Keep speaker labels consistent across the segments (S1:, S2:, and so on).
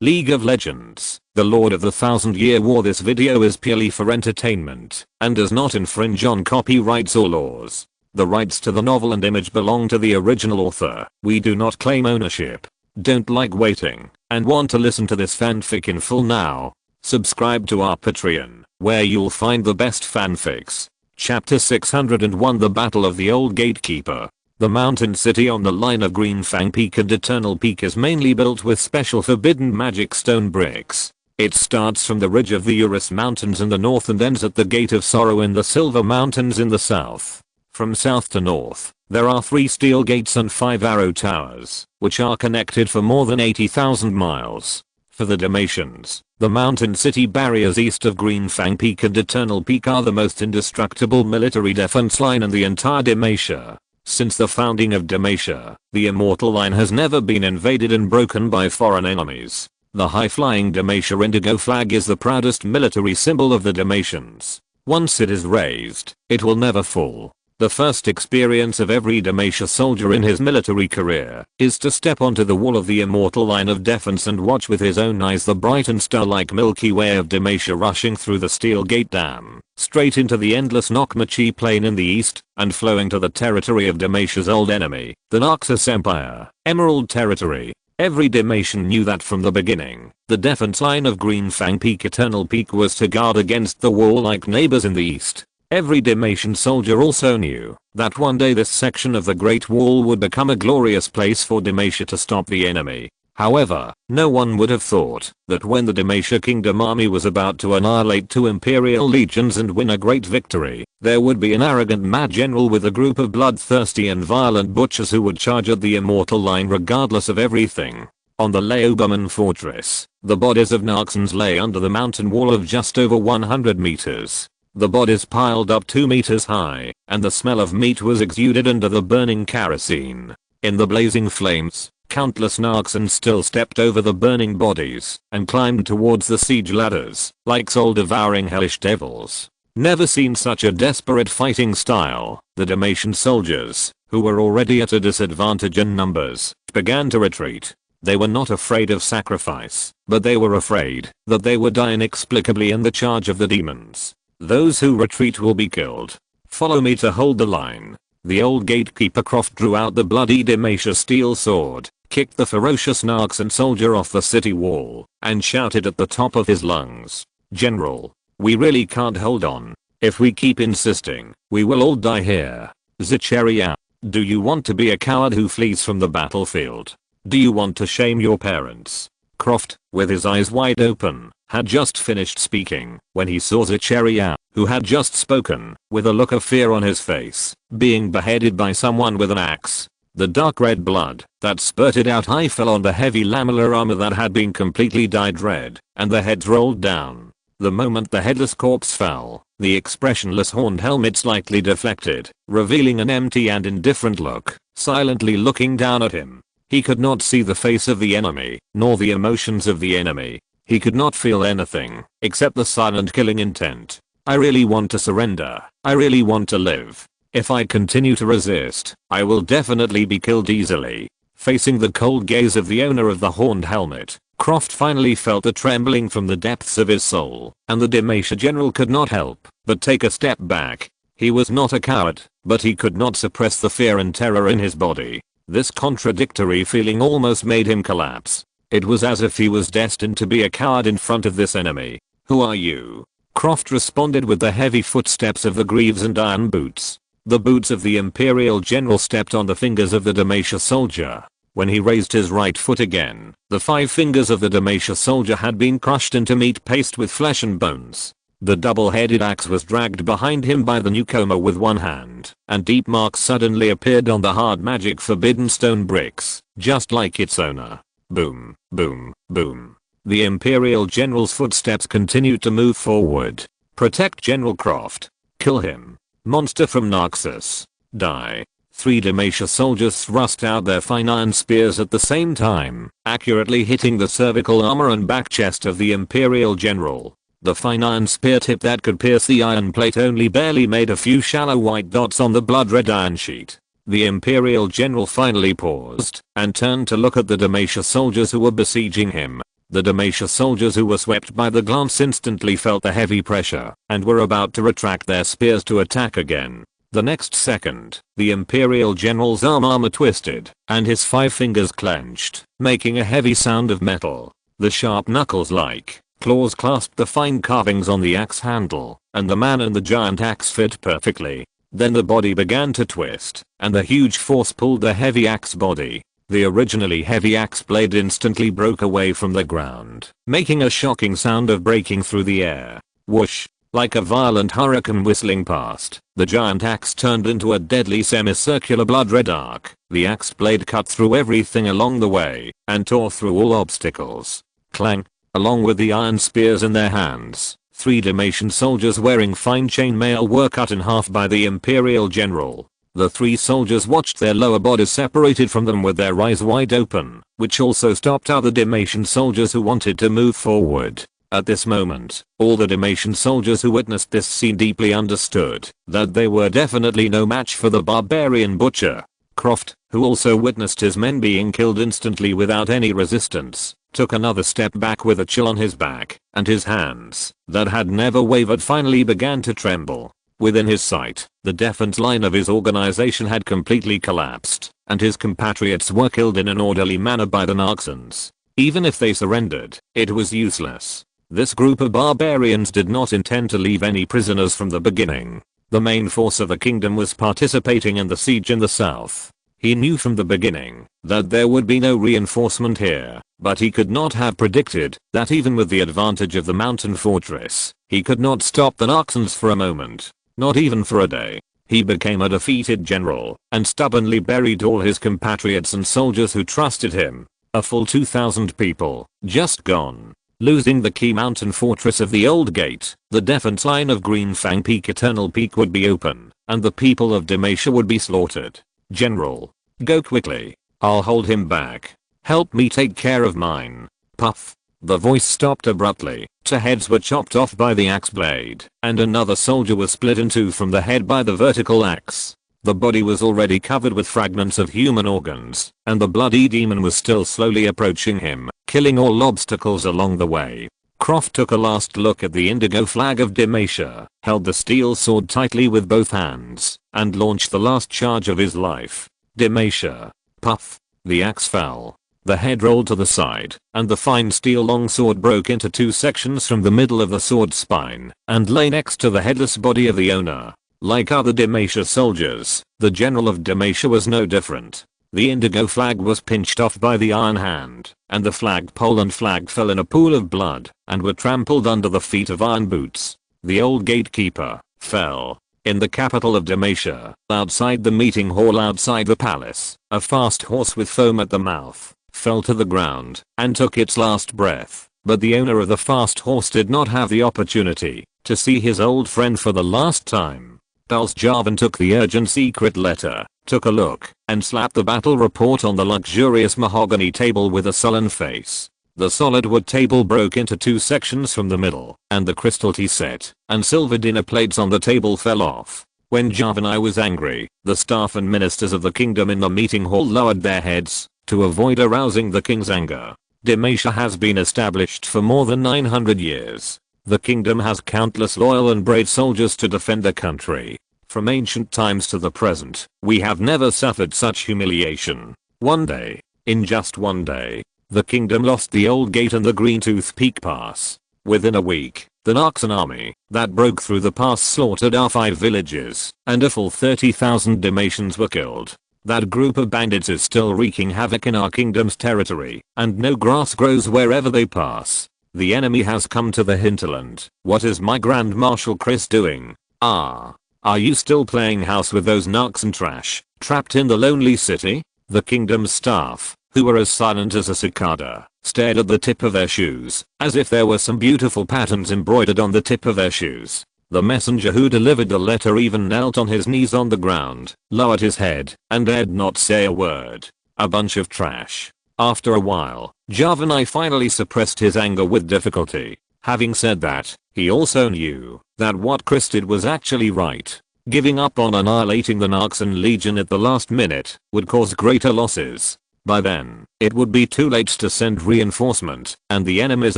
S1: League of Legends, The Lord of the Thousand Year War. This video is purely for entertainment and does not infringe on copyrights or laws. The rights to the novel and image belong to the original author. We do not claim ownership. Don't like waiting and want to listen to this fanfic in full now? Subscribe to our Patreon, where you'll find the best fanfics. Chapter 601, The Battle of the Old Gatekeeper. The mountain city on the line of Greenfang Peak and Eternal Peak is mainly built with special forbidden magic stone bricks. It starts from the ridge of the Urus Mountains in the north and ends at the Gate of Sorrow in the Silver Mountains in the south. From south to north, there are 3 steel gates and 5 arrow towers, which are connected for more than 80,000 miles. For the Dalmatians, the mountain city barriers east of Greenfang Peak and Eternal Peak are the most indestructible military defense line in the entire Dalmatia. Since the founding of Dalmatia, the Immortal Line has never been invaded and broken by foreign enemies. The high-flying Dalmatia indigo flag is the proudest military symbol of the Dalmatians. Once it is raised, it will never fall. The first experience of every Dalmatia soldier in his military career is to step onto the wall of the Immortal Line of Defense and watch with his own eyes the bright and star-like Milky Way of Dalmatia rushing through the Steel Gate Dam, straight into the endless Nokmachi Plain in the east, and flowing to the territory of Dalmatia's old enemy, the Noxus Empire, Emerald Territory. Every Dalmatian knew that from the beginning. The defense line of Greenfang Peak Eternal Peak was to guard against the warlike neighbors in the east. Every Dalmatian soldier also knew that one day this section of the Great Wall would become a glorious place for Dalmatia to stop the enemy. However, no one would have thought that when the Dalmatia Kingdom army was about to annihilate 2 imperial legions and win a great victory, there would be an arrogant mad general with a group of bloodthirsty and violent butchers who would charge at the Immortal Line regardless of everything. On the Laobaman fortress, the bodies of Narxans lay under the mountain wall of just over 100 meters. The bodies piled up 2 meters high, and the smell of meat was exuded under the burning kerosene. In the blazing flames, countless Narxans still stepped over the burning bodies and climbed towards the siege ladders like soul-devouring hellish devils. Never seen such a desperate fighting style. The Dalmatian soldiers, who were already at a disadvantage in numbers, began to retreat. They were not afraid of sacrifice, but they were afraid that they would die inexplicably in the charge of the demons. Those who retreat will be killed. Follow me to hold the line. The old gatekeeper Croft drew out the bloody Dalmatia steel sword, kicked the ferocious Narxan soldier off the city wall, and shouted at the top of his lungs, "General, we really can't hold on. If we keep insisting, we will all die here. Zechariah, do you want to be a coward who flees from the battlefield? Do you want to shame your parents?" Croft, with his eyes wide open, had just finished speaking when he saw Zechariah, who had just spoken, with a look of fear on his face, being beheaded by someone with an axe. The dark red blood that spurted out high fell on the heavy lamellar armor that had been completely dyed red, and the heads rolled down. The moment the headless corpse fell, the expressionless horned helmet slightly deflected, revealing an empty and indifferent look, silently looking down at him. He could not see the face of the enemy, nor the emotions of the enemy. He could not feel anything, except the silent killing intent. "I really want to surrender. I really want to live. If I continue to resist, I will definitely be killed easily." Facing the cold gaze of the owner of the horned helmet, Croft finally felt a trembling from the depths of his soul, and the Dalmatia general could not help but take a step back. He was not a coward, but he could not suppress the fear and terror in his body. This contradictory feeling almost made him collapse. It was as if he was destined to be a coward in front of this enemy. "Who are you?" Croft responded with the heavy footsteps of the greaves and iron boots. The boots of the Imperial General stepped on the fingers of the Dalmatia soldier. When he raised his right foot again, the 5 fingers of the Dalmatia soldier had been crushed into meat paste with flesh and bones. The double-headed axe was dragged behind him by the newcomer with one hand, and deep marks suddenly appeared on the hard magic forbidden stone bricks, just like its owner. Boom, boom, boom. The Imperial General's footsteps continued to move forward. "Protect General Croft. Kill him. Monster from Narxus. Die." 3 Dalmatia soldiers thrust out their fine iron spears at the same time, accurately hitting the cervical armor and back chest of the Imperial General. The fine iron spear tip that could pierce the iron plate only barely made a few shallow white dots on the blood-red iron sheet. The Imperial General finally paused and turned to look at the Dalmatia soldiers who were besieging him. The Demacia soldiers who were swept by the glance instantly felt the heavy pressure and were about to retract their spears to attack again. The next second, the Imperial General's armor twisted and his 5 fingers clenched, making a heavy sound of metal. The sharp knuckles-like claws clasped the fine carvings on the axe handle, and the man and the giant axe fit perfectly. Then the body began to twist, and the huge force pulled the heavy axe body. The originally heavy axe blade instantly broke away from the ground, making a shocking sound of breaking through the air. Whoosh! Like a violent hurricane whistling past, the giant axe turned into a deadly semicircular blood-red arc. The axe blade cut through everything along the way, and tore through all obstacles. Clang! Along with the iron spears in their hands, 3 Demacian soldiers wearing fine chainmail were cut in half by the Imperial General. The 3 soldiers watched their lower bodies separated from them with their eyes wide open, which also stopped other Demacian soldiers who wanted to move forward. At this moment, all the Demacian soldiers who witnessed this scene deeply understood that they were definitely no match for the barbarian butcher. Croft, who also witnessed his men being killed instantly without any resistance, took another step back with a chill on his back, and his hands, that had never wavered, finally began to tremble. Within his sight, the defense line of his organization had completely collapsed, and his compatriots were killed in an orderly manner by the Narxans. Even if they surrendered, it was useless. This group of barbarians did not intend to leave any prisoners from the beginning. The main force of the kingdom was participating in the siege in the south. He knew from the beginning that there would be no reinforcement here, but he could not have predicted that even with the advantage of the mountain fortress, he could not stop the Narxans for a moment. Not even for a day. He became a defeated general and stubbornly buried all his compatriots and soldiers who trusted him. A full 2,000 people, just gone. Losing the key mountain fortress of the Old Gate, the defense line of Green Fang Peak Eternal Peak would be open, and the people of Demacia would be slaughtered. General, go quickly. I'll hold him back. Help me take care of mine. Puff. The voice stopped abruptly. 2 heads were chopped off by the axe blade, and another soldier was split in 2 from the head by the vertical axe. The body was already covered with fragments of human organs, and the bloody demon was still slowly approaching him, killing all obstacles along the way. Croft took a last look at the indigo flag of Demacia, held the steel sword tightly with both hands, and launched the last charge of his life. Demacia. Puff. The axe fell. The head rolled to the side, and the fine steel longsword broke into 2 sections from the middle of the sword spine, and lay next to the headless body of the owner. Like other Demacia soldiers, the general of Demacia was no different. The indigo flag was pinched off by the iron hand, and the flagpole and flag fell in a pool of blood, and were trampled under the feet of iron boots. The old gatekeeper fell. In the capital of Demacia, outside the meeting hall outside the palace, a fast horse with foam at the mouth fell to the ground and took its last breath, but the owner of the fast horse did not have the opportunity to see his old friend for the last time. Pulse Jarvan took the urgent secret letter, took a look, and slapped the battle report on the luxurious mahogany table with a sullen face. The solid wood table broke into 2 sections from the middle, and the crystal tea set and silver dinner plates on the table fell off. When Jarvan was angry, the staff and ministers of the kingdom in the meeting hall lowered their heads to avoid arousing the king's anger. Demacia has been established for more than 900 years. The kingdom has countless loyal and brave soldiers to defend the country. From ancient times to the present, we have never suffered such humiliation. One day, in just one day, the kingdom lost the Old Gate and the Greentooth Peak Pass. Within a week, the Narxan army that broke through the pass slaughtered our 5 villages, and a full 30,000 Demacians were killed. That group of bandits is still wreaking havoc in our kingdom's territory, and no grass grows wherever they pass. The enemy has come to the hinterland. What is my Grand Marshal Chris doing? Are you still playing house with those Narxan trash, trapped in the lonely city? The kingdom's staff, who were as silent as a cicada, stared at the tip of their shoes, as if there were some beautiful patterns embroidered on the tip of their shoes. The messenger who delivered the letter even knelt on his knees on the ground, lowered his head, and dared not say a word. A bunch of trash. After a while, Jarvan finally suppressed his anger with difficulty. Having said that, he also knew that what Chris did was actually right. Giving up on annihilating the Narxan Legion at the last minute would cause greater losses. By then, it would be too late to send reinforcement, and the enemies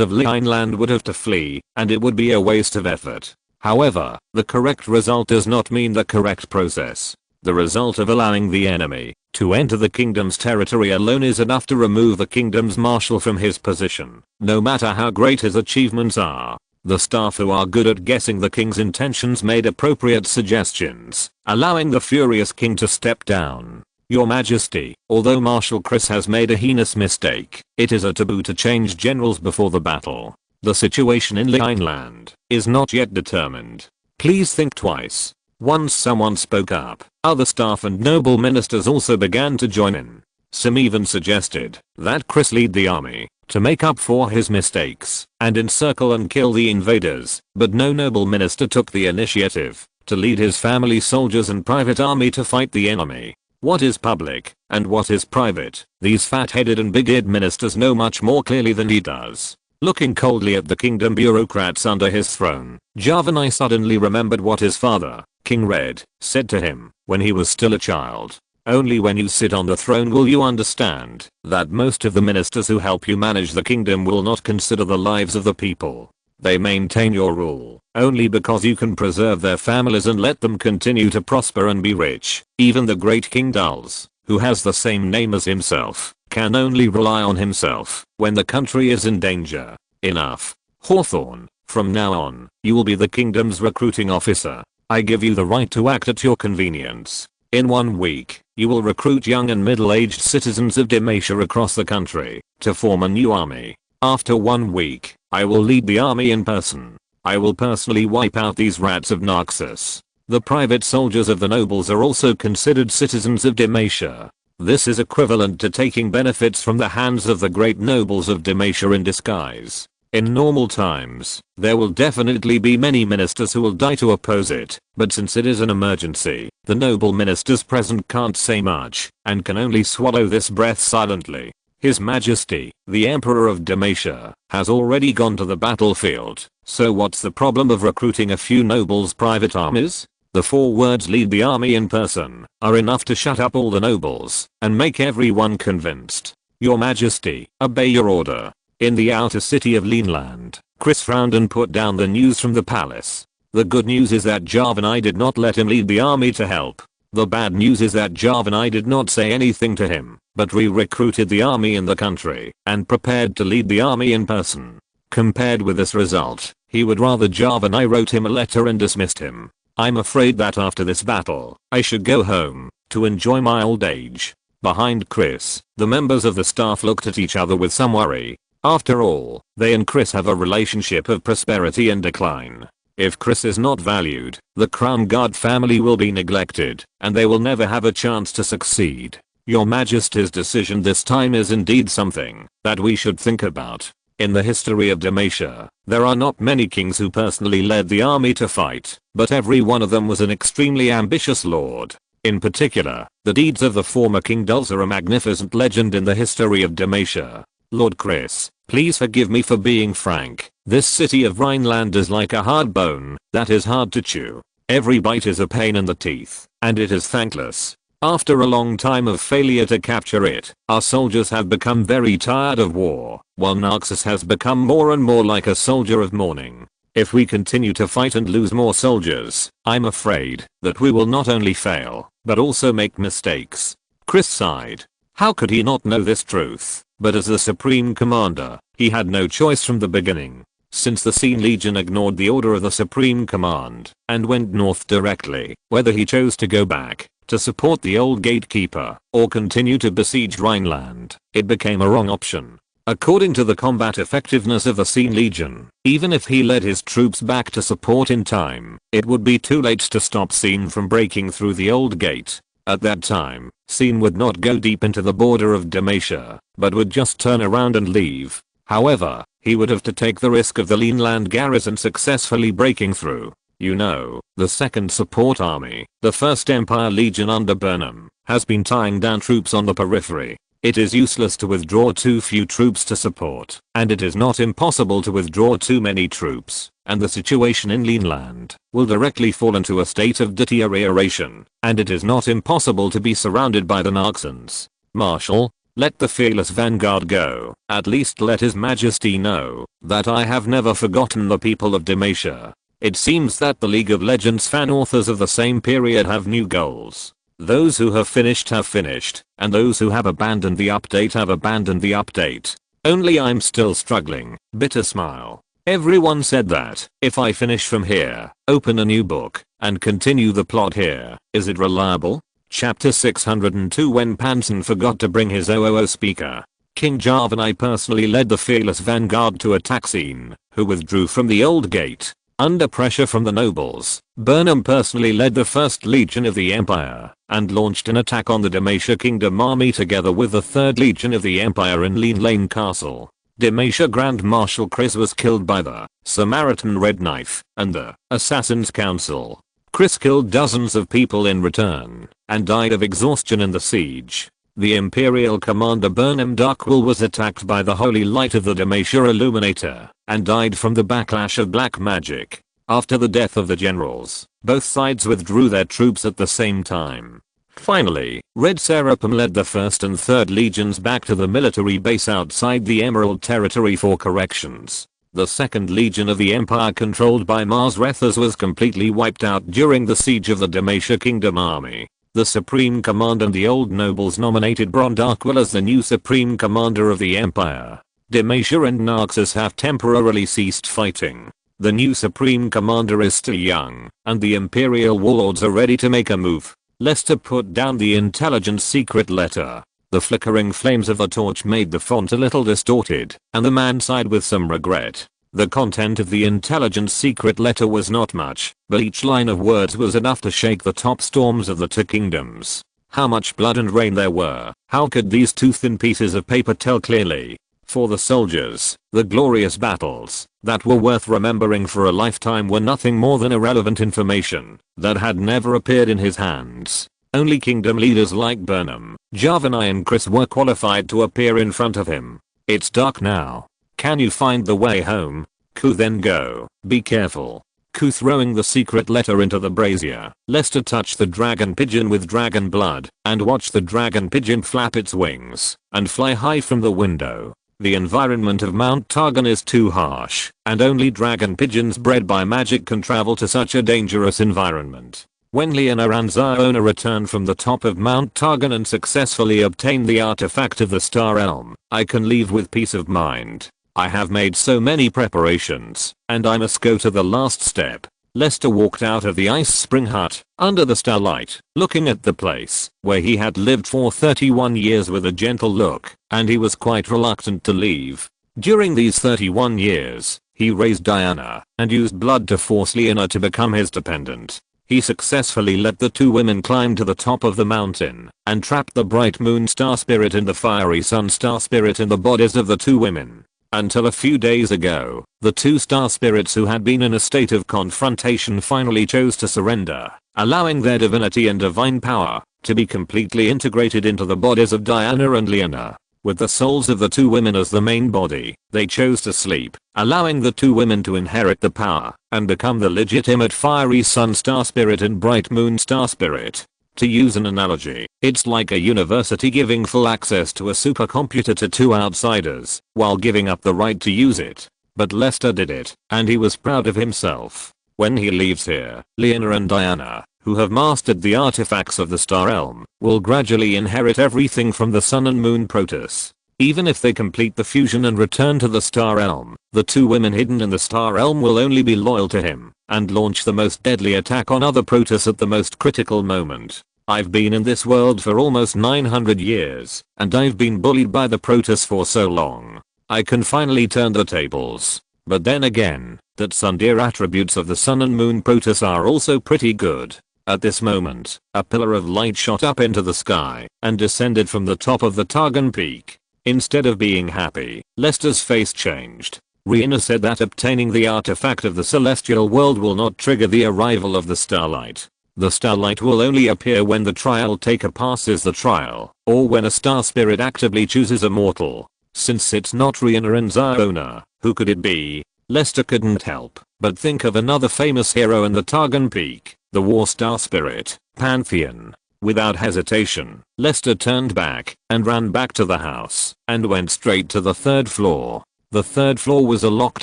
S1: of Lineland would have to flee, and it would be a waste of effort. However, the correct result does not mean the correct process. The result of allowing the enemy to enter the kingdom's territory alone is enough to remove the kingdom's marshal from his position, no matter how great his achievements are. The staff who are good at guessing the king's intentions made appropriate suggestions, allowing the furious king to step down. Your Majesty, although Marshal Chris has made a heinous mistake, it is a taboo to change generals before the battle. The situation in Lineland is not yet determined. Please think twice. Once someone spoke up, other staff and noble ministers also began to join in. Some even suggested that Chris lead the army to make up for his mistakes and encircle and kill the invaders, but no noble minister took the initiative to lead his family soldiers and private army to fight the enemy. What is public and what is private? These fat-headed and big-eared ministers know much more clearly than he does. Looking coldly at the kingdom bureaucrats under his throne, Javanai suddenly remembered what his father, King Red, said to him when he was still a child. Only when you sit on the throne will you understand that most of the ministers who help you manage the kingdom will not consider the lives of the people. They maintain your rule only because you can preserve their families and let them continue to prosper and be rich. Even the great King Dulz, who has the same name as himself, can only rely on himself when the country is in danger. Enough. Hawthorne, from now on, you will be the kingdom's recruiting officer. I give you the right to act at your convenience. In 1 week, you will recruit young and middle-aged citizens of Demacia across the country to form a new army. After 1 week, I will lead the army in person. I will personally wipe out these rats of Naxos. The private soldiers of the nobles are also considered citizens of Demacia. This is equivalent to taking benefits from the hands of the great nobles of Demacia in disguise. In normal times, there will definitely be many ministers who will die to oppose it, but since it is an emergency, the noble ministers present can't say much, and can only swallow this breath silently. His Majesty, the Emperor of Demacia, has already gone to the battlefield, so what's the problem of recruiting a few nobles' private armies? The 4 words "lead the army in person" are enough to shut up all the nobles and make everyone convinced. Your Majesty, obey your order. In the outer city of Lineland, Chris frowned and put down the news from the palace. The good news is that Javanai did not let him lead the army to help. The bad news is that Javanai did not say anything to him, but re-recruited the army in the country and prepared to lead the army in person. Compared with this result, he would rather Javanai wrote him a letter and dismissed him. I'm afraid that after this battle, I should go home to enjoy my old age. Behind Chris, the members of the staff looked at each other with some worry. After all, they and Chris have a relationship of prosperity and decline. If Chris is not valued, the Crown Guard family will be neglected, and they will never have a chance to succeed. Your Majesty's decision this time is indeed something that we should think about. In the history of Demacia, there are not many kings who personally led the army to fight, but every one of them was an extremely ambitious lord. In particular, the deeds of the former King Dulz are a magnificent legend in the history of Demacia. Lord Chris, please forgive me for being frank. This city of Rhineland is like a hard bone that is hard to chew. Every bite is a pain in the teeth, and it is thankless. After a long time of failure to capture it, our soldiers have become very tired of war, while Naxos has become more and more like a soldier of mourning. If we continue to fight and lose more soldiers, I'm afraid that we will not only fail, but also make mistakes. Chris sighed. How could he not know this truth? But as the Supreme Commander, he had no choice from the beginning. Since the Scene Legion ignored the order of the Supreme Command and went north directly, whether he chose to go back to support the old gatekeeper or continue to besiege Rhineland, it became a wrong option. According to the combat effectiveness of the Scene Legion, even if he led his troops back to support in time, it would be too late to stop Scene from breaking through the old gate. At that time, Scene would not go deep into the border of Demacia, but would just turn around and leave. However, he would have to take the risk of the Lineland garrison successfully breaking through. You know, the 2nd Support Army, the 1st Empire Legion under Burnham, has been tying down troops on the periphery. It is useless to withdraw too few troops to support, and it is not impossible to withdraw too many troops, and the situation in Lineland will directly fall into a state of deterioration, and it is not impossible to be surrounded by the Naxans. Marshal, Let the fearless vanguard go. At least let his majesty know that I have never forgotten the people of Demacia. It seems that the League of Legends fan authors of the same period have new goals. Those who have finished, and those who have abandoned the update have abandoned the update. Only I'm still struggling. Bitter smile. Everyone said that if I finish from here, open a new book, and continue the plot here, is it reliable? Chapter 602 When Panson forgot to bring his OOO speaker. King Javanai personally led the fearless vanguard to attack Scene, who withdrew from the old gate. Under pressure from the nobles, Burnham personally led the 1st Legion of the Empire, and launched an attack on the Demacia Kingdom army together with the 3rd Legion of the Empire in Lean Lane Castle. Demacia Grand Marshal Chris was killed by the Samaritan Red Knife and the Assassin's Council. Chris killed dozens of people in return, and died of exhaustion in the siege. The Imperial commander Burnham Darkwill was attacked by the Holy Light of the Demacia Illuminator, and died from the backlash of black magic. After the death of the generals, both sides withdrew their troops at the same time. Finally, Red Seraphim led the 1st and 3rd Legions back to the military base outside the Emerald Territory for corrections. The 2nd Legion of the Empire controlled by Mars Rethers was completely wiped out during the siege of the Demacia Kingdom army. The Supreme Command and the old nobles nominated Bron Darkwill as the new Supreme Commander of the Empire. Demacia and Naxos have temporarily ceased fighting. The new Supreme Commander is still young, and the Imperial warlords are ready to make a move. Lester put down the intelligence secret letter. The flickering flames of the torch made the font a little distorted, and the man sighed with some regret. The content of the intelligence secret letter was not much, but each line of words was enough to shake the top storms of the 2 kingdoms. How much blood and rain there were. How could these 2 thin pieces of paper tell clearly? For the soldiers, the glorious battles that were worth remembering for a lifetime were nothing more than irrelevant information that had never appeared in his hands. Only kingdom leaders like Burnham, Javanai and Chris were qualified to appear in front of him. It's dark now. Can you find the way home? Ku then go. Be careful. Ku throwing the secret letter into the brazier. Lester touched the dragon pigeon with dragon blood and watched the dragon pigeon flap its wings and fly high from the window. The environment of Mount Targon is too harsh, and only dragon pigeons bred by magic can travel to such a dangerous environment. When Liana and Ziona returned from the top of Mount Targon and successfully obtained the artifact of the Star Elm, I can leave with peace of mind. I have made so many preparations, and I must go to the last step. Lester walked out of the ice spring hut, under the starlight, looking at the place where he had lived for 31 years with a gentle look, and he was quite reluctant to leave. During these 31 years, he raised Diana, and used blood to force Liana to become his dependent. He successfully let the 2 women climb to the top of the mountain, and trapped the bright moon star spirit and the fiery sun star spirit in the bodies of the 2 women. Until a few days ago, the 2 star spirits who had been in a state of confrontation finally chose to surrender, allowing their divinity and divine power to be completely integrated into the bodies of Diana and Liana. With the souls of the 2 women as the main body, they chose to sleep, allowing the 2 women to inherit the power and become the legitimate fiery sun star spirit and bright moon star spirit. To use an analogy, it's like a university giving full access to a supercomputer to 2 outsiders, while giving up the right to use it. But Lester did it, and he was proud of himself. When he leaves here, Liana and Diana, who have mastered the artifacts of the Star Elm, will gradually inherit everything from the Sun and Moon Protoss. Even if they complete the fusion and return to the Star Elm, the 2 women hidden in the Star Elm will only be loyal to him, and launch the most deadly attack on other Protoss at the most critical moment. I've been in this world for almost 900 years, and I've been bullied by the Protoss for so long. I can finally turn the tables. But then again, that Sundeer attributes of the Sun and Moon Protoss are also pretty good. At this moment, a pillar of light shot up into the sky and descended from the top of the Targon Peak. Instead of being happy, Lester's face changed. Rihanna said that obtaining the artifact of the celestial world will not trigger the arrival of the starlight. The starlight will only appear when the trial taker passes the trial, or when a star spirit actively chooses a mortal. Since it's not Rihanna and Ziona, who could it be? Lester couldn't help but think of another famous hero in the Targon Peak, the War Star Spirit, Pantheon. Without hesitation, Lester turned back and ran back to the house and went straight to the third floor. The third floor was a locked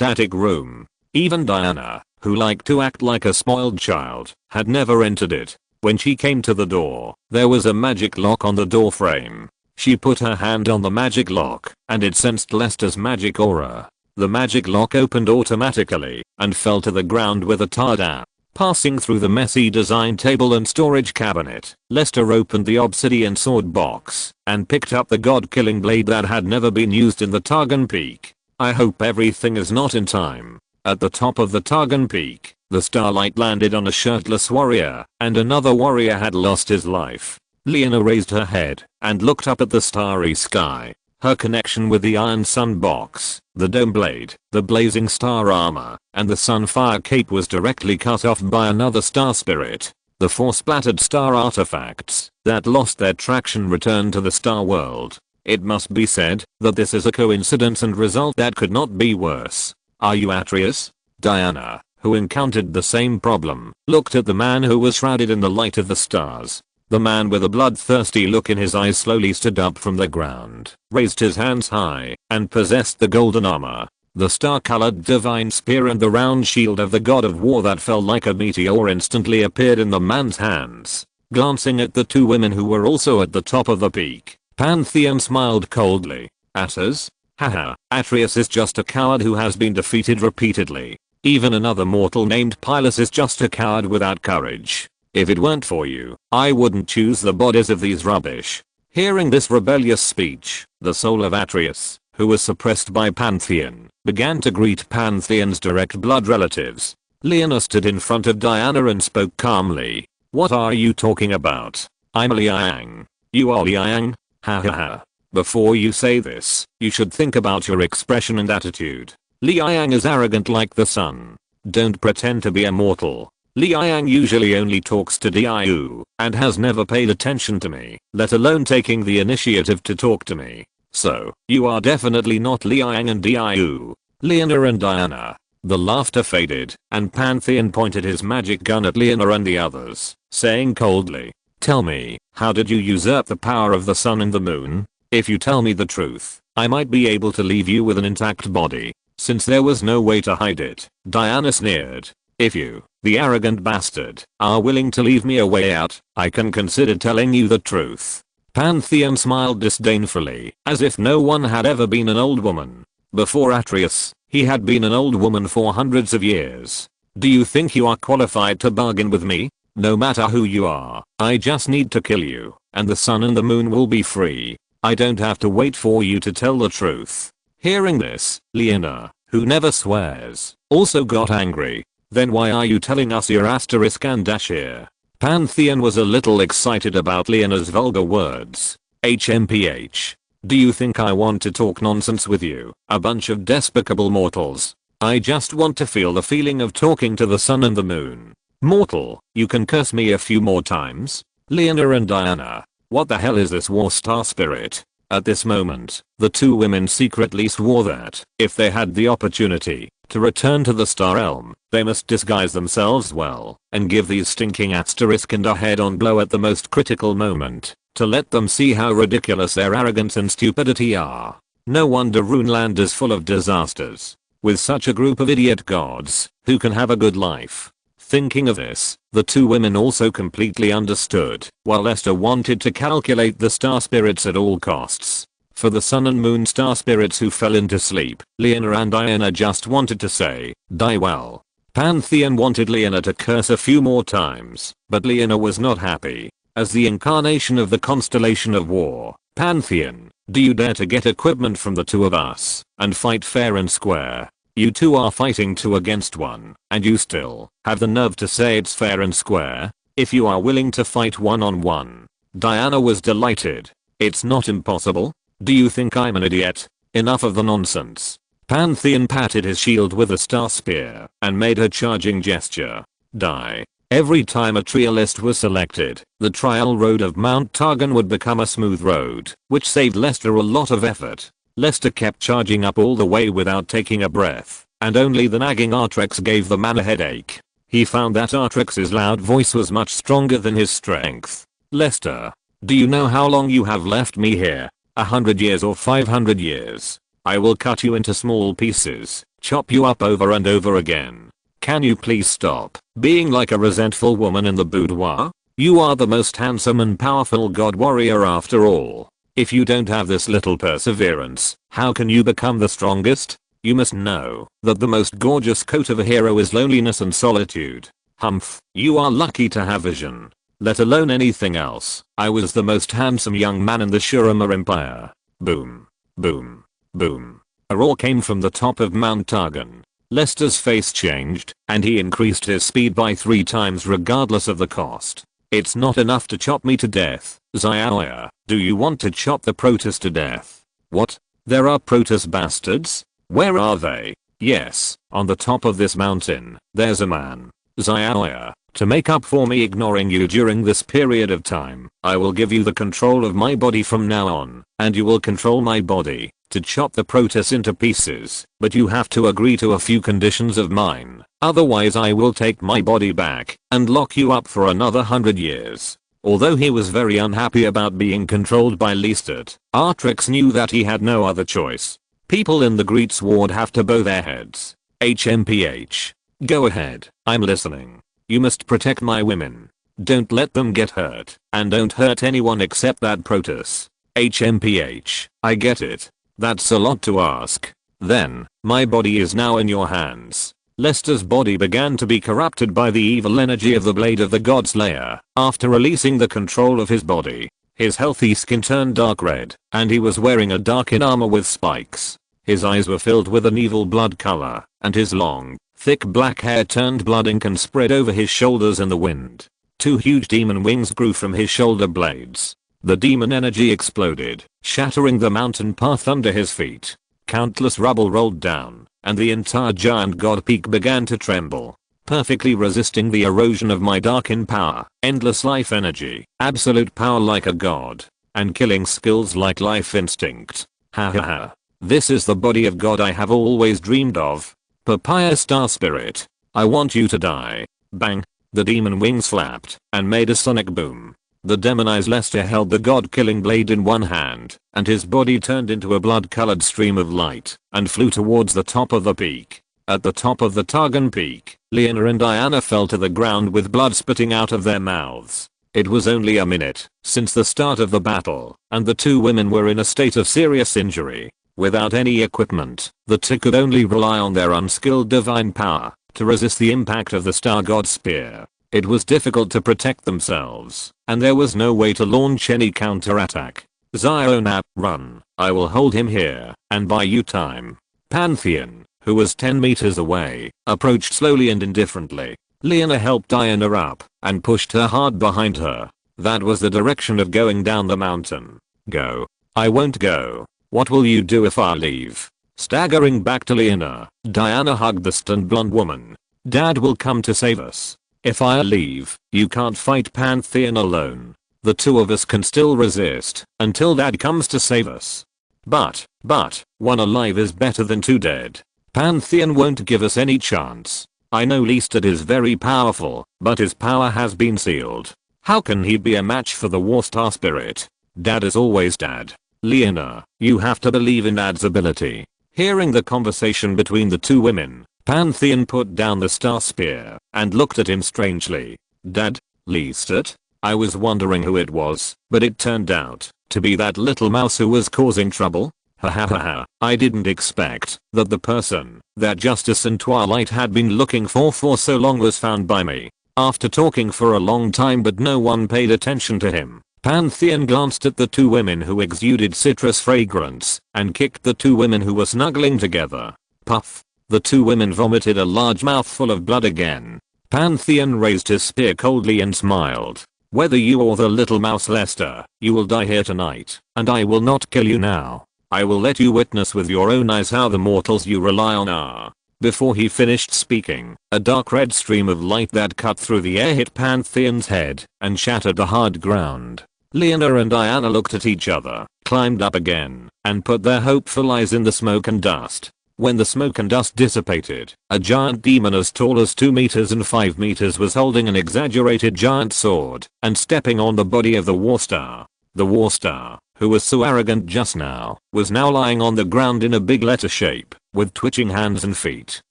S1: attic room. Even Diana, who liked to act like a spoiled child, had never entered it. When she came to the door, there was a magic lock on the door frame. She put her hand on the magic lock and it sensed Lester's magic aura. The magic lock opened automatically and fell to the ground with a tada. Passing through the messy design table and storage cabinet, Lester opened the obsidian sword box and picked up the god-killing blade that had never been used in the Targon Peak. I hope everything is not in time. At the top of the Targon Peak, the starlight landed on a shirtless warrior, and another warrior had lost his life. Liana raised her head and looked up at the starry sky. Her connection with the Iron Sun box, the dome blade, the blazing star armor, and the sunfire cape was directly cut off by another star spirit. The four splattered star artifacts that lost their traction returned to the star world. It must be said that this is a coincidence and result that could not be worse. Are you Atreus? Diana, who encountered the same problem, looked at the man who was shrouded in the light of the stars. The man with a bloodthirsty look in his eyes slowly stood up from the ground, raised his hands high, and possessed the golden armor. The star-colored divine spear and the round shield of the god of war that fell like a meteor instantly appeared in the man's hands. Glancing at the two women who were also at the top of the peak, Pantheon smiled coldly. At us? Haha, Atreus is just a coward who has been defeated repeatedly. Even another mortal named Pylus is just a coward without courage. If it weren't for you, I wouldn't choose the bodies of these rubbish. Hearing this rebellious speech, the soul of Atreus, who was suppressed by Pantheon, began to greet Pantheon's direct blood relatives. Liana stood in front of Diana and spoke calmly. What are you talking about? I'm Liang. You are Liang? Ha ha ha. Before you say this, you should think about your expression and attitude. Liang is arrogant like the sun. Don't pretend to be a mortal. Liang usually only talks to Diu, and has never paid attention to me, let alone taking the initiative to talk to me. So, you are definitely not Liang and Diu. Liana and Diana. The laughter faded, and Pantheon pointed his magic gun at Liana and the others, saying coldly, tell me, how did you usurp the power of the sun and the moon? If you tell me the truth, I might be able to leave you with an intact body, since there was no way to hide it. Diana sneered. If you, the arrogant bastard, are willing to leave me a way out, I can consider telling you the truth. Pantheon smiled disdainfully, as if no one had ever been an old woman. Before Atreus, he had been an old woman for hundreds of years. Do you think you are qualified to bargain with me? No matter who you are, I just need to kill you, and the sun and the moon will be free. I don't have to wait for you to tell the truth. Hearing this, Liana, who never swears, also got angry. Then why are you telling us your asterisk and dash here? Pantheon was a little excited about Liana's vulgar words. HMPH. Do you think I want to talk nonsense with you, a bunch of despicable mortals? I just want to feel the feeling of talking to the sun and the moon. Mortal, you can curse me a few more times? Liana and Diana. What the hell is this war star spirit? At this moment, the two women secretly swore that, if they had the opportunity to return to the Star Realm, they must disguise themselves well, and give these stinking asterisk and a head-on blow at the most critical moment, to let them see how ridiculous their arrogance and stupidity are. No wonder Runeland is full of disasters. With such a group of idiot gods, who can have a good life? Thinking of this, the two women also completely understood, while Lester wanted to calculate the star spirits at all costs. For the sun and moon star spirits who fell into sleep, Liana and Diana just wanted to say, die well. Pantheon wanted Liana to curse a few more times, but Liana was not happy. As the incarnation of the constellation of war, Pantheon, do you dare to get equipment from the two of us, and fight fair and square? You two are fighting 2 against 1, and you still have the nerve to say it's fair and square? If you are willing to fight 1-on-1. Diana was delighted. It's not impossible. Do you think I'm an idiot? Enough of the nonsense. Pantheon patted his shield with a star spear and made a charging gesture. Die. Every time a trialist was selected, the trial road of Mount Targon would become a smooth road, which saved Lester a lot of effort. Lester kept charging up all the way without taking a breath, and only the nagging Artrex gave the man a headache. He found that Artrex's loud voice was much stronger than his strength. Lester, do you know how long you have left me here? 100 years or 500 years? I will cut you into small pieces, chop you up over and over again. Can you please stop being like a resentful woman in the boudoir? You are the most handsome and powerful god warrior after all. If you don't have this little perseverance, how can you become the strongest? You must know that the most gorgeous coat of a hero is loneliness and solitude. Humph, you are lucky to have vision. Let alone anything else. I was the most handsome young man in the Shurima Empire. Boom. Boom. Boom. A roar came from the top of Mount Targon. Lester's face changed, and he increased his speed by 3 times regardless of the cost. It's not enough to chop me to death, Xiaoya. Do you want to chop the Protoss to death? What? There are Protoss bastards? Where are they? Yes, on the top of this mountain, there's a man. Xiaoya, to make up for me ignoring you during this period of time, I will give you the control of my body from now on, and you will control my body to chop the Protoss into pieces, but you have to agree to a few conditions of mine, otherwise I will take my body back and lock you up for another 100 years. Although he was very unhappy about being controlled by Lestat, Artrix knew that he had no other choice. People in the Greats Ward have to bow their heads. HMPH. Go ahead, I'm listening. You must protect my women. Don't let them get hurt, and don't hurt anyone except that Protoss. HMPH, I get it. That's a lot to ask. Then, my body is now in your hands. Lester's body began to be corrupted by the evil energy of the Blade of the Godslayer. After releasing the control of his body, his healthy skin turned dark red, and he was wearing a darkened armor with spikes. His eyes were filled with an evil blood color, and his long, thick black hair turned blood ink and spread over his shoulders in the wind. 2 huge demon wings grew from his shoulder blades. The demon energy exploded, shattering the mountain path under his feet. Countless rubble rolled down, and the entire giant god peak began to tremble, perfectly resisting the erosion of my darkened power, endless life energy, absolute power like a god, and killing skills like life instinct. Ha ha ha. This is the body of God I have always dreamed of. Papaya Star Spirit, I want you to die. Bang. The demon wings flapped and made a sonic boom. The demonized Lester held the god-killing blade in one hand, and his body turned into a blood-colored stream of light and flew towards the top of the peak. At the top of the Targon peak, Liana and Diana fell to the ground with blood spitting out of their mouths. It was only a minute since the start of the battle, and the 2 women were in a state of serious injury. Without any equipment, the 2 could only rely on their unskilled divine power to resist the impact of the Star God Spear. It was difficult to protect themselves, and there was no way to launch any counterattack. Xiona, run. I will hold him here and buy you time. Pantheon, who was 10 meters away, approached slowly and indifferently. Liana helped Diana up and pushed her hard behind her. That was the direction of going down the mountain. Go. I won't go. What will you do if I leave? Staggering back to Liana, Diana hugged the stunned blonde woman. Dad will come to save us. If I leave, you can't fight Pantheon alone. The 2 of us can still resist until Dad comes to save us. But, 1 alive is better than 2 dead. Pantheon won't give us any chance. I know Lestat is very powerful, but his power has been sealed. How can he be a match for the War Star Spirit? Dad is always Dad. Liana, you have to believe in Dad's ability. Hearing the conversation between the 2 women, Pantheon put down the Star Spear and looked at him strangely. Dad? Lestat? I was wondering who it was, but it turned out to be that little mouse who was causing trouble? Ha ha ha ha. I didn't expect that the person that Justice and Twilight had been looking for so long was found by me. After talking for a long time but no one paid attention to him, Pantheon glanced at the 2 women who exuded citrus fragrance and kicked the 2 women who were snuggling together. Puff. The 2 women vomited a large mouthful of blood again. Pantheon raised his spear coldly and smiled. Whether you or the little mouse Lester, you will die here tonight, and I will not kill you now. I will let you witness with your own eyes how the mortals you rely on are. Before he finished speaking, a dark red stream of light that cut through the air hit Pantheon's head and shattered the hard ground. Liana and Diana looked at each other, climbed up again, and put their hopeful eyes in the smoke and dust. When the smoke and dust dissipated, a giant demon as tall as 2 meters and 5 meters was holding an exaggerated giant sword and stepping on the body of the War Star. The War Star, who was so arrogant just now, was now lying on the ground in a big letter shape, with twitching hands and feet.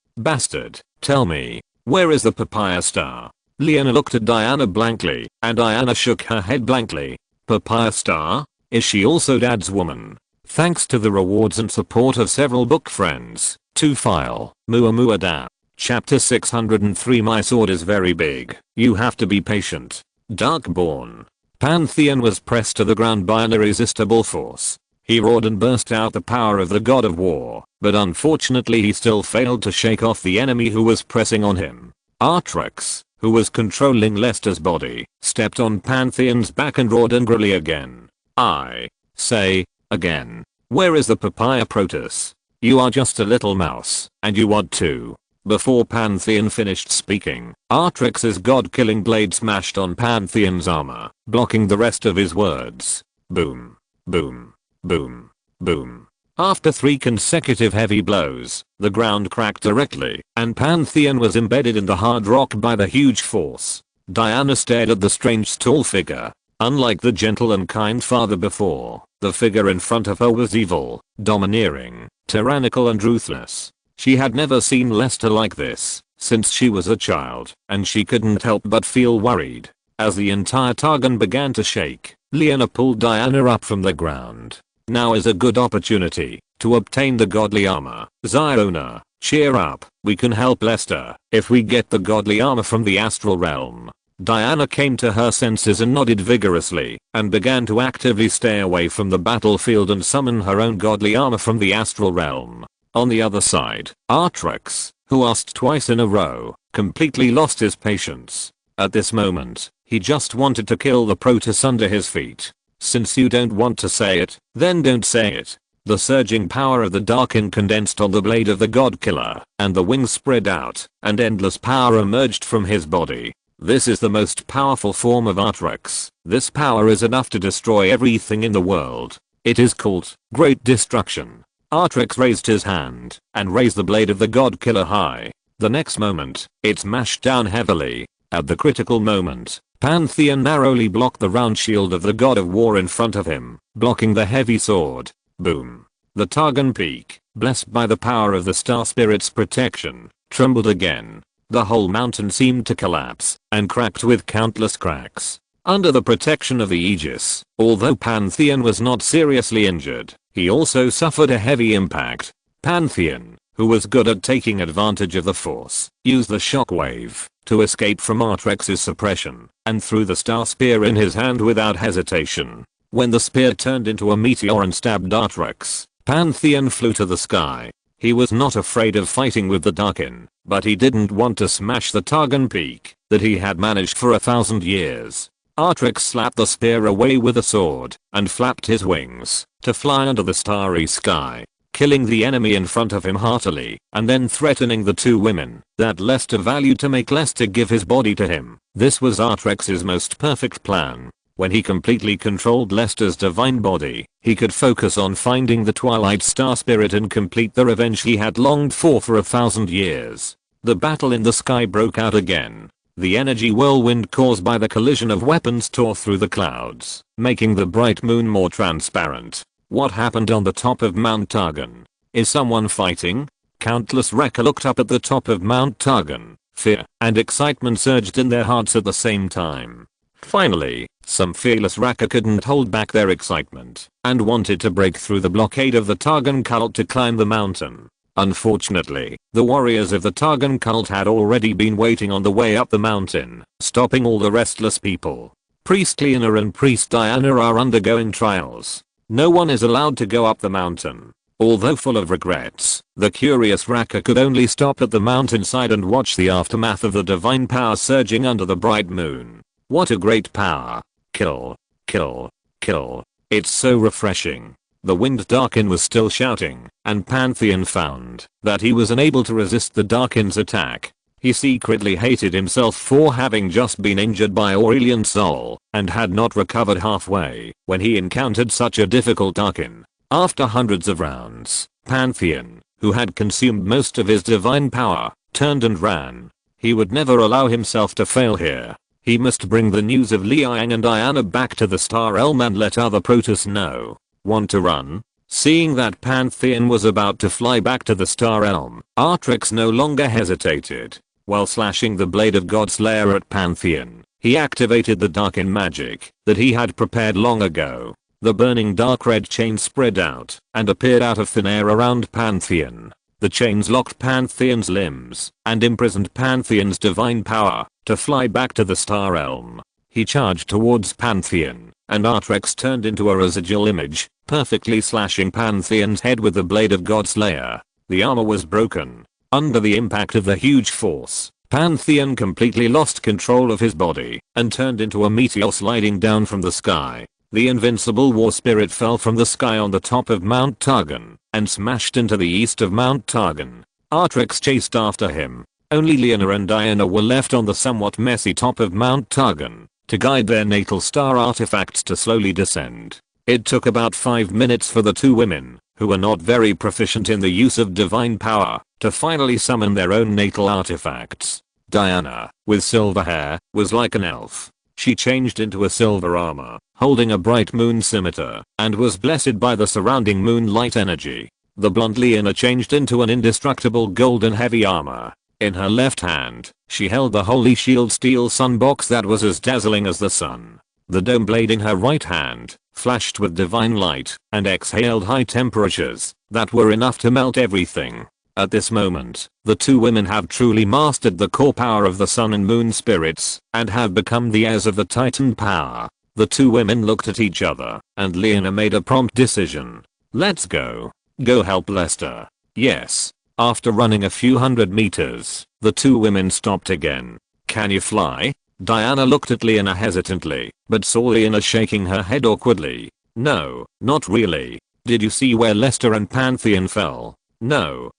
S1: Bastard, tell me, where is the Papaya Star? Liana looked at Diana blankly, and Diana shook her head blankly. Papaya Star? Is she also Dad's woman? Thanks to the rewards and support of several book friends. To file, Muamua Da. Chapter 603. My sword is very big. You have to be patient. Darkborn. Pantheon was pressed to the ground by an irresistible force. He roared and burst out the power of the god of war, but unfortunately he still failed to shake off the enemy who was pressing on him. Artrex, who was controlling Lester's body, stepped on Pantheon's back and roared angrily again. I say, again, where is the Papaya Protus? You are just a little mouse, and you want to. Before Pantheon finished speaking, Artrex's god-killing blade smashed on Pantheon's armor, blocking the rest of his words. Boom. Boom. Boom. Boom. After 3 consecutive heavy blows, the ground cracked directly, and Pantheon was embedded in the hard rock by the huge force. Diana stared at the strange tall figure. Unlike the gentle and kind father before, the figure in front of her was evil, domineering, tyrannical and ruthless. She had never seen Lester like this since she was a child, and she couldn't help but feel worried. As the entire Targon began to shake, Liana pulled Diana up from the ground. Now is a good opportunity to obtain the godly armor. Ziona, cheer up, we can help Lester if we get the godly armor from the astral realm. Diana came to her senses and nodded vigorously, and began to actively stay away from the battlefield and summon her own godly armor from the astral realm. On the other side, Artrex, who asked twice in a row, completely lost his patience. At this moment, he just wanted to kill the Protoss under his feet. Since you don't want to say it, then don't say it. The surging power of the Darkin condensed on the blade of the God Killer, and the wings spread out, and endless power emerged from his body. This is the most powerful form of Artrex. This power is enough to destroy everything in the world. It is called Great Destruction. Artrex raised his hand and raised the blade of the God Killer high. The next moment, it smashed down heavily. At the critical moment, Pantheon narrowly blocked the round shield of the god of war in front of him, blocking the heavy sword. Boom. The Targon Peak, blessed by the power of the Star Spirit's protection, trembled again. The whole mountain seemed to collapse and cracked with countless cracks. Under the protection of the Aegis, although Pantheon was not seriously injured, he also suffered a heavy impact. Pantheon, who was good at taking advantage of the force, used the shockwave to escape from Artrex's suppression and threw the star spear in his hand without hesitation. When the spear turned into a meteor and stabbed Artrex, Pantheon flew to the sky. He was not afraid of fighting with the Darkin, but he didn't want to smash the Targon Peak that he had managed for 1,000 years. Artrex slapped the spear away with a sword and flapped his wings to fly under the starry sky, killing the enemy in front of him heartily and then threatening the 2 women that Lester valued to make Lester give his body to him. This was Artrex's most perfect plan. When he completely controlled Lester's divine body, he could focus on finding the Twilight Star Spirit and complete the revenge he had longed for 1,000 years. The battle in the sky broke out again. The energy whirlwind caused by the collision of weapons tore through the clouds, making the bright moon more transparent. What happened on the top of Mount Targon? Is someone fighting? Countless Rekka looked up at the top of Mount Targon. Fear and excitement surged in their hearts at the same time. Finally, some fearless Rekka couldn't hold back their excitement and wanted to break through the blockade of the Targon cult to climb the mountain. Unfortunately, the warriors of the Targon cult had already been waiting on the way up the mountain, stopping all the restless people. Priest Liana and Priest Diana are undergoing trials. No one is allowed to go up the mountain. Although full of regrets, the curious Rekka could only stop at the mountainside and watch the aftermath of the divine power surging under the bright moon. What a great power. Kill. Kill. Kill. It's so refreshing. The Wind Darkin was still shouting, and Pantheon found that he was unable to resist the Darkin's attack. He secretly hated himself for having just been injured by Aurelian Sol and had not recovered halfway when he encountered such a difficult Darkin. After hundreds of rounds, Pantheon, who had consumed most of his divine power, turned and ran. He would never allow himself to fail here. He must bring the news of Liang and Diana back to the Star Realm and let other Protoss know. Want to run? Seeing that Pantheon was about to fly back to the Star Realm, Artrix no longer hesitated. While slashing the blade of Godslayer at Pantheon, he activated the Darkin magic that he had prepared long ago. The burning dark red chain spread out and appeared out of thin air around Pantheon. The chains locked Pantheon's limbs and imprisoned Pantheon's divine power to fly back to the Star Realm. He charged towards Pantheon, and Artrix turned into a residual image, perfectly slashing Pantheon's head with the blade of Godslayer. The armor was broken. Under the impact of the huge force, Pantheon completely lost control of his body and turned into a meteor sliding down from the sky. The invincible war spirit fell from the sky on the top of Mount Targon and smashed into the east of Mount Targon. Artrix chased after him. Only Liana and Diana were left on the somewhat messy top of Mount Targon to guide their natal star artifacts to slowly descend. It took about 5 minutes for the two women, who were not very proficient in the use of divine power, to finally summon their own natal artifacts. Diana, with silver hair, was like an elf. She changed into a silver armor, holding a bright moon scimitar, and was blessed by the surrounding moonlight energy. The blonde Liana changed into an indestructible golden heavy armor. In her left hand, she held the holy shield steel sun box that was as dazzling as the sun. The dome blade in her right hand flashed with divine light and exhaled high temperatures that were enough to melt everything. At this moment, the two women have truly mastered the core power of the sun and moon spirits and have become the heirs of the Titan power. The two women looked at each other, and Liana made a prompt decision. Let's go. Go help Lester. Yes. After running a few hundred meters, the two women stopped again. Can you fly? Diana looked at Liana hesitantly, but saw Liana shaking her head awkwardly. No, not really. Did you see where Lester and Pantheon fell? No,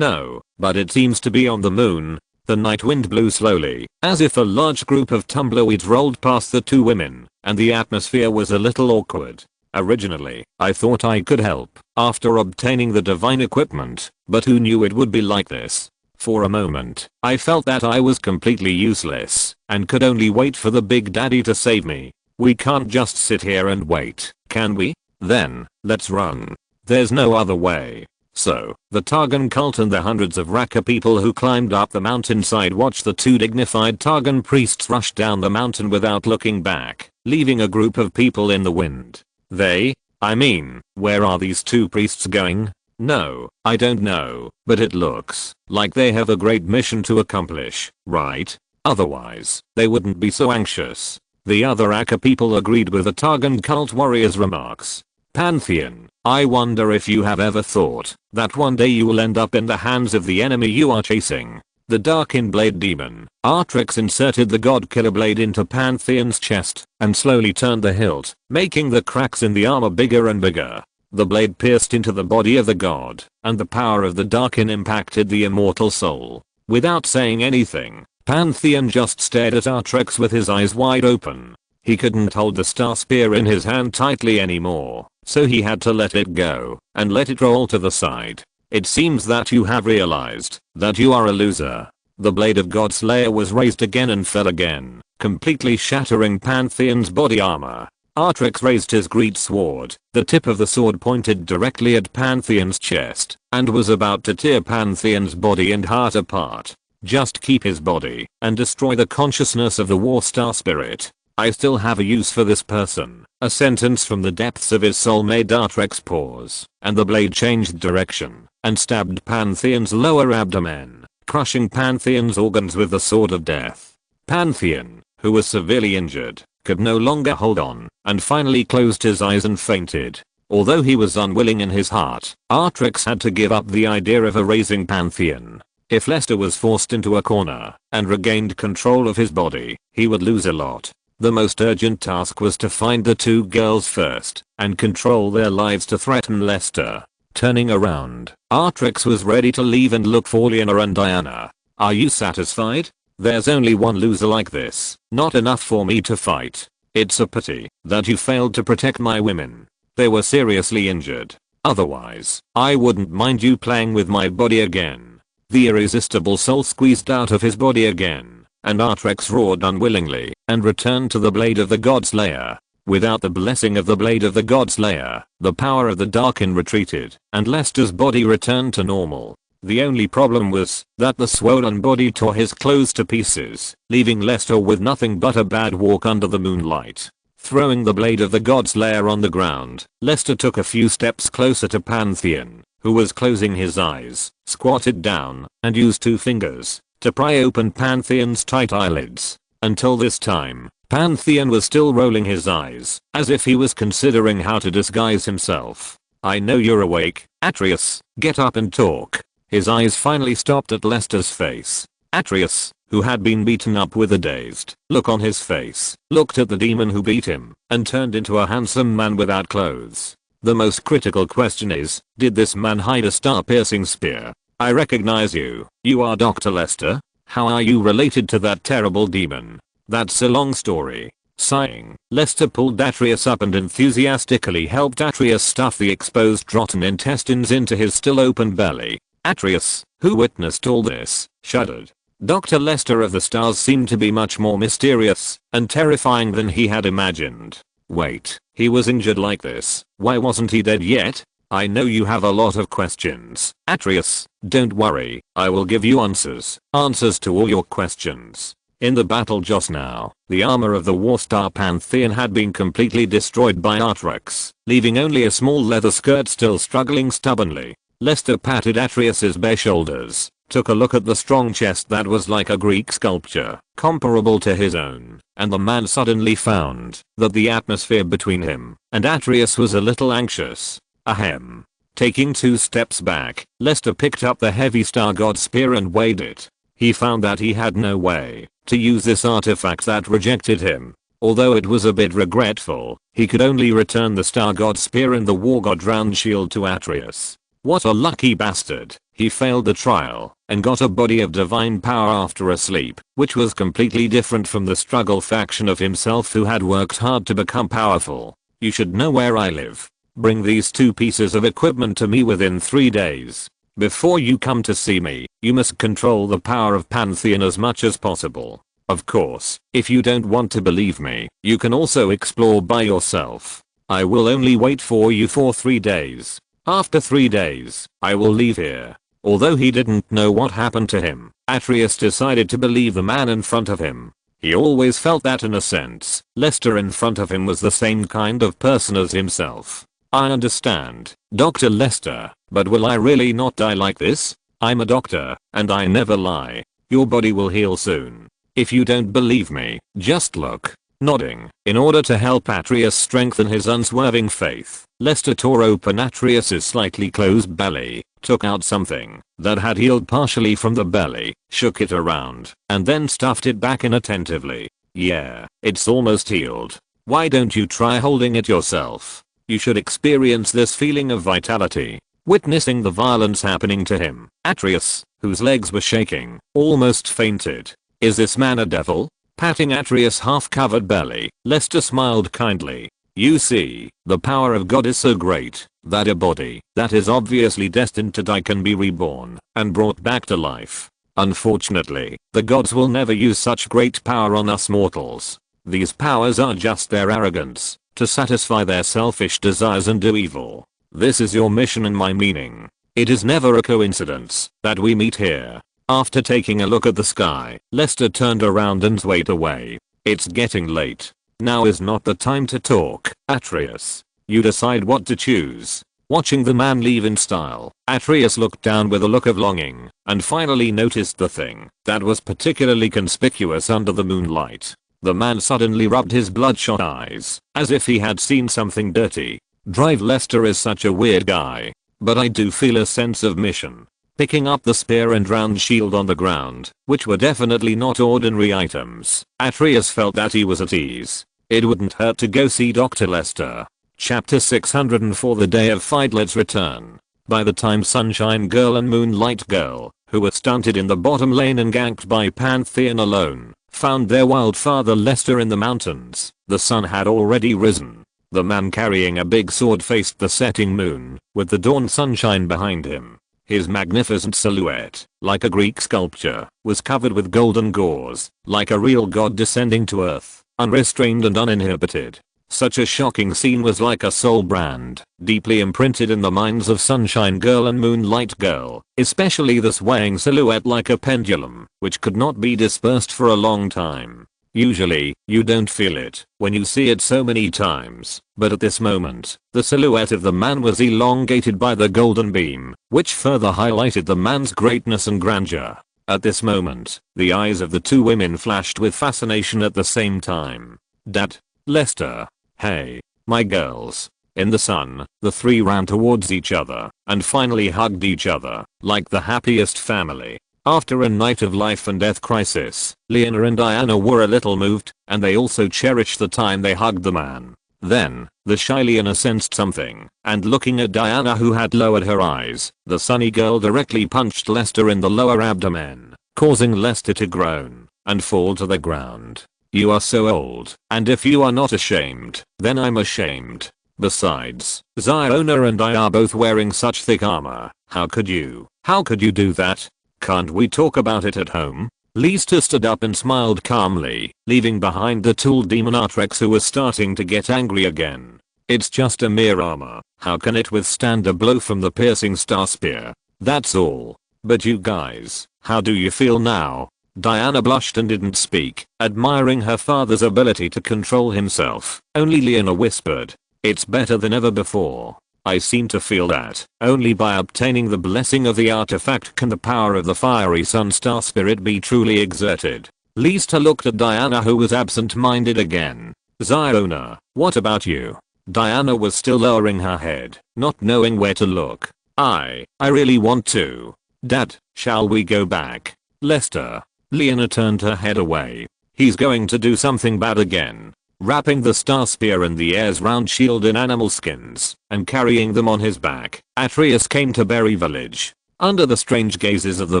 S1: but it seems to be on the moon. The night wind blew slowly, as if a large group of tumbleweeds rolled past the two women, and the atmosphere was a little awkward. Originally, I thought I could help after obtaining the divine equipment, but who knew it would be like this? For a moment, I felt that I was completely useless and could only wait for the Big Daddy to save me. We can't just sit here and wait, can we? Then, let's run. There's no other way. So, the Targon cult and the hundreds of Raka people who climbed up the mountainside watched the two dignified Targon priests rush down the mountain without looking back, leaving a group of people in the wind. Where are these two priests going? No, I don't know, but it looks like they have a great mission to accomplish, right? Otherwise, they wouldn't be so anxious. The other Raka people agreed with the Targon cult warrior's remarks. Pantheon, I wonder if you have ever thought that one day you will end up in the hands of the enemy you are chasing. The Darkin Blade Demon. Artrix inserted the God Killer blade into Pantheon's chest and slowly turned the hilt, making the cracks in the armor bigger and bigger. The blade pierced into the body of the god, and the power of the Darkin impacted the immortal soul. Without saying anything, Pantheon just stared at Artrix with his eyes wide open. He couldn't hold the star spear in his hand tightly anymore, so he had to let it go and let it roll to the side. It seems that you have realized that you are a loser. The blade of Godslayer was raised again and fell again, completely shattering Pantheon's body armor. Artrix raised his great sword. The tip of the sword pointed directly at Pantheon's chest and was about to tear Pantheon's body and heart apart. Just keep his body and destroy the consciousness of the war star spirit. I still have a use for this person. A sentence from the depths of his soul made Artrix pause, and the blade changed direction and stabbed Pantheon's lower abdomen, crushing Pantheon's organs with the sword of death. Pantheon, who was severely injured, could no longer hold on and finally closed his eyes and fainted. Although he was unwilling in his heart, Artrix had to give up the idea of erasing Pantheon. If Lester was forced into a corner and regained control of his body, he would lose a lot. The most urgent task was to find the two girls first and control their lives to threaten Lester. Turning around, Artrix was ready to leave and look for Liana and Diana. Are you satisfied? There's only one loser like this, not enough for me to fight. It's a pity that you failed to protect my women. They were seriously injured. Otherwise, I wouldn't mind you playing with my body again. The irresistible soul squeezed out of his body again, and Artrex roared unwillingly and returned to the blade of the Godslayer. Without the blessing of the blade of the Godslayer, the power of the Darkin retreated, and Lester's body returned to normal. The only problem was that the swollen body tore his clothes to pieces, leaving Lester with nothing but a bad walk under the moonlight. Throwing the blade of the Godslayer on the ground, Lester took a few steps closer to Pantheon, who was closing his eyes, squatted down, and used 2 fingers to pry open Pantheon's tight eyelids. Until this time, Pantheon was still rolling his eyes, as if he was considering how to disguise himself. I know you're awake, Atreus, get up and talk. His eyes finally stopped at Lester's face. Atreus, who had been beaten up with a dazed look on his face, looked at the demon who beat him, and turned into a handsome man without clothes. The most critical question is, did this man hide a star-piercing spear? I recognize you. You are Dr. Lester? How are you related to that terrible demon? That's a long story. Sighing, Lester pulled Atreus up and enthusiastically helped Atreus stuff the exposed rotten intestines into his still open belly. Atreus, who witnessed all this, shuddered. Dr. Lester of the Stars seemed to be much more mysterious and terrifying than he had imagined. Wait, he was injured like this, why wasn't he dead yet? I know you have a lot of questions, Atreus. Don't worry, I will give you answers to all your questions. In the battle just now, the armor of the Warstar Pantheon had been completely destroyed by Artrex, leaving only a small leather skirt still struggling stubbornly. Lester patted Atreus's bare shoulders, took a look at the strong chest that was like a Greek sculpture, comparable to his own, and the man suddenly found that the atmosphere between him and Atreus was a little anxious. Ahem. Taking 2 steps back, Lester picked up the heavy Star God spear and weighed it. He found that he had no way to use this artifact that rejected him. Although it was a bit regretful, he could only return the Star God spear and the War God round shield to Atreus. What a lucky bastard. He failed the trial and got a body of divine power after a sleep, which was completely different from the struggle faction of himself who had worked hard to become powerful. You should know where I live. Bring these 2 pieces of equipment to me within 3 days. Before you come to see me, you must control the power of Pantheon as much as possible. Of course, if you don't want to believe me, you can also explore by yourself. I will only wait for you for 3 days. After 3 days, I will leave here. Although he didn't know what happened to him, Atreus decided to believe the man in front of him. He always felt that in a sense, Lester in front of him was the same kind of person as himself. I understand, Dr. Lester, but will I really not die like this? I'm a doctor, and I never lie. Your body will heal soon. If you don't believe me, just look. Nodding, in order to help Atreus strengthen his unswerving faith, Lester tore open Atreus's slightly closed belly, took out something that had healed partially from the belly, shook it around, and then stuffed it back in attentively. Yeah, it's almost healed. Why don't you try holding it yourself? You should experience this feeling of vitality. Witnessing the violence happening to him, Atreus, whose legs were shaking, almost fainted. Is this man a devil? Patting Atreus' half-covered belly, Lester smiled kindly. You see, the power of God is so great that a body that is obviously destined to die can be reborn and brought back to life. Unfortunately, the gods will never use such great power on us mortals. These powers are just their arrogance to satisfy their selfish desires and do evil. This is your mission and my meaning. It is never a coincidence that we meet here. After taking a look at the sky, Lester turned around and swayed away. It's getting late. Now is not the time to talk, Atreus. You decide what to choose. Watching the man leave in style, Atreus looked down with a look of longing, and finally noticed the thing that was particularly conspicuous under the moonlight. The man suddenly rubbed his bloodshot eyes, as if he had seen something dirty. Drive Lester is such a weird guy. But I do feel a sense of mission. Picking up the spear and round shield on the ground, which were definitely not ordinary items, Atreus felt that he was at ease. It wouldn't hurt to go see Dr. Lester. Chapter 604 The Day of Fiddler's Return. By the time Sunshine Girl and Moonlight Girl, who were stunted in the bottom lane and ganked by Pantheon alone, found their wild father Lester in the mountains, the sun had already risen. The man carrying a big sword faced the setting moon, with the dawn sunshine behind him. His magnificent silhouette, like a Greek sculpture, was covered with golden gauze, like a real god descending to earth, unrestrained and uninhibited. Such a shocking scene was like a soul brand, deeply imprinted in the minds of Sunshine Girl and Moonlight Girl, especially the swaying silhouette like a pendulum, which could not be dispersed for a long time. Usually, you don't feel it when you see it so many times, but at this moment, the silhouette of the man was elongated by the golden beam, which further highlighted the man's greatness and grandeur. At this moment, the eyes of the two women flashed with fascination at the same time. Dad, Lester, hey, my girls. In the sun, the three ran towards each other, and finally hugged each other, like the happiest family. After a night of life and death crisis, Lena and Diana were a little moved, and they also cherished the time they hugged the man. Then, the shy Lena sensed something, and looking at Diana who had lowered her eyes, the sunny girl directly punched Lester in the lower abdomen, causing Lester to groan and fall to the ground. You are so old, and if you are not ashamed, then I'm ashamed. Besides, Ziona and I are both wearing such thick armor. How could you do that? Can't we talk about it at home? Lester stood up and smiled calmly, leaving behind the tool demon Artrex who was starting to get angry again. It's just a mere armor. How can it withstand a blow from the piercing star spear? That's all. But you guys, how do you feel now? Diana blushed and didn't speak, admiring her father's ability to control himself. Only Lena whispered, "It's better than ever before. I seem to feel that only by obtaining the blessing of the artifact can the power of the fiery sun star spirit be truly exerted." Lester looked at Diana who was absent-minded again. Ziona, what about you? Diana was still lowering her head, not knowing where to look. I really want to. Dad, shall we go back? Lester. Lena turned her head away. He's going to do something bad again. Wrapping the star spear and the heir's round shield in animal skins, and carrying them on his back, Atreus came to Berry Village. Under the strange gazes of the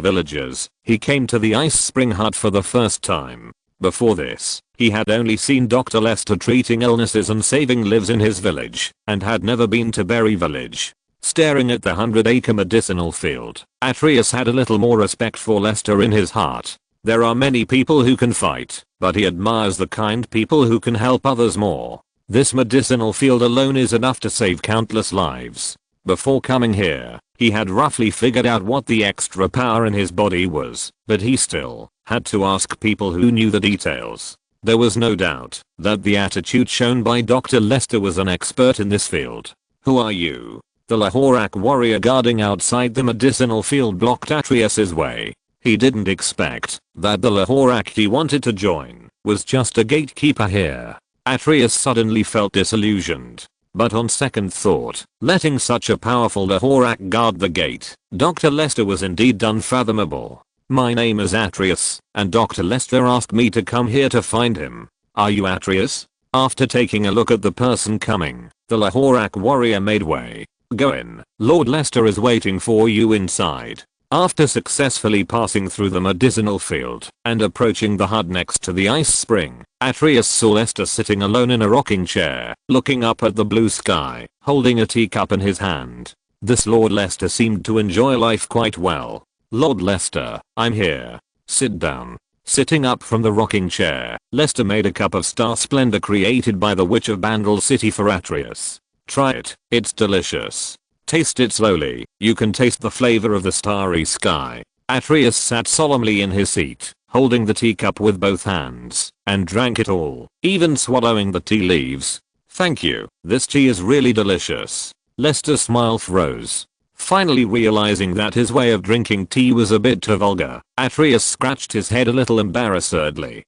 S1: villagers, he came to the ice spring hut for the first time. Before this, he had only seen Dr. Lester treating illnesses and saving lives in his village, and had never been to Berry Village. Staring at the 100-acre medicinal field, Atreus had a little more respect for Lester in his heart. There are many people who can fight, but he admires the kind people who can help others more. This medicinal field alone is enough to save countless lives. Before coming here, he had roughly figured out what the extra power in his body was, but he still had to ask people who knew the details. There was no doubt that the attitude shown by Dr. Lester was an expert in this field. Who are you? The Lahorak warrior guarding outside the medicinal field blocked Atreus' way. He didn't expect that the Lahorak he wanted to join was just a gatekeeper here. Atreus suddenly felt disillusioned. But on second thought, letting such a powerful Lahorak guard the gate, Dr. Lester was indeed unfathomable. My name is Atreus, and Dr. Lester asked me to come here to find him. Are you Atreus? After taking a look at the person coming, the Lahorak warrior made way. Go in. Lord Lester is waiting for you inside. After successfully passing through the medicinal field and approaching the hut next to the ice spring, Atreus saw Lester sitting alone in a rocking chair, looking up at the blue sky, holding a teacup in his hand. This Lord Lester seemed to enjoy life quite well. Lord Lester, I'm here. Sit down. Sitting up from the rocking chair, Lester made a cup of star splendor created by the Witch of Bandle City for Atreus. Try it, it's delicious. Taste it slowly, you can taste the flavor of the starry sky. Atreus sat solemnly in his seat, holding the teacup with both hands, and drank it all, even swallowing the tea leaves. Thank you, this tea is really delicious. Lester's smile froze. Finally realizing that his way of drinking tea was a bit too vulgar, Atreus scratched his head a little embarrassedly.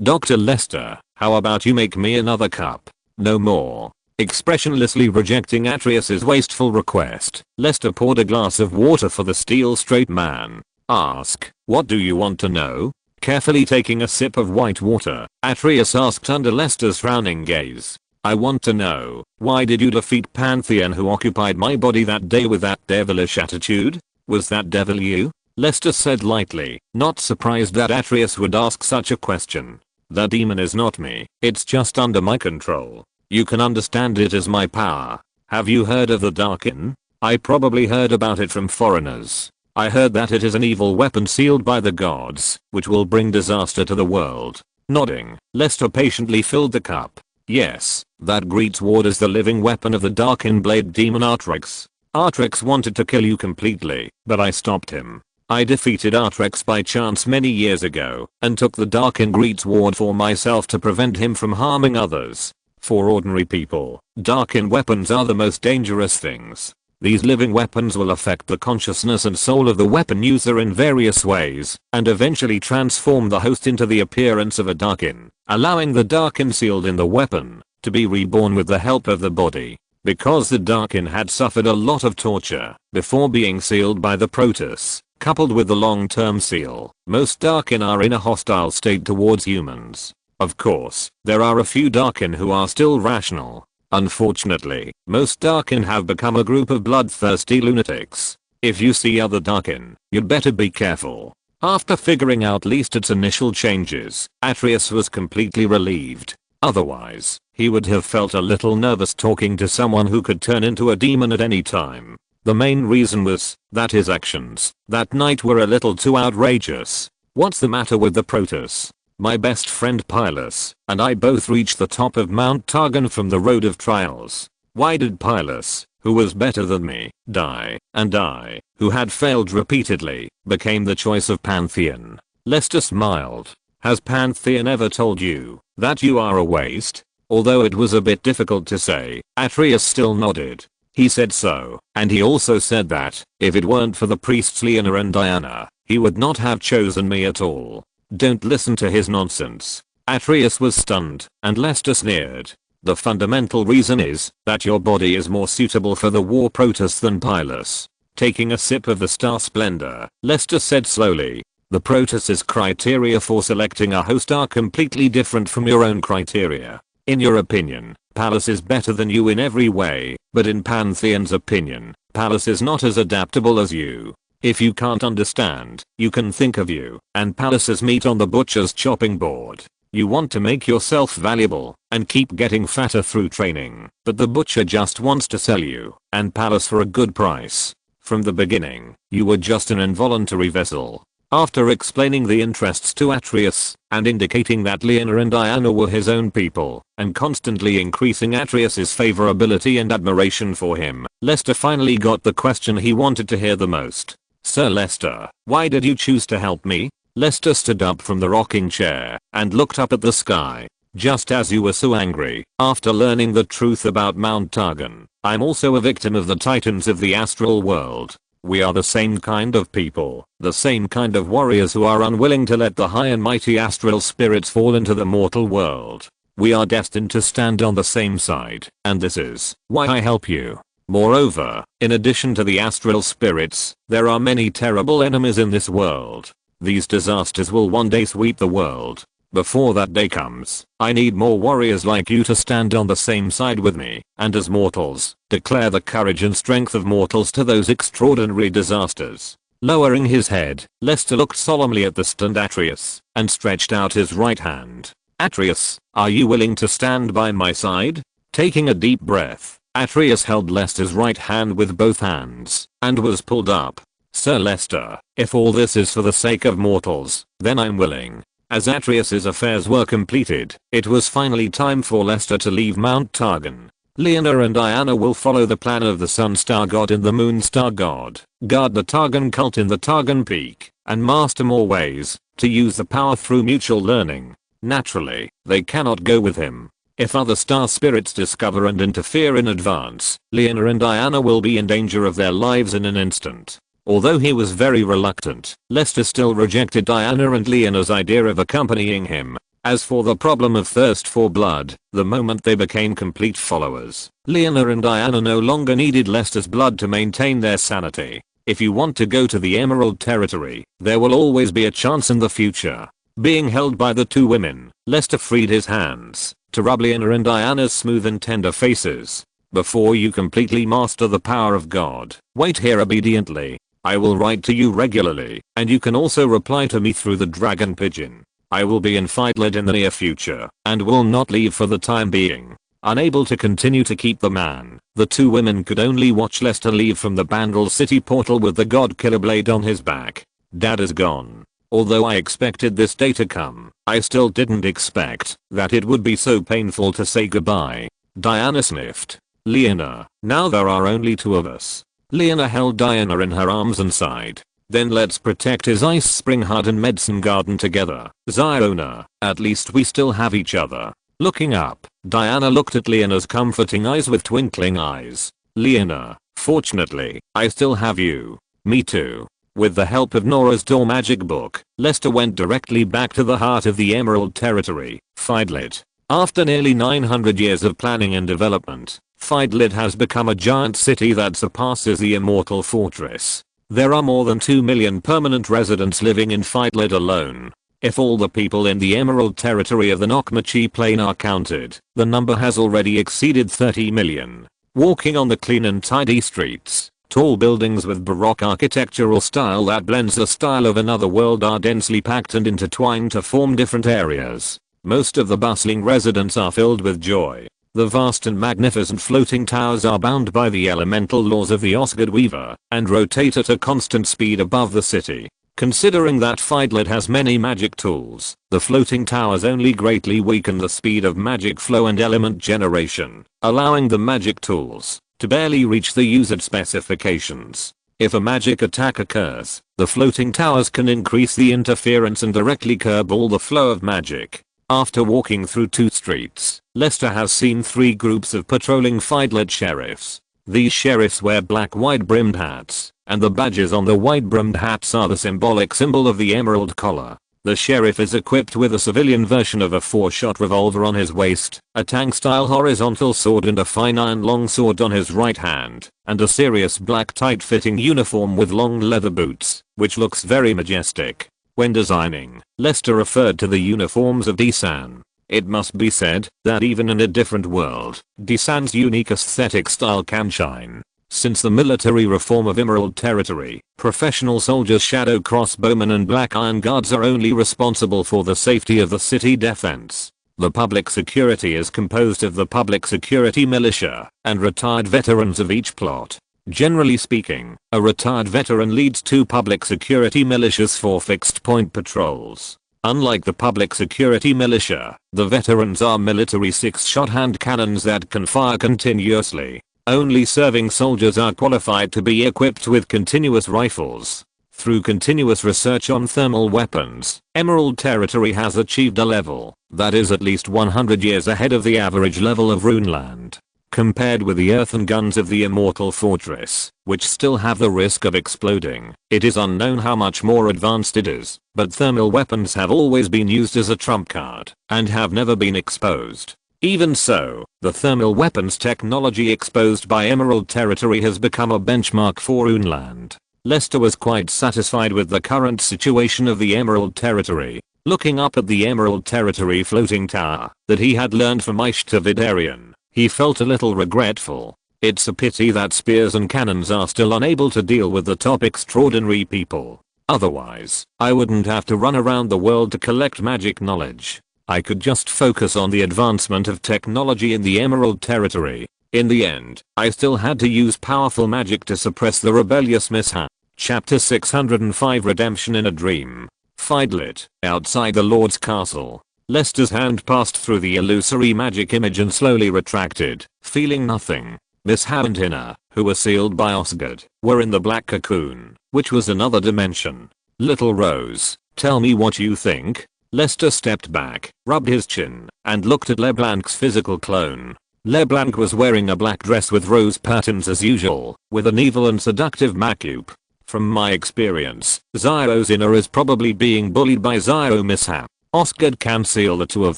S1: Dr. Lester, how about you make me another cup? No more. Expressionlessly rejecting Atreus' wasteful request, Lester poured a glass of water for the steel-straight man. Ask, what do you want to know? Carefully taking a sip of white water, Atreus asked under Lester's frowning gaze. I want to know, why did you defeat Pantheon who occupied my body that day with that devilish attitude? Was that devil you? Lester said lightly, not surprised that Atreus would ask such a question. The demon is not me, it's just under my control. You can understand it as my power. Have you heard of the Darkin? I probably heard about it from foreigners. I heard that it is an evil weapon sealed by the gods, which will bring disaster to the world. Nodding, Lester patiently filled the cup. Yes, that great sword is the living weapon of the Darkin Blade demon Artrex. Artrex wanted to kill you completely, but I stopped him. I defeated Artrex by chance many years ago, and took the Darkin Greatsword for myself to prevent him from harming others. For ordinary people, Darkin weapons are the most dangerous things. These living weapons will affect the consciousness and soul of the weapon user in various ways, and eventually transform the host into the appearance of a Darkin, allowing the Darkin sealed in the weapon to be reborn with the help of the body. Because the Darkin had suffered a lot of torture before being sealed by the Protoss, coupled with the long-term seal, most Darkin are in a hostile state towards humans. Of course, there are a few Darkin who are still rational. Unfortunately, most Darkin have become a group of bloodthirsty lunatics. If you see other Darkin, you'd better be careful. After figuring out at least its initial changes, Atreus was completely relieved. Otherwise, he would have felt a little nervous talking to someone who could turn into a demon at any time. The main reason was that his actions that night were a little too outrageous. What's the matter with the Protoss? My best friend Pylus and I both reached the top of Mount Targon from the Road of Trials. Why did Pylus, who was better than me, die, and I, who had failed repeatedly, became the choice of Pantheon? Lester smiled. Has Pantheon ever told you that you are a waste? Although it was a bit difficult to say, Atreus still nodded. He said so, and he also said that, if it weren't for the priests Leona and Diana, he would not have chosen me at all. Don't listen to his nonsense. Atreus was stunned, and Lester sneered. The fundamental reason is that your body is more suitable for the war Protoss than Pylus. Taking a sip of the Star Splendor, Lester said slowly. The Protoss's criteria for selecting a host are completely different from your own criteria. In your opinion, Pallas is better than you in every way, but in Pantheon's opinion, Pallas is not as adaptable as you. If you can't understand, you can think of you and Pallas as meat on the butcher's chopping board. You want to make yourself valuable and keep getting fatter through training, but the butcher just wants to sell you and Pallas for a good price. From the beginning, you were just an involuntary vessel. After explaining the interests to Atreus and indicating that Leona and Diana were his own people and constantly increasing Atreus's favorability and admiration for him, Lester finally got the question he wanted to hear the most. Sir Lester, why did you choose to help me? Lester stood up from the rocking chair and looked up at the sky. Just as you were so angry after learning the truth about Mount Targon, I'm also a victim of the titans of the astral world. We are the same kind of people, the same kind of warriors who are unwilling to let the high and mighty astral spirits fall into the mortal world. We are destined to stand on the same side, and this is why I help you. Moreover, in addition to the astral spirits, there are many terrible enemies in this world. These disasters will one day sweep the world. Before that day comes, I need more warriors like you to stand on the same side with me, and as mortals, declare the courage and strength of mortals to those extraordinary disasters. Lowering his head, Lester looked solemnly at the stunned Atreus, and stretched out his right hand. Atreus, are you willing to stand by my side? Taking a deep breath, Atreus held Lester's right hand with both hands, and was pulled up. Sir Lester, if all this is for the sake of mortals, then I'm willing. As Atreus's affairs were completed, it was finally time for Lester to leave Mount Targon. Leona and Diana will follow the plan of the Sun Star God and the Moon Star God, guard the Targon cult in the Targon Peak, and master more ways to use the power through mutual learning. Naturally, they cannot go with him. If other star spirits discover and interfere in advance, Leona and Diana will be in danger of their lives in an instant. Although he was very reluctant, Lester still rejected Diana and Leona's idea of accompanying him. As for the problem of thirst for blood, the moment they became complete followers, Leona and Diana no longer needed Lester's blood to maintain their sanity. If you want to go to the Emerald Territory, there will always be a chance in the future. Being held by the two women, Lester freed his hands to rub Leona and Diana's smooth and tender faces. Before you completely master the power of God, wait here obediently. I will write to you regularly, and you can also reply to me through the Dragon Pigeon. I will be in Fightland in the near future, and will not leave for the time being. Unable to continue to keep the man, the two women could only watch Lester leave from the Bandle City portal with the God Killer blade on his back. Dad is gone. Although I expected this day to come, I still didn't expect that it would be so painful to say goodbye. Diana sniffed. Lena, now there are only two of us. Lena held Diana in her arms and sighed. Then let's protect his ice spring hut and medicine garden together. Ziona, at least we still have each other. Looking up, Diana looked at Lena's comforting eyes with twinkling eyes. Lena, fortunately, I still have you. Me too. With the help of Nora's door magic book, Lester went directly back to the heart of the Emerald Territory, Fidlit. After nearly 900 years of planning and development, Fidlit has become a giant city that surpasses the Immortal Fortress. There are more than 2 million permanent residents living in Fidlit alone. If all the people in the Emerald Territory of the Nokmachi Plain are counted, the number has already exceeded 30 million. Walking on the clean and tidy streets, tall buildings with Baroque architectural style that blends the style of another world are densely packed and intertwined to form different areas. Most of the bustling residents are filled with joy. The vast and magnificent floating towers are bound by the elemental laws of the Osgard Weaver and rotate at a constant speed above the city. Considering that Fidlit has many magic tools, the floating towers only greatly weaken the speed of magic flow and element generation, allowing the magic tools to barely reach the user specifications. If a magic attack occurs, the floating towers can increase the interference and directly curb all the flow of magic. After walking through 2 streets, Lester has seen 3 groups of patrolling Fidlit sheriffs. These sheriffs wear black wide-brimmed hats, and the badges on the wide-brimmed hats are the symbolic symbol of the emerald collar. The sheriff is equipped with a civilian version of a 4-shot revolver on his waist, a tank-style horizontal sword and a fine iron longsword on his right hand, and a serious black tight-fitting uniform with long leather boots, which looks very majestic. When designing, Lester referred to the uniforms of Desan. It must be said that even in a different world, Desan's unique aesthetic style can shine. Since the military reform of Emerald Territory, professional soldiers, shadow crossbowmen and black iron guards are only responsible for the safety of the city defense. The public security is composed of the public security militia and retired veterans of each plot. Generally speaking, a retired veteran leads 2 public security militias for fixed point patrols. Unlike the public security militia, the veterans are military 6-shot hand cannons that can fire continuously. Only serving soldiers are qualified to be equipped with continuous rifles. Through continuous research on thermal weapons, Emerald Territory has achieved a level that is at least 100 years ahead of the average level of Runeland. Compared with the earthen guns of the Immortal Fortress, which still have the risk of exploding, it is unknown how much more advanced it is, but thermal weapons have always been used as a trump card and have never been exposed. Even so, the thermal weapons technology exposed by Emerald Territory has become a benchmark for Runeland. Lester was quite satisfied with the current situation of the Emerald Territory. Looking up at the Emerald Territory floating tower that he had learned from Ishtar Vidarian, he felt a little regretful. It's a pity that spears and cannons are still unable to deal with the top extraordinary people. Otherwise, I wouldn't have to run around the world to collect magic knowledge. I could just focus on the advancement of technology in the Emerald Territory. In the end, I still had to use powerful magic to suppress the rebellious mishap. Chapter 605 Redemption in a Dream. Fidlit, outside the Lord's Castle. Lester's hand passed through the illusory magic image and slowly retracted, feeling nothing. Mishap and Hina, who were sealed by Osgard, were in the black cocoon, which was another dimension. Little Rose, tell me what you think. Lester stepped back, rubbed his chin, and looked at LeBlanc's physical clone. LeBlanc was wearing a black dress with rose patterns as usual, with an evil and seductive macup. From my experience, Zyozina is probably being bullied by Zio Mishap. Osgard can seal the 2 of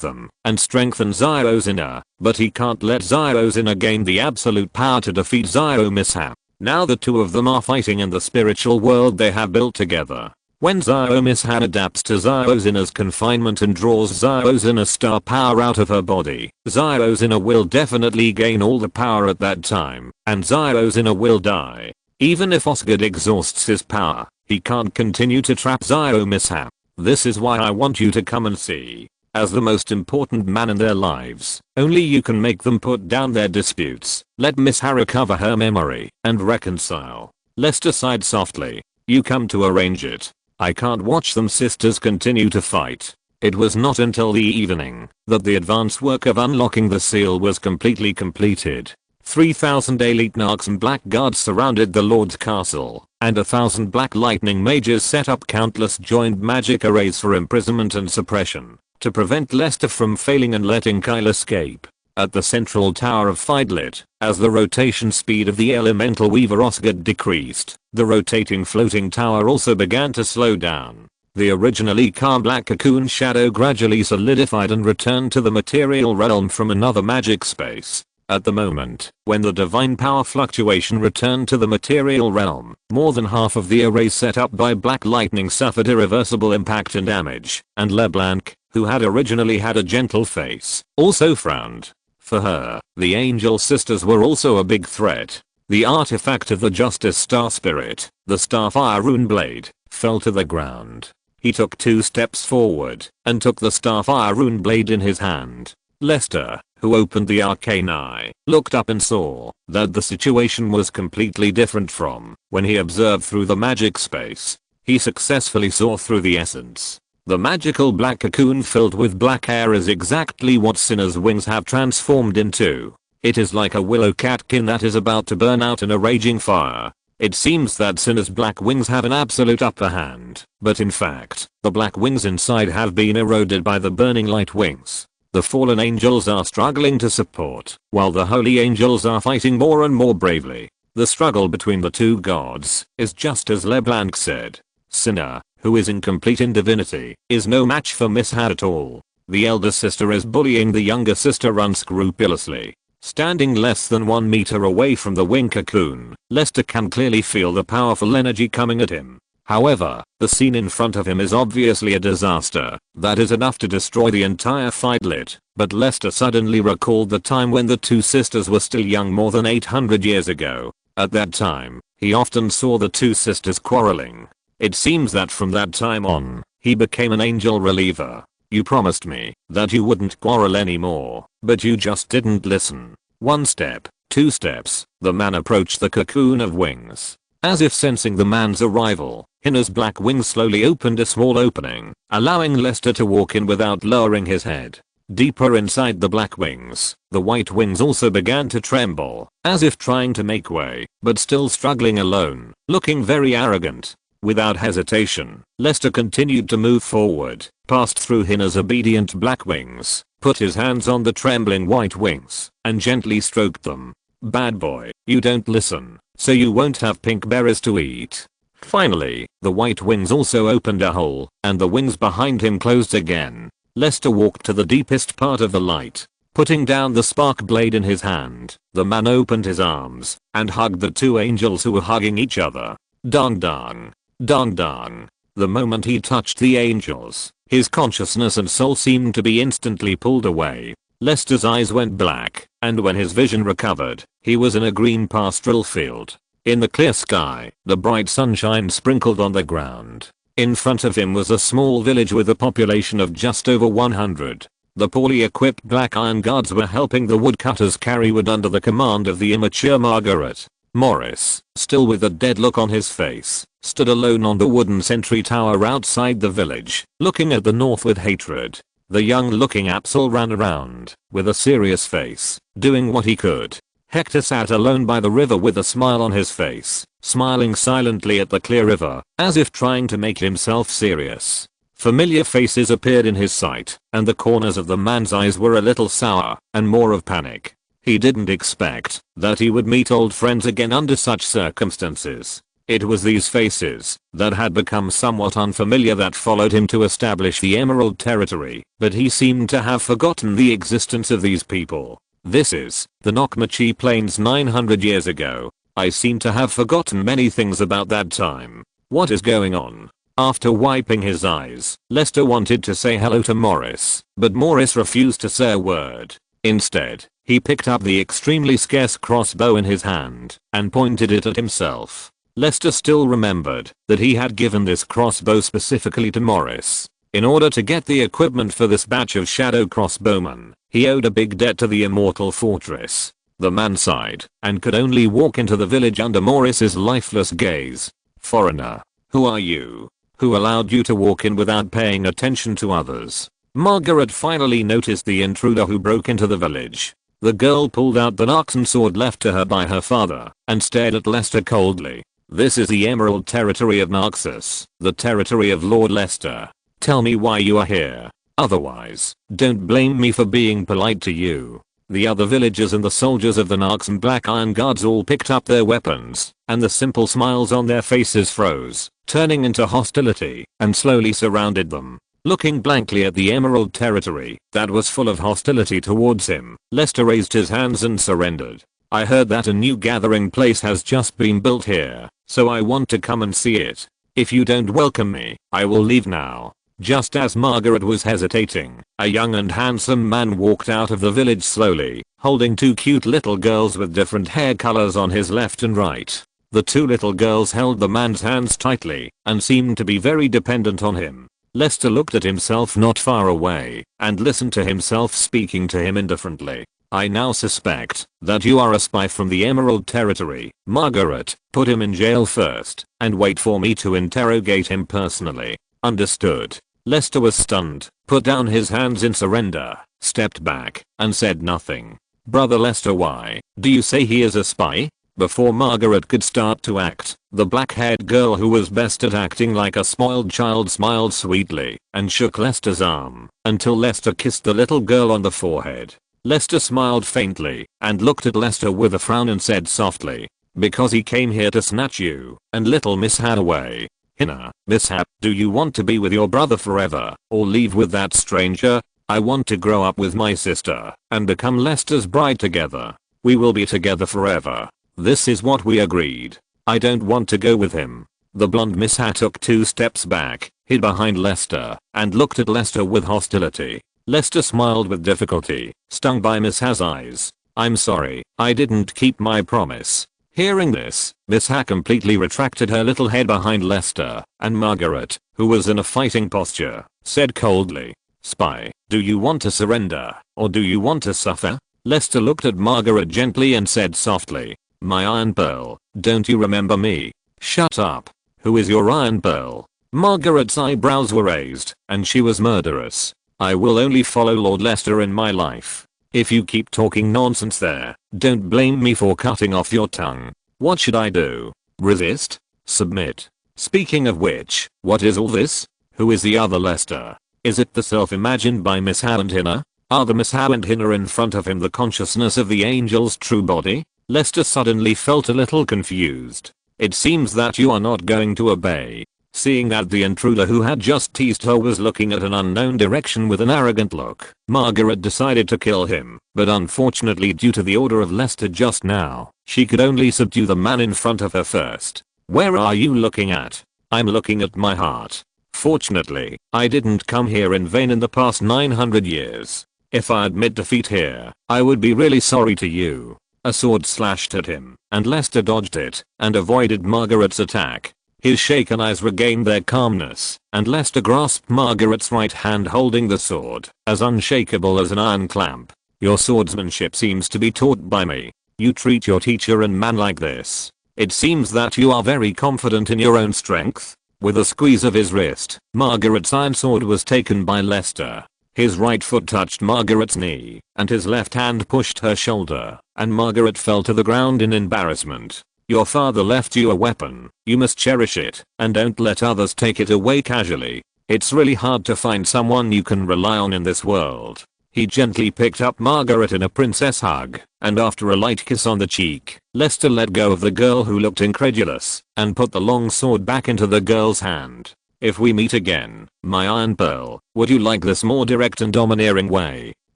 S1: them and strengthen Zyozina, but he can't let Zyozina gain the absolute power to defeat Zio Mishap. Now the 2 of them are fighting in the spiritual world they have built together. When Zio Mishap adapts to Zyozina's confinement and draws Zyozina's star power out of her body, Zyozina will definitely gain all the power at that time, and Zyozina will die. Even if Osgard exhausts his power, he can't continue to trap Zio Mishap. This is why I want you to come and see. as the most important man in their lives. Only you can make them put down their disputes, let Miss Hara recover her memory, and reconcile. Lester sighed softly. You come to arrange it. I can't watch them sisters continue to fight. It was not until the evening that the advance work of unlocking the seal was completely completed. 3,000 elite narcs and black guards surrounded the Lord's castle, and 1,000 black lightning mages set up countless joined magic arrays for imprisonment and suppression, to prevent Lester from failing and letting Kyle escape. At the central tower of Fidlit, as the rotation speed of the elemental weaver Osgood decreased, the rotating floating tower also began to slow down. The originally calm black cocoon shadow gradually solidified and returned to the material realm from another magic space. At the moment, when the divine power fluctuation returned to the material realm, more than half of the arrays set up by Black Lightning suffered irreversible impact and damage, and LeBlanc, who had originally had a gentle face, also frowned. For her, the Angel Sisters were also a big threat. The artifact of the Justice Star Spirit, the Starfire Rune Blade, fell to the ground. He took 2 steps forward, and took the Starfire Rune Blade in his hand. Lester, who opened the arcane eye, looked up and saw that the situation was completely different from when he observed through the magic space. He successfully saw through the essence. The magical black cocoon filled with black hair is exactly what Sinner's wings have transformed into. It is like a willow catkin that is about to burn out in a raging fire. It seems that Sinner's black wings have an absolute upper hand, but in fact, the black wings inside have been eroded by the burning light wings. The fallen angels are struggling to support, while the holy angels are fighting more and more bravely. The struggle between the two gods is just as LeBlanc said. Sinner, who is incomplete in divinity, is no match for Miss Had at all. The elder sister is bullying the younger sister unscrupulously. Standing less than 1 meter away from the wing cocoon, Lester can clearly feel the powerful energy coming at him. However, the scene in front of him is obviously a disaster that is enough to destroy the entire Fidlit, but Lester suddenly recalled the time when the two sisters were still young more than 800 years ago. At that time, he often saw the two sisters quarreling. It seems that from that time on, he became an angel reliever. You promised me that you wouldn't quarrel anymore, but you just didn't listen. 1 step, 2 steps, the man approached the cocoon of wings. As if sensing the man's arrival, Hinner's black wings slowly opened a small opening, allowing Lester to walk in without lowering his head. Deeper inside the black wings, the white wings also began to tremble, as if trying to make way, but still struggling alone, looking very arrogant. Without hesitation, Lester continued to move forward, passed through Hinner's obedient black wings, put his hands on the trembling white wings, and gently stroked them. Bad boy, you don't listen, so you won't have pink berries to eat. Finally, the white wings also opened a hole, and the wings behind him closed again. Lester walked to the deepest part of the light. Putting down the spark blade in his hand, the man opened his arms, and hugged the two angels who were hugging each other. Dong dong. Dong dong. The moment he touched the angels, his consciousness and soul seemed to be instantly pulled away. Lester's eyes went black, and when his vision recovered, he was in a green pastoral field. In the clear sky, the bright sunshine sprinkled on the ground. In front of him was a small village with a population of just over 100. The poorly equipped black iron guards were helping the woodcutters carry wood under the command of the immature Margaret. Morris, still with a dead look on his face, stood alone on the wooden sentry tower outside the village, looking at the north with hatred. The young-looking Absol ran around, with a serious face, doing what he could. Hector sat alone by the river with a smile on his face, smiling silently at the clear river, as if trying to make himself serious. Familiar faces appeared in his sight, and the corners of the man's eyes were a little sour, and more of panic. He didn't expect that he would meet old friends again under such circumstances. It was these faces that had become somewhat unfamiliar that followed him to establish the Emerald Territory, but he seemed to have forgotten the existence of these people. This is the Nokmachi Plains 900 years ago. I seem to have forgotten many things about that time. What is going on? After wiping his eyes, Lester wanted to say hello to Morris, but Morris refused to say a word. Instead, he picked up the extremely scarce crossbow in his hand and pointed it at himself. Lester still remembered that he had given this crossbow specifically to Morris. In order to get the equipment for this batch of shadow crossbowmen, he owed a big debt to the Immortal Fortress. The man sighed and could only walk into the village under Morris's lifeless gaze. Foreigner. Who are you? Who allowed you to walk in without paying attention to others? Margaret finally noticed the intruder who broke into the village. The girl pulled out the Narxan sword left to her by her father and stared at Lester coldly. This is the Emerald Territory of Narxus, the territory of Lord Lester. Tell me why you are here. Otherwise, don't blame me for being polite to you. The other villagers and the soldiers of the Narxan Black Iron Guards all picked up their weapons, and the simple smiles on their faces froze, turning into hostility, and slowly surrounded them. Looking blankly at the Emerald Territory that was full of hostility towards him, Lester raised his hands and surrendered. I heard that a new gathering place has just been built here, so I want to come and see it. If you don't welcome me, I will leave now. Just as Margaret was hesitating, a young and handsome man walked out of the village slowly, holding two cute little girls with different hair colors on his left and right. The two little girls held the man's hands tightly and seemed to be very dependent on him. Lester looked at himself not far away and listened to himself speaking to him indifferently. I now suspect that you are a spy from the Emerald Territory. Margaret, put him in jail first and wait for me to interrogate him personally. Understood. Lester was stunned, put down his hands in surrender, stepped back, and said nothing. Brother Lester, why do you say he is a spy? Before Margaret could start to act, the black-haired girl who was best at acting like a spoiled child smiled sweetly and shook Lester's arm until Lester kissed the little girl on the forehead. Lester smiled faintly and looked at Lester with a frown and said softly, because he came here to snatch you and little Miss Hathaway. Hina, Mishap, do you want to be with your brother forever or leave with that stranger? I want to grow up with my sister and become Lester's bride together. We will be together forever. This is what we agreed. I don't want to go with him. The blonde Mishap took 2 steps back, hid behind Lester, and looked at Lester with hostility. Lester smiled with difficulty, stung by Mishap's eyes. I'm sorry, I didn't keep my promise. Hearing this, Mishap completely retracted her little head behind Lester, and Margaret, who was in a fighting posture, said coldly, Spy, do you want to surrender, or do you want to suffer? Lester looked at Margaret gently and said softly, My Iron Pearl, don't you remember me? Shut up. Who is your Iron Pearl? Margaret's eyebrows were raised, and she was murderous. I will only follow Lord Lester in my life. If you keep talking nonsense there, don't blame me for cutting off your tongue. What should I do? Resist? Submit? Speaking of which, what is all this? Who is the other Lester? Is it the self imagined by Mishap and Hina? Are the Mishap and Hina in front of him the consciousness of the angel's true body? Lester suddenly felt a little confused. It seems that you are not going to obey. Seeing that the intruder who had just teased her was looking at an unknown direction with an arrogant look, Margaret decided to kill him, but unfortunately due to the order of Lester just now, she could only subdue the man in front of her first. Where are you looking at? I'm looking at my heart. Fortunately, I didn't come here in vain in the past 900 years. If I admit defeat here, I would be really sorry to you. A sword slashed at him, and Lester dodged it and avoided Margaret's attack. His shaken eyes regained their calmness, and Lester grasped Margaret's right hand holding the sword, as unshakable as an iron clamp. Your swordsmanship seems to be taught by me. You treat your teacher and man like this. It seems that you are very confident in your own strength. With a squeeze of his wrist, Margaret's iron sword was taken by Lester. His right foot touched Margaret's knee, and his left hand pushed her shoulder, and Margaret fell to the ground in embarrassment. Your father left you a weapon. You must cherish it, and don't let others take it away casually. It's really hard to find someone you can rely on in this world. He gently picked up Margaret in a princess hug, and after a light kiss on the cheek, Lester let go of the girl who looked incredulous, and put the long sword back into the girl's hand. If we meet again, my Iron Pearl, would you like this more direct and domineering way?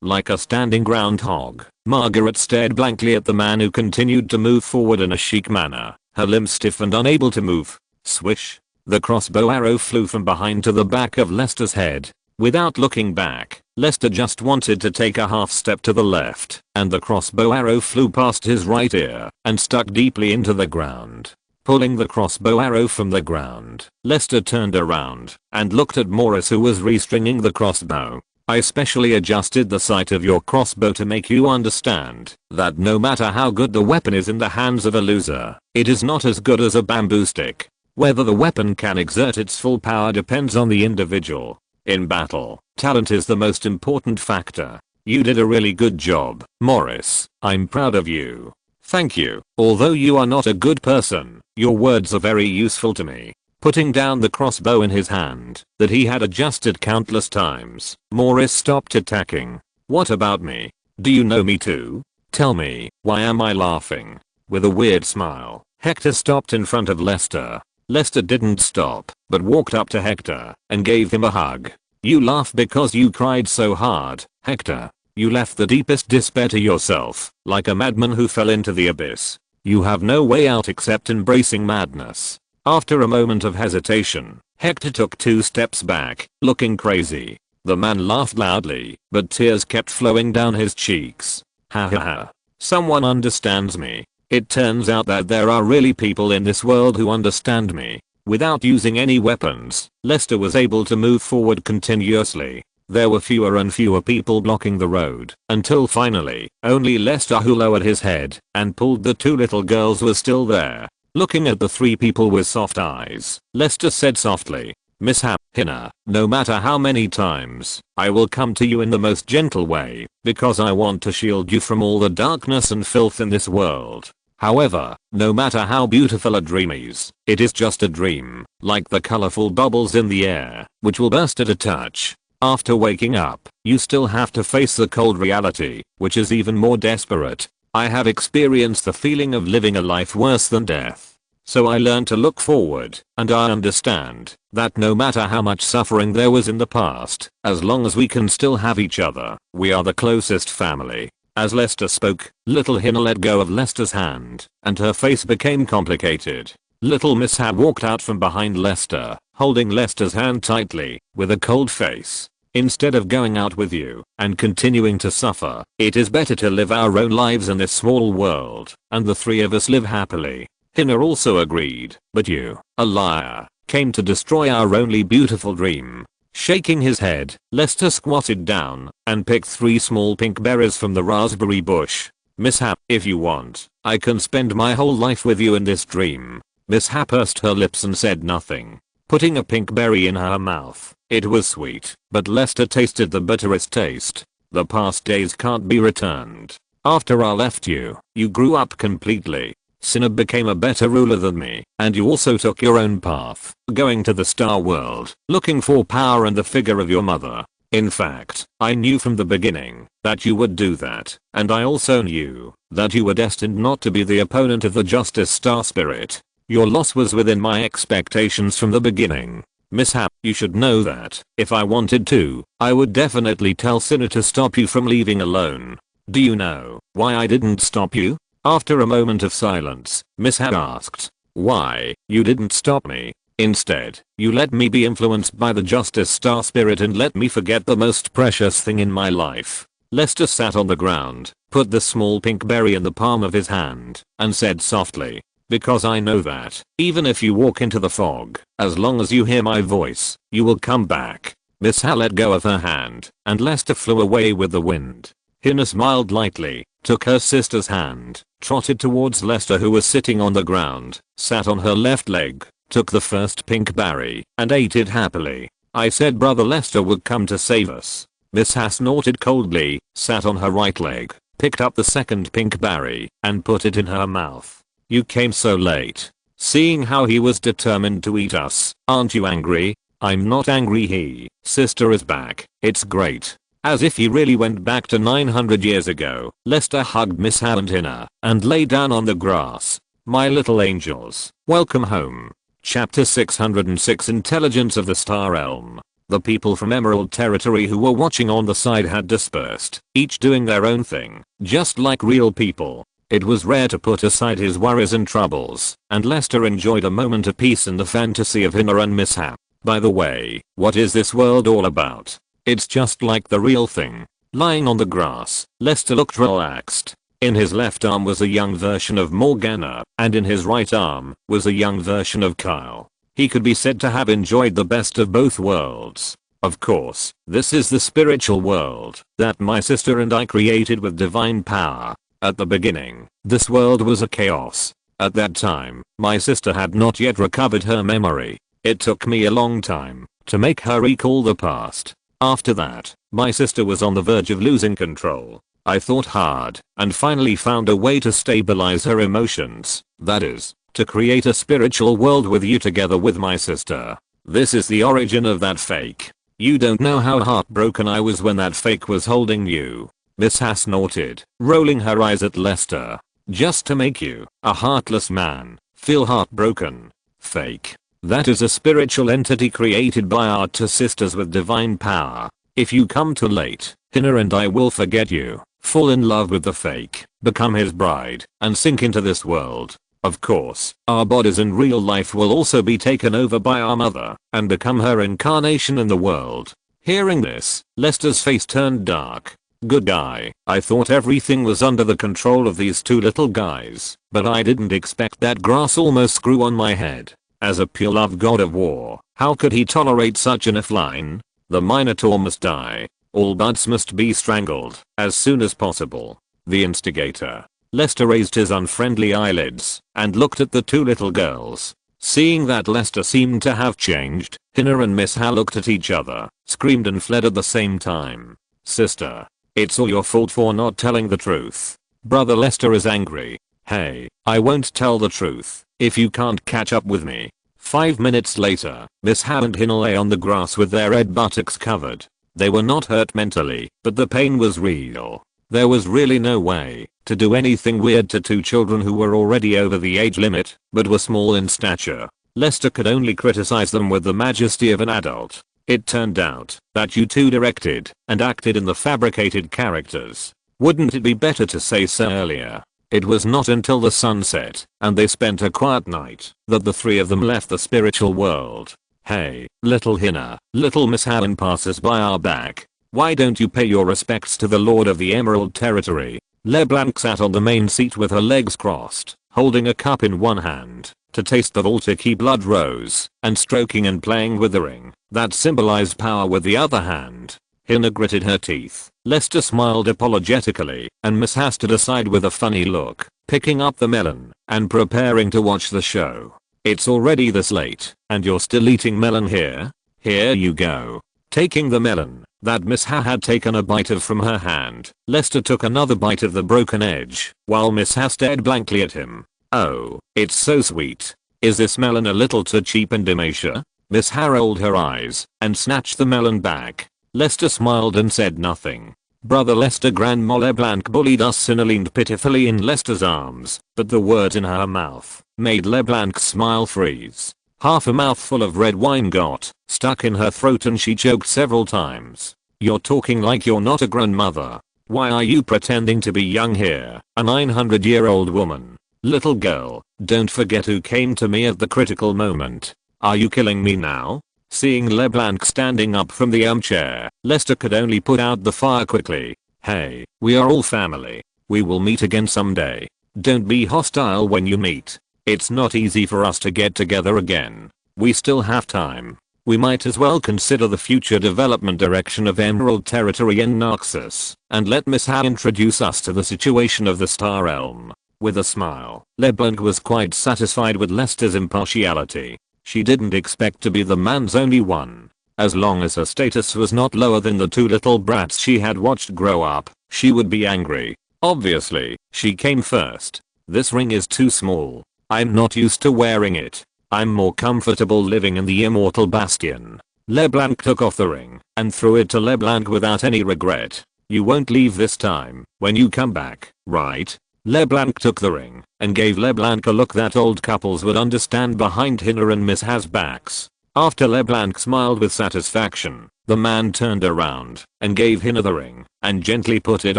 S1: Like a standing groundhog, Margaret stared blankly at the man who continued to move forward in a chic manner, her limbs stiff and unable to move. Swish! The crossbow arrow flew from behind to the back of Lester's head. Without looking back, Lester just wanted to take a half step to the left, and the crossbow arrow flew past his right ear and stuck deeply into the ground. Pulling the crossbow arrow from the ground, Lester turned around and looked at Morris, who was restringing the crossbow. I specially adjusted the sight of your crossbow to make you understand that no matter how good the weapon is in the hands of a loser, it is not as good as a bamboo stick. Whether the weapon can exert its full power depends on the individual. In battle, talent is the most important factor. You did a really good job, Morris. I'm proud of you. Thank you. Although you are not a good person, your words are very useful to me. Putting down the crossbow in his hand that he had adjusted countless times, Morris stopped attacking. What about me? Do you know me too? Tell me, why am I laughing? With a weird smile, Hector stopped in front of Lester. Lester didn't stop, but walked up to Hector and gave him a hug. You laugh because you cried so hard, Hector. You left the deepest despair to yourself, like a madman who fell into the abyss. You have no way out except embracing madness. After a moment of hesitation, Hector took 2 steps back, looking crazy. The man laughed loudly, but tears kept flowing down his cheeks. Ha ha ha. Someone understands me. It turns out that there are really people in this world who understand me. Without using any weapons, Lester was able to move forward continuously. There were fewer and fewer people blocking the road, until finally, only Lester, who lowered his head and pulled the 2 little girls, was still there. Looking at the 3 people with soft eyes, Lester said softly, Miss Hannah, no matter how many times, I will come to you in the most gentle way, because I want to shield you from all the darkness and filth in this world. However, no matter how beautiful a dream is, it is just a dream, like the colorful bubbles in the air, which will burst at a touch. After waking up, you still have to face the cold reality, which is even more desperate. I have experienced the feeling of living a life worse than death. So I learned to look forward, and I understand that no matter how much suffering there was in the past, as long as we can still have each other, we are the closest family. As Lester spoke, little Hannah let go of Lester's hand, and her face became complicated. Little Miss walked out from behind Lester, holding Lester's hand tightly, with a cold face. Instead of going out with you and continuing to suffer, it is better to live our own lives in this small world, and the 3 of us live happily. Hannah also agreed, but you, a liar, came to destroy our only beautiful dream. Shaking his head, Lester squatted down and picked 3 small pink berries from the raspberry bush. Miss if you want, I can spend my whole life with you in this dream. Miss pursed her lips and said nothing, putting a pink berry in her mouth. It was sweet, but Lester tasted the bitterest taste. The past days can't be returned. After I left you, you grew up completely. Cinna became a better ruler than me, and you also took your own path, going to the star world, looking for power and the figure of your mother. In fact, I knew from the beginning that you would do that, and I also knew that you were destined not to be the opponent of the Justice Star Spirit. Your loss was within my expectations from the beginning. Miss you should know that, if I wanted to, I would definitely tell Cinna to stop you from leaving alone. Do you know why I didn't stop you? After a moment of silence, Miss asked. Why, you didn't stop me. Instead, you let me be influenced by the Justice Star Spirit and let me forget the most precious thing in my life. Lester sat on the ground, put the small pink berry in the palm of his hand, and said softly, because I know that, even if you walk into the fog, as long as you hear my voice, you will come back. Miss let go of her hand, and Lester flew away with the wind. Hannah smiled lightly, took her sister's hand, trotted towards Lester, who was sitting on the ground, sat on her left leg, took the first pink berry, and ate it happily. I said Brother Lester would come to save us. Miss snorted coldly, sat on her right leg, picked up the second pink berry, and put it in her mouth. You came so late. Seeing how he was determined to eat us, aren't you angry? I'm not angry. Sister is back. It's great. As if he really went back to 900 years ago, Lester hugged Miss and Hannah and lay down on the grass. My little angels, welcome home. Chapter 606 Intelligence of the Star Elm. The people from Emerald Territory who were watching on the side had dispersed, each doing their own thing, just like real people. It was rare to put aside his worries and troubles, and Lester enjoyed a moment of peace in the fantasy of Hannah and Miss. By the way, what is this world all about? It's just like the real thing. Lying on the grass, Lester looked relaxed. In his left arm was a young version of Morgana, and in his right arm was a young version of Kyle. He could be said to have enjoyed the best of both worlds. Of course, this is the spiritual world that my sister and I created with divine power. At the beginning, this world was a chaos. At that time, my sister had not yet recovered her memory. It took me a long time to make her recall the past. After that, my sister was on the verge of losing control. I thought hard and finally found a way to stabilize her emotions. That is, to create a spiritual world with you together with my sister. This is the origin of that fake. You don't know how heartbroken I was when that fake was holding you. Miss Ha snorted, rolling her eyes at Lester. Just to make you, a heartless man, feel heartbroken. Fake. That is a spiritual entity created by our two sisters with divine power. If you come too late, Hina and I will forget you, fall in love with the fake, become his bride, and sink into this world. Of course, our bodies in real life will also be taken over by our mother and become her incarnation in the world. Hearing this, Lester's face turned dark. Good guy, I thought everything was under the control of these two little guys, but I didn't expect that grass almost grew on my head. As a pure love god of war, how could he tolerate such an offline? The Minotaur must die. All buds must be strangled as soon as possible. The instigator. Lester raised his unfriendly eyelids and looked at the two little girls. Seeing that Lester seemed to have changed, Hina and Miss Ha looked at each other, screamed and fled at the same time. Sister. It's all your fault for not telling the truth. Brother Lester is angry. Hey, I won't tell the truth if you can't catch up with me. 5 minutes later, Miss Ha and Hina lay on the grass with their red buttocks covered. They were not hurt mentally, but the pain was real. There was really no way to do anything weird to two children who were already over the age limit, but were small in stature. Lester could only criticize them with the majesty of an adult. It turned out that you two directed and acted in the fabricated characters. Wouldn't it be better to say so earlier? It was not until the sun set and they spent a quiet night that the three of them left the spiritual world. Hey, little Hina, little Miss Ha and passers-by are back. Why don't you pay your respects to the Lord of the Emerald Territory? LeBlanc sat on the main seat with her legs crossed, holding a cup in one hand to taste the Voltiki blood rose and stroking and playing with the ring that symbolized power with the other hand. Hina gritted her teeth. Lester smiled apologetically and Miss Ha stood aside with a funny look, picking up the melon and preparing to watch the show. It's already this late and you're still eating melon here? Here you go. Taking the melon that Miss Ha had taken a bite of from her hand, Lester took another bite of the broken edge while Miss Ha stared blankly at him. Oh, it's so sweet. Is this melon a little too cheap and immature? Miss Ha rolled her eyes and snatched the melon back. Lester smiled and said nothing. Brother Lester Grandma LeBlanc bullied us. Hina leaned pitifully in Lester's arms, but the words in her mouth made LeBlanc's smile freeze. Half a mouthful of red wine got stuck in her throat and she choked several times. You're talking like you're not a grandmother. Why are you pretending to be young here, a 900-year-old woman? Little girl, don't forget who came to me at the critical moment. Are you killing me now? Seeing LeBlanc standing up from the armchair, Lester could only put out the fire quickly. Hey, we are all family. We will meet again someday. Don't be hostile when you meet. It's not easy for us to get together again. We still have time. We might as well consider the future development direction of Emerald Territory and Naxos, and let Miss Ha introduce us to the situation of the Star Realm. With a smile, LeBlanc was quite satisfied with Lester's impartiality. She didn't expect to be the man's only one. As long as her status was not lower than the two little brats she had watched grow up, she would be angry. Obviously, she came first. This ring is too small. I'm not used to wearing it. I'm more comfortable living in the Immortal Bastion. LeBlanc took off the ring and threw it to LeBlanc without any regret. You won't leave this time when you come back, right? LeBlanc took the ring and gave LeBlanc a look that old couples would understand behind Hina and Miss Ha's backs. After LeBlanc smiled with satisfaction, the man turned around and gave Hina the ring and gently put it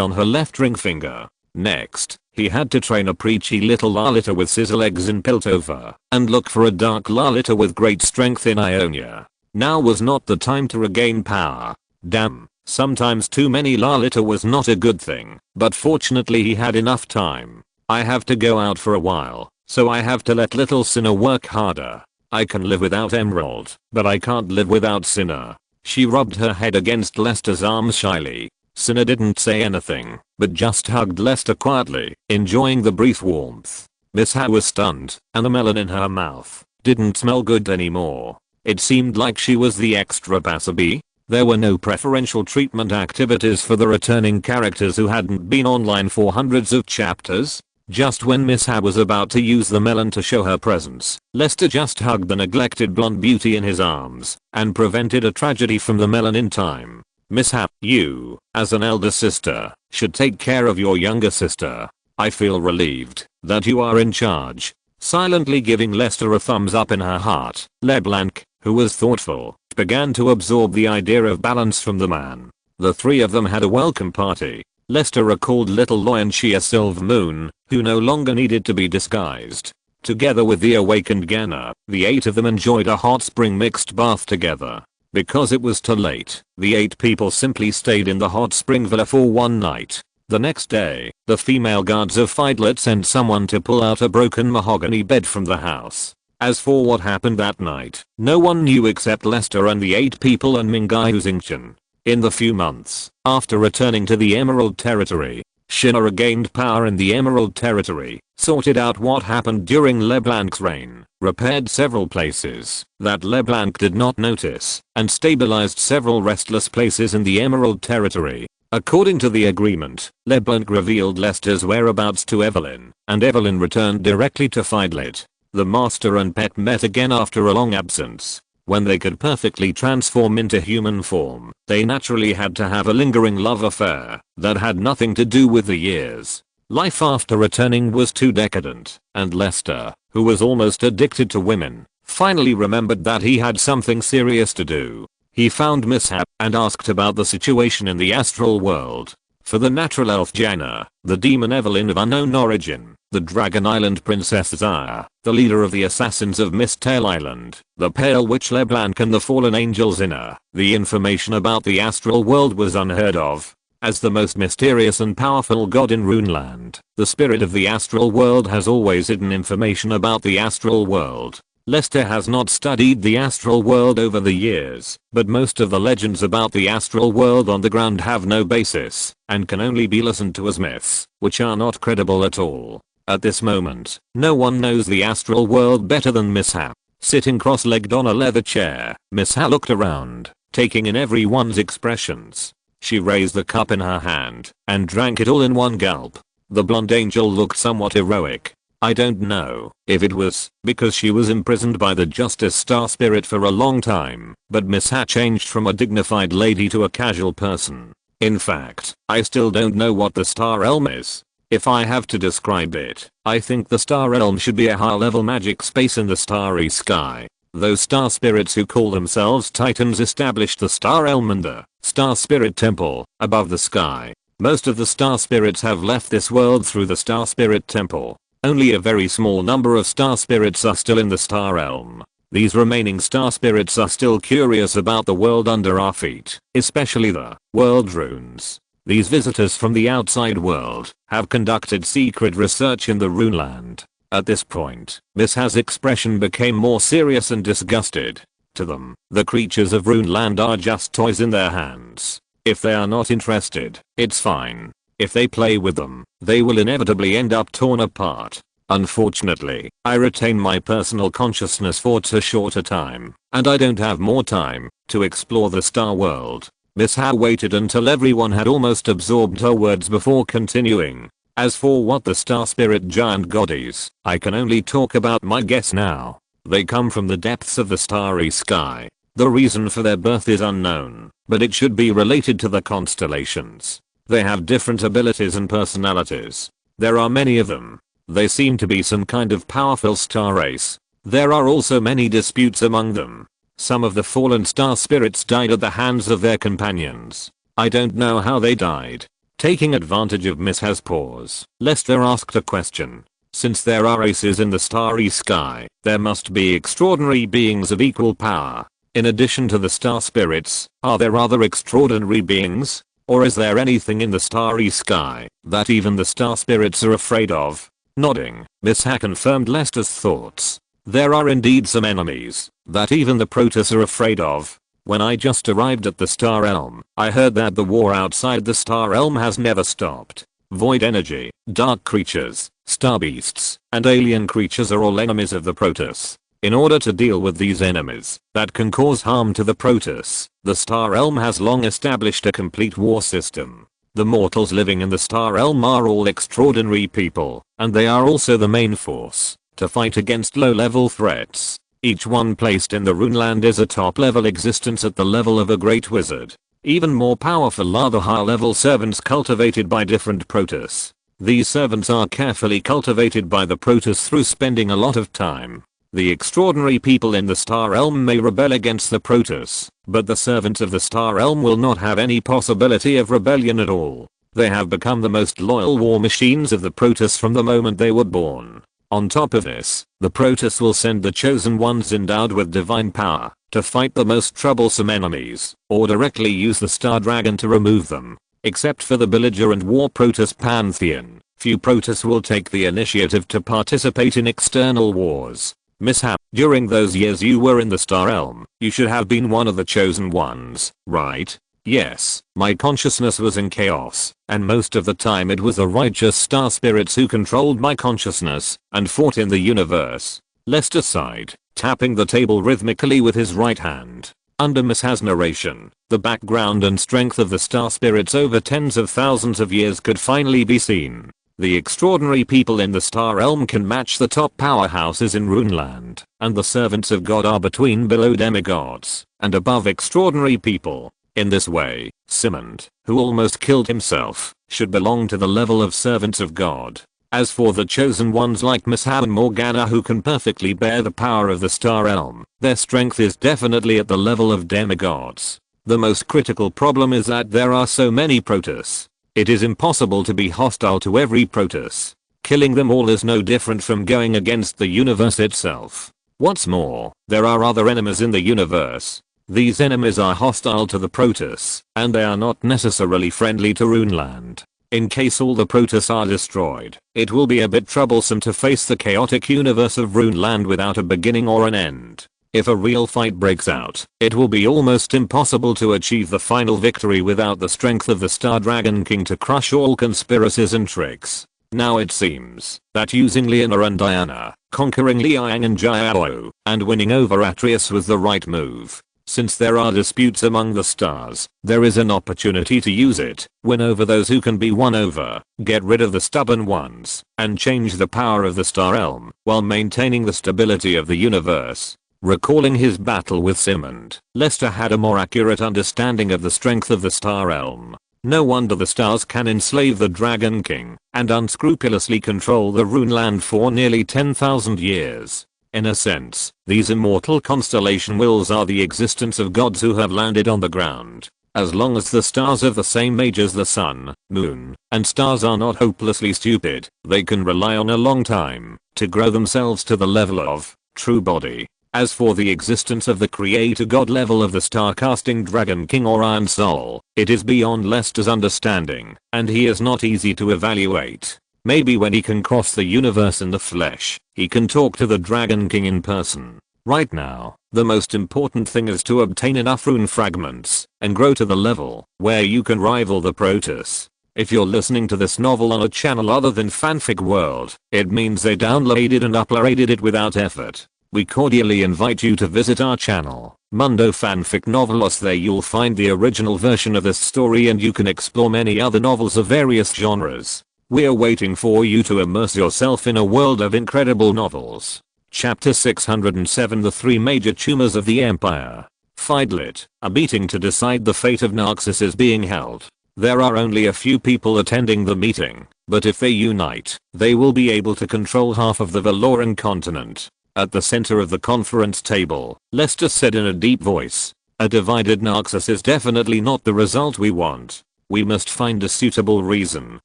S1: on her left ring finger. Next, he had to train a preachy little Lalita with scissor legs in Piltover and look for a dark Lalita with great strength in Ionia. Now was not the time to regain power. Damn, Sometimes too many Lalita was not a good thing, but fortunately he had enough time. I have to go out for a while, so I have to let little Sinner work harder. I can live without Emerald, but I can't live without Sinner. She rubbed her head against Lester's arms shyly. Sinner didn't say anything, but just hugged Lester quietly, enjoying the brief warmth. Miss Ha was stunned, and the melon in her mouth didn't smell good anymore. It seemed like she was the extra passerby. There were no preferential treatment activities for the returning characters who hadn't been online for hundreds of chapters. Just when Miss Ha was about to use the melon to show her presence, Lester just hugged the neglected blonde beauty in his arms and prevented a tragedy from the melon in time. Miss Ha, you, as an elder sister, should take care of your younger sister. I feel relieved that you are in charge. Silently giving Lester a thumbs up in her heart, LeBlanc, who was thoughtful, began to absorb the idea of balance from the man. The three of them had a welcome party. Lester recalled little Loy and Shia Silvermoon, who no longer needed to be disguised. Together with the awakened Genna, the 8 of them enjoyed a hot spring mixed bath together. Because it was too late, the 8 people simply stayed in the hot spring villa for one night. The next day, the female guards of Fidelit sent someone to pull out a broken mahogany bed from the house. As for what happened that night, no one knew except Lester and the 8 people and Mingai Xingchen. In the few months after returning to the Emerald Territory, Shinnah regained power in the Emerald Territory, sorted out what happened during LeBlanc's reign, repaired several places that LeBlanc did not notice, and stabilized several restless places in the Emerald Territory. According to the agreement, LeBlanc revealed Lester's whereabouts to Evelyn, and Evelyn returned directly to Fidelit. The master and pet met again after a long absence. When they could perfectly transform into human form, they naturally had to have a lingering love affair that had nothing to do with the years. Life after returning was too decadent, and Lester, who was almost addicted to women, finally remembered that he had something serious to do. He found Miss Ha and asked about the situation in the astral world. For the natural elf Jaina, the demon Evelyn of unknown origin, the Dragon Island Princess Zaya, the leader of the assassins of Mistale Island, the Pale Witch LeBlanc and the fallen angel Zinna, the information about the astral world was unheard of. As the most mysterious and powerful god in Runeland, the spirit of the astral world has always hidden information about the astral world. Lester has not studied the astral world over the years, but most of the legends about the astral world on the ground have no basis, and can only be listened to as myths, which are not credible at all. At this moment, no one knows the astral world better than Miss Ha. Sitting cross-legged on a leather chair, Miss Ha looked around, taking in everyone's expressions. She raised the cup in her hand, and drank it all in one gulp. The blonde angel looked somewhat heroic. I don't know if it was because she was imprisoned by the Justice Star Spirit for a long time, but Miss Ha changed from a dignified lady to a casual person. In fact, I still don't know what the Star Realm is. If I have to describe it, I think the Star Realm should be a high-level magic space in the starry sky. Those star spirits who call themselves Titans established the Star Realm and the Star Spirit Temple above the sky. Most of the star spirits have left this world through the Star Spirit Temple. Only a very small number of star spirits are still in the Star Realm. These remaining star spirits are still curious about the world under our feet, especially the world runes. These visitors from the outside world have conducted secret research in the Runeland. At this point, Miss Ha's expression became more serious and disgusted. To them, the creatures of Runeland are just toys in their hands. If they are not interested, it's fine. If they play with them, they will inevitably end up torn apart. Unfortunately, I retain my personal consciousness for too short a time, and I don't have more time to explore the star world. Miss Ha waited until everyone had almost absorbed her words before continuing. As for what the star spirit giant god is, I can only talk about my guess now. They come from the depths of the starry sky. The reason for their birth is unknown, but it should be related to the constellations. They have different abilities and personalities. There are many of them. They seem to be some kind of powerful star race. There are also many disputes among them. Some of the fallen star spirits died at the hands of their companions. I don't know how they died. Taking advantage of Miss Ha's pause, Lester asked a question. Since there are races in the starry sky, there must be extraordinary beings of equal power. In addition to the star spirits, are there other extraordinary beings? Or is there anything in the starry sky that even the star spirits are afraid of? Nodding, Miss Ha confirmed Lester's thoughts. There are indeed some enemies that even the Protoss are afraid of. When I just arrived at the Star Realm, I heard that the war outside the Star Realm has never stopped. Void energy, dark creatures, star beasts, and alien creatures are all enemies of the Protoss. In order to deal with these enemies that can cause harm to the Protoss, the Star Realm has long established a complete war system. The mortals living in the Star Realm are all extraordinary people, and they are also the main force to fight against low-level threats. Each one placed in the Runeland is a top-level existence at the level of a great wizard. Even more powerful are the high-level servants cultivated by different Protoss. These servants are carefully cultivated by the Protoss through spending a lot of time. The extraordinary people in the Star Realm may rebel against the Protoss, but the servants of the Star Realm will not have any possibility of rebellion at all. They have become the most loyal war machines of the Protoss from the moment they were born. On top of this, the Protoss will send the chosen ones endowed with divine power to fight the most troublesome enemies, or directly use the Star Dragon to remove them. Except for the belligerent war Protoss pantheon, few Protoss will take the initiative to participate in external wars. Mishap, during those years you were in the Star Realm, you should have been one of the chosen ones, right? Yes, my consciousness was in chaos, and most of the time it was the righteous star spirits who controlled my consciousness and fought in the universe. Lester sighed, tapping the table rhythmically with his right hand. Under Miss Ha's narration, the background and strength of the star spirits over tens of thousands of years could finally be seen. The extraordinary people in the Star Realm can match the top powerhouses in Runeland, and the servants of God are between below demigods and above extraordinary people. In this way, Simond, who almost killed himself, should belong to the level of servants of God. As for the chosen ones like Miss Ha and Morgana who can perfectly bear the power of the Star Realm, their strength is definitely at the level of demigods. The most critical problem is that there are so many Protoss. It is impossible to be hostile to every Protoss. Killing them all is no different from going against the universe itself. What's more, there are other enemies in the universe. These enemies are hostile to the Protoss, and they are not necessarily friendly to Runeland. In case all the Protoss are destroyed, it will be a bit troublesome to face the chaotic universe of Runeland without a beginning or an end. If a real fight breaks out, it will be almost impossible to achieve the final victory without the strength of the Star Dragon King to crush all conspiracies and tricks. Now it seems that using Leona and Diana, conquering Liang and Jiao, and winning over Atreus was the right move. Since there are disputes among the stars, there is an opportunity to use it, win over those who can be won over, get rid of the stubborn ones, and change the power of the Star Realm, while maintaining the stability of the universe. Recalling his battle with Simond, Lester had a more accurate understanding of the strength of the Star Realm. No wonder the stars can enslave the Dragon King, and unscrupulously control the Runeland for nearly 10,000 years. In a sense, these immortal constellation wills are the existence of gods who have landed on the ground. As long as the stars of the same age as the sun, moon, and stars are not hopelessly stupid, they can rely on a long time to grow themselves to the level of true body. As for the existence of the creator god level of the star-casting Dragon King or Iron Soul, it is beyond Lester's understanding, and he is not easy to evaluate. Maybe when he can cross the universe in the flesh, he can talk to the Dragon King in person. Right now, the most important thing is to obtain enough rune fragments and grow to the level where you can rival the Protoss. If you're listening to this novel on a channel other than Fanfic World, it means they downloaded and uploaded it without effort. We cordially invite you to visit our channel, Mundo Fanfic Novelos. There you'll find the original version of this story and you can explore many other novels of various genres. We're waiting for you to immerse yourself in a world of incredible novels. Chapter 607 The Three Major Tumors of the Empire. Fidlit, a meeting to decide the fate of Naxos is being held. There are only a few people attending the meeting, but if they unite, they will be able to control half of the Valoran continent. At the center of the conference table, Lester said in a deep voice, "A divided Naxos is definitely not the result we want. We must find a suitable reason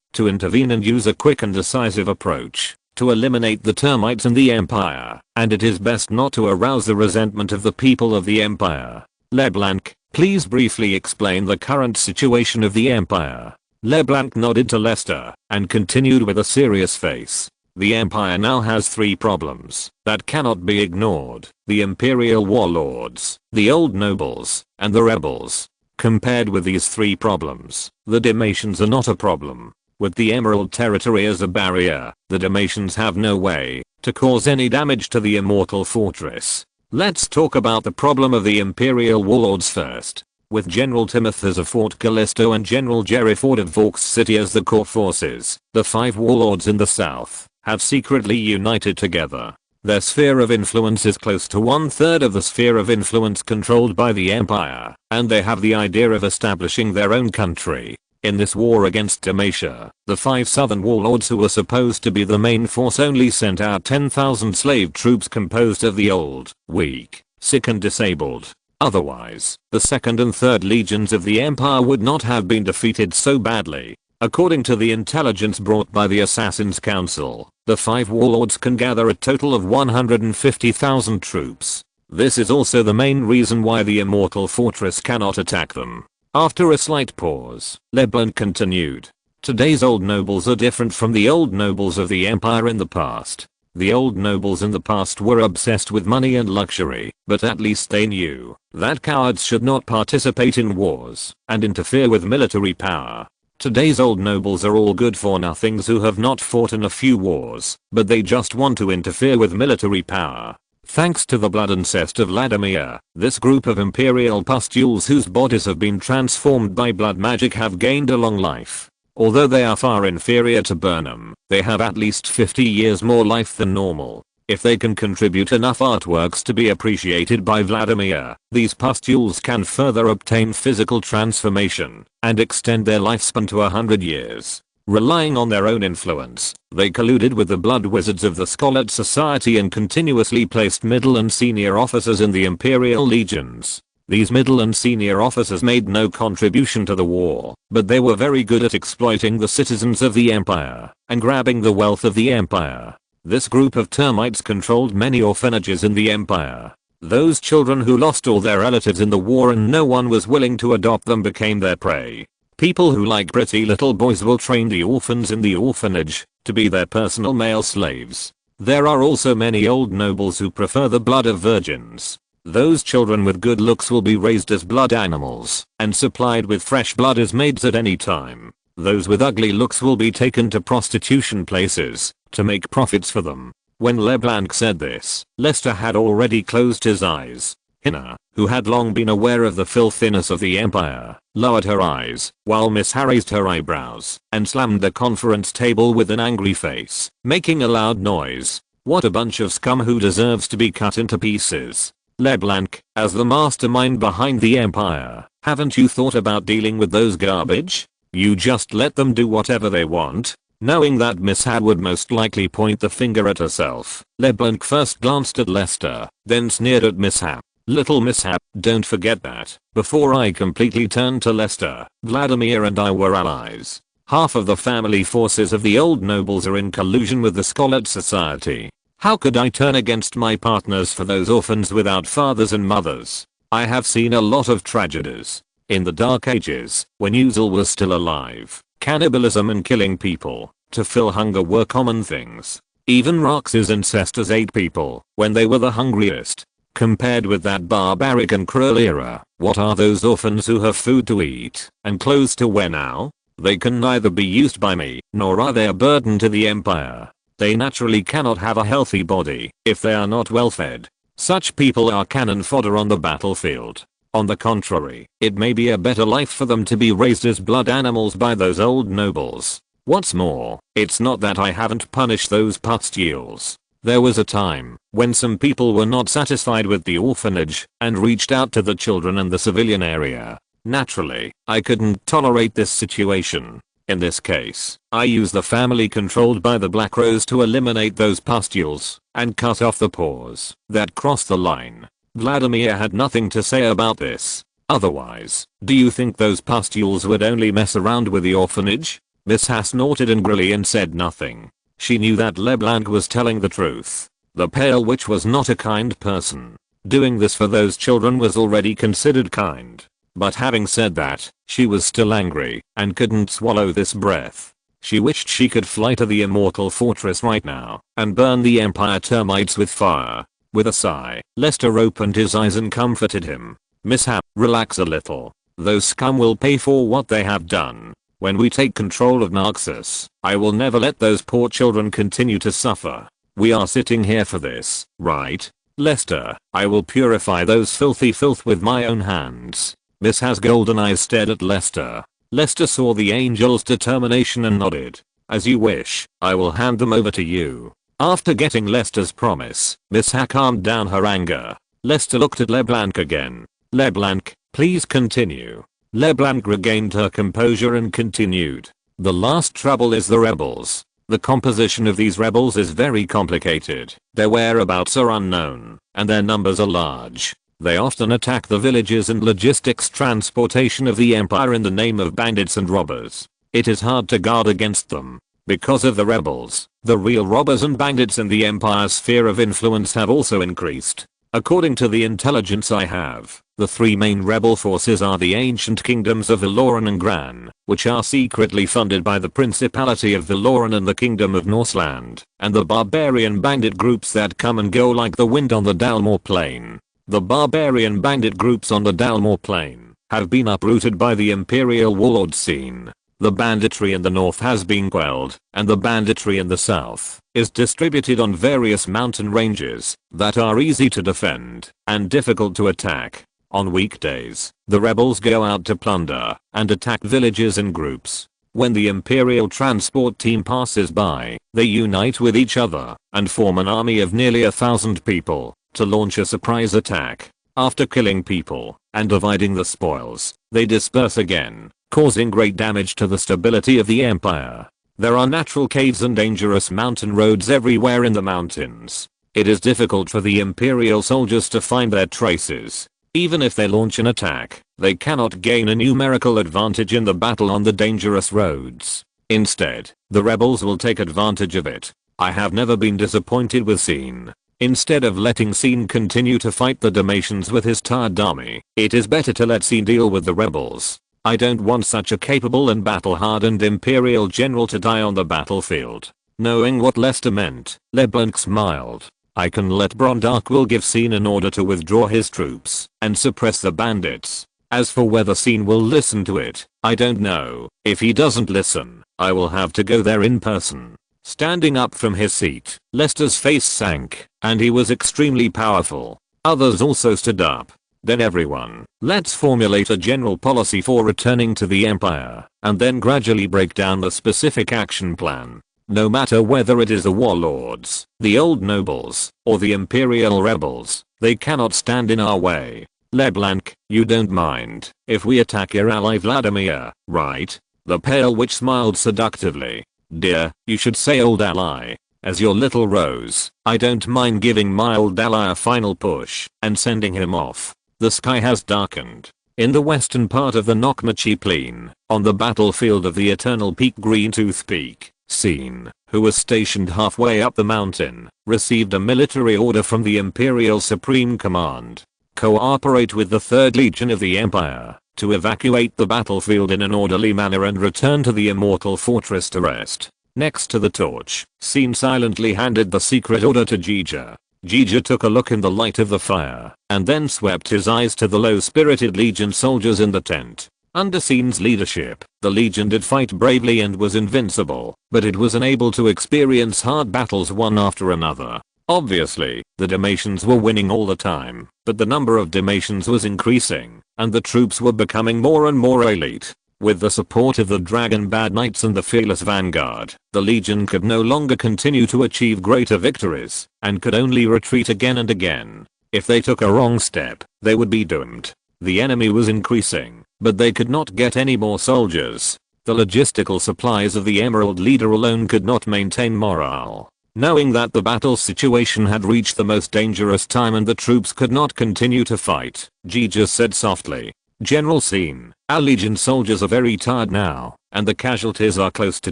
S1: to intervene and use a quick and decisive approach. to eliminate the termites in the empire, and it is best not to arouse the resentment of the people of the empire. LeBlanc, please briefly explain the current situation of the empire. LeBlanc nodded to Lester and continued with a serious face. The empire now has 3 problems that cannot be ignored: the imperial warlords, the old nobles, and the rebels. Compared with these 3 problems, the Dalmatians are not a problem. With the Emerald Territory as a barrier, the Dalmatians have no way to cause any damage to the Immortal Fortress. Let's talk about the problem of the Imperial Warlords first. With General Timothus of Fort Callisto and General Jerry Ford of Vaux City as the core forces, the 5 warlords in the south have secretly united together. Their sphere of influence is close to 1/3 of the sphere of influence controlled by the empire, and they have the idea of establishing their own country. In this war against Dalmatia, the 5 southern warlords who were supposed to be the main force only sent out 10,000 slave troops composed of the old, weak, sick and disabled. Otherwise, the 2nd and 3rd legions of the empire would not have been defeated so badly. According to the intelligence brought by the Assassin's Council, the 5 warlords can gather a total of 150,000 troops. This is also the main reason why the Immortal Fortress cannot attack them. After a slight pause, LeBlanc continued. Today's old nobles are different from the old nobles of the empire in the past. The old nobles in the past were obsessed with money and luxury, but at least they knew that cowards should not participate in wars and interfere with military power. Today's old nobles are all good for nothings who have not fought in a few wars, but they just want to interfere with military power. Thanks to the blood and zest of Vladimir, this group of imperial pustules whose bodies have been transformed by blood magic have gained a long life. Although they are far inferior to Burnham, they have at least 50 years more life than normal. If they can contribute enough artworks to be appreciated by Vladimir, these pustules can further obtain physical transformation and extend their lifespan to 100 years. Relying on their own influence, they colluded with the blood wizards of the Scarlet Society and continuously placed middle and senior officers in the Imperial Legions. These middle and senior officers made no contribution to the war, but they were very good at exploiting the citizens of the Empire and grabbing the wealth of the Empire. This group of termites controlled many orphanages in the Empire. Those children who lost all their relatives in the war and no one was willing to adopt them became their prey. People who like pretty little boys will train the orphans in the orphanage to be their personal male slaves. There are also many old nobles who prefer the blood of virgins. Those children with good looks will be raised as blood animals and supplied with fresh blood as maids at any time. Those with ugly looks will be taken to prostitution places to make profits for them. When LeBlanc said this, Lester had already closed his eyes. Hina, who had long been aware of the filthiness of the empire, lowered her eyes, while Miss Ha raised her eyebrows and slammed the conference table with an angry face, making a loud noise. What a bunch of scum who deserves to be cut into pieces. LeBlanc, as the mastermind behind the empire, haven't you thought about dealing with those garbage? You just let them do whatever they want? Knowing that Miss Ha would most likely point the finger at herself, LeBlanc first glanced at Lester, then sneered at Miss Ha. Little Miss Ha, don't forget that, before I completely turned to Lester, Vladimir and I were allies. Half of the family forces of the old nobles are in collusion with the Scarlet Society. How could I turn against my partners for those orphans without fathers and mothers? I have seen a lot of tragedies. In the Dark Ages, when Usul was still alive, cannibalism and killing people to fill hunger were common things. Even Rox's ancestors ate people when they were the hungriest. Compared with that barbaric and cruel era, what are those orphans who have food to eat and clothes to wear now? They can neither be used by me, nor are they a burden to the empire. They naturally cannot have a healthy body if they are not well fed. Such people are cannon fodder on the battlefield. On the contrary, it may be a better life for them to be raised as blood animals by those old nobles. What's more, it's not that I haven't punished those pustules. There was a time when some people were not satisfied with the orphanage and reached out to the children and the civilian area. Naturally, I couldn't tolerate this situation. In this case, I used the family controlled by the Black Rose to eliminate those pustules and cut off the paws that crossed the line. Vladimir had nothing to say about this. Otherwise, do you think those pustules would only mess around with the orphanage? Miss Ha snorted angrily and said nothing. She knew that LeBlanc was telling the truth. The Pale Witch was not a kind person. Doing this for those children was already considered kind. But having said that, she was still angry and couldn't swallow this breath. She wished she could fly to the Immortal Fortress right now and burn the Empire termites with fire. With a sigh, Lester opened his eyes and comforted him. "Mishap, relax a little. Those scum will pay for what they have done. When we take control of Naxos, I will never let those poor children continue to suffer. We are sitting here for this, right? Lester, I will purify those filthy filth with my own hands." Miss Has golden eyes stared at Lester. Lester saw the angel's determination and nodded. "As you wish, I will hand them over to you." After getting Lester's promise, Miss Ha calmed down her anger. Lester looked at LeBlanc again. "LeBlanc, please continue." LeBlanc regained her composure and continued. "The last trouble is the rebels. The composition of these rebels is very complicated. Their whereabouts are unknown, and their numbers are large. They often attack the villages and logistics transportation of the Empire in the name of bandits and robbers. It is hard to guard against them. Because of the rebels, the real robbers and bandits in the Empire's sphere of influence have also increased. According to the intelligence I have, the three main rebel forces are the ancient kingdoms of Valoran and Gran, which are secretly funded by the Principality of Valoran and the Kingdom of Norseland, and the barbarian bandit groups that come and go like the wind on the Dalmor Plain. The barbarian bandit groups on the Dalmor Plain have been uprooted by the Imperial warlord scene. The banditry in the north has been quelled, and the banditry in the south is distributed on various mountain ranges that are easy to defend and difficult to attack. On weekdays, the rebels go out to plunder and attack villages in groups. When the Imperial transport team passes by, they unite with each other and form an army of nearly 1,000 people to launch a surprise attack. After killing people and dividing the spoils, they disperse again, causing great damage to the stability of the Empire. There are natural caves and dangerous mountain roads everywhere in the mountains. It is difficult for the Imperial soldiers to find their traces. Even if they launch an attack, they cannot gain a numerical advantage in the battle on the dangerous roads. Instead, the rebels will take advantage of it. I have never been disappointed with Scene. Instead of letting Scene continue to fight the Dalmatians with his tired army, it is better to let Scene deal with the rebels. I don't want such a capable and battle-hardened Imperial general to die on the battlefield. Knowing what Lester meant, LeBlanc smiled. I can let Brondark give Scene an order to withdraw his troops and suppress the bandits. As for whether Scene will listen to it, I don't know. If he doesn't listen, I will have to go there in person. Standing up from his seat, Lester's face sank, and he was extremely powerful. Others also stood up. Then everyone, let's formulate a general policy for returning to the Empire, and then gradually break down the specific action plan. No matter whether it is the warlords, the old nobles, or the Imperial rebels, they cannot stand in our way. LeBlanc, you don't mind if we attack your ally Vladimir, right? The Pale Witch smiled seductively. Dear, you should say old ally. As your little rose, I don't mind giving my old ally a final push and sending him off. The sky has darkened. In the western part of the Nokmachi Plain, on the battlefield of the Eternal Peak Greentooth Peak, Scene, who was stationed halfway up the mountain, received a military order from the Imperial Supreme Command. Cooperate with the 3rd Legion of the Empire to evacuate the battlefield in an orderly manner and return to the Immortal Fortress to rest. Next to the torch, Scene silently handed the secret order to Jija. Jija took a look in the light of the fire, and then swept his eyes to the low-spirited Legion soldiers in the tent. Under Scene's leadership, the Legion did fight bravely and was invincible, but it was unable to experience hard battles one after another. Obviously, the Dalmatians were winning all the time, but the number of Dalmatians was increasing, and the troops were becoming more and more elite. With the support of the Dragon Bad Knights and the Fearless Vanguard, the Legion could no longer continue to achieve greater victories, and could only retreat again and again. If they took a wrong step, they would be doomed. The enemy was increasing, but they could not get any more soldiers. The logistical supplies of the Emerald Leader alone could not maintain morale. Knowing that the battle situation had reached the most dangerous time and the troops could not continue to fight, Jija said softly, General Scene, our Legion soldiers are very tired now, and the casualties are close to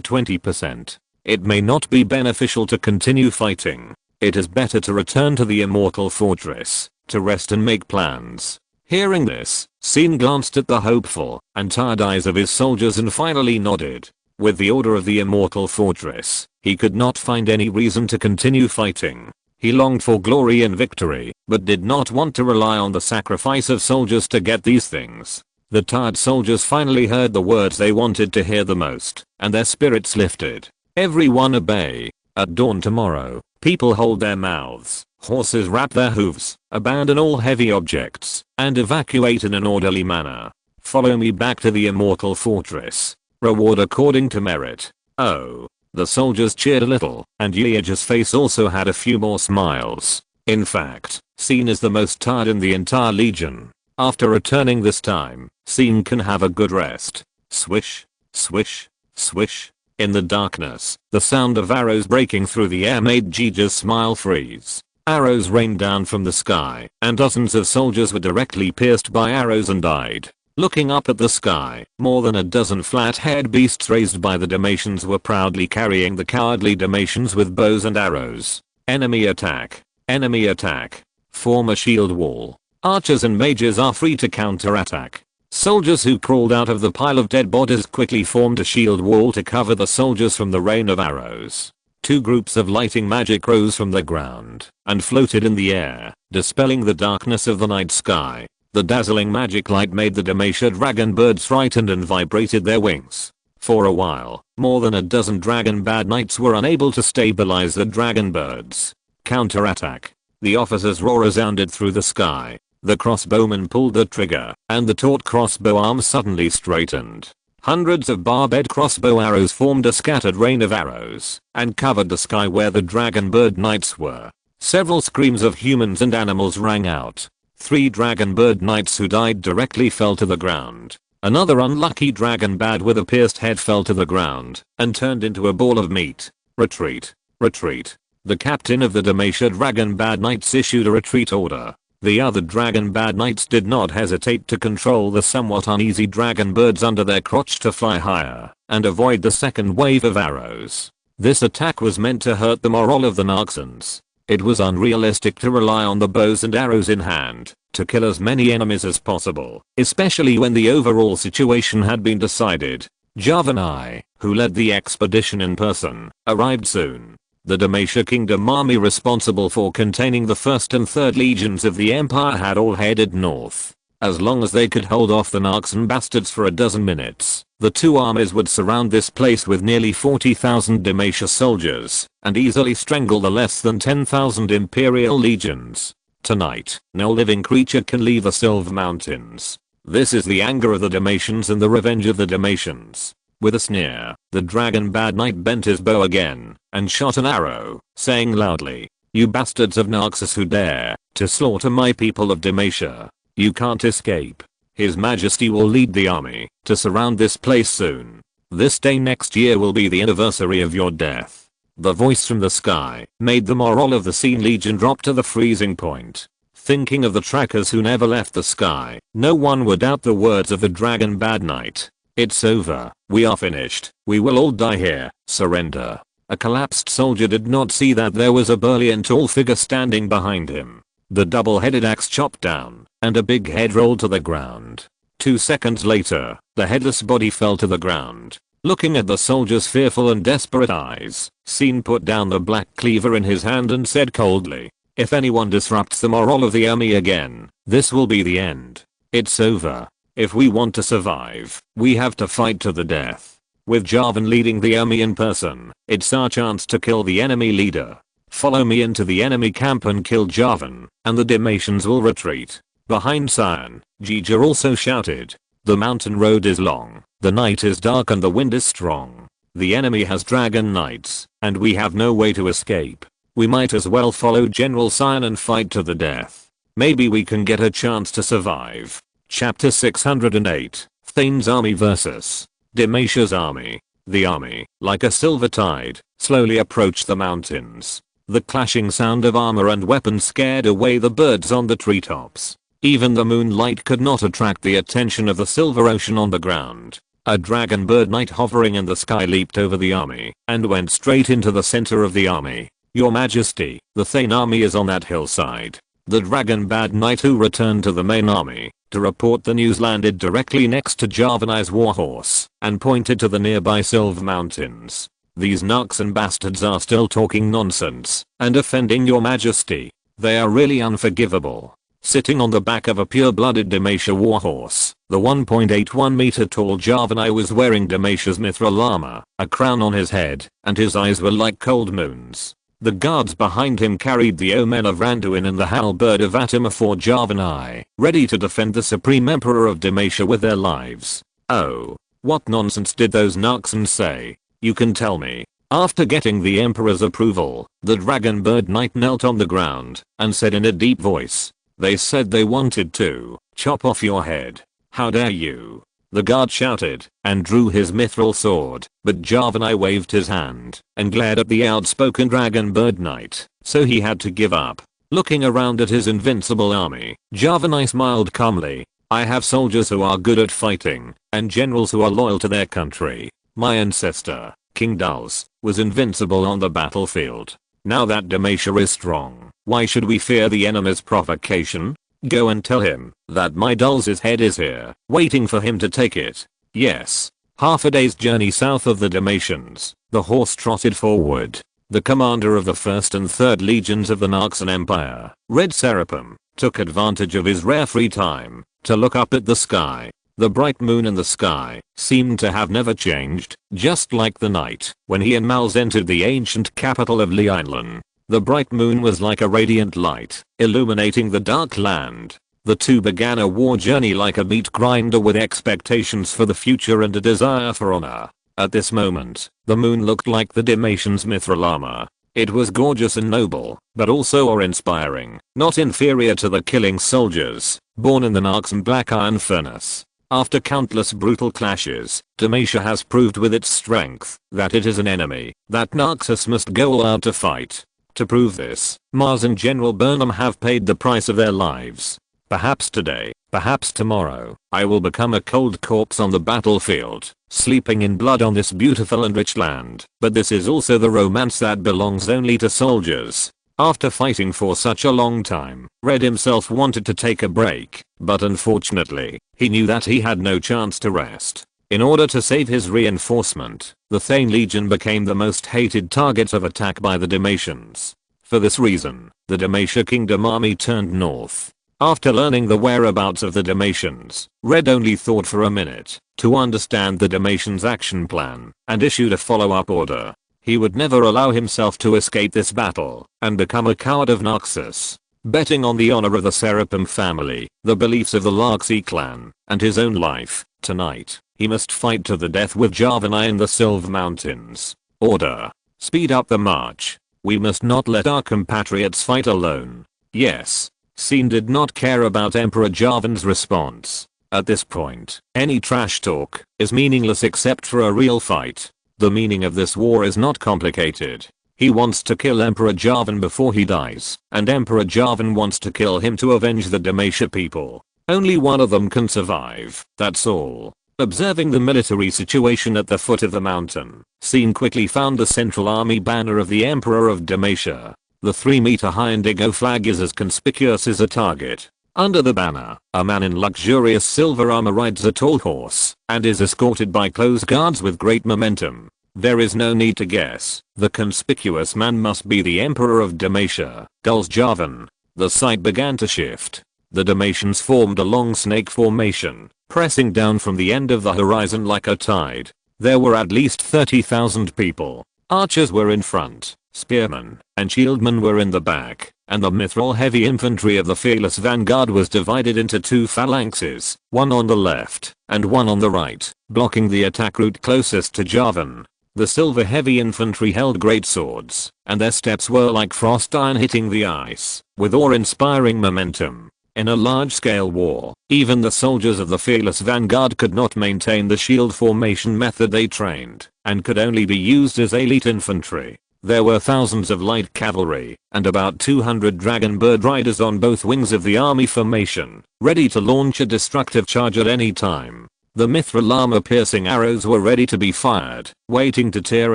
S1: 20%. It may not be beneficial to continue fighting. It is better to return to the immortal fortress, to rest and make plans. Hearing this, Scene glanced at the hopeful and tired eyes of his soldiers and finally nodded. With the order of the immortal fortress, he could not find any reason to continue fighting. He longed for glory and victory, but did not want to rely on the sacrifice of soldiers to get these things. The tired soldiers finally heard the words they wanted to hear the most, and their spirits lifted. Everyone obey. At dawn tomorrow, people hold their mouths, horses wrap their hooves, abandon all heavy objects, and evacuate in an orderly manner. Follow me back to the immortal fortress. Reward according to merit. Oh. The soldiers cheered a little, and Yeager's face also had a few more smiles. In fact, Scene is the most tired in the entire legion. After returning this time, Scene can have a good rest. Swish, swish, swish. In the darkness, the sound of arrows breaking through the air made Yeager's smile freeze. Arrows rained down from the sky, and dozens of soldiers were directly pierced by arrows and died. Looking up at the sky, more than a dozen flat-haired beasts raised by the Dalmatians were proudly carrying the cowardly Dalmatians with bows and arrows. Enemy attack. Enemy attack. Form a shield wall. Archers and mages are free to counterattack. Soldiers who crawled out of the pile of dead bodies quickly formed a shield wall to cover the soldiers from the rain of arrows. Two groups of lighting magic rose from the ground and floated in the air, dispelling the darkness of the night sky. The dazzling magic light made the Demacia dragon birds frightened and vibrated their wings. For a while, more than a dozen dragon bad knights were unable to stabilize the dragon birds. Counterattack. The officer's roar resounded through the sky. The crossbowman pulled the trigger, and the taut crossbow arm suddenly straightened. Hundreds of barbed crossbow arrows formed a scattered rain of arrows, and covered the sky where the dragon bird knights were. Several screams of humans and animals rang out. 3 dragon bird knights who died directly fell to the ground. Another unlucky dragon bad with a pierced head fell to the ground and turned into a ball of meat. Retreat. Retreat. The captain of the Demacia dragon bad knights issued a retreat order. The other dragon bad knights did not hesitate to control the somewhat uneasy dragon birds under their crotch to fly higher and avoid the second wave of arrows. This attack was meant to hurt the morale of the Narxans. It was unrealistic to rely on the bows and arrows in hand to kill as many enemies as possible, especially when the overall situation had been decided. Javanai, who led the expedition in person, arrived soon. The Demacia Kingdom army responsible for containing the 1st and 3rd legions of the Empire had all headed north. As long as they could hold off the Narxan bastards for a dozen minutes, the two armies would surround this place with nearly 40,000 Demacia soldiers and easily strangle the less than 10,000 Imperial legions. Tonight, no living creature can leave the Silver Mountains. This is the anger of the Dalmatians and the revenge of the Dalmatians. With a sneer, the dragon bad knight bent his bow again and shot an arrow, saying loudly, "You bastards of Narxus who dare to slaughter my people of Demacia. You can't escape. His Majesty will lead the army to surround this place soon. This day next year will be the anniversary of your death." The voice from the sky made the morale of the Scene Legion drop to the freezing point. Thinking of the trackers who never left the sky, no one would doubt the words of the dragon bad knight. "It's over. We are finished. We will all die here. Surrender." A collapsed soldier did not see that there was a burly and tall figure standing behind him. The double-headed axe chopped down, and a big head rolled to the ground. 2 seconds later, the headless body fell to the ground. Looking at the soldier's fearful and desperate eyes, Scene put down the black cleaver in his hand and said coldly, "If anyone disrupts the morale of the army again, this will be the end. It's over. If we want to survive, we have to fight to the death. With Javan leading the army in person, it's our chance to kill the enemy leader. Follow me into the enemy camp and kill Javan, and the Dalmatians will retreat." Behind Cyan, Yeager also shouted, "The mountain road is long, the night is dark and the wind is strong. The enemy has dragon knights, and we have no way to escape. We might as well follow General Cyan and fight to the death. Maybe we can get a chance to survive." Chapter 608, Thane's army vs. Demacia's army. The army, like a silver tide, slowly approached the mountains. The clashing sound of armor and weapons scared away the birds on the treetops. Even the moonlight could not attract the attention of the silver ocean on the ground. A dragon bird knight hovering in the sky leaped over the army and went straight into the center of the army. "Your Majesty, the Thane army is on that hillside." The dragon bird knight who returned to the main army to report the news landed directly next to Javanai's warhorse and pointed to the nearby Silver Mountains. "These Narksan bastards are still talking nonsense and offending your Majesty. They are really unforgivable." Sitting on the back of a pure-blooded Demacia warhorse, the 1.81 meter tall Javanai was wearing Demacia's mithril armor, a crown on his head, and his eyes were like cold moons. The guards behind him carried the Omen of Randuin and the halberd of Atima for Javanai, ready to defend the Supreme Emperor of Demacia with their lives. "Oh, what nonsense did those Narksan say? You can tell me." After getting the Emperor's approval, the Dragon Bird Knight knelt on the ground and said in a deep voice, "They said they wanted to chop off your head. How dare you?" The guard shouted and drew his mithril sword, but Javanai waved his hand and glared at the outspoken Dragon Bird Knight, so he had to give up. Looking around at his invincible army, Javanai smiled calmly. "I have soldiers who are good at fighting and generals who are loyal to their country. My ancestor, King Dulce, was invincible on the battlefield. Now that Demacia is strong, why should we fear the enemy's provocation? Go and tell him that my Dulce's head is here, waiting for him to take it." Yes. Half a day's journey south of the Demacians, the horse trotted forward. The commander of the 1st and 3rd legions of the Narksan Empire, Red Serapim, took advantage of his rare free time to look up at the sky. The bright moon in the sky seemed to have never changed, just like the night when he and Malz entered the ancient capital of Lieinlin. The bright moon was like a radiant light, illuminating the dark land. The two began a war journey like a meat grinder with expectations for the future and a desire for honor. At this moment, the moon looked like the Demacians' mithril armor. It was gorgeous and noble, but also awe-inspiring, not inferior to the killing soldiers, born in the Narksan Black Iron Furnace. After countless brutal clashes, Demacia has proved with its strength that it is an enemy that Narxus must go out to fight. To prove this, Mars and General Burnham have paid the price of their lives. Perhaps today, perhaps tomorrow, I will become a cold corpse on the battlefield, sleeping in blood on this beautiful and rich land. But this is also the romance that belongs only to soldiers. After fighting for such a long time, Red himself wanted to take a break, but unfortunately, he knew that he had no chance to rest. In order to save his reinforcement, the Thane Legion became the most hated target of attack by the Demacians. For this reason, the Demacia Kingdom army turned north. After learning the whereabouts of the Demacians, Red only thought for a minute to understand the Demacians' action plan and issued a follow-up order. He would never allow himself to escape this battle and become a coward of Narxus. Betting on the honor of the Serapim family, the beliefs of the Larxi clan, and his own life, tonight, he must fight to the death with Javanai in the Silver Mountains. Order. Speed up the march. We must not let our compatriots fight alone. Yes. Scene did not care about Emperor Javan's response. At this point, any trash talk is meaningless except for a real fight. The meaning of this war is not complicated. He wants to kill Emperor Javan before he dies, and Emperor Javan wants to kill him to avenge the Demacia people. Only one of them can survive, that's all. Observing the military situation at the foot of the mountain, Scene quickly found the central army banner of the Emperor of Demacia. The 3-meter-high indigo flag is as conspicuous as a target. Under the banner, a man in luxurious silver armor rides a tall horse and is escorted by close guards with great momentum. There is no need to guess. The conspicuous man must be the Emperor of Demacia, Dulce Javan. The sight began to shift. The Demacians formed a long snake formation, pressing down from the end of the horizon like a tide. There were at least 30,000 people. Archers were in front, spearmen and shieldmen were in the back, and the mithril heavy infantry of the fearless vanguard was divided into two phalanxes, one on the left and one on the right, blocking the attack route closest to Javan. The silver heavy infantry held great swords, and their steps were like frost iron hitting the ice, with awe-inspiring momentum. In a large-scale war, even the soldiers of the fearless vanguard could not maintain the shield formation method they trained, and could only be used as elite infantry. There were thousands of light cavalry, and about 200 dragon bird riders on both wings of the army formation, ready to launch a destructive charge at any time. The Mithril armor-piercing arrows were ready to be fired, waiting to tear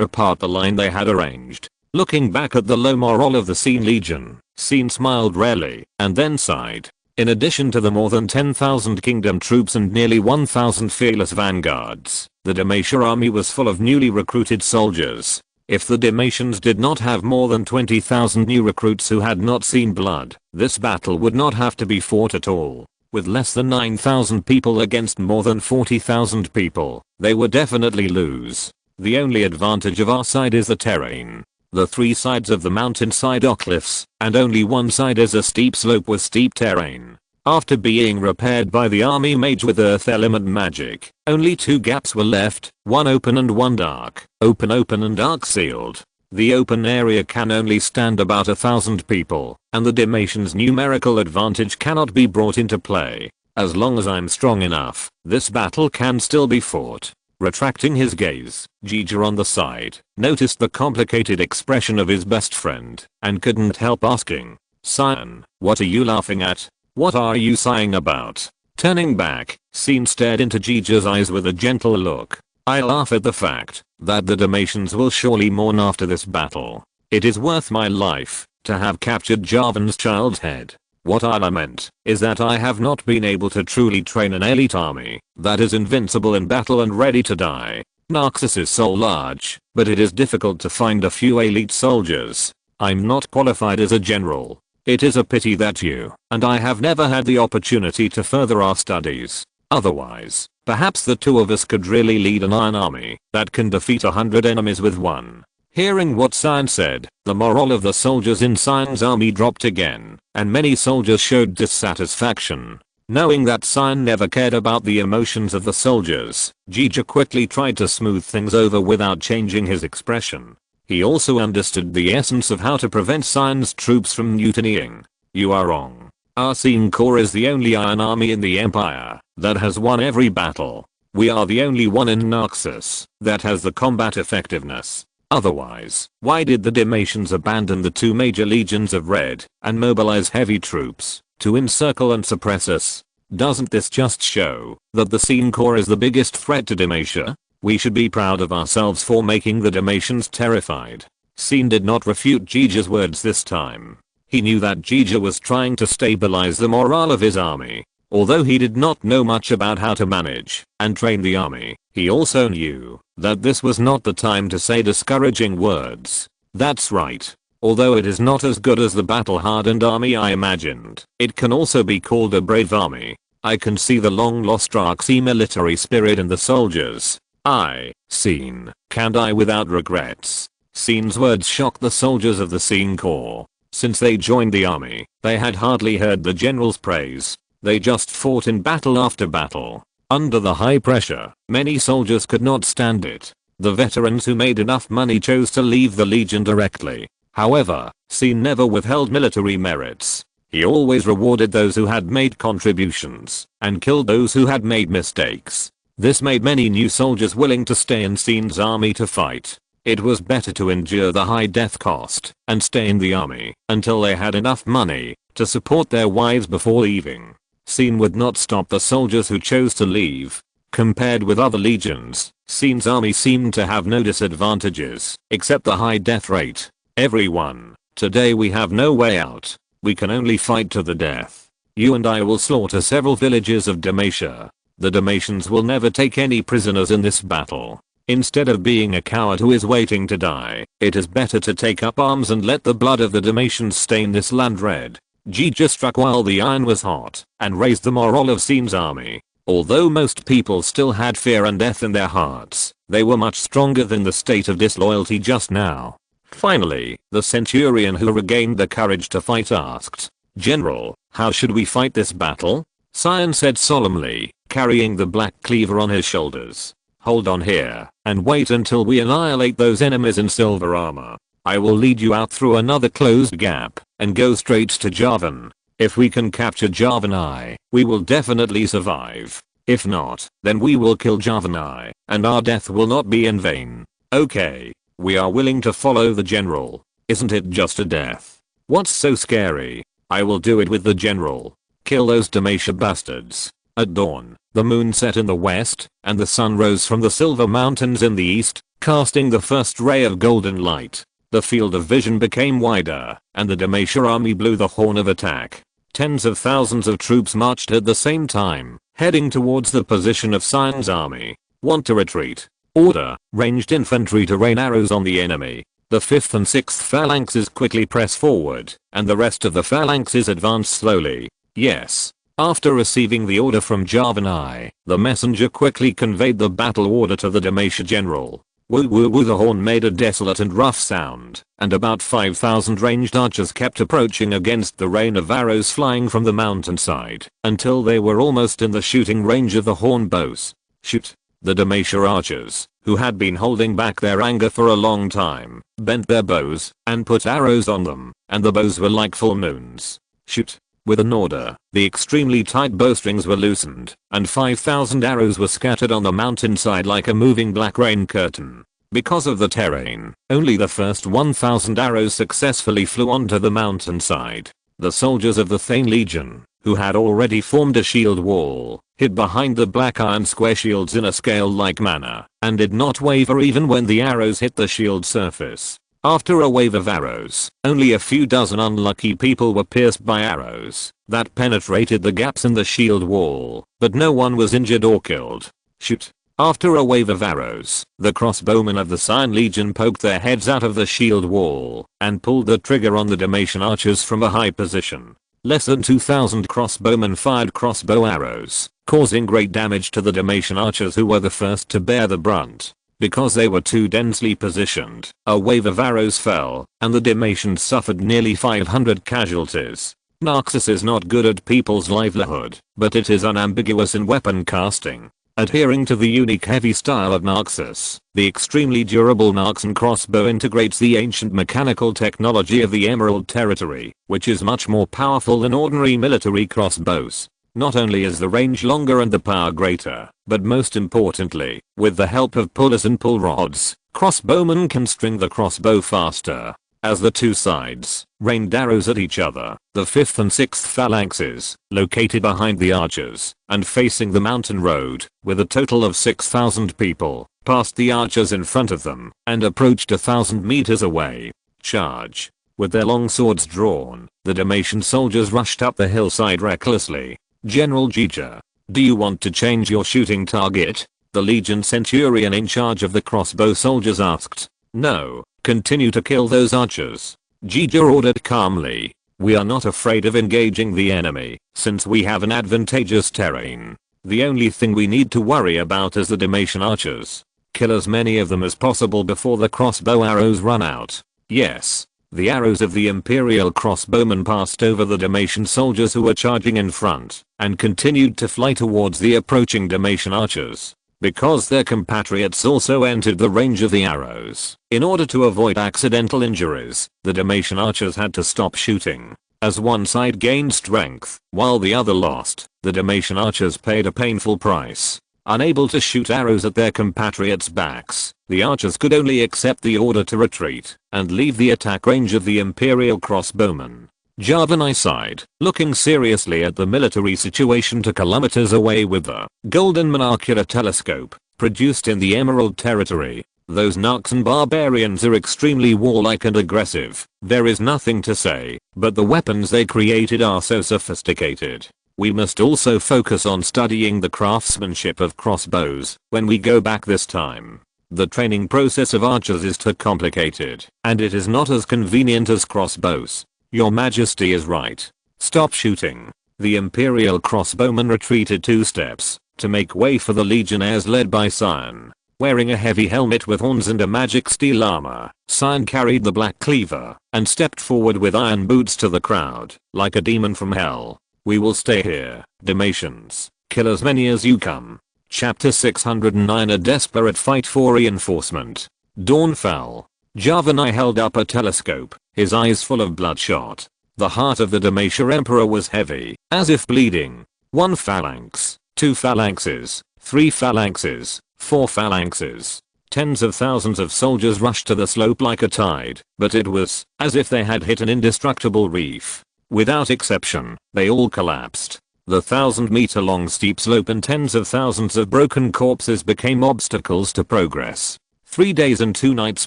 S1: apart the line they had arranged. Looking back at the low morale of the Seen Legion, Seen smiled rarely, and then sighed. In addition to the more than 10,000 kingdom troops and nearly 1,000 fearless vanguards, the Demacia army was full of newly recruited soldiers. If the Demacians did not have more than 20,000 new recruits who had not seen blood, this battle would not have to be fought at all. With less than 9,000 people against more than 40,000 people, they would definitely lose. The only advantage of our side is the terrain. The three sides of the mountainside are cliffs, and only one side is a steep slope with steep terrain. After being repaired by the army mage with earth element magic, only two gaps were left, one open and one dark. Open and dark sealed. The open area can only stand about 1,000 people, and the Demacians' numerical advantage cannot be brought into play. As long as I'm strong enough, this battle can still be fought. Retracting his gaze, Jija on the side noticed the complicated expression of his best friend, and couldn't help asking, "Scion, what are you laughing at? What are you sighing about?" Turning back, Seen stared into Jija's eyes with a gentle look. "I laugh at the fact that the Demacians will surely mourn after this battle. It is worth my life to have captured Javan's child's head. What I lament is that I have not been able to truly train an elite army that is invincible in battle and ready to die. Naxos is so large, but it is difficult to find a few elite soldiers. I'm not qualified as a general. It is a pity that you and I have never had the opportunity to further our studies. Otherwise, perhaps the two of us could really lead an iron army that can defeat 100 enemies with one." Hearing what Scion said, the morale of the soldiers in Sion's army dropped again, and many soldiers showed dissatisfaction. Knowing that Scion never cared about the emotions of the soldiers, Jija quickly tried to smooth things over without changing his expression. He also understood the essence of how to prevent Sion's troops from mutinying. "You are wrong. Our Seen Corps is the only iron army in the Empire that has won every battle. We are the only one in Naxos that has the combat effectiveness. Otherwise, why did the Demacians abandon the two major legions of Red and mobilize heavy troops to encircle and suppress us? Doesn't this just show that the Seen Corps is the biggest threat to Demacia? We should be proud of ourselves for making the Demacians terrified." Seen did not refute Jija's words this time. He knew that Jija was trying to stabilize the morale of his army. Although he did not know much about how to manage and train the army, he also knew that this was not the time to say discouraging words. "That's right. Although it is not as good as the battle-hardened army I imagined, it can also be called a brave army. I can see the long-lost Raxi military spirit in the soldiers. I, Seen, can die without regrets." Seen's words shocked the soldiers of the Seen Corps. Since they joined the army, they had hardly heard the general's praise. They just fought in battle after battle. Under the high pressure, many soldiers could not stand it. The veterans who made enough money chose to leave the legion directly. However, Seen never withheld military merits. He always rewarded those who had made contributions and killed those who had made mistakes. This made many new soldiers willing to stay in Seen's army to fight. It was better to endure the high death cost and stay in the army until they had enough money to support their wives before leaving. Seen would not stop the soldiers who chose to leave. Compared with other legions, Seen's army seemed to have no disadvantages, except the high death rate. "Everyone, today we have no way out. We can only fight to the death. You and I will slaughter several villages of Demacia. The Demacians will never take any prisoners in this battle. Instead of being a coward who is waiting to die, it is better to take up arms and let the blood of the Demacians stain this land red." Jija struck while the iron was hot and raised the morale of Seen's army. Although most people still had fear and death in their hearts, they were much stronger than the state of disloyalty just now. Finally, the centurion who regained the courage to fight asked, "General, how should we fight this battle?" Scion said solemnly, carrying the black cleaver on his shoulders. "Hold on here and wait until we annihilate those enemies in silver armor. I will lead you out through another closed gap and go straight to Javan. If we can capture Javan, we will definitely survive. If not, then we will kill Javan, and our death will not be in vain." "Okay, we are willing to follow the general. Isn't it just a death? What's so scary? I will do it with the general. Kill those Demacia bastards." At dawn, the moon set in the west, and the sun rose from the silver mountains in the east, casting the first ray of golden light. The field of vision became wider, and the Demacia army blew the horn of attack. Tens of thousands of troops marched at the same time, heading towards the position of Sion's army. Want to retreat? Order, ranged infantry to rain arrows on the enemy. The 5th and 6th phalanxes quickly press forward, and the rest of the phalanxes advance slowly. Yes. After receiving the order from Javanai, the messenger quickly conveyed the battle order to the Demacia general. Woo woo woo, the horn made a desolate and rough sound, and about 5,000 ranged archers kept approaching against the rain of arrows flying from the mountainside, until they were almost in the shooting range of the horn bows. Shoot! The Demacia archers, who had been holding back their anger for a long time, bent their bows, and put arrows on them, and the bows were like full moons. Shoot! With an order, the extremely tight bowstrings were loosened, and 5,000 arrows were scattered on the mountainside like a moving black rain curtain. Because of the terrain, only the first 1,000 arrows successfully flew onto the mountainside. The soldiers of the Thane Legion, who had already formed a shield wall, hid behind the black iron square shields in a scale-like manner, and did not waver even when the arrows hit the shield surface. After a wave of arrows, only a few dozen unlucky people were pierced by arrows that penetrated the gaps in the shield wall, but no one was injured or killed. Shoot! After a wave of arrows, the crossbowmen of the Sion Legion poked their heads out of the shield wall and pulled the trigger on the Demacian archers from a high position. Less than 2,000 crossbowmen fired crossbow arrows, causing great damage to the Demacian archers, who were the first to bear the brunt. Because they were too densely positioned, a wave of arrows fell, and the Demacians suffered nearly 500 casualties. Naxos is not good at people's livelihood, but it is unambiguous in weapon casting. Adhering to the unique heavy style of Naxos, the extremely durable Naxan crossbow integrates the ancient mechanical technology of the Emerald Territory, which is much more powerful than ordinary military crossbows. Not only is the range longer and the power greater, but most importantly, with the help of pullers and pull rods, crossbowmen can string the crossbow faster. As the two sides rained arrows at each other, the 5th and 6th phalanxes, located behind the archers and facing the mountain road, with a total of 6,000 people, passed the archers in front of them and approached 1,000 meters away. Charge! With their long swords drawn, the Demacian soldiers rushed up the hillside recklessly. General Gija, do you want to change your shooting target? The Legion Centurion in charge of the crossbow soldiers asked. No, continue to kill those archers. Gija ordered calmly. We are not afraid of engaging the enemy, since we have an advantageous terrain. The only thing we need to worry about is the Demacian archers. Kill as many of them as possible before the crossbow arrows run out. Yes. The arrows of the Imperial crossbowmen passed over the Demacian soldiers who were charging in front, and continued to fly towards the approaching Demacian archers. Because their compatriots also entered the range of the arrows, in order to avoid accidental injuries, the Demacian archers had to stop shooting. As one side gained strength, while the other lost, the Demacian archers paid a painful price. Unable to shoot arrows at their compatriots' backs, the archers could only accept the order to retreat and leave the attack range of the Imperial crossbowmen. Javanai sighed, looking seriously at the military situation 2 kilometers away with the Golden Monarchula telescope, produced in the Emerald Territory. Those Naxan barbarians are extremely warlike and aggressive, there is nothing to say, but the weapons they created are so sophisticated. We must also focus on studying the craftsmanship of crossbows when we go back this time. The training process of archers is too complicated, and it is not as convenient as crossbows. Your Majesty is right. Stop shooting. The Imperial crossbowmen retreated 2 steps to make way for the legionnaires led by Sion. Wearing a heavy helmet with horns and a magic steel armor, Sion carried the black cleaver and stepped forward with iron boots to the crowd, like a demon from hell. We will stay here, Demacians. Kill as many as you come. Chapter 609, a desperate fight for reinforcement. Dawn fell. Javanai held up a telescope, his eyes full of bloodshot. The heart of the Demacia Emperor was heavy, as if bleeding. 1 phalanx, 2 phalanxes, 3 phalanxes, 4 phalanxes. Tens of thousands of soldiers rushed to the slope like a tide, but it was as if they had hit an indestructible reef. Without exception, they all collapsed. The 1,000-meter long steep slope and tens of thousands of broken corpses became obstacles to progress. 3 days and 2 nights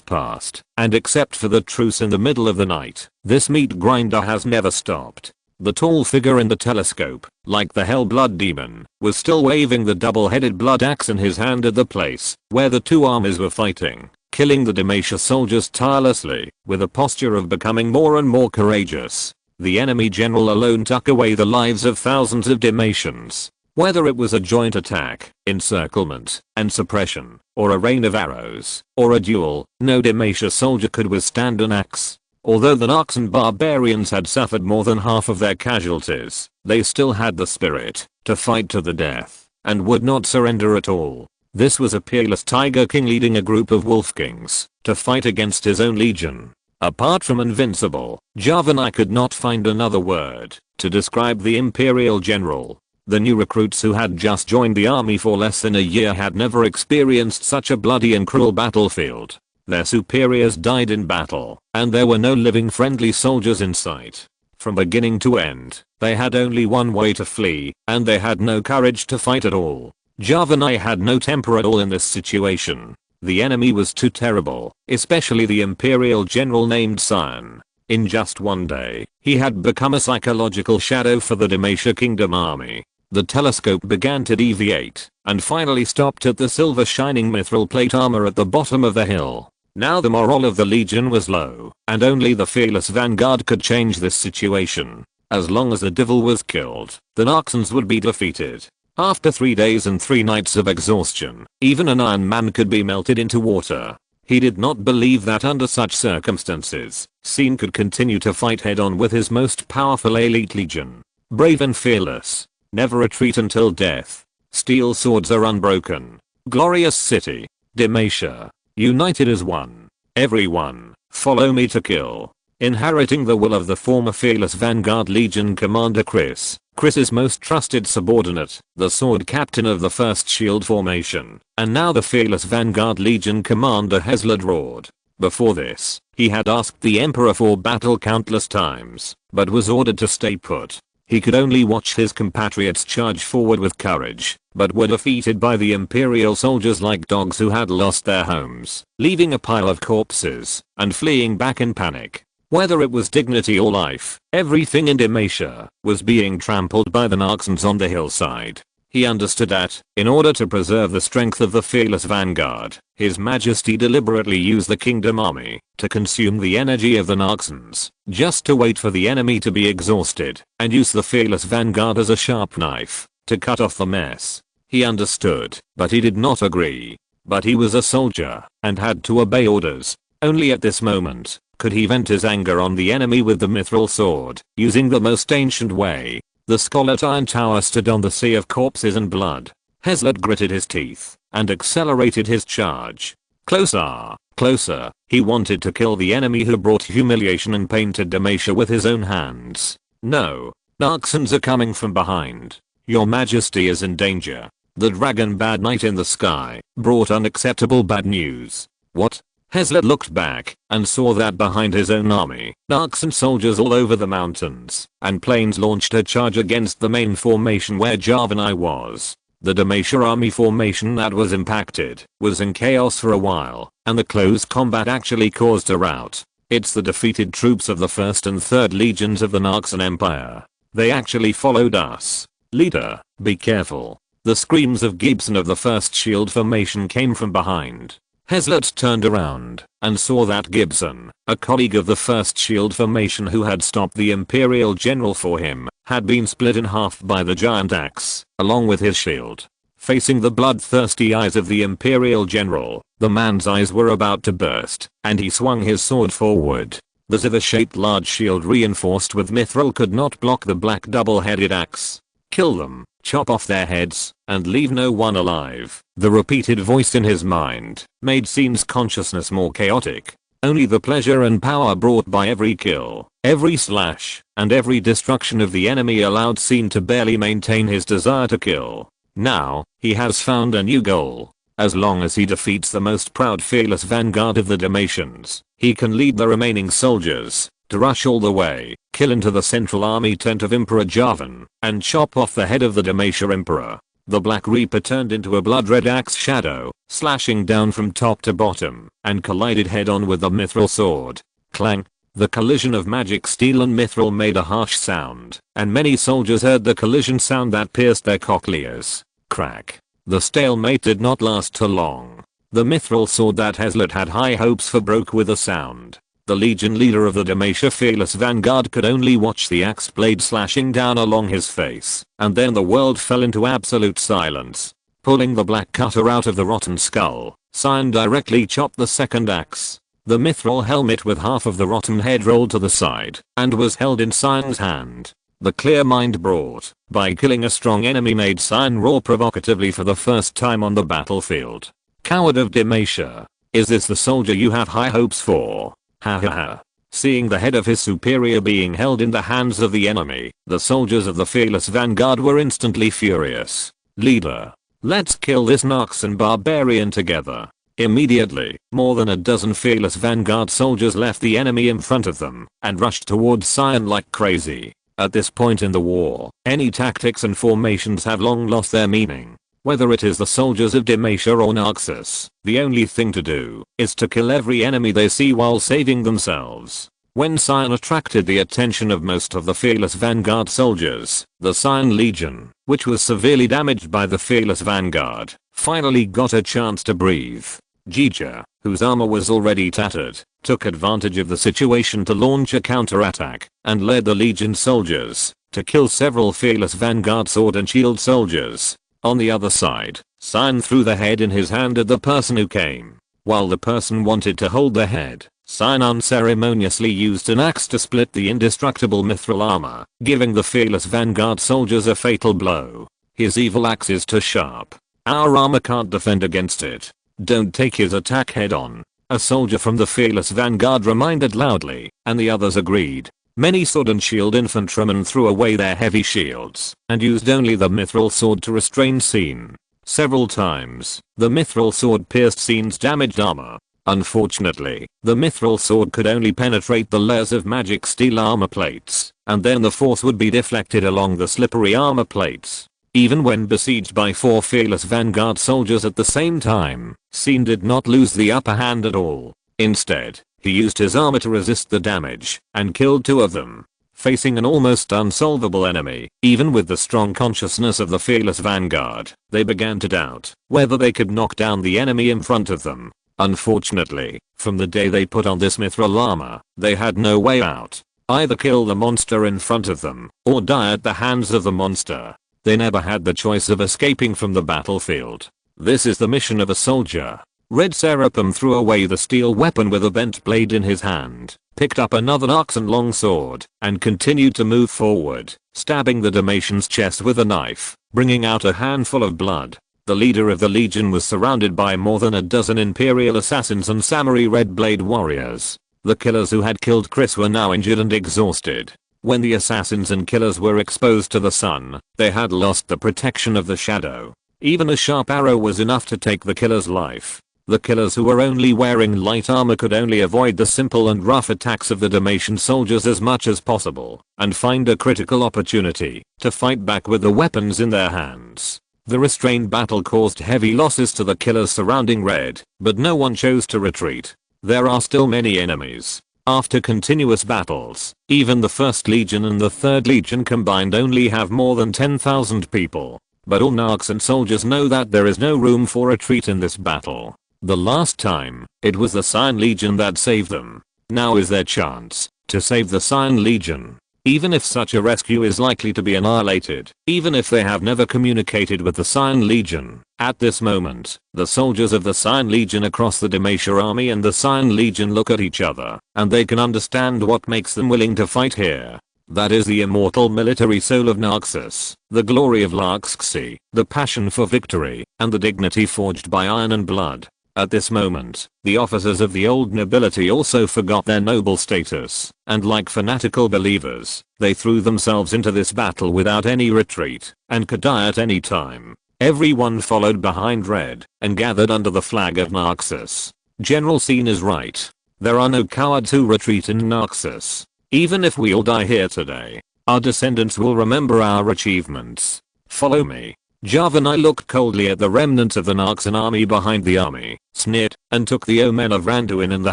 S1: passed, and except for the truce in the middle of the night, this meat grinder has never stopped. The tall figure in the telescope, like the Hellblood demon, was still waving the double-headed blood axe in his hand at the place where the two armies were fighting, killing the Demacia soldiers tirelessly, with a posture of becoming more and more courageous. The enemy general alone took away the lives of thousands of Demacians. Whether it was a joint attack, encirclement, and suppression, or a rain of arrows, or a duel, no Demacia soldier could withstand an axe. Although the Narxan barbarians had suffered more than half of their casualties, they still had the spirit to fight to the death, and would not surrender at all. This was a peerless Tiger King leading a group of Wolf Kings to fight against his own legion. Apart from invincible, Javanai could not find another word to describe the Imperial general. The new recruits who had just joined the army for less than a year had never experienced such a bloody and cruel battlefield. Their superiors died in battle, and there were no living friendly soldiers in sight. From beginning to end, they had only one way to flee, and they had no courage to fight at all. Javanai had no temper at all in this situation. The enemy was too terrible, especially the Imperial general named Sion. In just one day, he had become a psychological shadow for the Demacia Kingdom army. The telescope began to deviate, and finally stopped at the silver shining mithril plate armor at the bottom of the hill. Now the morale of the legion was low, and only the fearless vanguard could change this situation. As long as the devil was killed, the Narxans would be defeated. After 3 days and 3 nights of exhaustion, even an Iron Man could be melted into water. He did not believe that under such circumstances, Sion could continue to fight head-on with his most powerful elite legion. Brave and fearless. Never retreat until death. Steel swords are unbroken. Glorious city. Demacia. United as one. Everyone, follow me to kill. Inheriting the will of the former fearless Vanguard Legion commander Chris's most trusted subordinate, the sword captain of the 1st Shield Formation, and now the fearless Vanguard Legion commander Hezled roared. Before this, he had asked the Emperor for battle countless times, but was ordered to stay put. He could only watch his compatriots charge forward with courage, but were defeated by the Imperial soldiers like dogs who had lost their homes, leaving a pile of corpses, and fleeing back in panic. Whether it was dignity or life, everything in Demacia was being trampled by the Narxans on the hillside. He understood that, in order to preserve the strength of the fearless vanguard, His Majesty deliberately used the kingdom army to consume the energy of the Narxans, just to wait for the enemy to be exhausted, and use the fearless vanguard as a sharp knife to cut off the mess. He understood, but he did not agree. But he was a soldier, and had to obey orders. Only at this moment could he vent his anger on the enemy with the mithril sword, using the most ancient way. The Scarlet Iron Tower stood on the sea of corpses and blood. Hezled gritted his teeth and accelerated his charge. Closer, closer. He wanted to kill the enemy who brought humiliation and pain to Demacia with his own hands. No. Narxans are coming from behind. Your Majesty is in danger. The dragon Bad Knight in the sky brought unacceptable bad news. What? Hezled looked back and saw that behind his own army, Narxan soldiers all over the mountains and plains launched a charge against the main formation where Javanai was. The Demacia army formation that was impacted was in chaos for a while, and the close combat actually caused a rout. It's the defeated troops of the 1st and 3rd legions of the Narxan Empire. They actually followed us. Leader, be careful. The screams of Gibson of the 1st Shield Formation came from behind. Hezled turned around and saw that Gibson, a colleague of the 1st Shield Formation who had stopped the Imperial General for him, had been split in half by the giant axe, along with his shield. Facing the bloodthirsty eyes of the Imperial General, the man's eyes were about to burst, and he swung his sword forward. The zither-shaped large shield reinforced with mithril could not block the black double-headed axe. Kill them, chop off their heads, and leave no one alive. The repeated voice in his mind made Sion's consciousness more chaotic. Only the pleasure and power brought by every kill, every slash, and every destruction of the enemy allowed Sion to barely maintain his desire to kill. Now, he has found a new goal. As long as he defeats the most proud fearless vanguard of the Demacians, he can lead the remaining soldiers to rush all the way, kill into the central army tent of Emperor Javan, and chop off the head of the Demacia Emperor. The Black Reaper turned into a blood-red axe shadow, slashing down from top to bottom, and collided head-on with the mithril sword. Clang! The collision of magic steel and mithril made a harsh sound, and many soldiers heard the collision sound that pierced their cochlears. Crack! The stalemate did not last too long. The mithril sword that Hezlet had high hopes for broke with a sound. The Legion leader of the Demacia Fearless Vanguard could only watch the axe blade slashing down along his face, and then the world fell into absolute silence. Pulling the black cutter out of the rotten skull, Sion directly chopped the second axe. The mithril helmet with half of the rotten head rolled to the side, and was held in Sion's hand. The clear mind brought by killing a strong enemy made Sion roar provocatively for the first time on the battlefield. Coward of Demacia, is this the soldier you have high hopes for? Ha ha ha. Seeing the head of his superior being held in the hands of the enemy, the soldiers of the Fearless Vanguard were instantly furious. Leader, let's kill this Narxan barbarian together. Immediately, more than a dozen Fearless Vanguard soldiers left the enemy in front of them and rushed towards Sion like crazy. At this point in the war, any tactics and formations have long lost their meaning. Whether it is the soldiers of Demacia or Narxus, the only thing to do is to kill every enemy they see while saving themselves. When Sion attracted the attention of most of the Fearless Vanguard soldiers, the Sion Legion, which was severely damaged by the Fearless Vanguard, finally got a chance to breathe. Jija, whose armor was already tattered, took advantage of the situation to launch a counterattack and led the Legion soldiers to kill several Fearless Vanguard sword and shield soldiers. On the other side, Sion threw the head in his hand at the person who came. While the person wanted to hold the head, Sion unceremoniously used an axe to split the indestructible mithril armor, giving the Fearless Vanguard soldiers a fatal blow. His evil axe is too sharp. Our armor can't defend against it. Don't take his attack head on. A soldier from the Fearless Vanguard reminded loudly, and the others agreed. Many sword and shield infantrymen threw away their heavy shields and used only the mithril sword to restrain Sion. Several times, the mithril sword pierced Sion's damaged armor. Unfortunately, the mithril sword could only penetrate the layers of magic steel armor plates, and then the force would be deflected along the slippery armor plates. Even when besieged by 4 Fearless Vanguard soldiers at the same time, Sion did not lose the upper hand at all. Instead, he used his armor to resist the damage and killed 2 of them. Facing an almost unsolvable enemy, even with the strong consciousness of the Fearless Vanguard, they began to doubt whether they could knock down the enemy in front of them. Unfortunately, from the day they put on this mithril armor, they had no way out. Either kill the monster in front of them, or die at the hands of the monster. They never had the choice of escaping from the battlefield. This is the mission of a soldier. Red Seraphim threw away the steel weapon with a bent blade in his hand, picked up another Narxan longsword, and continued to move forward, stabbing the Demacian's chest with a knife, bringing out a handful of blood. The leader of the Legion was surrounded by more than a dozen Imperial assassins and Samurai Red Blade warriors. The killers who had killed Chris were now injured and exhausted. When the assassins and killers were exposed to the sun, they had lost the protection of the shadow. Even a sharp arrow was enough to take the killer's life. The killers who were only wearing light armor could only avoid the simple and rough attacks of the Demacian soldiers as much as possible, and find a critical opportunity to fight back with the weapons in their hands. The restrained battle caused heavy losses to the killers surrounding Red, but no one chose to retreat. There are still many enemies. After continuous battles, even the 1st Legion and the 3rd Legion combined only have more than 10,000 people. But all Narxan soldiers know that there is no room for retreat in this battle. The last time, it was the Sion Legion that saved them. Now is their chance to save the Sion Legion. Even if such a rescue is likely to be annihilated, even if they have never communicated with the Sion Legion, at this moment, the soldiers of the Sion Legion across the Demacia army and the Sion Legion look at each other, and they can understand what makes them willing to fight here. That is the immortal military soul of Narxus, the glory of Larxxi, the passion for victory, and the dignity forged by iron and blood. At this moment, the officers of the old nobility also forgot their noble status, and like fanatical believers, they threw themselves into this battle without any retreat, and could die at any time. Everyone followed behind Red, and gathered under the flag of Narxus. General Sion is right. There are no cowards who retreat in Narxus. Even if we all die here today, our descendants will remember our achievements. Follow me. Javanai looked coldly at the remnants of the Narksan army behind the army, sneered, and took the Omen of Randuin and the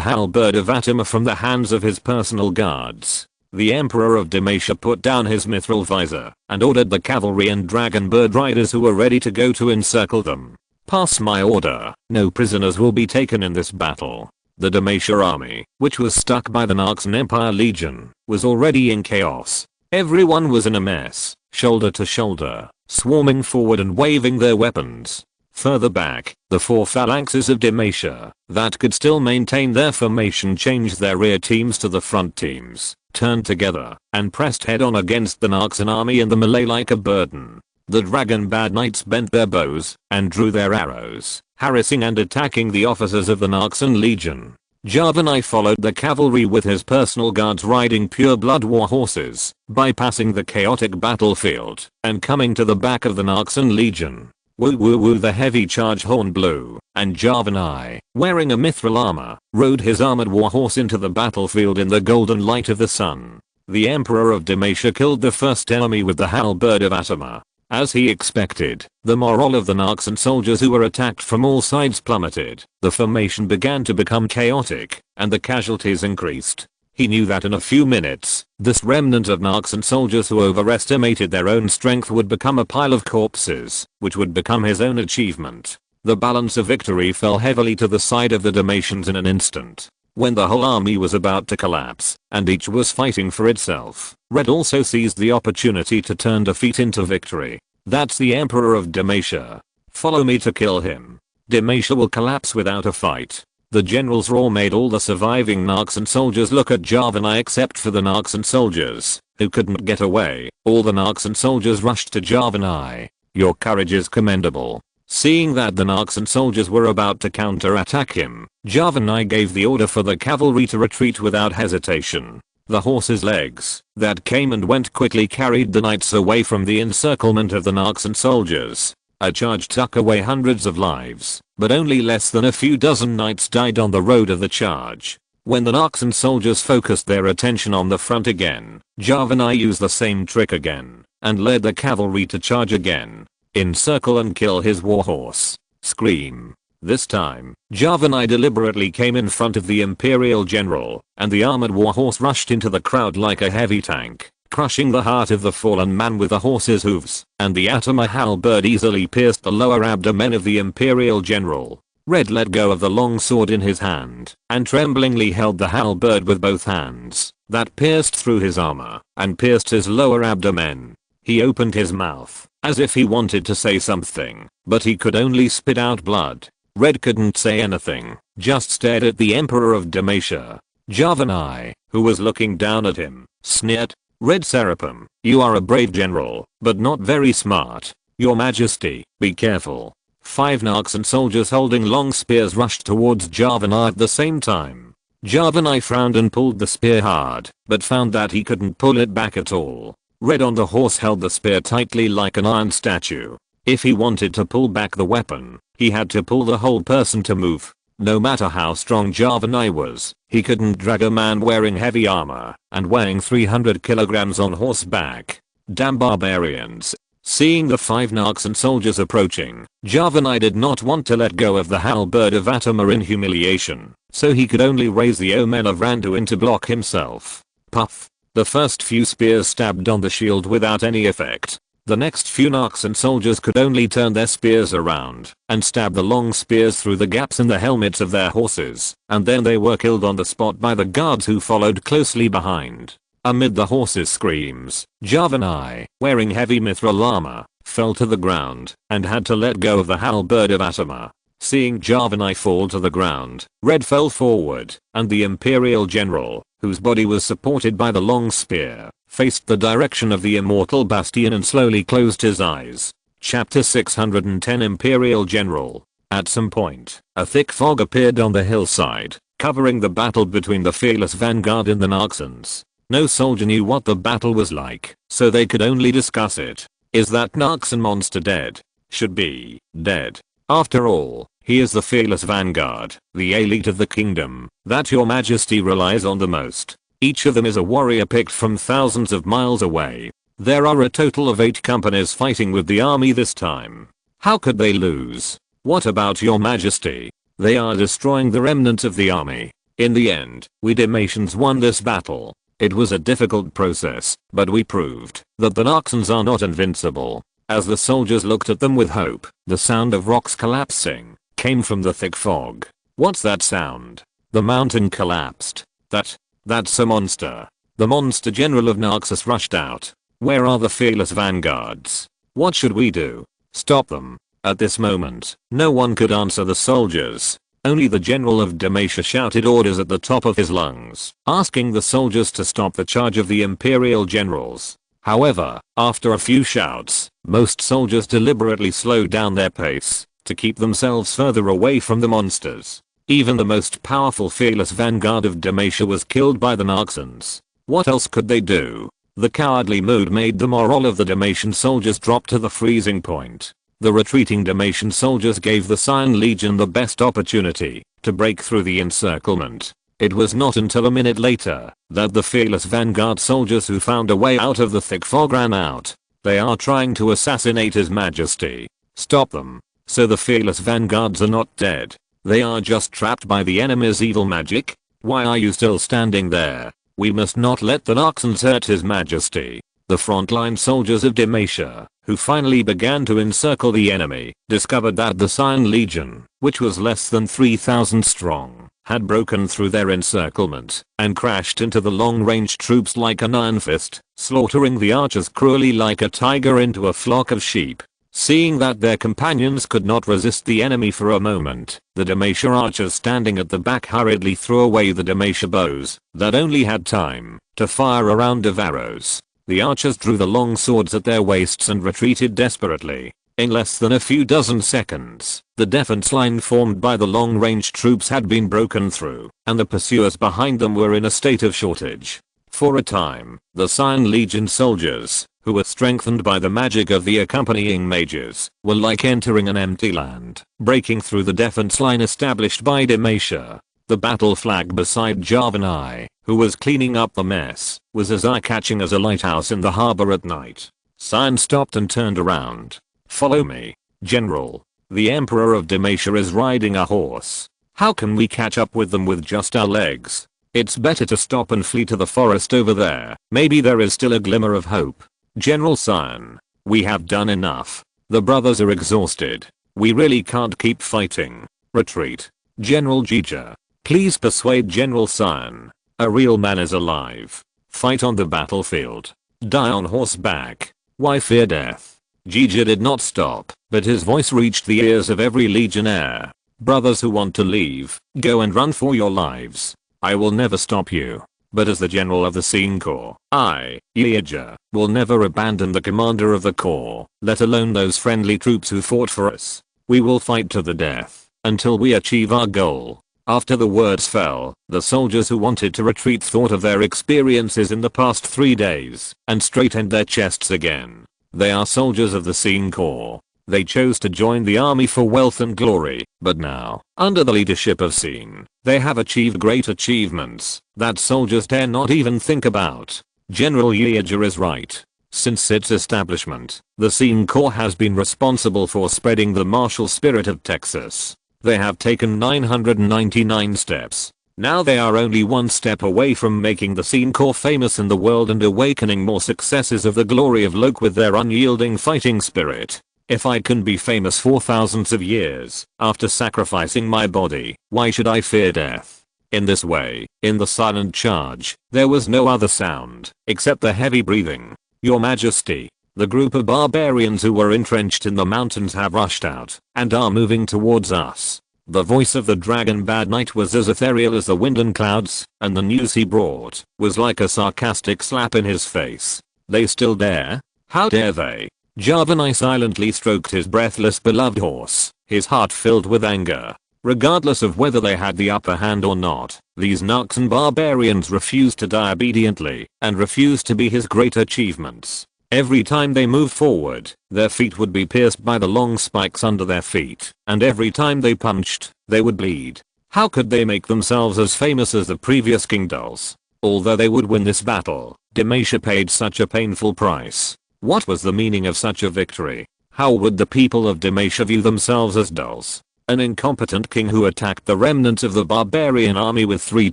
S1: halberd of Atama from the hands of his personal guards. The Emperor of Demacia put down his mithril visor and ordered the cavalry and dragon bird riders who were ready to go to encircle them. Pass my order. No prisoners will be taken in this battle. The Demacia army, which was stuck by the Narksan Empire Legion, was already in chaos. Everyone was in a mess, shoulder to shoulder, swarming forward and waving their weapons. Further back, the 4 phalanxes of Demacia that could still maintain their formation changed their rear teams to the front teams, turned together, and pressed head-on against the Narksan army and the melee like a burden. The dragon bad knights bent their bows and drew their arrows, harassing and attacking the officers of the Narksan Legion. Javanai followed the cavalry with his personal guards riding pure-blood war horses, bypassing the chaotic battlefield and coming to the back of the Narksan Legion. Woo woo woo, the heavy charge horn blew, and Javanai, wearing a mithril armor, rode his armored warhorse into the battlefield in the golden light of the sun. The Emperor of Demacia killed the first enemy with the halberd of Atama. As he expected, the morale of the Narksan soldiers who were attacked from all sides plummeted. The formation began to become chaotic, and the casualties increased. He knew that in a few minutes, this remnant of Narksan soldiers who overestimated their own strength would become a pile of corpses, which would become his own achievement. The balance of victory fell heavily to the side of the Demacians in an instant. When the whole army was about to collapse, and each was fighting for itself, Red also seized the opportunity to turn defeat into victory. That's the Emperor of Demacia. Follow me to kill him. Demacia will collapse without a fight. The generals Raw made all the surviving Narksan soldiers look at Javanai except for the Narksan soldiers, who couldn't get away. All the Narksan soldiers rushed to Javanai. Your courage is commendable. Seeing that the Narksan soldiers were about to counter-attack him, Javanai gave the order for the cavalry to retreat without hesitation. The horses' legs that came and went quickly carried the knights away from the encirclement of the Narksan soldiers. A charge took away hundreds of lives, but only less than a few dozen knights died on the road of the charge. When the Narksan soldiers focused their attention on the front again, Javanai used the same trick again, and led the cavalry to charge again. Encircle and kill his warhorse. Scream. This time, Javanai deliberately came in front of the Imperial General, and the armored warhorse rushed into the crowd like a heavy tank, crushing the heart of the fallen man with the horse's hooves, and the Atama halberd easily pierced the lower abdomen of the Imperial General. Red let go of the long sword in his hand, and tremblingly held the halberd with both hands. That pierced through his armor, and pierced his lower abdomen. He opened his mouth, as if he wanted to say something, but he could only spit out blood. Red couldn't say anything, just stared at the Emperor of Demacia. Javanai, who was looking down at him, sneered. Red Serapim, you are a brave general, but not very smart. Your Majesty, be careful. 5 Narksan soldiers holding long spears rushed towards Javanai at the same time. Javanai frowned and pulled the spear hard, but found that he couldn't pull it back at all. Red on the horse held the spear tightly like an iron statue. If he wanted to pull back the weapon, he had to pull the whole person to move. No matter how strong Javanai was, he couldn't drag a man wearing heavy armor and weighing 300 kilograms on horseback. Damn barbarians. Seeing the 5 Narksan soldiers approaching, Javanai did not want to let go of the halberd of Atama in humiliation, so he could only raise the Omen of Randuin to block himself. Puff. The first few spears stabbed on the shield without any effect. The next few Narksan soldiers could only turn their spears around and stab the long spears through the gaps in the helmets of their horses, and then they were killed on the spot by the guards who followed closely behind. Amid the horses' screams, Javanai, wearing heavy mithril armor, fell to the ground and had to let go of the halberd of Atama. Seeing Javanai fall to the ground, Red fell forward, and the Imperial General, whose body was supported by the long spear, faced the direction of the immortal bastion and slowly closed his eyes. Chapter 610 Imperial General. At some point, a thick fog appeared on the hillside, covering the battle between the fearless vanguard and the Narksans. No soldier knew what the battle was like, so they could only discuss it. Is that Narksan monster dead? Should be dead. After all, he is the fearless vanguard, the elite of the kingdom, that your majesty relies on the most. Each of them is a warrior picked from thousands of miles away. There are a total of 8 companies fighting with the army this time. How could they lose? What about your majesty? They are destroying the remnant of the army. In the end, we Damatians won this battle. It was a difficult process, but we proved that the Noxans are not invincible. As the soldiers looked at them with hope, the sound of rocks collapsing came from the thick fog. What's that sound? The mountain collapsed. That's a monster. The monster general of Naxos rushed out. Where are the fearless vanguards? What should we do? Stop them. At this moment, no one could answer the soldiers. Only the general of Damacia shouted orders at the top of his lungs, asking the soldiers to stop the charge of the imperial generals. However, after a few shouts, most soldiers deliberately slowed down their pace to keep themselves further away from the monsters. Even the most powerful fearless vanguard of Damacia was killed by the Naxans. What else could they do? The cowardly mood made the morale of the Damatian soldiers drop to the freezing point. The retreating Damatian soldiers gave the Cyan Legion the best opportunity to break through the encirclement. It was not until a minute later that the fearless vanguard soldiers who found a way out of the thick fog ran out. They are trying to assassinate His Majesty. Stop them. So the fearless vanguards are not dead. They are just trapped by the enemy's evil magic? Why are you still standing there? We must not let the Noxans hurt His Majesty. The frontline soldiers of Damacia, who finally began to encircle the enemy, discovered that the Cyan Legion, which was less than 3,000 strong, had broken through their encirclement and crashed into the long-range troops like an iron fist, slaughtering the archers cruelly like a tiger into a flock of sheep. Seeing that their companions could not resist the enemy for a moment, the Damacia archers standing at the back hurriedly threw away the Damacia bows that only had time to fire a round of arrows. The archers drew the long swords at their waists and retreated desperately. In less than a few dozen seconds, the defense line formed by the long-range troops had been broken through, and the pursuers behind them were in a state of shortage. For a time, the Cyan Legion soldiers, who were strengthened by the magic of the accompanying mages, were like entering an empty land, breaking through the defense line established by Damacia. The battle flag beside Javanai, who was cleaning up the mess, was as eye-catching as a lighthouse in the harbor at night. Cyan stopped and turned around. Follow me, General. The Emperor of Damacia is riding a horse. How can we catch up with them with just our legs? It's better to stop and flee to the forest over there. Maybe there is still a glimmer of hope. General Cyan, we have done enough. The brothers are exhausted. We really can't keep fighting. Retreat. General Jija. Please persuade General Cyan. A real man is alive. Fight on the battlefield. Die on horseback. Why fear death? Jija did not stop, but his voice reached the ears of every legionnaire. Brothers who want to leave, go and run for your lives. I will never stop you. But as the general of the Scene Corps, I, Yeager, will never abandon the commander of the corps, let alone those friendly troops who fought for us. We will fight to the death, until we achieve our goal. After the words fell, the soldiers who wanted to retreat thought of their experiences in the past 3 days, and straightened their chests again. They are soldiers of the Scene Corps. They chose to join the army for wealth and glory, but now, under the leadership of Scene, they have achieved great achievements that soldiers dare not even think about. General Yeager is right. Since its establishment, the Scene Corps has been responsible for spreading the martial spirit of Texas. They have taken 999 steps. Now they are only one step away from making the Scene Corps famous in the world and awakening more successes of the glory of Loke with their unyielding fighting spirit. If I can be famous for thousands of years, after sacrificing my body, why should I fear death? In this way, in the silent charge, there was no other sound, except the heavy breathing. Your Majesty, the group of barbarians who were entrenched in the mountains have rushed out, and are moving towards us. The voice of the dragon Bad Knight was as ethereal as the wind and clouds, and the news he brought was like a sarcastic slap in his face. They still dare? How dare they? Javanai silently stroked his breathless beloved horse, his heart filled with anger. Regardless of whether they had the upper hand or not, these Noxan barbarians refused to die obediently, and refused to be his great achievements. Every time they moved forward, their feet would be pierced by the long spikes under their feet, and every time they punched, they would bleed. How could they make themselves as famous as the previous King Dulce? Although they would win this battle, Demacia paid such a painful price. What was the meaning of such a victory? How would the people of Demacia view themselves as dolls? An incompetent king who attacked the remnants of the barbarian army with 3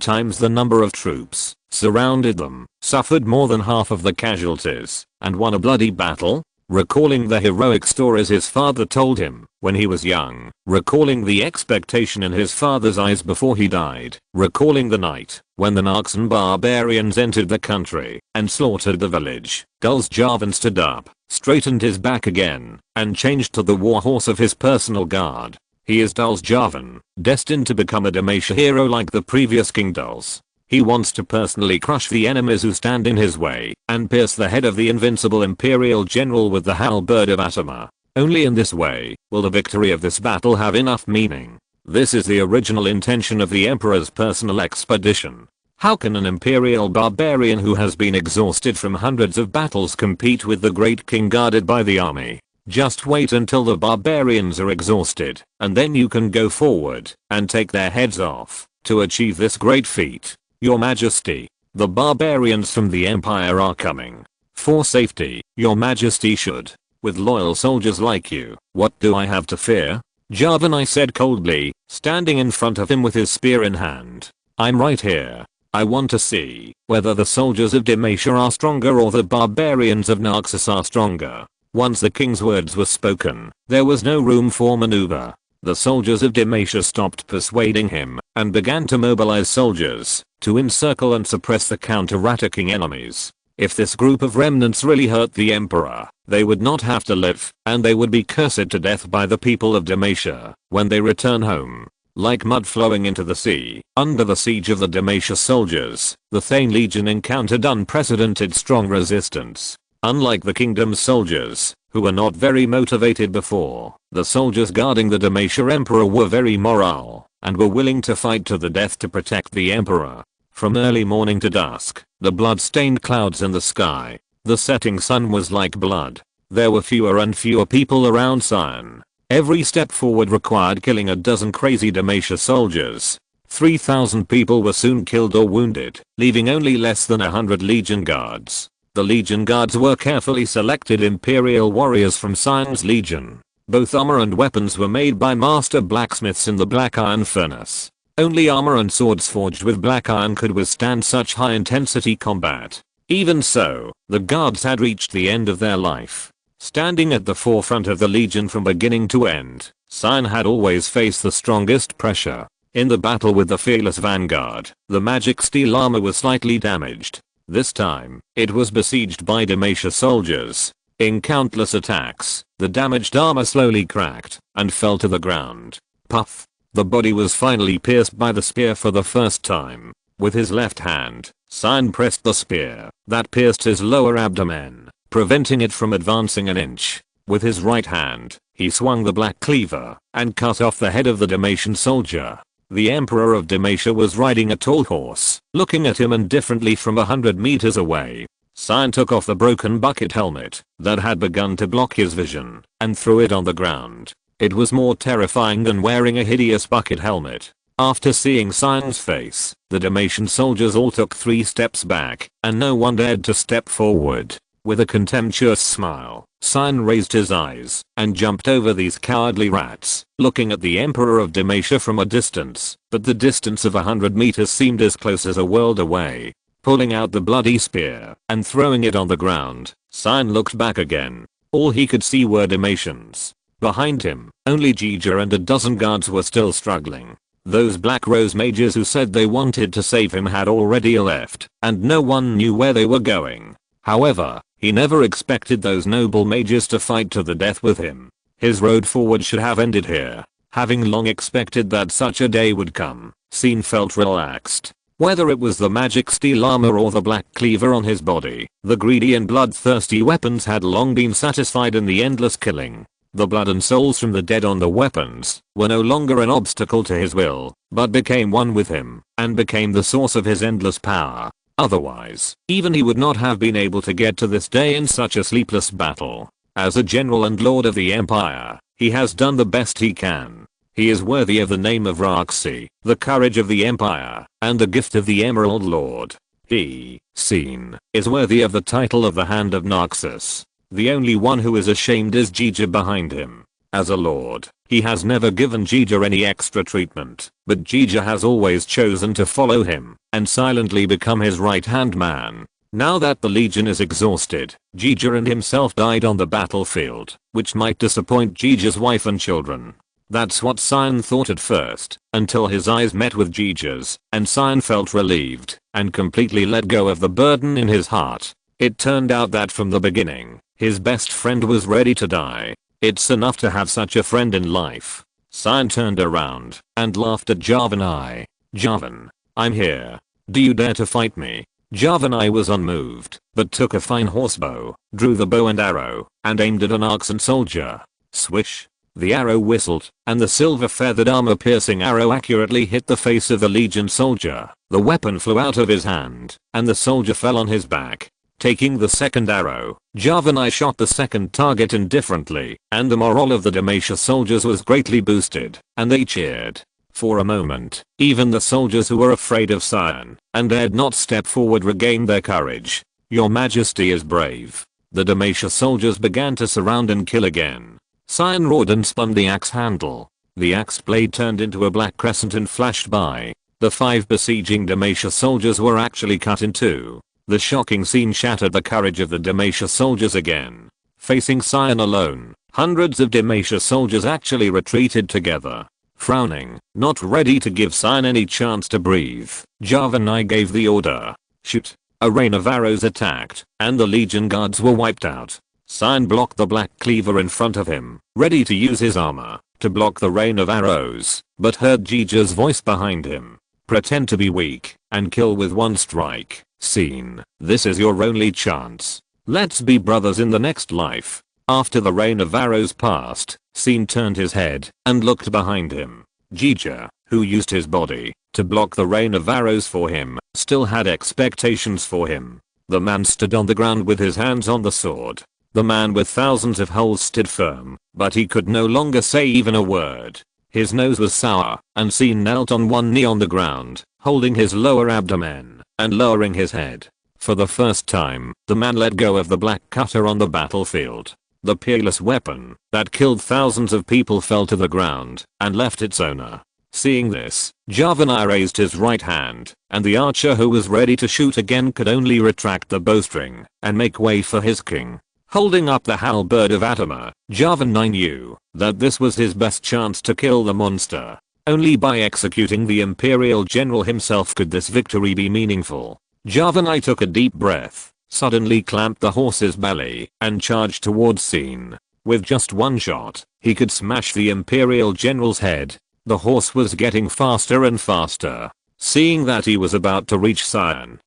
S1: times the number of troops, surrounded them, suffered more than half of the casualties, and won a bloody battle? Recalling the heroic stories his father told him when he was young, recalling the expectation in his father's eyes before he died, recalling the night when the Narxan barbarians entered the country and slaughtered the village, Dulce Javan stood up, straightened his back again, and changed to the warhorse of his personal guard. He is Dulce Javan, destined to become a Demacia hero like the previous King Dulce. He wants to personally crush the enemies who stand in his way and pierce the head of the invincible Imperial General with the halberd of Atama. Only in this way will the victory of this battle have enough meaning. This is the original intention of the Emperor's personal expedition. How can an Imperial barbarian who has been exhausted from hundreds of battles compete with the great king guarded by the army? Just wait until the barbarians are exhausted, and then you can go forward and take their heads off to achieve this great feat. Your Majesty, the barbarians from the Empire are coming. For safety, Your Majesty should. With loyal soldiers like you, what do I have to fear? Javan, I said coldly, standing in front of him with his spear in hand. I'm right here. I want to see whether the soldiers of Demacia are stronger or the barbarians of Naxos are stronger. Once the king's words were spoken, there was no room for maneuver. The soldiers of Demacia stopped persuading him and began to mobilize soldiers to encircle and suppress the counter-attacking enemies. If this group of remnants really hurt the Emperor, they would not have to live, and they would be cursed to death by the people of Demacia when they return home. Like mud flowing into the sea, under the siege of the Demacia soldiers, the Thane Legion encountered unprecedented strong resistance. Unlike the kingdom's soldiers, who were not very motivated before, the soldiers guarding the Demacia Emperor were very moral and were willing to fight to the death to protect the Emperor. From early morning to dusk, the blood-stained clouds in the sky, the setting sun was like blood. There were fewer and fewer people around Sion. Every step forward required killing a dozen crazy Demacia soldiers. 3,000 people were soon killed or wounded, leaving only less than 100 Legion guards. The Legion guards were carefully selected Imperial warriors from Sion's Legion. Both armor and weapons were made by master blacksmiths in the Black Iron Furnace. Only armor and swords forged with black iron could withstand such high-intensity combat. Even so, the guards had reached the end of their life. Standing at the forefront of the Legion from beginning to end, Sion had always faced the strongest pressure. In the battle with the fearless vanguard, the magic steel armor was slightly damaged. This time, it was besieged by Demacia soldiers. In countless attacks, the damaged armor slowly cracked and fell to the ground. Puff! The body was finally pierced by the spear for the first time. With his left hand, Sion pressed the spear that pierced his lower abdomen, preventing it from advancing an inch. With his right hand, he swung the black cleaver and cut off the head of the Demacian soldier. The Emperor of Demacia was riding a tall horse, looking at him indifferently from 100 meters away. Sion took off the broken bucket helmet that had begun to block his vision and threw it on the ground. It was more terrifying than wearing a hideous bucket helmet. After seeing Sion's face, the Demacian soldiers all took 3 steps back, and no one dared to step forward. With a contemptuous smile, Sion raised his eyes and jumped over these cowardly rats, looking at the Emperor of Demacia from a distance, but the distance of 100 meters seemed as close as a world away. Pulling out the bloody spear and throwing it on the ground, Sion looked back again. All he could see were Demacians. Behind him, only Jija and a dozen guards were still struggling. Those Black Rose mages who said they wanted to save him had already left, and no one knew where they were going. However, he never expected those noble mages to fight to the death with him. His road forward should have ended here. Having long expected that such a day would come, Sion felt relaxed. Whether it was the magic steel armor or the black cleaver on his body, the greedy and bloodthirsty weapons had long been satisfied in the endless killing. The blood and souls from the dead on the weapons were no longer an obstacle to his will, but became one with him, and became the source of his endless power. Otherwise, even he would not have been able to get to this day in such a sleepless battle. As a general and lord of the Empire, he has done the best he can. He is worthy of the name of Raxi, the courage of the Empire, and the gift of the Emerald Lord. He, Scene, is worthy of the title of the Hand of Narxus. The only one who is ashamed is Jija behind him. As a lord, he has never given Jija any extra treatment, but Jija has always chosen to follow him and silently become his right-hand man. Now that the legion is exhausted, Jija and himself died on the battlefield, which might disappoint Jija's wife and children. That's what Cyan thought at first, until his eyes met with Jija's, and Cyan felt relieved and completely let go of the burden in his heart. It turned out that from the beginning, his best friend was ready to die. It's enough to have such a friend in life. Cyan turned around and laughed at Javanai. Javan, I'm here. Do you dare to fight me? Javanai was unmoved, but took a fine horsebow, drew the bow and arrow, and aimed at an Narxan soldier. Swish. The arrow whistled, and the silver-feathered armor-piercing arrow accurately hit the face of the Legion soldier. The weapon flew out of his hand, and the soldier fell on his back. Taking the second arrow, Javanai shot the second target indifferently, and the morale of the Demacia soldiers was greatly boosted, and they cheered. For a moment, even the soldiers who were afraid of Cyan and dared not step forward regained their courage. Your Majesty is brave. The Demacia soldiers began to surround and kill again. Cyan roared and spun the axe handle. The axe blade turned into a black crescent and flashed by. The 5 besieging Demacia soldiers were actually cut in two. The shocking scene shattered the courage of the Demacia soldiers again. Facing Cyan alone, hundreds of Demacia soldiers actually retreated together. Frowning, not ready to give Cyan any chance to breathe, Javanai gave the order. Shoot. A rain of arrows attacked, and the Legion guards were wiped out. Cyan blocked the black cleaver in front of him, ready to use his armor to block the rain of arrows, but heard Jija's voice behind him. Pretend to be weak and kill with one strike. Scene, this is your only chance. Let's be brothers in the next life. After the rain of arrows passed, Scene turned his head and looked behind him. Jija, who used his body to block the rain of arrows for him, still had expectations for him. The man stood on the ground with his hands on the sword. The man with thousands of holes stood firm, but he could no longer say even a word. His nose was sour, and Scene knelt on one knee on the ground, holding his lower abdomen and lowering his head. For the first time, the man let go of the black cutter on the battlefield. The peerless weapon that killed thousands of people fell to the ground and left its owner. Seeing this, Javanai raised his right hand, and the archer who was ready to shoot again could only retract the bowstring and make way for his king. Holding up the halberd of Atama, Javanai knew that this was his best chance to kill the monster. Only by executing the Imperial General himself could this victory be meaningful. Javanai took a deep breath, suddenly clamped the horse's belly, and charged towards Scene. With just one shot, he could smash the Imperial General's head. The horse was getting faster and faster. Seeing that he was about to reach Cyan,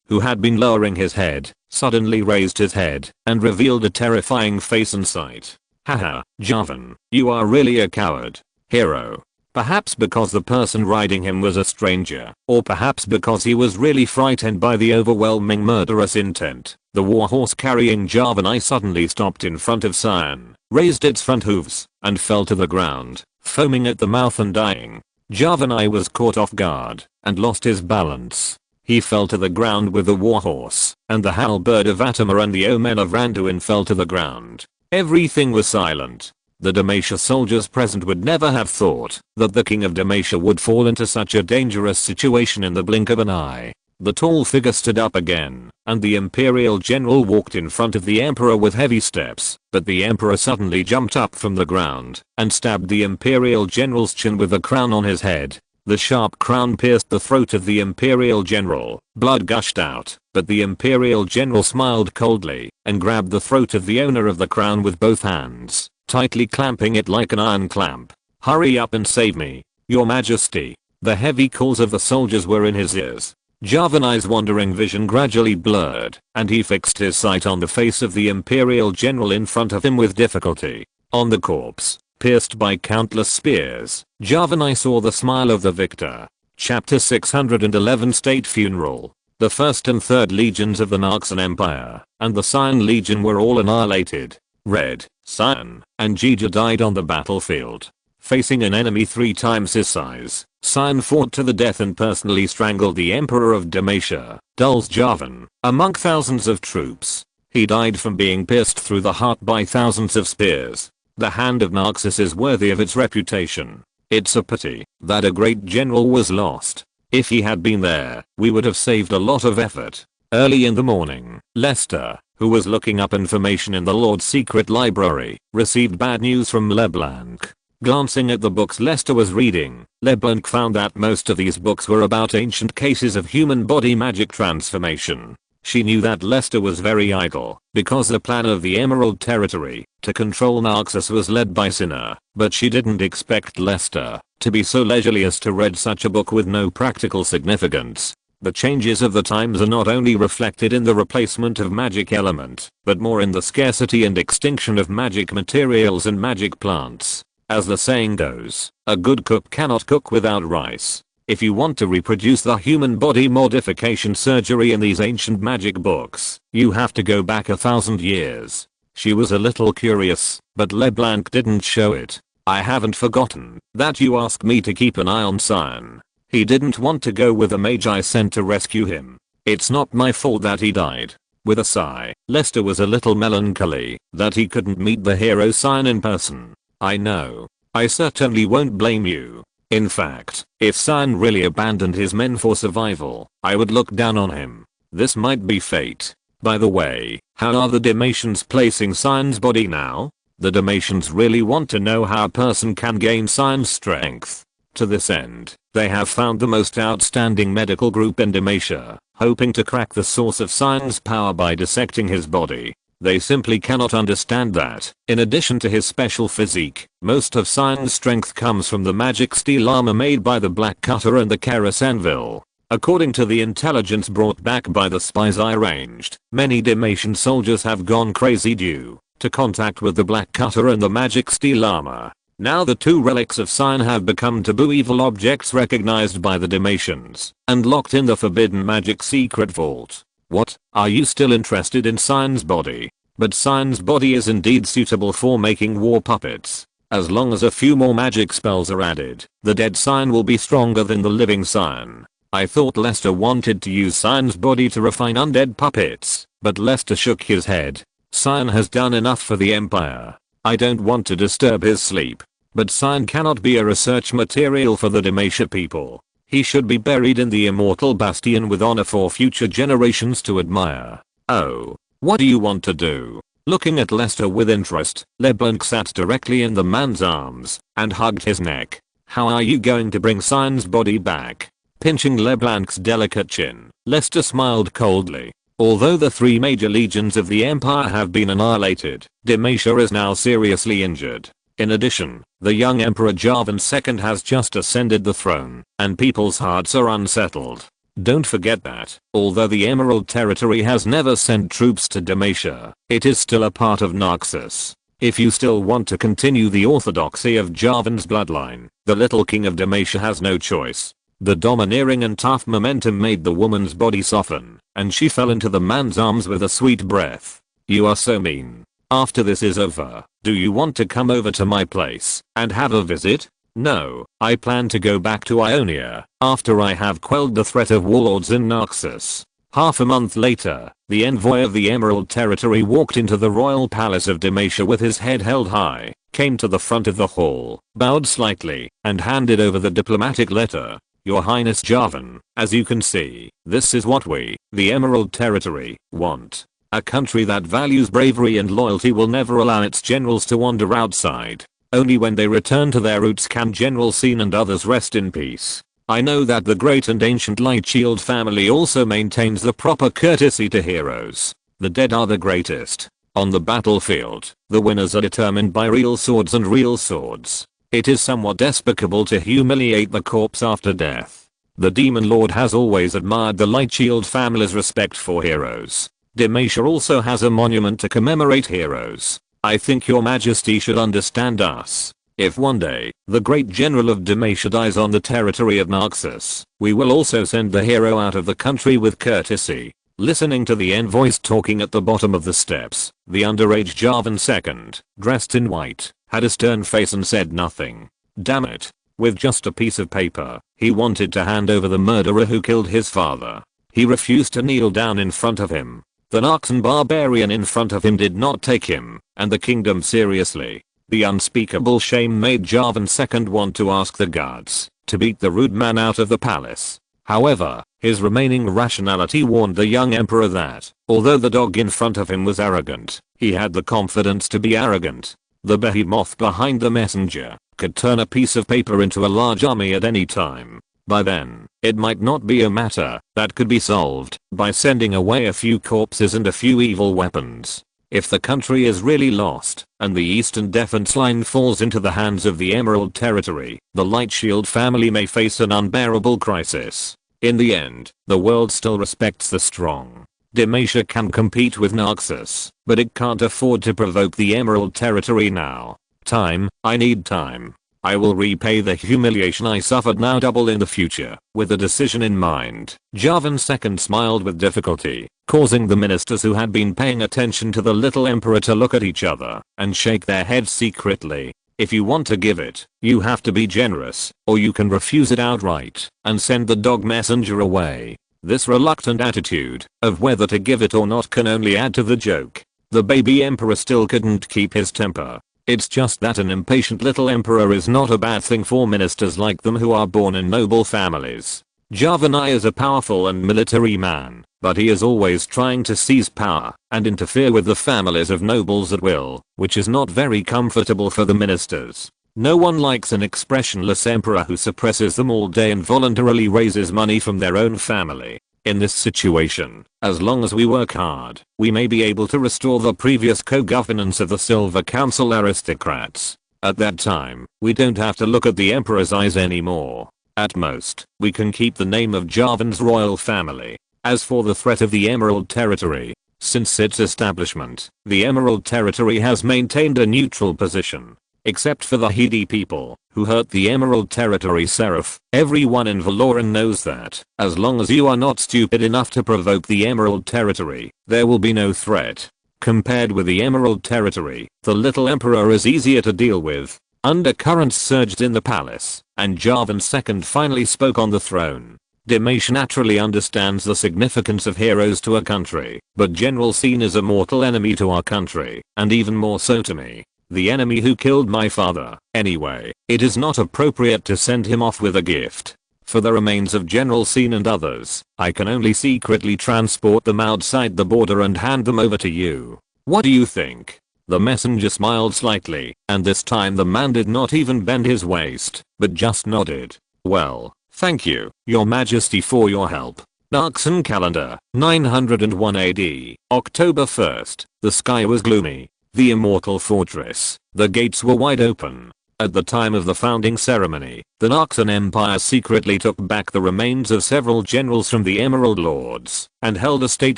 S1: who had been lowering his head, suddenly raised his head and revealed a terrifying face and sight. Haha, Javan, you are really a coward. Hero. Perhaps because the person riding him was a stranger, or perhaps because he was really frightened by the overwhelming murderous intent. The warhorse carrying Javanai suddenly stopped in front of Cyan, raised its front hooves, and fell to the ground, foaming at the mouth and dying. Javanai was caught off guard and lost his balance. He fell to the ground with the warhorse, and the halberd of Atama and the omen of Randuin fell to the ground. Everything was silent. The Demacia soldiers present would never have thought that the king of Demacia would fall into such a dangerous situation in the blink of an eye. The tall figure stood up again, and the Imperial General walked in front of the Emperor with heavy steps, but the Emperor suddenly jumped up from the ground and stabbed the Imperial General's chin with the crown on his head. The sharp crown pierced the throat of the Imperial General. Blood gushed out, but the Imperial General smiled coldly and grabbed the throat of the owner of the crown with both hands, tightly clamping it like an iron clamp. Hurry up and save me, Your Majesty. The heavy calls of the soldiers were in his ears. Javanai's wandering vision gradually blurred, and he fixed his sight on the face of the Imperial General in front of him with difficulty. On the corpse, pierced by countless spears, Javanai saw the smile of the victor. Chapter 611 State Funeral. The 1st and 3rd legions of the Narxan Empire and the Cyan Legion were all annihilated. Red, Cyan, and Jija died on the battlefield. Facing an enemy 3 times his size, Cyan fought to the death and personally strangled the Emperor of Demacia, Dulce Javan, among thousands of troops. He died from being pierced through the heart by thousands of spears. The hand of Narcissus is worthy of its reputation. It's a pity that a great general was lost. If he had been there, we would have saved a lot of effort. Early in the morning, Lester, who was looking up information in the Lord's secret library, received bad news from LeBlanc. Glancing at the books Lester was reading, LeBlanc found that most of these books were about ancient cases of human body magic transformation. She knew that Lester was very idle, because the plan of the Emerald Territory to control Narcissus was led by Cinna, but she didn't expect Lester to be so leisurely as to read such a book with no practical significance. The changes of the times are not only reflected in the replacement of magic element, but more in the scarcity and extinction of magic materials and magic plants. As the saying goes, a good cook cannot cook without rice. If you want to reproduce the human body modification surgery in these ancient magic books, you have to go back 1,000 years. She was a little curious, but LeBlanc didn't show it. I haven't forgotten that you asked me to keep an eye on Cyan. He didn't want to go with the mage I sent to rescue him. It's not my fault that he died. With a sigh, Lester was a little melancholy that he couldn't meet the hero Cyan in person. I know. I certainly won't blame you. In fact, if Cyan really abandoned his men for survival, I would look down on him. This might be fate. By the way, how are the Demacians placing Cyan's body now? The Demacians really want to know how a person can gain Cyan's strength. To this end, they have found the most outstanding medical group in Demacia, hoping to crack the source of Cyan's power by dissecting his body. They simply cannot understand that, in addition to his special physique, most of Cyan's strength comes from the magic steel armor made by the Black Cutter and the Karas Anvil. According to the intelligence brought back by the spies I arranged, many Demacian soldiers have gone crazy due to contact with the Black Cutter and the magic steel armor. Now the 2 relics of Cyan have become taboo evil objects recognized by the Demacians and locked in the forbidden magic secret vault. What? Are you still interested in Cyan's body? But Cyan's body is indeed suitable for making war puppets. As long as a few more magic spells are added, the dead Cyan will be stronger than the living Cyan. I thought Lester wanted to use Cyan's body to refine undead puppets, but Lester shook his head. Cyan has done enough for the Empire. I don't want to disturb his sleep. But Cyan cannot be a research material for the Demacia people. He should be buried in the immortal bastion with honor for future generations to admire. Oh, what do you want to do? Looking at Lester with interest, LeBlanc sat directly in the man's arms and hugged his neck. How are you going to bring Cyan's body back? Pinching LeBlanc's delicate chin, Lester smiled coldly. Although the 3 major legions of the Empire have been annihilated, Demacia is now seriously injured. In addition, the young Emperor Javan II has just ascended the throne, and people's hearts are unsettled. Don't forget that, although the Emerald Territory has never sent troops to Demacia, it is still a part of Narcissus. If you still want to continue the orthodoxy of Javan's bloodline, the little king of Demacia has no choice. The domineering and tough momentum made the woman's body soften, and she fell into the man's arms with a sweet breath. You are so mean. After this is over, do you want to come over to my place and have a visit? No, I plan to go back to Ionia after I have quelled the threat of warlords in Narcissus. Half a month later, the envoy of the Emerald Territory walked into the royal palace of Demacia with his head held high, came to the front of the hall, bowed slightly, and handed over the diplomatic letter. Your Highness Javan, as you can see, this is what we, the Emerald Territory, want. A country that values bravery and loyalty will never allow its generals to wander outside. Only when they return to their roots can General Scene and others rest in peace. I know that the great and ancient Lightshield family also maintains the proper courtesy to heroes. The dead are the greatest. On the battlefield, the winners are determined by real swords and real swords. It is somewhat despicable to humiliate the corpse after death. The Demon Lord has always admired the Lightshield family's respect for heroes. Demacia also has a monument to commemorate heroes. I think your majesty should understand us. If one day, the great general of Demacia dies on the territory of Narcissus, we will also send the hero out of the country with courtesy. Listening to the envoys talking at the bottom of the steps, the underage Javan II, dressed in white, had a stern face and said nothing. Damn it. With just a piece of paper, he wanted to hand over the murderer who killed his father. He refused to kneel down in front of him. The Narxan barbarian in front of him did not take him and the kingdom seriously. The unspeakable shame made Javan II want to ask the guards to beat the rude man out of the palace. However, his remaining rationality warned the young emperor that, although the dog in front of him was arrogant, he had the confidence to be arrogant. The behemoth behind the messenger could turn a piece of paper into a large army at any time. By then, it might not be a matter that could be solved by sending away a few corpses and a few evil weapons. If the country is really lost, and the Eastern Defense Line falls into the hands of the Emerald Territory, the Lightshield family may face an unbearable crisis. In the end, the world still respects the strong. Demacia can compete with Naxos, but it can't afford to provoke the Emerald Territory now. Time, I need time. I will repay the humiliation I suffered now double in the future. With the decision in mind, Javan II smiled with difficulty, causing the ministers who had been paying attention to the little emperor to look at each other and shake their heads secretly. If you want to give it, you have to be generous, or you can refuse it outright and send the dog messenger away. This reluctant attitude of whether to give it or not can only add to the joke. The baby emperor still couldn't keep his temper. It's just that an impatient little emperor is not a bad thing for ministers like them who are born in noble families. Javan I is a powerful and military man, but he is always trying to seize power and interfere with the families of nobles at will, which is not very comfortable for the ministers. No one likes an expressionless emperor who suppresses them all day and voluntarily raises money from their own family. In this situation, as long as we work hard, we may be able to restore the previous co-governance of the Silver Council aristocrats. At that time, we don't have to look at the emperor's eyes anymore. At most, we can keep the name of Javan's royal family. As for the threat of the Emerald Territory, since its establishment, the Emerald Territory has maintained a neutral position. Except for the Hedi people, who hurt the Emerald Territory Seraph, everyone in Valoran knows that, as long as you are not stupid enough to provoke the Emerald Territory, there will be no threat. Compared with the Emerald Territory, the little emperor is easier to deal with. Undercurrents surged in the palace, and Javan II finally spoke on the throne. Demacia naturally understands the significance of heroes to a country, but General Scene is a mortal enemy to our country, and even more so to me. The enemy who killed my father. Anyway, it is not appropriate to send him off with a gift. For the remains of General Scene and others, I can only secretly transport them outside the border and hand them over to you. What do you think? The messenger smiled slightly, and this time the man did not even bend his waist, but just nodded. Well, thank you, your majesty, for your help. Narxan calendar, 901 AD, October 1st. The sky was gloomy. The immortal fortress, the gates were wide open. At the time of the founding ceremony, the Narxan Empire secretly took back the remains of several generals from the Emerald Lords and held a state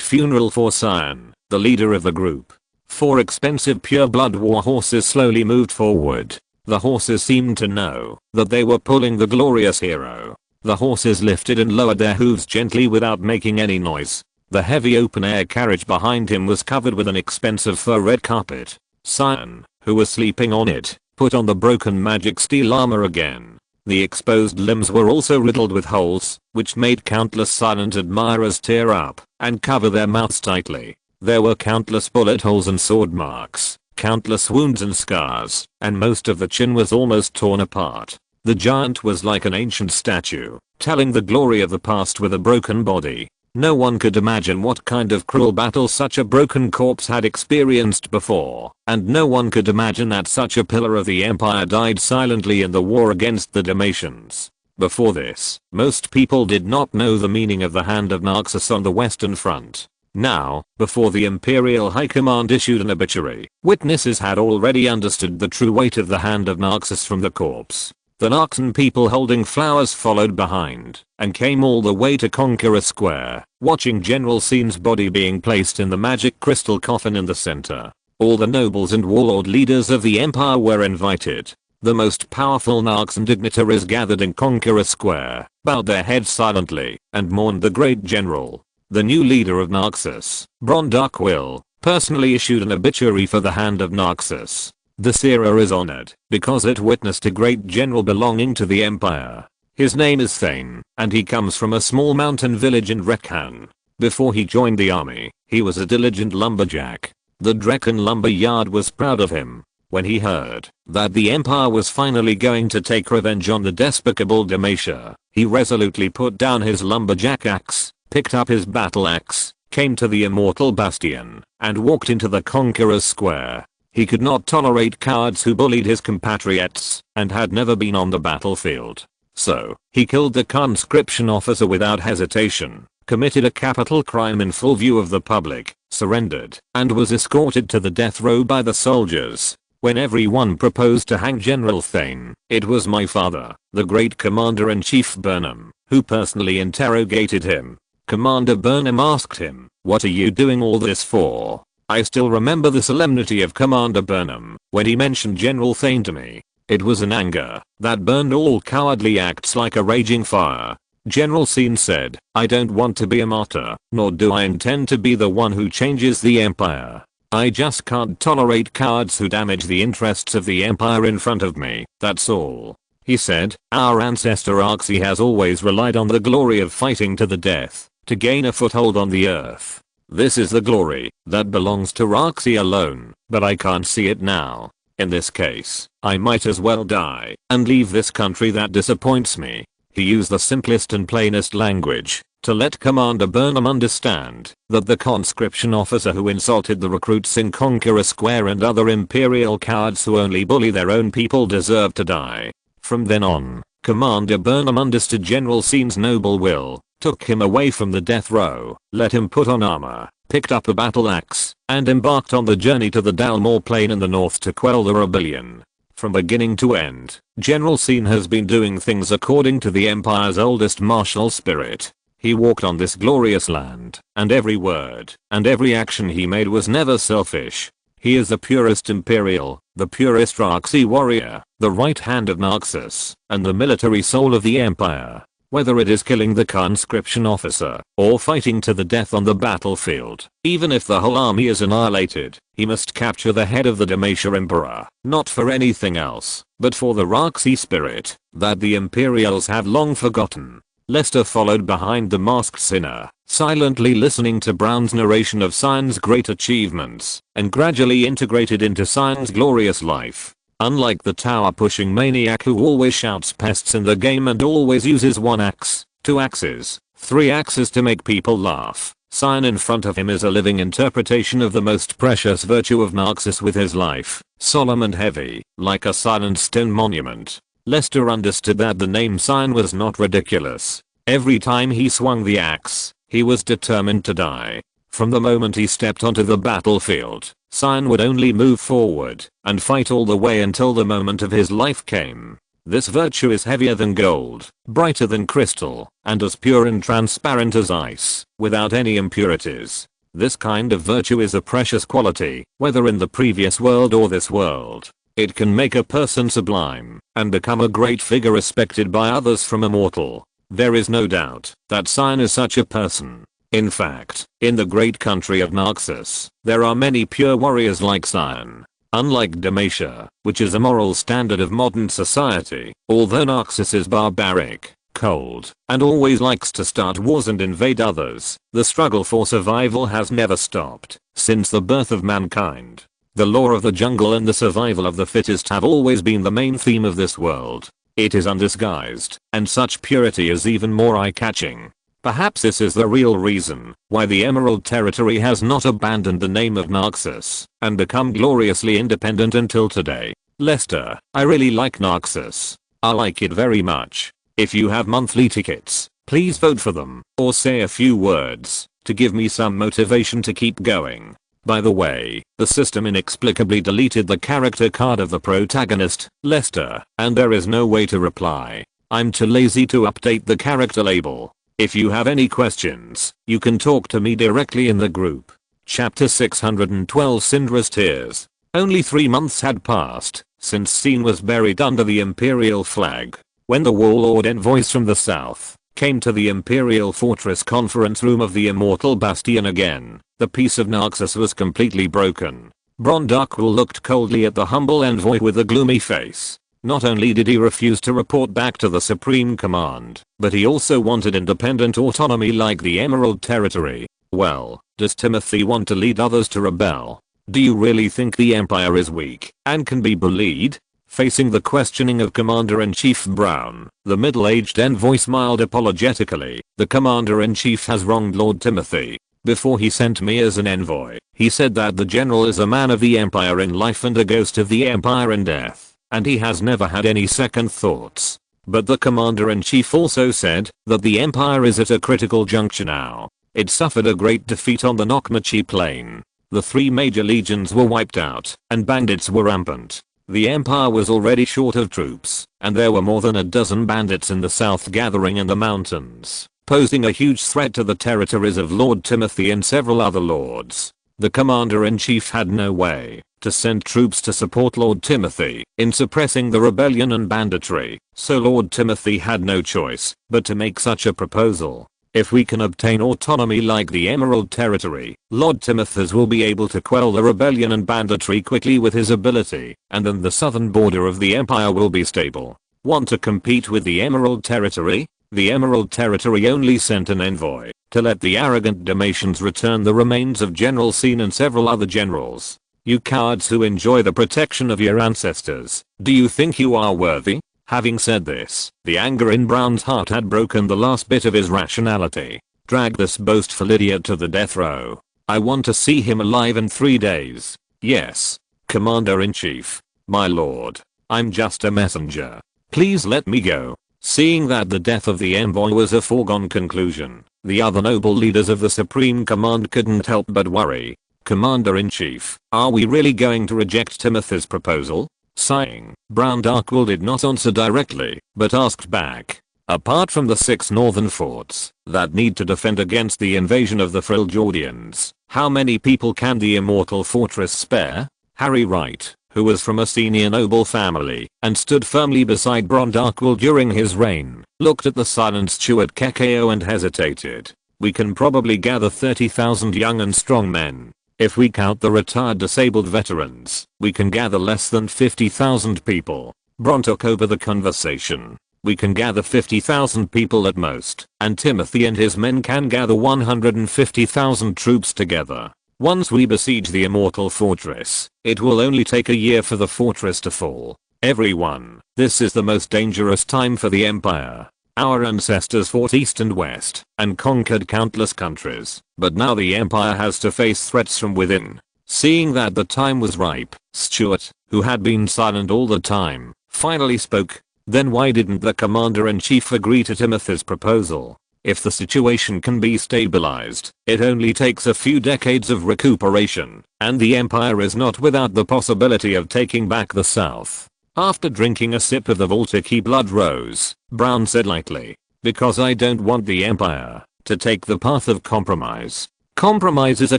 S1: funeral for Sion, the leader of the group. 4 expensive pure-blood war horses slowly moved forward. The horses seemed to know that they were pulling the glorious hero. The horses lifted and lowered their hooves gently without making any noise. The heavy open-air carriage behind him was covered with an expensive fur red carpet. Sion, who was sleeping on it, put on the broken magic steel armor again. The exposed limbs were also riddled with holes, which made countless silent admirers tear up and cover their mouths tightly. There were countless bullet holes and sword marks, countless wounds and scars, and most of the chin was almost torn apart. The giant was like an ancient statue, telling the glory of the past with a broken body. No one could imagine what kind of cruel battle such a broken corpse had experienced before, and no one could imagine that such a pillar of the empire died silently in the war against the Demacians. Before this, most people did not know the meaning of the Hand of Naxos on the Western Front. Now, before the Imperial High Command issued an obituary, witnesses had already understood the true weight of the Hand of Naxos from the corpse. The Narxan people holding flowers followed behind and came all the way to Conqueror Square, watching General Scene's body being placed in the magic crystal coffin in the center. All the nobles and warlord leaders of the empire were invited. The most powerful Narxan dignitaries gathered in Conqueror Square, bowed their heads silently, and mourned the great general. The new leader of Naxos, Bron Darkwill, personally issued an obituary for the Hand of Naxos. This era is honored because it witnessed a great general belonging to the empire. His name is Thane, and he comes from a small mountain village in Rekhan. Before he joined the army, he was a diligent lumberjack. The Drekan lumber yard was proud of him. When he heard that the empire was finally going to take revenge on the despicable Demacia, he resolutely put down his lumberjack axe, picked up his battle axe, came to the immortal bastion, and walked into the conqueror's square. He could not tolerate cowards who bullied his compatriots and had never been on the battlefield. So, he killed the conscription officer without hesitation, committed a capital crime in full view of the public, surrendered, and was escorted to the death row by the soldiers. When everyone proposed to hang General Thane, it was my father, the great Commander-in-Chief Burnham, who personally interrogated him. Commander Burnham asked him, "What are you doing all this for?" I still remember the solemnity of Commander Burnham when he mentioned General Thane to me. It was an anger that burned all cowardly acts like a raging fire. General Thane said, "I don't want to be a martyr, nor do I intend to be the one who changes the empire. I just can't tolerate cowards who damage the interests of the empire in front of me, that's all." He said, "Our ancestor Arxi has always relied on the glory of fighting to the death to gain a foothold on the earth. This is the glory that belongs to Arxi alone, but I can't see it now. In this case, I might as well die and leave this country that disappoints me." He used the simplest and plainest language to let Commander Burnham understand that the conscription officer who insulted the recruits in Conqueror Square and other imperial cowards who only bully their own people deserved to die. From then on, Commander Burnham understood General Thane's noble will, took him away from the death row, let him put on armor, picked up a battle axe, and embarked on the journey to the Dalmor Plain in the north to quell the rebellion. From beginning to end, General Thane has been doing things according to the Empire's oldest martial spirit. He walked on this glorious land, and every word and every action he made was never selfish. He is the purest Imperial, the purest Arxi warrior, the right hand of Naxos, and the military soul of the Empire. Whether it is killing the conscription officer or fighting to the death on the battlefield, even if the whole army is annihilated, he must capture the head of the Demacia Emperor, not for anything else, but for the Arxi spirit that the Imperials have long forgotten. Lester followed behind the masked sinner, silently listening to Brown's narration of Cyan's great achievements, and gradually integrated into Cyan's glorious life. Unlike the tower-pushing maniac who always shouts pests in the game and always uses one axe, two axes, three axes to make people laugh, Cyan in front of him is a living interpretation of the most precious virtue of Naxos with his life, solemn and heavy, like a silent stone monument. Lester understood that the name Cyan was not ridiculous. Every time he swung the axe, he was determined to die. From the moment he stepped onto the battlefield, Cyan would only move forward and fight all the way until the moment of his life came. This virtue is heavier than gold, brighter than crystal, and as pure and transparent as ice, without any impurities. This kind of virtue is a precious quality, whether in the previous world or this world. It can make a person sublime and become a great figure respected by others from a mortal. There is no doubt that Cyan is such a person. In fact, in the great country of Naxos, there are many pure warriors like Cyan. Unlike Demacia, which is a moral standard of modern society, although Naxos is barbaric, cold, and always likes to start wars and invade others, the struggle for survival has never stopped since the birth of mankind. The law of the jungle and the survival of the fittest have always been the main theme of this world. It is undisguised, and such purity is even more eye-catching. Perhaps this is the real reason why the Emerald Territory has not abandoned the name of Naxos and become gloriously independent until today. Lester, I really like Naxos. I like it very much. If you have monthly tickets, please vote for them, or say a few words to give me some motivation to keep going. By the way, the system inexplicably deleted the character card of the protagonist, Lester, and there is no way to reply. I'm too lazy to update the character label. If you have any questions, you can talk to me directly in the group. Chapter 612 Syndra's Tears. Only 3 months had passed since Thane was buried under the Imperial flag. When the warlord envoys from the south came to the Imperial Fortress conference room of the Immortal Bastion again, the peace of Naxos was completely broken. Bron Darkwill looked coldly at the humble envoy with a gloomy face. Not only did he refuse to report back to the Supreme Command, but he also wanted independent autonomy like the Emerald Territory. Well, does Timothy want to lead others to rebel? Do you really think the Empire is weak and can be bullied? Facing the questioning of Commander-in-Chief Brown, the middle-aged envoy smiled apologetically. The Commander-in-Chief has wronged Lord Timothy. Before he sent me as an envoy, he said that the general is a man of the Empire in life and a ghost of the Empire in death, and he has never had any second thoughts. But the Commander-in-Chief also said that the Empire is at a critical juncture now. It suffered a great defeat on the Nokmachi Plain. The 3 major legions were wiped out, and bandits were rampant. The Empire was already short of troops, and there were more than a dozen bandits in the south gathering in the mountains, posing a huge threat to the territories of Lord Timothy and several other lords. The Commander-in-Chief had no way to send troops to support Lord Timothy in suppressing the rebellion and banditry, so Lord Timothy had no choice but to make such a proposal. If we can obtain autonomy like the Emerald Territory, Lord Timothy will be able to quell the rebellion and banditry quickly with his ability, and then the southern border of the Empire will be stable. Want to compete with the Emerald Territory? The Emerald Territory only sent an envoy to let the arrogant Dalmatians return the remains of General Scene and several other generals. You cowards who enjoy the protection of your ancestors, do you think you are worthy? Having said this, the anger in Brown's heart had broken the last bit of his rationality. Drag this boastful idiot to the death row. I want to see him alive in 3 days. Yes, Commander-in-Chief. My lord. I'm just a messenger. Please let me go. Seeing that the death of the envoy was a foregone conclusion, the other noble leaders of the Supreme Command couldn't help but worry. Commander-in-Chief, are we really going to reject Timothy's proposal? Sighing, Brown Darkwill did not answer directly, but asked back. Apart from the 6 northern forts that need to defend against the invasion of the Freljordians, how many people can the Immortal Fortress spare? Harry Wright, who was from a senior noble family and stood firmly beside Bron Darkwill during his reign, looked at the silent Stuart Kekao and hesitated. We can probably gather 30,000 young and strong men. If we count the retired disabled veterans, we can gather less than 50,000 people. Bron took over the conversation. We can gather 50,000 people at most, and Timothy and his men can gather 150,000 troops together. Once we besiege the Immortal Fortress, it will only take a year for the fortress to fall. Everyone, this is the most dangerous time for the Empire. Our ancestors fought east and west and conquered countless countries, but now the Empire has to face threats from within. Seeing that the time was ripe, Stuart, who had been silent all the time, finally spoke. Then why didn't the Commander-in-Chief agree to Timothy's proposal? If the situation can be stabilized, it only takes a few decades of recuperation, and the Empire is not without the possibility of taking back the South. After drinking a sip of the Valtiki blood rose, Brown said lightly, because I don't want the Empire to take the path of compromise. Compromise is a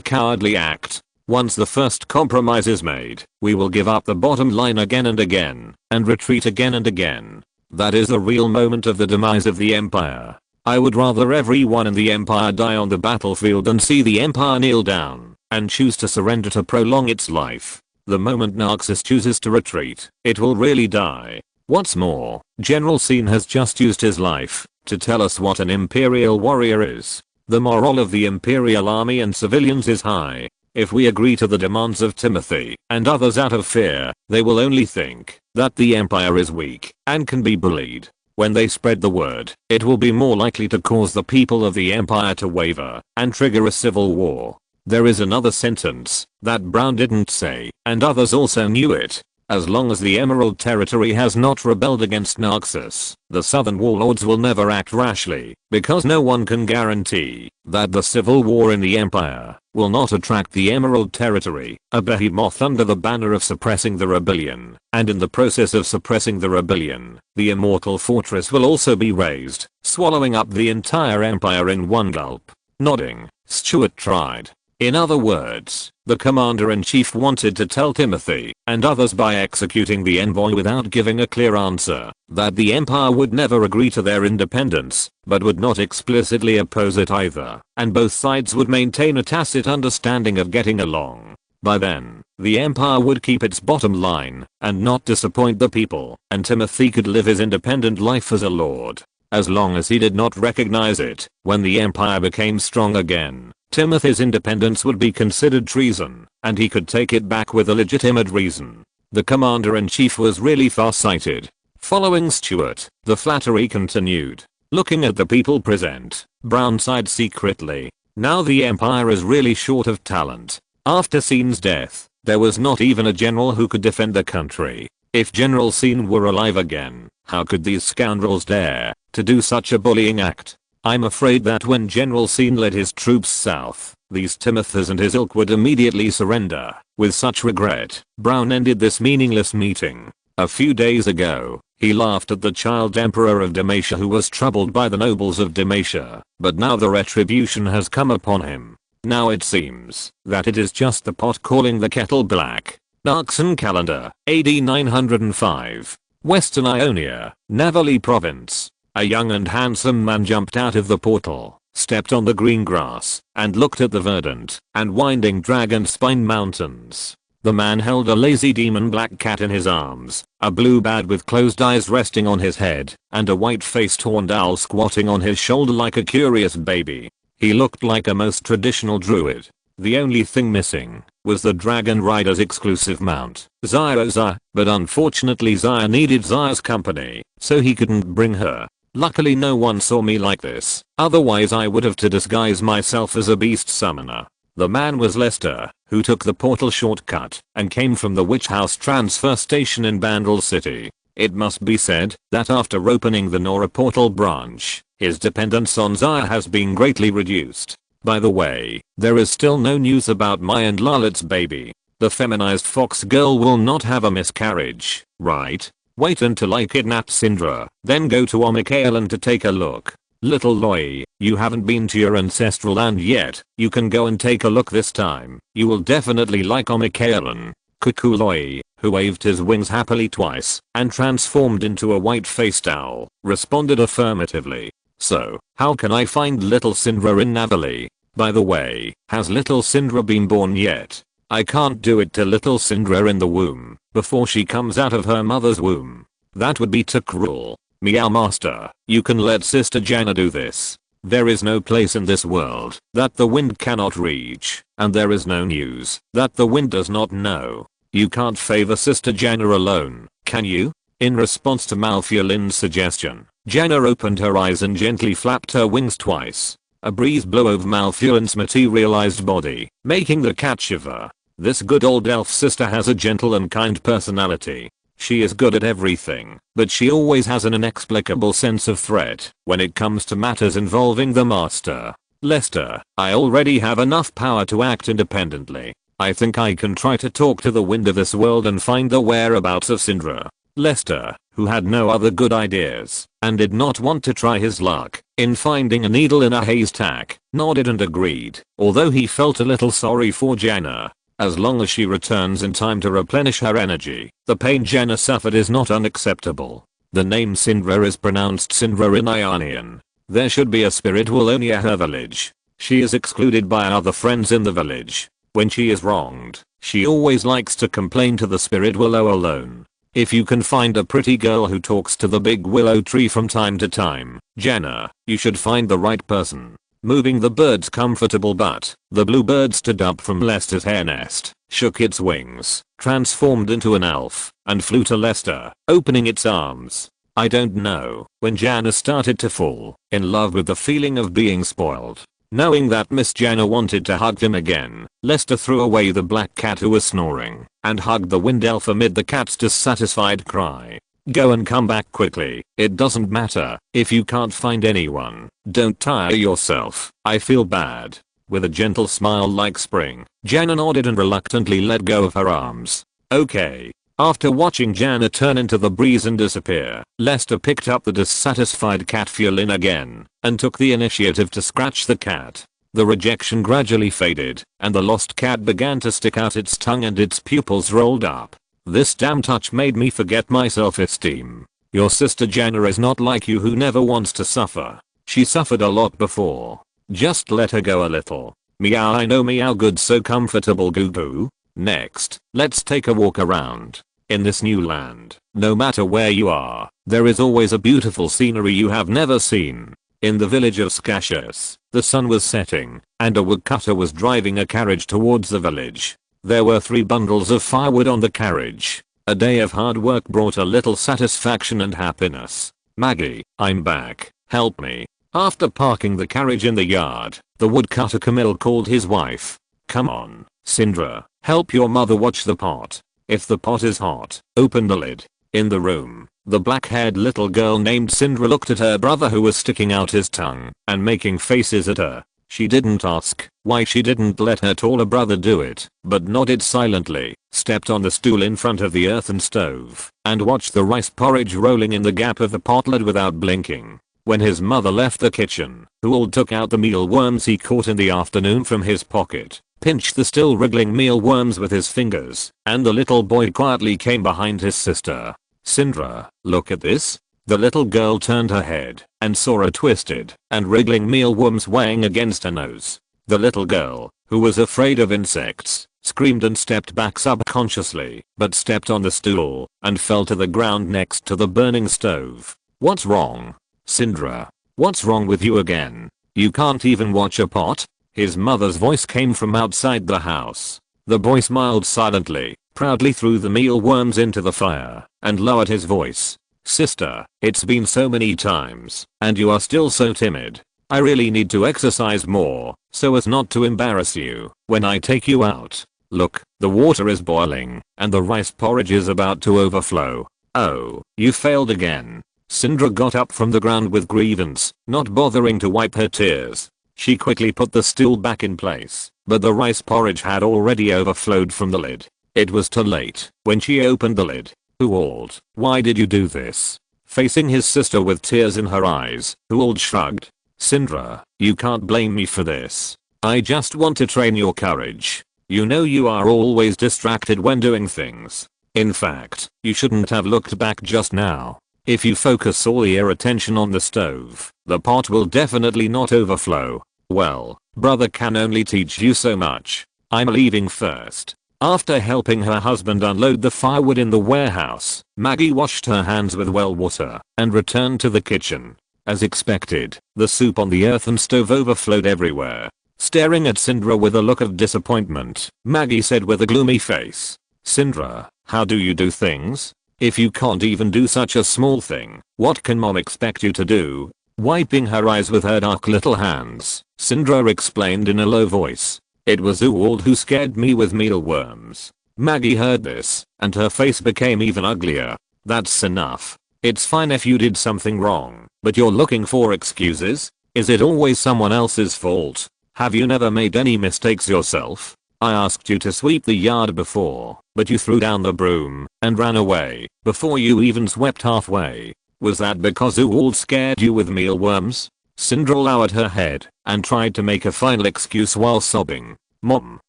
S1: cowardly act. Once the first compromise is made, we will give up the bottom line again and again, and retreat again and again. That is the real moment of the demise of the Empire. I would rather everyone in the Empire die on the battlefield than see the Empire kneel down and choose to surrender to prolong its life. The moment Narxus chooses to retreat, it will really die. What's more, General Scene has just used his life to tell us what an Imperial warrior is. The morale of the Imperial army and civilians is high. If we agree to the demands of Timothy and others out of fear, they will only think that the Empire is weak and can be bullied. When they spread the word, it will be more likely to cause the people of the Empire to waver and trigger a civil war. There is another sentence that Brown didn't say, and others also knew it. As long as the Emerald Territory has not rebelled against Narxus, the Southern Warlords will never act rashly, because no one can guarantee that the civil war in the Empire will not attract the Emerald Territory, a behemoth under the banner of suppressing the rebellion, and in the process of suppressing the rebellion, the Immortal Fortress will also be razed, swallowing up the entire Empire in one gulp. Nodding, Stuart tried. In other words, the Commander-in-Chief wanted to tell Timothy and others by executing the envoy without giving a clear answer that the Empire would never agree to their independence, but would not explicitly oppose it either, and both sides would maintain a tacit understanding of getting along. By then, the empire would keep its bottom line and not disappoint the people, and Timothy could live his independent life as a lord. As long as he did not recognize it, when the empire became strong again, Timothy's independence would be considered treason, and he could take it back with a legitimate reason. The commander-in-chief was really far-sighted. Following Stuart, the flattery continued. Looking at the people present, Brown sighed secretly. Now the empire is really short of talent. After Scene's death, there was not even a general who could defend the country. If General Scene were alive again, how could these scoundrels dare to do such a bullying act? I'm afraid that when General Scene led his troops south, these Timothys and his ilk would immediately surrender. With such regret, Brown ended this meaningless meeting. A few days ago, he laughed at the child emperor of Dalmatia who was troubled by the nobles of Dalmatia, but now the retribution has come upon him. Now it seems that it is just the pot calling the kettle black. Naxan calendar, AD 905. Western Ionia, Navali province. A young and handsome man jumped out of the portal, stepped on the green grass, and looked at the verdant and winding Dragon-Spine Mountains. The man held a lazy demon black cat in his arms, a blue bat with closed eyes resting on his head, and a white-faced horned owl squatting on his shoulder like a curious baby. He looked like a most traditional druid. The only thing missing was the Dragon Rider's exclusive mount, Zyra, but unfortunately Zyra needed Zyra's company, so he couldn't bring her. Luckily no one saw me like this, otherwise I would have to disguise myself as a beast summoner. The man was Lester, who took the portal shortcut and came from the Witch House transfer station in Bandle City. It must be said that after opening the Nora portal branch, his dependence on Zyra has been greatly reduced. By the way, there is still no news about Mai and Lalit's baby. The feminized fox girl will not have a miscarriage, right? Wait until I kidnap Syndra, then go to Omikaelan to take a look. Little Loi, you haven't been to your ancestral land yet, you can go and take a look this time. You will definitely like Omikaelan. Cuckoo Loi, who waved his wings happily twice and transformed into a white-faced owl, responded affirmatively. So, how can I find little Syndra in Navali? By the way, has little Syndra been born yet? I can't do it till little Syndra in the womb, before she comes out of her mother's womb. That would be too cruel. Meow Master, you can let Sister Janna do this. There is no place in this world that the wind cannot reach, and there is no news that the wind does not know. You can't favor Sister Janna alone, can you? In response to Malfiolin's suggestion, Janna opened her eyes and gently flapped her wings twice. A breeze blew over Malfiolin's materialized body, making the cat shiver. This good old elf sister has a gentle and kind personality. She is good at everything, but she always has an inexplicable sense of threat when it comes to matters involving the master. Lester, I already have enough power to act independently. I think I can try to talk to the wind of this world and find the whereabouts of Syndra. Lester, who had no other good ideas and did not want to try his luck in finding a needle in a haystack, nodded and agreed, although he felt a little sorry for Janna. As long as she returns in time to replenish her energy, the pain Janna suffered is not unacceptable. The name Syndra is pronounced Syndra in Ionian. There should be a spirit willow near her village. She is excluded by other friends in the village. When she is wronged, she always likes to complain to the spirit willow alone. If you can find a pretty girl who talks to the big willow tree from time to time, Janna, you should find the right person. Moving the bird's comfortable butt, the bluebird stood up from Lester's hair nest, shook its wings, transformed into an elf, and flew to Lester, opening its arms. I don't know when Janna started to fall in love with the feeling of being spoiled. Knowing that Miss Janna wanted to hug him again, Lester threw away the black cat who was snoring and hugged the wind elf amid the cat's dissatisfied cry. Go and come back quickly. It doesn't matter if you can't find anyone. Don't tire yourself. I feel bad. With a gentle smile like spring, Janna nodded and reluctantly let go of her arms. Okay. After watching Janna turn into the breeze and disappear, Lester picked up the dissatisfied cat Fiolin again and took the initiative to scratch the cat. The rejection gradually faded and the lost cat began to stick out its tongue and its pupils rolled up. This damn touch made me forget my self-esteem. Your sister Janna is not like you who never wants to suffer. She suffered a lot before. Just let her go a little. Meow I know meow good so comfortable goo goo. Next, let's take a walk around. In this new land, no matter where you are, there is always a beautiful scenery you have never seen. In the village of Skashus, the sun was setting, and a woodcutter was driving a carriage towards the village. There were 3 bundles of firewood on the carriage. A day of hard work brought a little satisfaction and happiness. Maggie, I'm back, help me. After parking the carriage in the yard, the woodcutter Camille called his wife. Come on, Sindra, help your mother watch the pot. If the pot is hot, open the lid. In the room, the black-haired little girl named Sindra looked at her brother who was sticking out his tongue and making faces at her. She didn't ask why she didn't let her taller brother do it, but nodded silently, stepped on the stool in front of the earthen stove, and watched the rice porridge rolling in the gap of the pot lid without blinking. When his mother left the kitchen, Ewald took out the mealworms he caught in the afternoon from his pocket, pinched the still wriggling mealworms with his fingers, and the little boy quietly came behind his sister. Sindra, look at this. The little girl turned her head and saw a twisted and wriggling mealworm swaying against her nose. The little girl, who was afraid of insects, screamed and stepped back subconsciously, but stepped on the stool and fell to the ground next to the burning stove. What's wrong? Sindra, what's wrong with you again? You can't even watch a pot? His mother's voice came from outside the house. The boy smiled silently, proudly threw the mealworms into the fire, and lowered his voice. Sister, it's been so many times, and you are still so timid. I really need to exercise more, so as not to embarrass you when I take you out. Look, the water is boiling, and the rice porridge is about to overflow. Oh, you failed again. Sindra got up from the ground with grievance, not bothering to wipe her tears. She quickly put the stool back in place, but the rice porridge had already overflowed from the lid. It was too late when she opened the lid. Ewald, why did you do this? Facing his sister with tears in her eyes, Ewald shrugged. Sindra, you can't blame me for this. I just want to train your courage. You know you are always distracted when doing things. In fact, you shouldn't have looked back just now. If you focus all your attention on the stove, the pot will definitely not overflow. Well, brother can only teach you so much. I'm leaving first. After helping her husband unload the firewood in the warehouse, Maggie washed her hands with well water and returned to the kitchen. As expected, the soup on the earthen stove overflowed everywhere. Staring at Sindra with a look of disappointment, Maggie said with a gloomy face, Sindra, how do you do things? If you can't even do such a small thing, what can mom expect you to do? Wiping her eyes with her dark little hands, Sindra explained in a low voice. It was Ewald who scared me with mealworms. Maggie heard this, and her face became even uglier. That's enough. It's fine if you did something wrong, but you're looking for excuses? Is it always someone else's fault? Have you never made any mistakes yourself? I asked you to sweep the yard before, but you threw down the broom and ran away before you even swept halfway. Was that because Ewald scared you with mealworms? Sindra lowered her head and tried to make a final excuse while sobbing. Mom,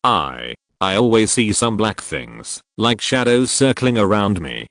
S1: I always see some black things, like shadows circling around me.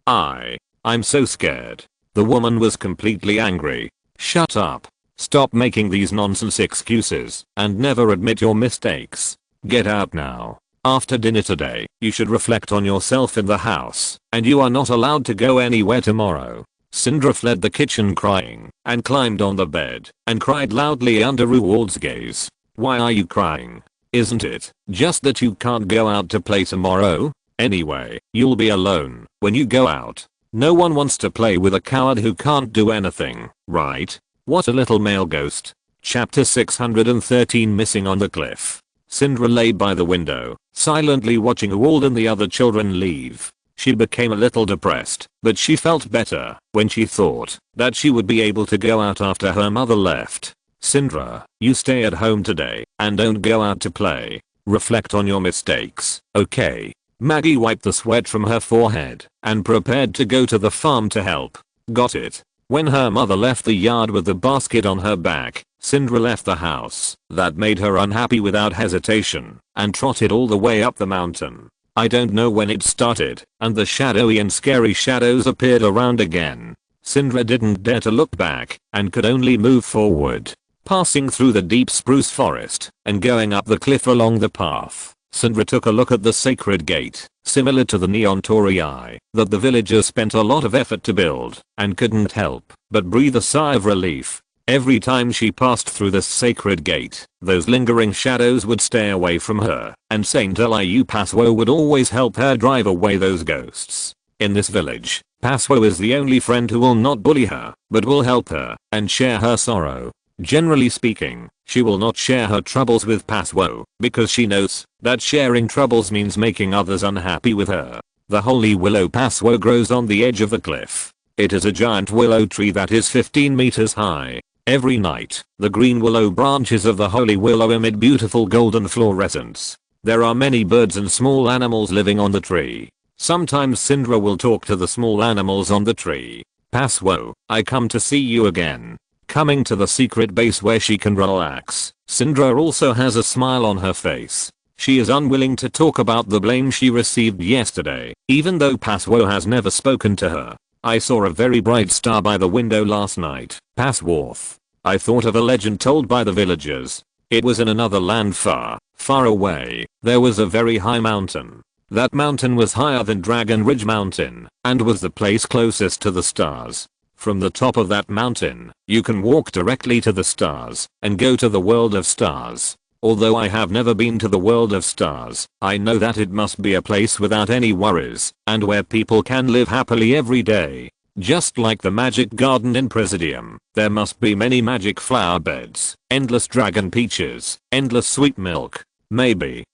S1: I'm so scared. The woman was completely angry. Shut up. Stop making these nonsense excuses and never admit your mistakes. Get out now. After dinner today, you should reflect on yourself in the house, and you are not allowed to go anywhere tomorrow. Sindra fled the kitchen crying and climbed on the bed and cried loudly under Ewald's gaze. Why are you crying? Isn't it just that you can't go out to play tomorrow? Anyway, you'll be alone when you go out. No one wants to play with a coward who can't do anything, right? What a little male ghost. Chapter 613 Missing on the Cliff. Sindra lay by the window, silently watching Ewald and the other children leave. She became a little depressed, but she felt better when she thought that she would be able to go out after her mother left. Sindra, you stay at home today and don't go out to play. Reflect on your mistakes, okay? Maggie wiped the sweat from her forehead and prepared to go to the farm to help. Got it. When her mother left the yard with the basket on her back, Sindra left the house. That made her unhappy without hesitation and trotted all the way up the mountain. I don't know when it started, and the shadowy and scary shadows appeared around again. Sindra didn't dare to look back and could only move forward. Passing through the deep spruce forest and going up the cliff along the path, Syndra took a look at the sacred gate, similar to the neon torii, that the villagers spent a lot of effort to build, and couldn't help but breathe a sigh of relief. Every time she passed through this sacred gate, those lingering shadows would stay away from her, and Saint Eliu Paswo would always help her drive away those ghosts. In this village, Paswo is the only friend who will not bully her, but will help her, and share her sorrow. Generally speaking, she will not share her troubles with Paswo, because she knows that sharing troubles means making others unhappy with her. The holy willow Paswo grows on the edge of the cliff. It is a giant willow tree that is 15 meters high. Every night, the green willow branches of the holy willow emit beautiful golden fluorescence. There are many birds and small animals living on the tree. Sometimes Syndra will talk to the small animals on the tree. Paswo, I come to see you again. Coming to the secret base where she can relax. Syndra also has a smile on her face. She is unwilling to talk about the blame she received yesterday, even though Paswo has never spoken to her. I saw a very bright star by the window last night, Pasworth. I thought of a legend told by the villagers. It was in another land far, far away. There was a very high mountain. That mountain was higher than Dragon Ridge Mountain, and was the place closest to the stars. From the top of that mountain, you can walk directly to the stars, and go to the world of stars. Although I have never been to the world of stars, I know that it must be a place without any worries, and where people can live happily every day. Just like the magic garden in Presidium, there must be many magic flower beds, endless dragon peaches, endless sweet milk. Maybe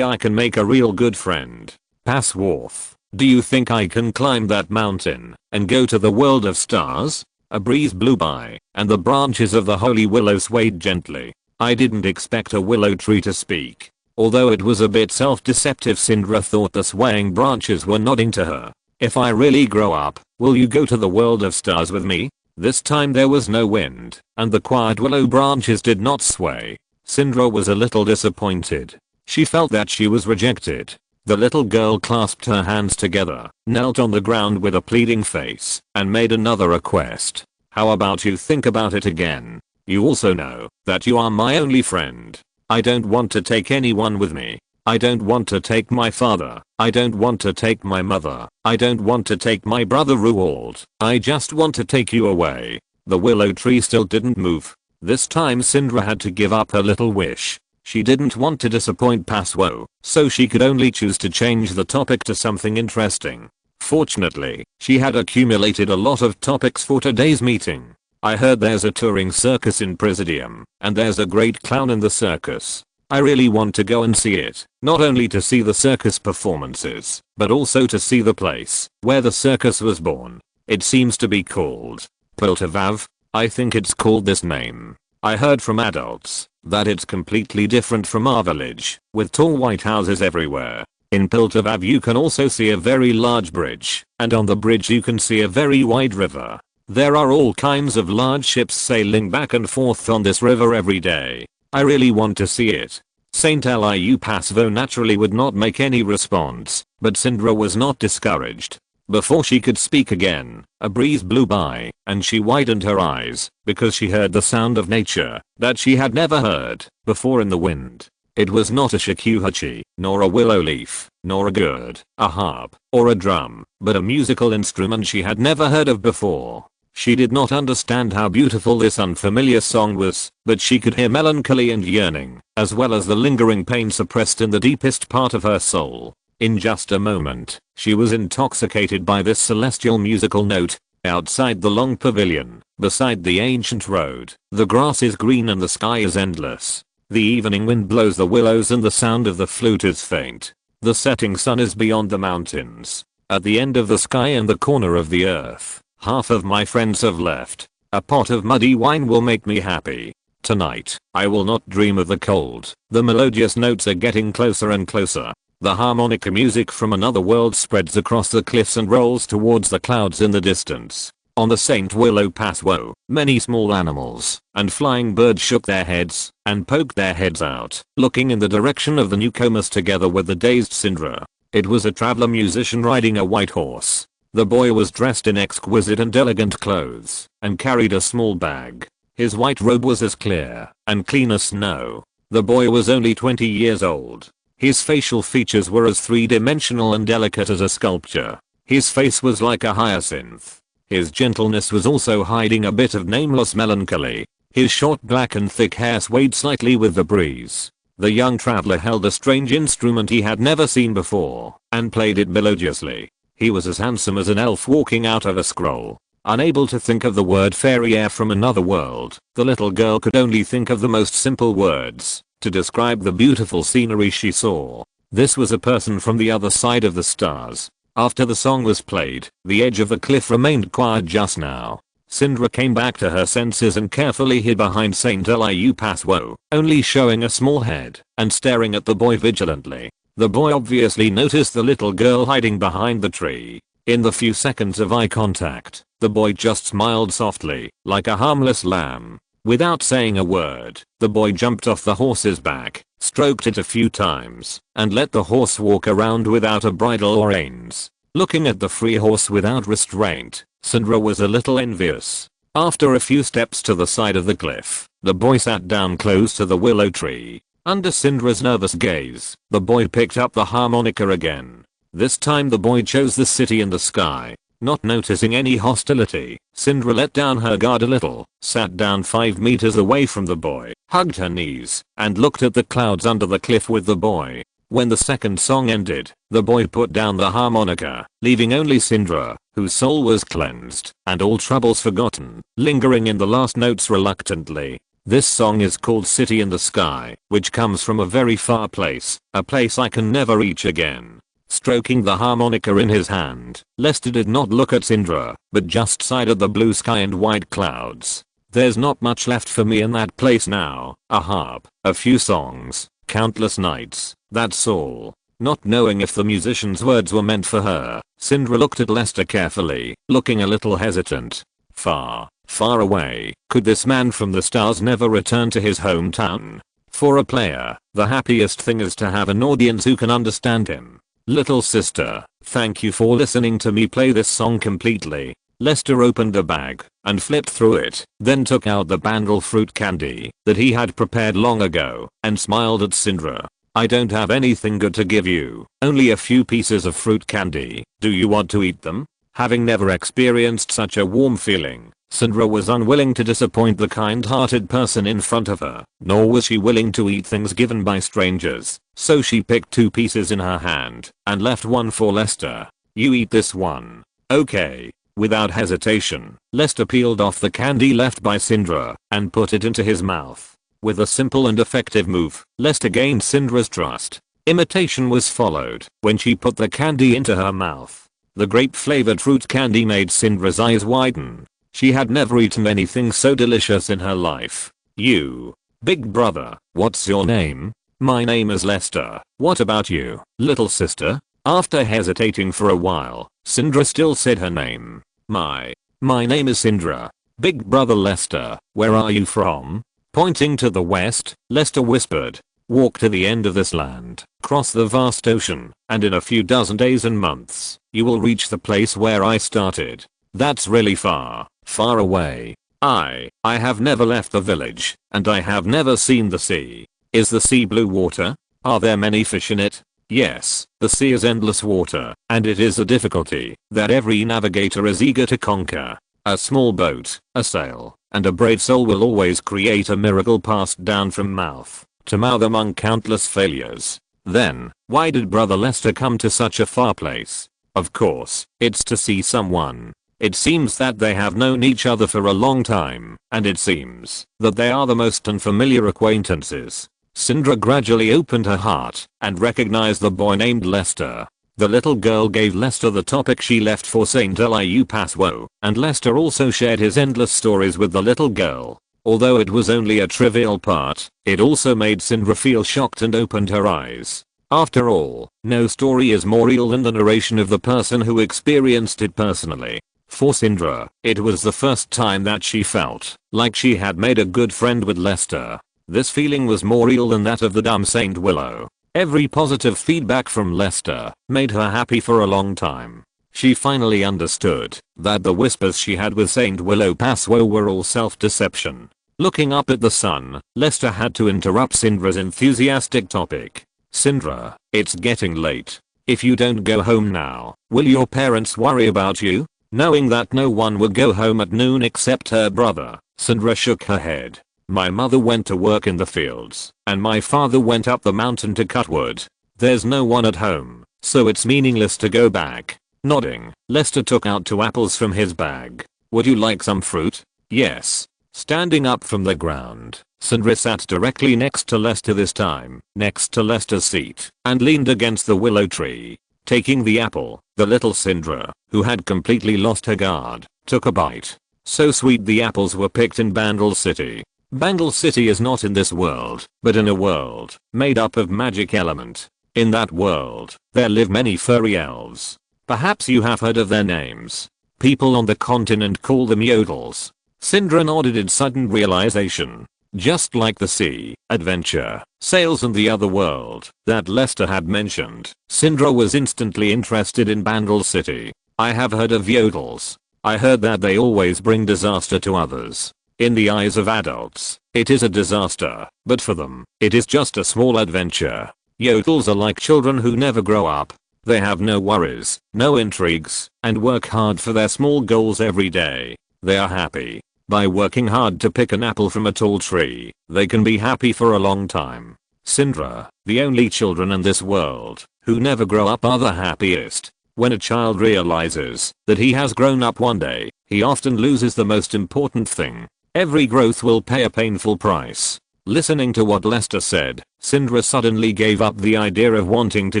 S1: I can make a real good friend. Pasworth, do you think I can climb that mountain and go to the world of stars? A breeze blew by, and the branches of the holy willow swayed gently. I didn't expect a willow tree to speak. Although it was a bit self-deceptive, Syndra thought the swaying branches were nodding to her. If I really grow up, will you go to the world of stars with me? This time there was no wind, and the quiet willow branches did not sway. Syndra was a little disappointed. She felt that she was rejected. The little girl clasped her hands together, knelt on the ground with a pleading face, and made another request. How about you think about it again? You also know that you are my only friend. I don't want to take anyone with me. I don't want to take my father. I don't want to take my mother. I don't want to take my brother Ruald. I just want to take you away. The willow tree still didn't move. This time Syndra had to give up her little wish. She didn't want to disappoint Paswo, so she could only choose to change the topic to something interesting. Fortunately, she had accumulated a lot of topics for today's meeting. I heard there's a touring circus in Presidium, and there's a great clown in the circus. I really want to go and see it, not only to see the circus performances, but also to see the place where the circus was born. It seems to be called Piltovav. I think it's called this name. I heard from adults that it's completely different from our village, with tall white houses everywhere. In Piltovav you can also see a very large bridge, and on the bridge you can see a very wide river. There are all kinds of large ships sailing back and forth on this river every day. I really want to see it. Saint Eliu Paswo naturally would not make any response, but Syndra was not discouraged. Before she could speak again, a breeze blew by, and she widened her eyes, because she heard the sound of nature that she had never heard before in the wind. It was not a shakuhachi, nor a willow leaf, nor a gourd, a harp, or a drum, but a musical instrument she had never heard of before. She did not understand how beautiful this unfamiliar song was, but she could hear melancholy and yearning, as well as the lingering pain suppressed in the deepest part of her soul. In just a moment, she was intoxicated by this celestial musical note. Outside the long pavilion, beside the ancient road, the grass is green and the sky is endless. The evening wind blows the willows and the sound of the flute is faint. The setting sun is beyond the mountains. At the end of the sky and the corner of the earth, half of my friends have left. A pot of muddy wine will make me happy. Tonight, I will not dream of the cold. The melodious notes are getting closer and closer. The harmonica music from another world spreads across the cliffs and rolls towards the clouds in the distance. On the St. Willow Paswo, many small animals and flying birds shook their heads and poked their heads out, looking in the direction of the newcomers together with the dazed Syndra. It was a traveler musician riding a white horse. The boy was dressed in exquisite and elegant clothes and carried a small bag. His white robe was as clear and clean as snow. The boy was only 20 years old. His facial features were as three-dimensional and delicate as a sculpture. His face was like a hyacinth. His gentleness was also hiding a bit of nameless melancholy. His short black and thick hair swayed slightly with the breeze. The young traveler held a strange instrument he had never seen before, and played it melodiously. He was as handsome as an elf walking out of a scroll. Unable to think of the word fairy air from another world, the little girl could only think of the most simple words to describe the beautiful scenery she saw. This was a person from the other side of the stars. After the song was played, the edge of the cliff remained quiet just now. Syndra came back to her senses and carefully hid behind Saint Eliu Paswo, only showing a small head and staring at the boy vigilantly. The boy obviously noticed the little girl hiding behind the tree. In the few seconds of eye contact, the boy just smiled softly, like a harmless lamb. Without saying a word, the boy jumped off the horse's back, stroked it a few times, and let the horse walk around without a bridle or reins. Looking at the free horse without restraint, Syndra was a little envious. After a few steps to the side of the cliff, the boy sat down close to the willow tree. Under Syndra's nervous gaze, the boy picked up the harmonica again. This time the boy chose the city in the sky. Not noticing any hostility, Syndra let down her guard a little, sat down 5 meters away from the boy, hugged her knees, and looked at the clouds under the cliff with the boy. When the second song ended, the boy put down the harmonica, leaving only Syndra, whose soul was cleansed, and all troubles forgotten, lingering in the last notes reluctantly. This song is called City in the Sky, which comes from a very far place, a place I can never reach again. Stroking the harmonica in his hand, Lester did not look at Syndra, but just sighed at the blue sky and white clouds. There's not much left for me in that place now, a harp, a few songs, countless nights, that's all. Not knowing if the musician's words were meant for her, Syndra looked at Lester carefully, looking a little hesitant. Far, far away, could this man from the stars never return to his hometown? For a player, the happiest thing is to have an audience who can understand him. Little sister, thank you for listening to me play this song completely. Lester opened a bag and flipped through it, then took out the bandle fruit candy that he had prepared long ago and smiled at Syndra. I don't have anything good to give you, only a few pieces of fruit candy. Do you want to eat them? Having never experienced such a warm feeling, Syndra was unwilling to disappoint the kind-hearted person in front of her, nor was she willing to eat things given by strangers, so she picked 2 pieces in her hand and left one for Lester. You eat this one. Okay. Without hesitation, Lester peeled off the candy left by Syndra and put it into his mouth. With a simple and effective move, Lester gained Syndra's trust. Imitation was followed when she put the candy into her mouth. The grape-flavored fruit candy made Syndra's eyes widen. She had never eaten anything so delicious in her life. You, big brother, what's your name? My name is Lester. What about you, little sister? After hesitating for a while, Syndra still said her name. My name is Syndra. Big brother Lester, where are you from? Pointing to the west, Lester whispered. Walk to the end of this land, cross the vast ocean, and in a few dozen days and months, you will reach the place where I started. That's really far, far away. I have never left the village, and I have never seen the sea. Is the sea blue water? Are there many fish in it? Yes, the sea is endless water, and it is a difficulty that every navigator is eager to conquer. A small boat, a sail, and a brave soul will always create a miracle passed down from mouth to mouth among countless failures. Then, why did Brother Lester come to such a far place? Of course, it's to see someone. It seems that they have known each other for a long time, and it seems that they are the most unfamiliar acquaintances. Syndra gradually opened her heart and recognized the boy named Lester. The little girl gave Lester the topic she left for Saint Eliu Paswo, and Lester also shared his endless stories with the little girl. Although it was only a trivial part, it also made Syndra feel shocked and opened her eyes. After all, no story is more real than the narration of the person who experienced it personally. For Syndra, it was the first time that she felt like she had made a good friend with Lester. This feeling was more real than that of the dumb Saint Willow. Every positive feedback from Lester made her happy for a long time. She finally understood that the whispers she had with Saint Willow Paswo were all self-deception. Looking up at the sun, Lester had to interrupt Syndra's enthusiastic topic. Syndra, it's getting late. If you don't go home now, will your parents worry about you? Knowing that no one would go home at noon except her brother, Syndra shook her head. My mother went to work in the fields, and my father went up the mountain to cut wood. There's no one at home, so it's meaningless to go back. Nodding, Lester took out 2 apples from his bag. Would you like some fruit? Yes. Standing up from the ground, Syndra sat directly next to Lester this time, next to Lester's seat, and leaned against the willow tree. Taking the apple, the little Syndra, who had completely lost her guard, took a bite. So sweet. The apples were picked in Bandle City. Bandle City is not in this world, but in a world made up of magic element. In that world, there live many furry elves. Perhaps you have heard of their names. People on the continent call them Yodels. Syndra nodded in sudden realization. Just like the sea, adventure, sails and the other world that Lester had mentioned, Syndra was instantly interested in Bandle City. I have heard of Yodels. I heard that they always bring disaster to others. In the eyes of adults, it is a disaster, but for them, it is just a small adventure. Yodels are like children who never grow up. They have no worries, no intrigues, and work hard for their small goals every day. They are happy. By working hard to pick an apple from a tall tree, they can be happy for a long time. Syndra, the only children in this world who never grow up, are the happiest. When a child realizes that he has grown up one day, he often loses the most important thing. Every growth will pay a painful price. Listening to what Lester said, Syndra suddenly gave up the idea of wanting to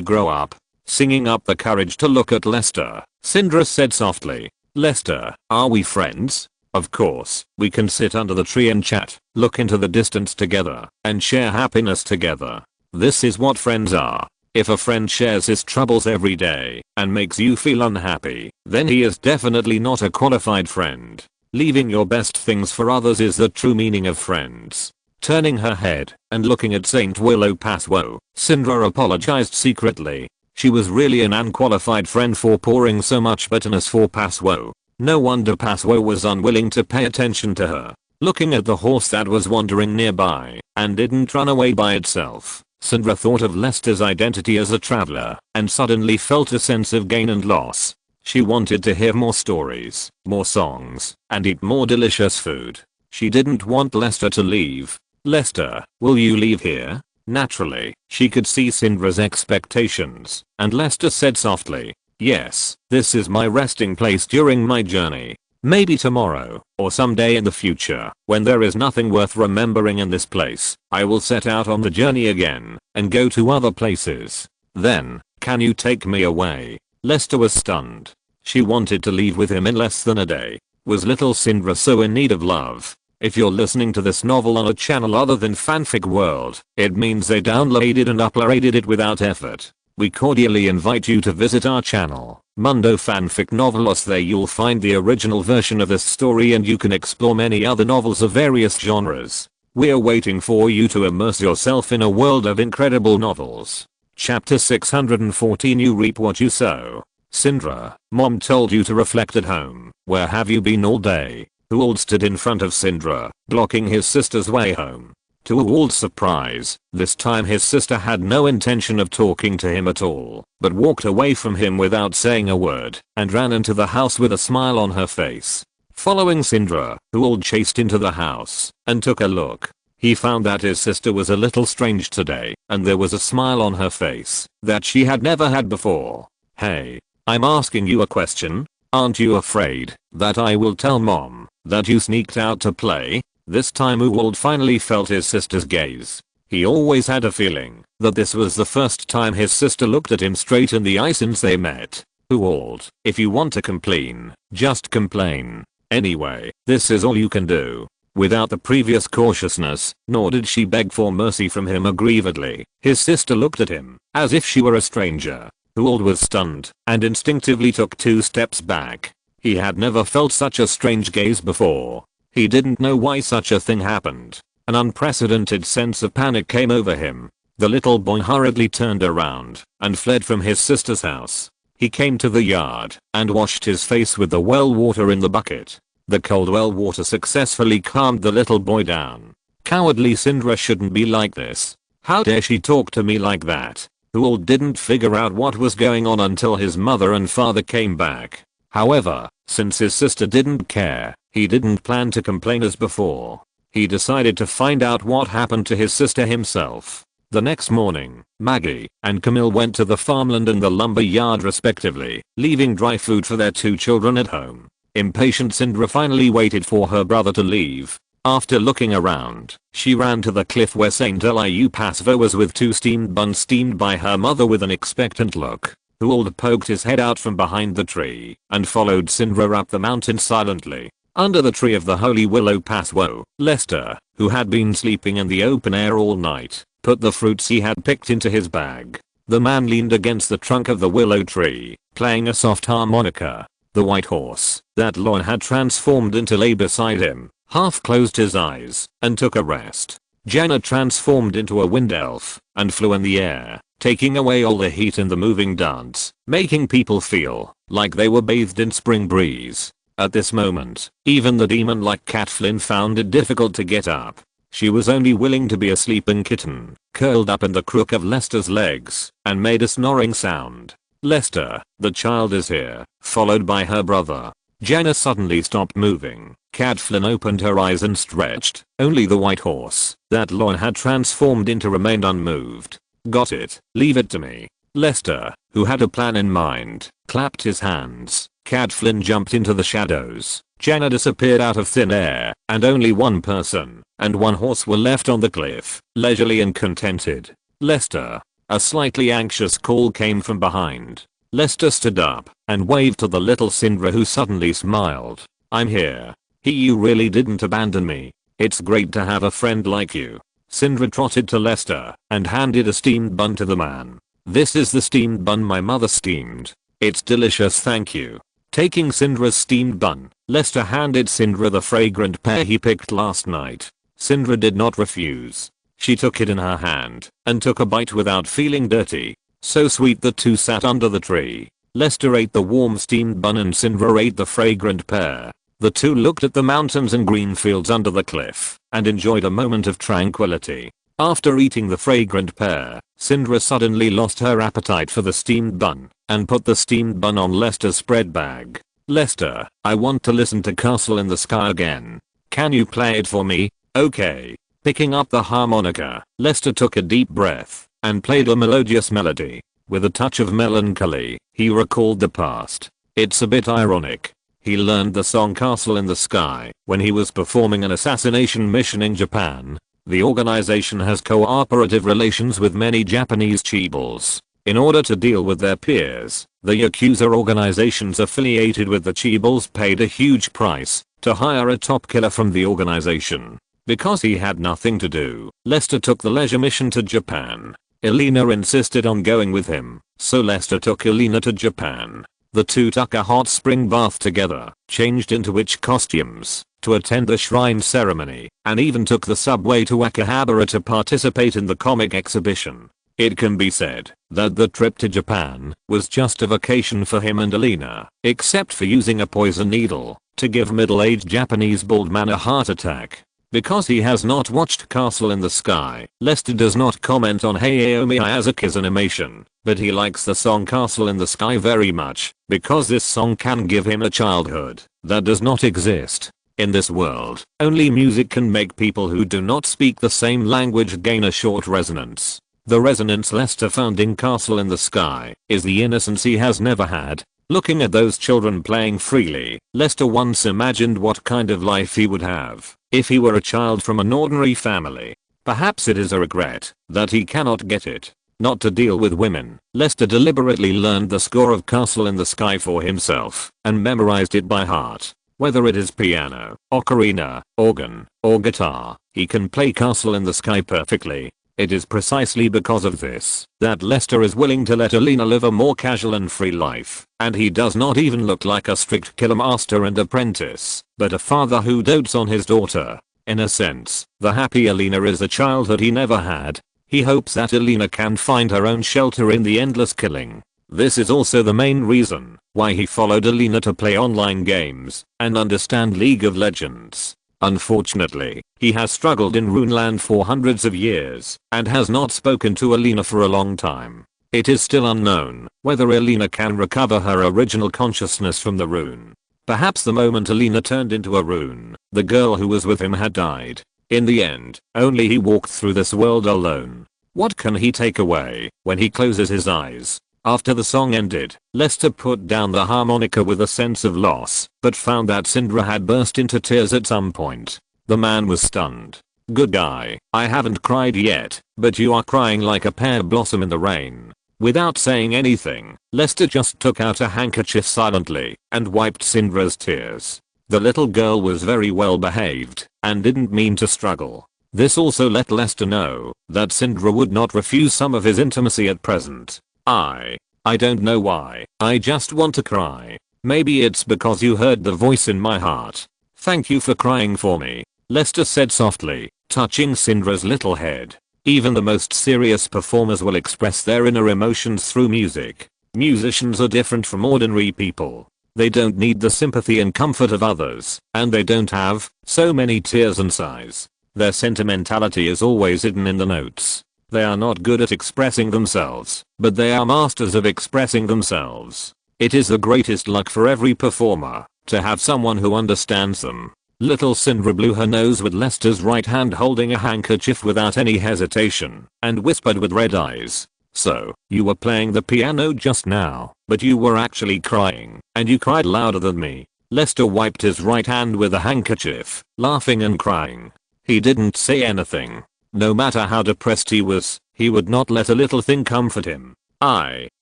S1: grow up. Singing up the courage to look at Lester, Syndra said softly, "Lester, are we friends? Of course, we can sit under the tree and chat, look into the distance together, and share happiness together. This is what friends are. If a friend shares his troubles every day and makes you feel unhappy, then he is definitely not a qualified friend. Leaving your best things for others is the true meaning of friends." Turning her head and looking at Saint Willow Passwoe, Syndra apologized secretly. She was really an unqualified friend for pouring so much bitterness for Passwoe. No wonder Passwoe was unwilling to pay attention to her. Looking at the horse that was wandering nearby and didn't run away by itself, Syndra thought of Lester's identity as a traveler and suddenly felt a sense of gain and loss. She wanted to hear more stories, more songs, and eat more delicious food. She didn't want Lester to leave. "Lester, will you leave here?" Naturally, she could see Syndra's expectations, and Lester said softly, "Yes, this is my resting place during my journey. Maybe tomorrow, or someday in the future, when there is nothing worth remembering in this place, I will set out on the journey again, and go to other places. Then, can you take me away?" Lester was stunned. She wanted to leave with him in less than a day. Was little Syndra so in need of love? If you're listening to this novel on a channel other than Fanfic World, it means they downloaded and uploaded it without effort. We cordially invite you to visit our channel, Mundo Fanfic Novelos. There you'll find the original version of this story and you can explore many other novels of various genres. We're waiting for you to immerse yourself in a world of incredible novels. Chapter 614. You reap what you sow. Syndra, Mom told you to reflect at home. Where have you been all day? Uald stood in front of Syndra, blocking his sister's way home. To Uald's surprise, this time his sister had no intention of talking to him at all, but walked away from him without saying a word, and ran into the house with a smile on her face. Following Syndra, Uald chased into the house, and took a look. He found that his sister was a little strange today, and there was a smile on her face that she had never had before. "Hey, I'm asking you a question. Aren't you afraid that I will tell Mom that you sneaked out to play?" This time Uald finally felt his sister's gaze. He always had a feeling that this was the first time his sister looked at him straight in the eye since they met. "Uald, if you want to complain, just complain. Anyway, this is all you can do." Without the previous cautiousness, nor did she beg for mercy from him aggrievedly, his sister looked at him as if she were a stranger. Uald was stunned and instinctively took 2 steps back. He had never felt such a strange gaze before. He didn't know why such a thing happened. An unprecedented sense of panic came over him. The little boy hurriedly turned around and fled from his sister's house. He came to the yard and washed his face with the well water in the bucket. The cold well water successfully calmed the little boy down. Cowardly Syndra shouldn't be like this. How dare she talk to me like that? Hool didn't figure out what was going on until his mother and father came back. However, since his sister didn't care, he didn't plan to complain as before. He decided to find out what happened to his sister himself. The next morning, Maggie and Camille went to the farmland and the lumber yard respectively, leaving dry food for their 2 children at home. Impatient Sindra finally waited for her brother to leave. After looking around, she ran to the cliff where Saint Eliu Pasva was with 2 steamed buns steamed by her mother with an expectant look. Hool poked his head out from behind the tree and followed Sindra up the mountain silently. Under the tree of the Holy Willow Paswo, Lester, who had been sleeping in the open air all night, put the fruits he had picked into his bag. The man leaned against the trunk of the willow tree, playing a soft harmonica. The white horse that Lon had transformed into lay beside him, half closed his eyes, and took a rest. Jenna transformed into a wind elf and flew in the air, taking away all the heat in the moving dance, making people feel like they were bathed in spring breeze. At this moment, even the demon-like Cat Flynn found it difficult to get up. She was only willing to be a sleeping kitten, curled up in the crook of Lester's legs, and made a snoring sound. Lester, the child is here, followed by her brother. Jenna suddenly stopped moving. Cat Flynn opened her eyes and stretched. Only the white horse that Lon had transformed into remained unmoved. Got it, leave it to me. Lester, who had a plan in mind, clapped his hands. Cat Flynn jumped into the shadows. Jenna disappeared out of thin air, and only 1 person and 1 horse were left on the cliff, leisurely and contented. Lester. A slightly anxious call came from behind. Lester stood up and waved to the little Sindra, who suddenly smiled. I'm here. You really didn't abandon me. It's great to have a friend like you. Sindra trotted to Lester and handed a steamed bun to the man. This is the steamed bun my mother steamed. It's delicious, thank you. Taking Sindra's steamed bun, Lester handed Sindra the fragrant pear he picked last night. Sindra did not refuse. She took it in her hand and took a bite without feeling dirty. So sweet the 2 sat under the tree. Lester ate the warm steamed bun and Sindra ate the fragrant pear. The 2 looked at the mountains and green fields under the cliff and enjoyed a moment of tranquility. After eating the fragrant pear, Sindra suddenly lost her appetite for the steamed bun and put the steamed bun on Lester's spread bag. Lester, I want to listen to Castle in the Sky again. Can you play it for me? Okay. Picking up the harmonica, Lester took a deep breath and played a melodious melody. With a touch of melancholy, he recalled the past. It's a bit ironic. He learned the song Castle in the Sky when he was performing an assassination mission in Japan. The organization has cooperative relations with many Japanese chaebols. In order to deal with their peers, the Yakuza organizations affiliated with the chaebols paid a huge price to hire a top killer from the organization. Because he had nothing to do, Lester took the leisure mission to Japan. Elena insisted on going with him, so Lester took Elena to Japan. The 2 took a hot spring bath together, changed into witch costumes to attend the shrine ceremony, and even took the subway to Akihabara to participate in the comic exhibition. It can be said that the trip to Japan was just a vacation for him and Elena, except for using a poison needle to give middle-aged Japanese bald man a heart attack. Because he has not watched Castle in the Sky, Lester does not comment on Hayao Miyazaki's animation, but he likes the song Castle in the Sky very much, because this song can give him a childhood that does not exist. In this world, only music can make people who do not speak the same language gain a short resonance. The resonance Lester found in Castle in the Sky is the innocence he has never had. Looking at those children playing freely, Lester once imagined what kind of life he would have if he were a child from an ordinary family. Perhaps it is a regret that he cannot get it. Not to deal with women, Lester deliberately learned the score of Castle in the Sky for himself and memorized it by heart. Whether it is piano, ocarina, organ, or guitar, he can play Castle in the Sky perfectly. It is precisely because of this that Lester is willing to let Elena live a more casual and free life, and he does not even look like a strict killer master and apprentice, but a father who dotes on his daughter. In a sense, the happy Elena is a childhood he never had. He hopes that Elena can find her own shelter in the endless killing. This is also the main reason why he followed Elena to play online games and understand League of Legends. Unfortunately, he has struggled in Runeland for hundreds of years and has not spoken to Alina for a long time. It is still unknown whether Alina can recover her original consciousness from the rune. Perhaps the moment Alina turned into a rune, the girl who was with him had died. In the end, only he walked through this world alone. What can he take away when he closes his eyes? After the song ended, Lester put down the harmonica with a sense of loss, but found that Syndra had burst into tears at some point. The man was stunned. Good guy, I haven't cried yet, but you are crying like a pear blossom in the rain. Without saying anything, Lester just took out a handkerchief silently and wiped Syndra's tears. The little girl was very well behaved and didn't mean to struggle. This also let Lester know that Syndra would not refuse some of his intimacy at present. I don't know why, I just want to cry. Maybe it's because you heard the voice in my heart. Thank you for crying for me, Lester said softly, touching Syndra's little head. Even the most serious performers will express their inner emotions through music. Musicians are different from ordinary people. They don't need the sympathy and comfort of others, and they don't have so many tears and sighs. Their sentimentality is always hidden in the notes. They are not good at expressing themselves, but they are masters of expressing themselves. It is the greatest luck for every performer to have someone who understands them. Little Syndra blew her nose with Lester's right hand holding a handkerchief without any hesitation, and whispered with red eyes. So, you were playing the piano just now, but you were actually crying, and you cried louder than me. Lester wiped his right hand with a handkerchief, laughing and crying. He didn't say anything. No matter how depressed he was, he would not let a little thing comfort him. I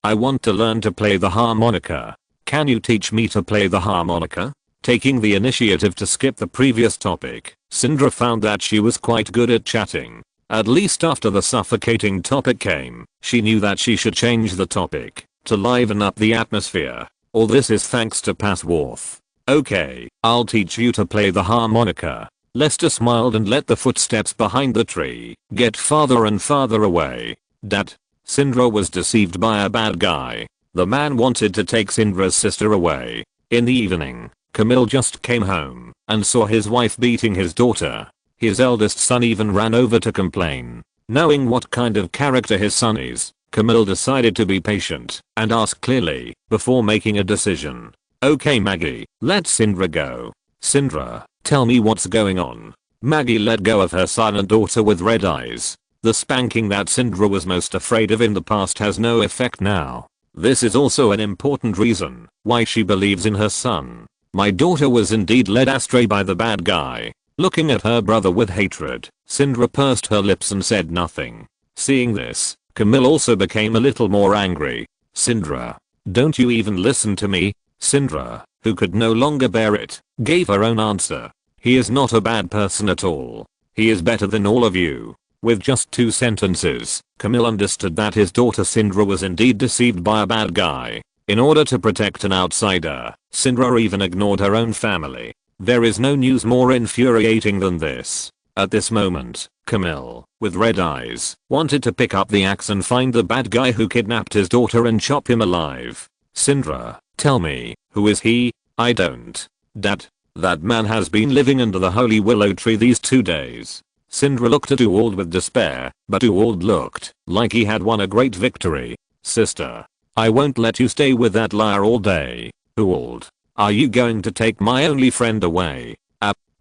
S1: want to learn to play the harmonica. Can you teach me to play the harmonica? Taking the initiative to skip the previous topic, Syndra found that she was quite good at chatting. At least after the suffocating topic came, she knew that she should change the topic to liven up the atmosphere. All this is thanks to Pasworth. Okay, I'll teach you to play the harmonica. Lester smiled and let the footsteps behind the tree get farther and farther away. Dad. Syndra was deceived by a bad guy. The man wanted to take Syndra's sister away. In the evening, Camille just came home and saw his wife beating his daughter. His eldest son even ran over to complain. Knowing what kind of character his son is, Camille decided to be patient and ask clearly before making a decision. Okay Maggie, let Syndra go. Syndra, tell me what's going on. Maggie let go of her silent daughter with red eyes. The spanking that Syndra was most afraid of in the past has no effect now. This is also an important reason why she believes in her son. My daughter was indeed led astray by the bad guy. Looking at her brother with hatred, Syndra pursed her lips and said nothing. Seeing this, Camille also became a little more angry. Syndra, don't you even listen to me? Syndra, who could no longer bear it, gave her own answer. He is not a bad person at all. He is better than all of you. With just 2 sentences, Camille understood that his daughter Syndra was indeed deceived by a bad guy. In order to protect an outsider, Syndra even ignored her own family. There is no news more infuriating than this. At this moment, Camille, with red eyes, wanted to pick up the axe and find the bad guy who kidnapped his daughter and chop him alive. Syndra, tell me, who is he? I don't. Dad, that man has been living under the holy willow tree these 2 days. Syndra looked at Uwald with despair, but Uwald looked like he had won a great victory. Sister, I won't let you stay with that liar all day. Uwald, are you going to take my only friend away?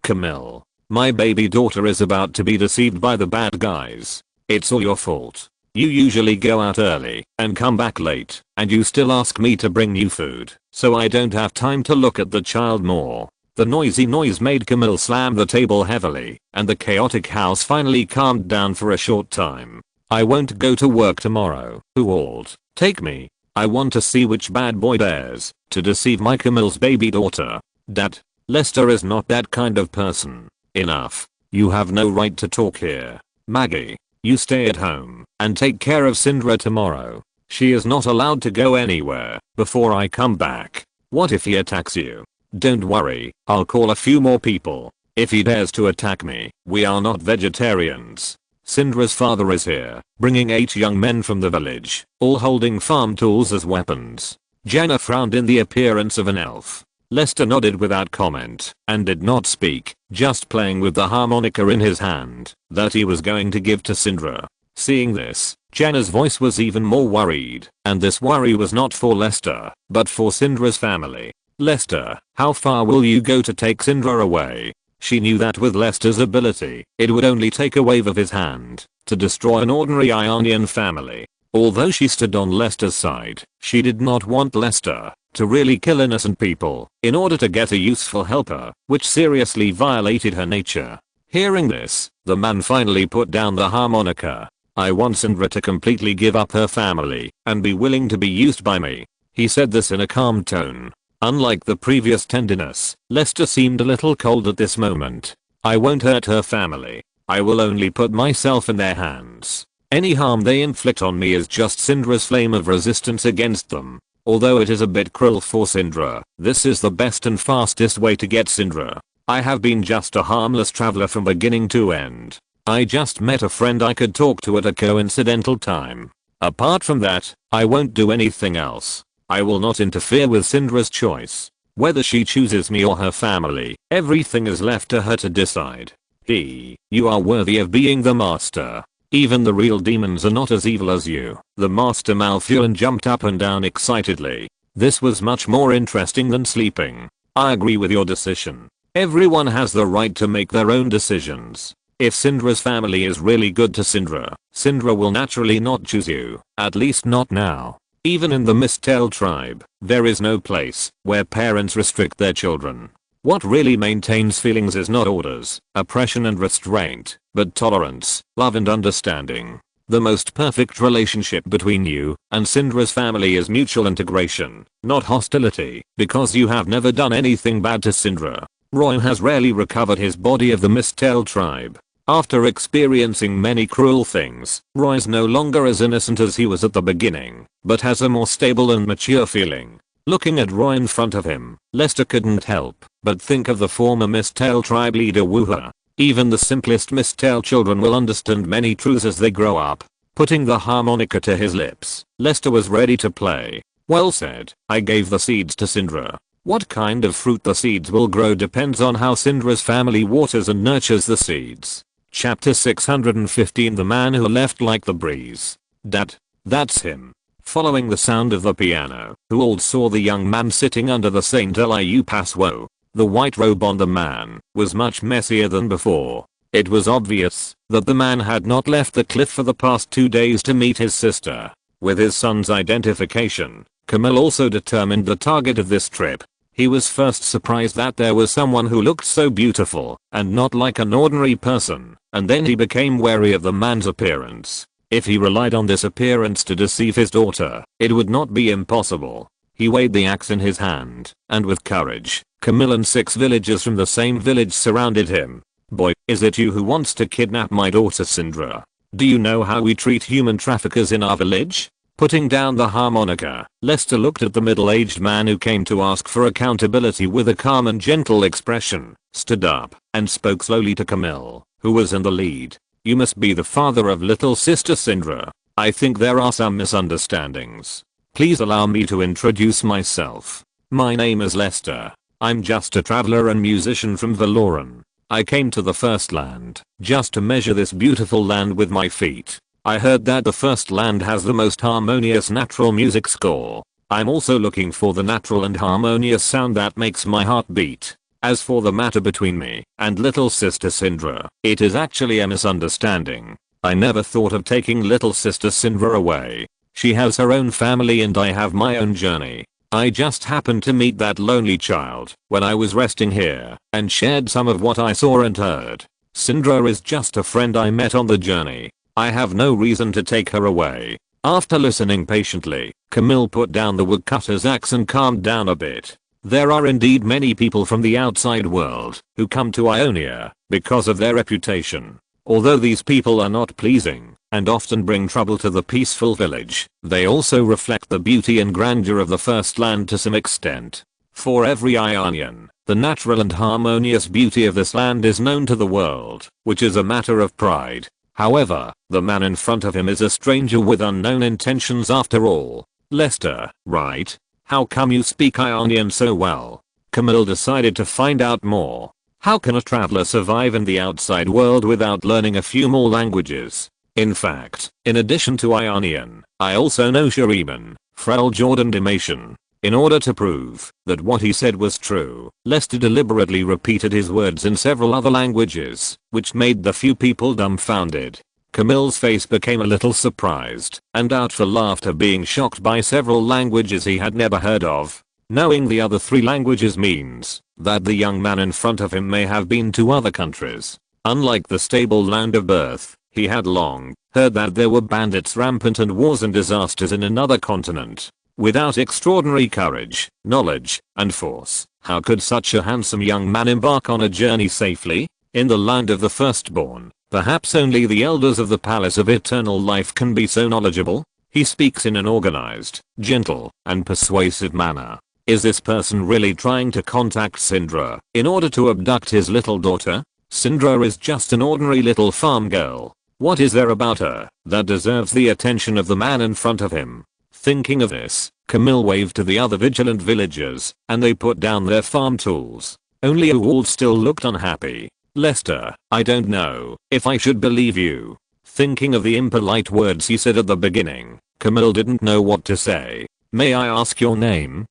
S1: Camille, my baby daughter is about to be deceived by the bad guys. It's all your fault. You usually go out early and come back late, and you still ask me to bring you food, so I don't have time to look at the child more. The noisy noise made Camille slam the table heavily, and the chaotic house finally calmed down for a short time. I won't go to work tomorrow. Uwald, take me. I want to see which bad boy dares to deceive my Camille's baby daughter. Dad, Lester is not that kind of person. Enough. You have no right to talk here. Maggie, you stay at home and take care of Syndra tomorrow. She is not allowed to go anywhere before I come back. What if he attacks you? Don't worry, I'll call a few more people. If he dares to attack me, we are not vegetarians. Syndra's father is here, bringing 8 young men from the village, all holding farm tools as weapons. Jenna frowned in the appearance of an elf. Lester nodded without comment and did not speak, just playing with the harmonica in his hand that he was going to give to Syndra. Seeing this, Jenna's voice was even more worried, and this worry was not for Lester, but for Syndra's family. Lester, how far will you go to take Syndra away? She knew that with Lester's ability, it would only take a wave of his hand to destroy an ordinary Ionian family. Although she stood on Lester's side, she did not want Lester to really kill innocent people in order to get a useful helper, which seriously violated her nature. Hearing this, the man finally put down the harmonica. I want Syndra to completely give up her family and be willing to be used by me. He said this in a calm tone. Unlike the previous tenderness, Lester seemed a little cold at this moment. I won't hurt her family. I will only put myself in their hands. Any harm they inflict on me is just Syndra's flame of resistance against them. Although it is a bit cruel for Syndra, this is the best and fastest way to get Syndra. I have been just a harmless traveler from beginning to end. I just met a friend I could talk to at a coincidental time. Apart from that, I won't do anything else. I will not interfere with Syndra's choice. Whether she chooses me or her family, everything is left to her to decide. You are worthy of being the master. Even the real demons are not as evil as you. The master Malfurion jumped up and down excitedly. This was much more interesting than sleeping. I agree with your decision. Everyone has the right to make their own decisions. If Syndra's family is really good to Syndra, Syndra will naturally not choose you, at least not now. Even in the Mistell tribe, there is no place where parents restrict their children. What really maintains feelings is not orders, oppression and restraint, but tolerance, love and understanding. The most perfect relationship between you and Syndra's family is mutual integration, not hostility, because you have never done anything bad to Syndra. Roy has rarely recovered his body of the Mistell tribe. After experiencing many cruel things, Roy is no longer as innocent as he was at the beginning, but has a more stable and mature feeling. Looking at Roy in front of him, Lester couldn't help but think of the former Mistell tribe leader Wuha. Even the simplest Mistell children will understand many truths as they grow up. Putting the harmonica to his lips, Lester was ready to play. Well said. I gave the seeds to Syndra. What kind of fruit the seeds will grow depends on how Syndra's family waters and nurtures the seeds. Chapter 615 The Man Who Left Like the Breeze. That's him. Following the sound of the piano, who all saw the young man sitting under the Saint Eliu Passwhoa. The white robe on the man was much messier than before. It was obvious that the man had not left the cliff for the past 2 days to meet his sister. With his son's identification, Camille also determined the target of this trip. He was first surprised that there was someone who looked so beautiful and not like an ordinary person, and then he became wary of the man's appearance. If he relied on this appearance to deceive his daughter, it would not be impossible. He weighed the axe in his hand, and with courage, Camille and 6 villagers from the same village surrounded him. Boy, is it you who wants to kidnap my daughter Syndra? Do you know how we treat human traffickers in our village? Putting down the harmonica, Lester looked at the middle-aged man who came to ask for accountability with a calm and gentle expression, stood up, and spoke slowly to Camille, who was in the lead. You must be the father of little sister Syndra. I think there are some misunderstandings. Please allow me to introduce myself. My name is Lester. I'm just a traveler and musician from Valoran. I came to the First Land just to measure this beautiful land with my feet. I heard that the First Land has the most harmonious natural music score. I'm also looking for the natural and harmonious sound that makes my heart beat. As for the matter between me and little sister Syndra, it is actually a misunderstanding. I never thought of taking little sister Syndra away. She has her own family and I have my own journey. I just happened to meet that lonely child when I was resting here and shared some of what I saw and heard. Syndra is just a friend I met on the journey. I have no reason to take her away. After listening patiently, Camille put down the woodcutter's axe and calmed down a bit. There are indeed many people from the outside world who come to Ionia because of their reputation. Although these people are not pleasing and often bring trouble to the peaceful village, they also reflect the beauty and grandeur of the First Land to some extent. For every Ionian, the natural and harmonious beauty of this land is known to the world, which is a matter of pride. However, the man in front of him is a stranger with unknown intentions after all. Lester, right? How come you speak Ionian so well? Camille decided to find out more. How can a traveler survive in the outside world without learning a few more languages? In fact, in addition to Ionian, I also know Shuriman, Frel Jordan Dimation. In order to prove that what he said was true, Lester deliberately repeated his words in several other languages, which made the few people dumbfounded. Camille's face became a little surprised and out for laughter, being shocked by several languages he had never heard of. Knowing the other 3 languages means that the young man in front of him may have been to other countries. Unlike the stable land of birth, he had long heard that there were bandits rampant and wars and disasters in another continent. Without extraordinary courage, knowledge, and force, how could such a handsome young man embark on a journey safely? In the land of the firstborn, perhaps only the elders of the Palace of Eternal Life can be so knowledgeable. He speaks in an organized, gentle, and persuasive manner. Is this person really trying to contact Syndra in order to abduct his little daughter? Syndra is just an ordinary little farm girl. What is there about her that deserves the attention of the man in front of him? Thinking of this, Camille waved to the other vigilant villagers, and they put down their farm tools. Only Ewald still looked unhappy. Lester, I don't know if I should believe you. Thinking of the impolite words he said at the beginning, Camille didn't know what to say. May I ask your name?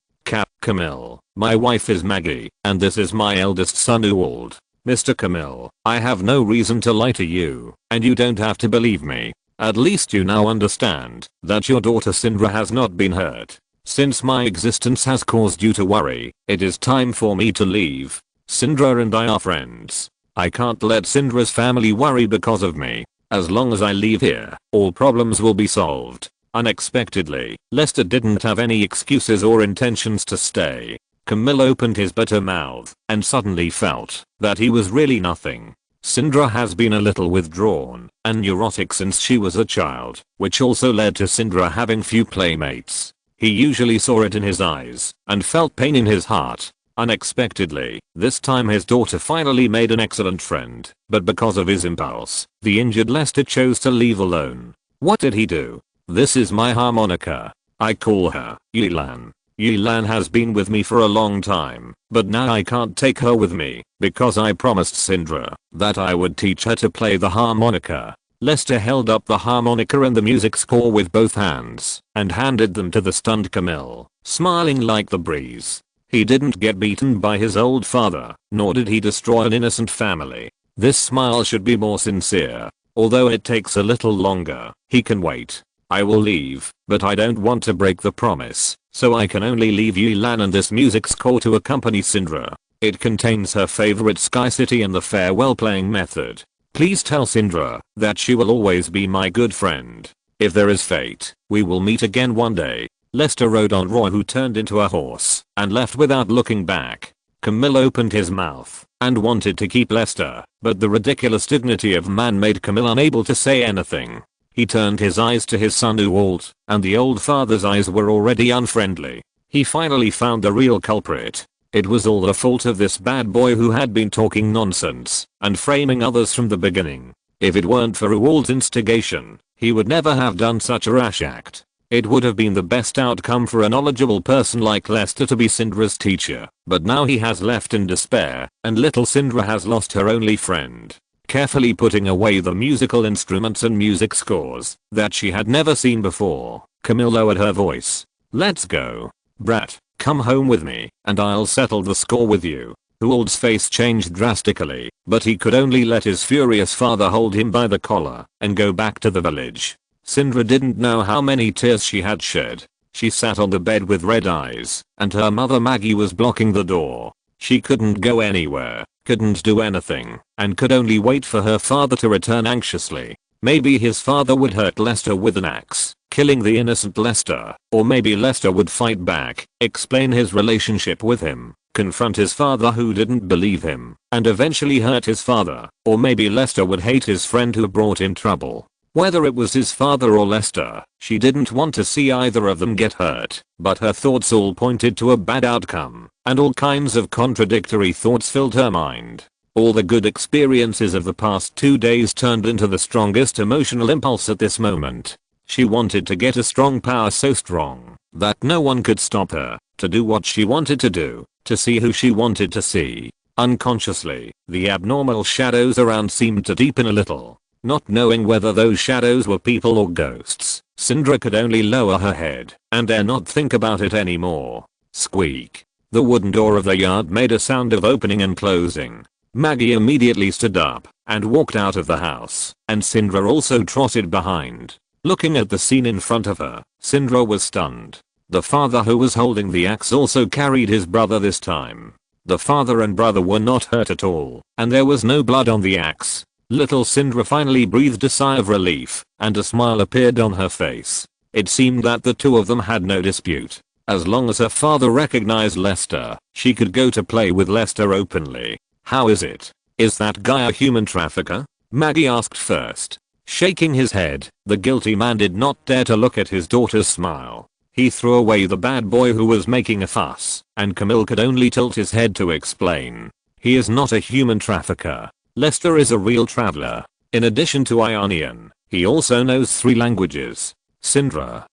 S1: Camille. My wife is Maggie, and this is my eldest son Ewald. Mr. Camille, I have no reason to lie to you, and you don't have to believe me. At least you now understand that your daughter Syndra has not been hurt. Since my existence has caused you to worry, it is time for me to leave. Syndra and I are friends. I can't let Syndra's family worry because of me. As long as I leave here, all problems will be solved. Unexpectedly, Lester didn't have any excuses or intentions to stay. Camille opened his bitter mouth and suddenly felt that he was really nothing. Syndra has been a little withdrawn and neurotic since she was a child, which also led to Syndra having few playmates. He usually saw it in his eyes and felt pain in his heart. Unexpectedly, this time his daughter finally made an excellent friend, but because of his impulse, the injured Lester chose to leave alone. What did he do? This is my harmonica. I call her Yilan. Yilan has been with me for a long time, but now I can't take her with me because I promised Syndra that I would teach her to play the harmonica. Lester held up the harmonica and the music score with both hands and handed them to the stunned Camille, smiling like the breeze. He didn't get beaten by his old father, nor did he destroy an innocent family. This smile should be more sincere. Although it takes a little longer, he can wait. I will leave, but I don't want to break the promise, so I can only leave Yilan and this music score to accompany Syndra. It contains her favorite Sky City and the farewell playing method. Please tell Syndra that she will always be my good friend. If there is fate, we will meet again one day. Lester rode on Roy, who turned into a horse and left without looking back. Camille opened his mouth and wanted to keep Lester, but the ridiculous dignity of man made Camille unable to say anything. He turned his eyes to his son Ewald, and the old father's eyes were already unfriendly. He finally found the real culprit. It was all the fault of this bad boy who had been talking nonsense and framing others from the beginning. If it weren't for Ewald's instigation, he would never have done such a rash act. It would have been the best outcome for a knowledgeable person like Lester to be Syndra's teacher, but now he has left in despair, and little Syndra has lost her only friend. Carefully putting away the musical instruments and music scores that she had never seen before, Camille lowered her voice. Let's go. Brat, come home with me, and I'll settle the score with you. Ewald's face changed drastically, but he could only let his furious father hold him by the collar and go back to the village. Syndra didn't know how many tears she had shed. She sat on the bed with red eyes, and her mother Maggie was blocking the door. She couldn't go anywhere, couldn't do anything, and could only wait for her father to return anxiously. Maybe his father would hurt Lester with an axe, killing the innocent Lester, or maybe Lester would fight back, explain his relationship with him, confront his father who didn't believe him, and eventually hurt his father, or maybe Lester would hate his friend who brought him trouble. Whether it was his father or Lester, she didn't want to see either of them get hurt, but her thoughts all pointed to a bad outcome, and all kinds of contradictory thoughts filled her mind. All the good experiences of the past 2 days turned into the strongest emotional impulse at this moment. She wanted to get a strong power so strong that no one could stop her, to do what she wanted to do, to see who she wanted to see. Unconsciously, the abnormal shadows around seemed to deepen a little. Not knowing whether those shadows were people or ghosts, Syndra could only lower her head and dare not think about it anymore. Squeak. The wooden door of the yard made a sound of opening and closing. Maggie immediately stood up and walked out of the house, and Syndra also trotted behind. Looking at the scene in front of her, Syndra was stunned. The father who was holding the axe also carried his brother this time. The father and brother were not hurt at all, and there was no blood on the axe. Little Syndra finally breathed a sigh of relief, and a smile appeared on her face. It seemed that the two of them had no dispute. As long as her father recognized Lester, she could go to play with Lester openly. How is it? Is that guy a human trafficker? Maggie asked first. Shaking his head, the guilty man did not dare to look at his daughter's smile. He threw away the bad boy who was making a fuss, and Camille could only tilt his head to explain. He is not a human trafficker. Lester is a real traveler. In addition to Ionian, he also knows 3 languages. Syndra,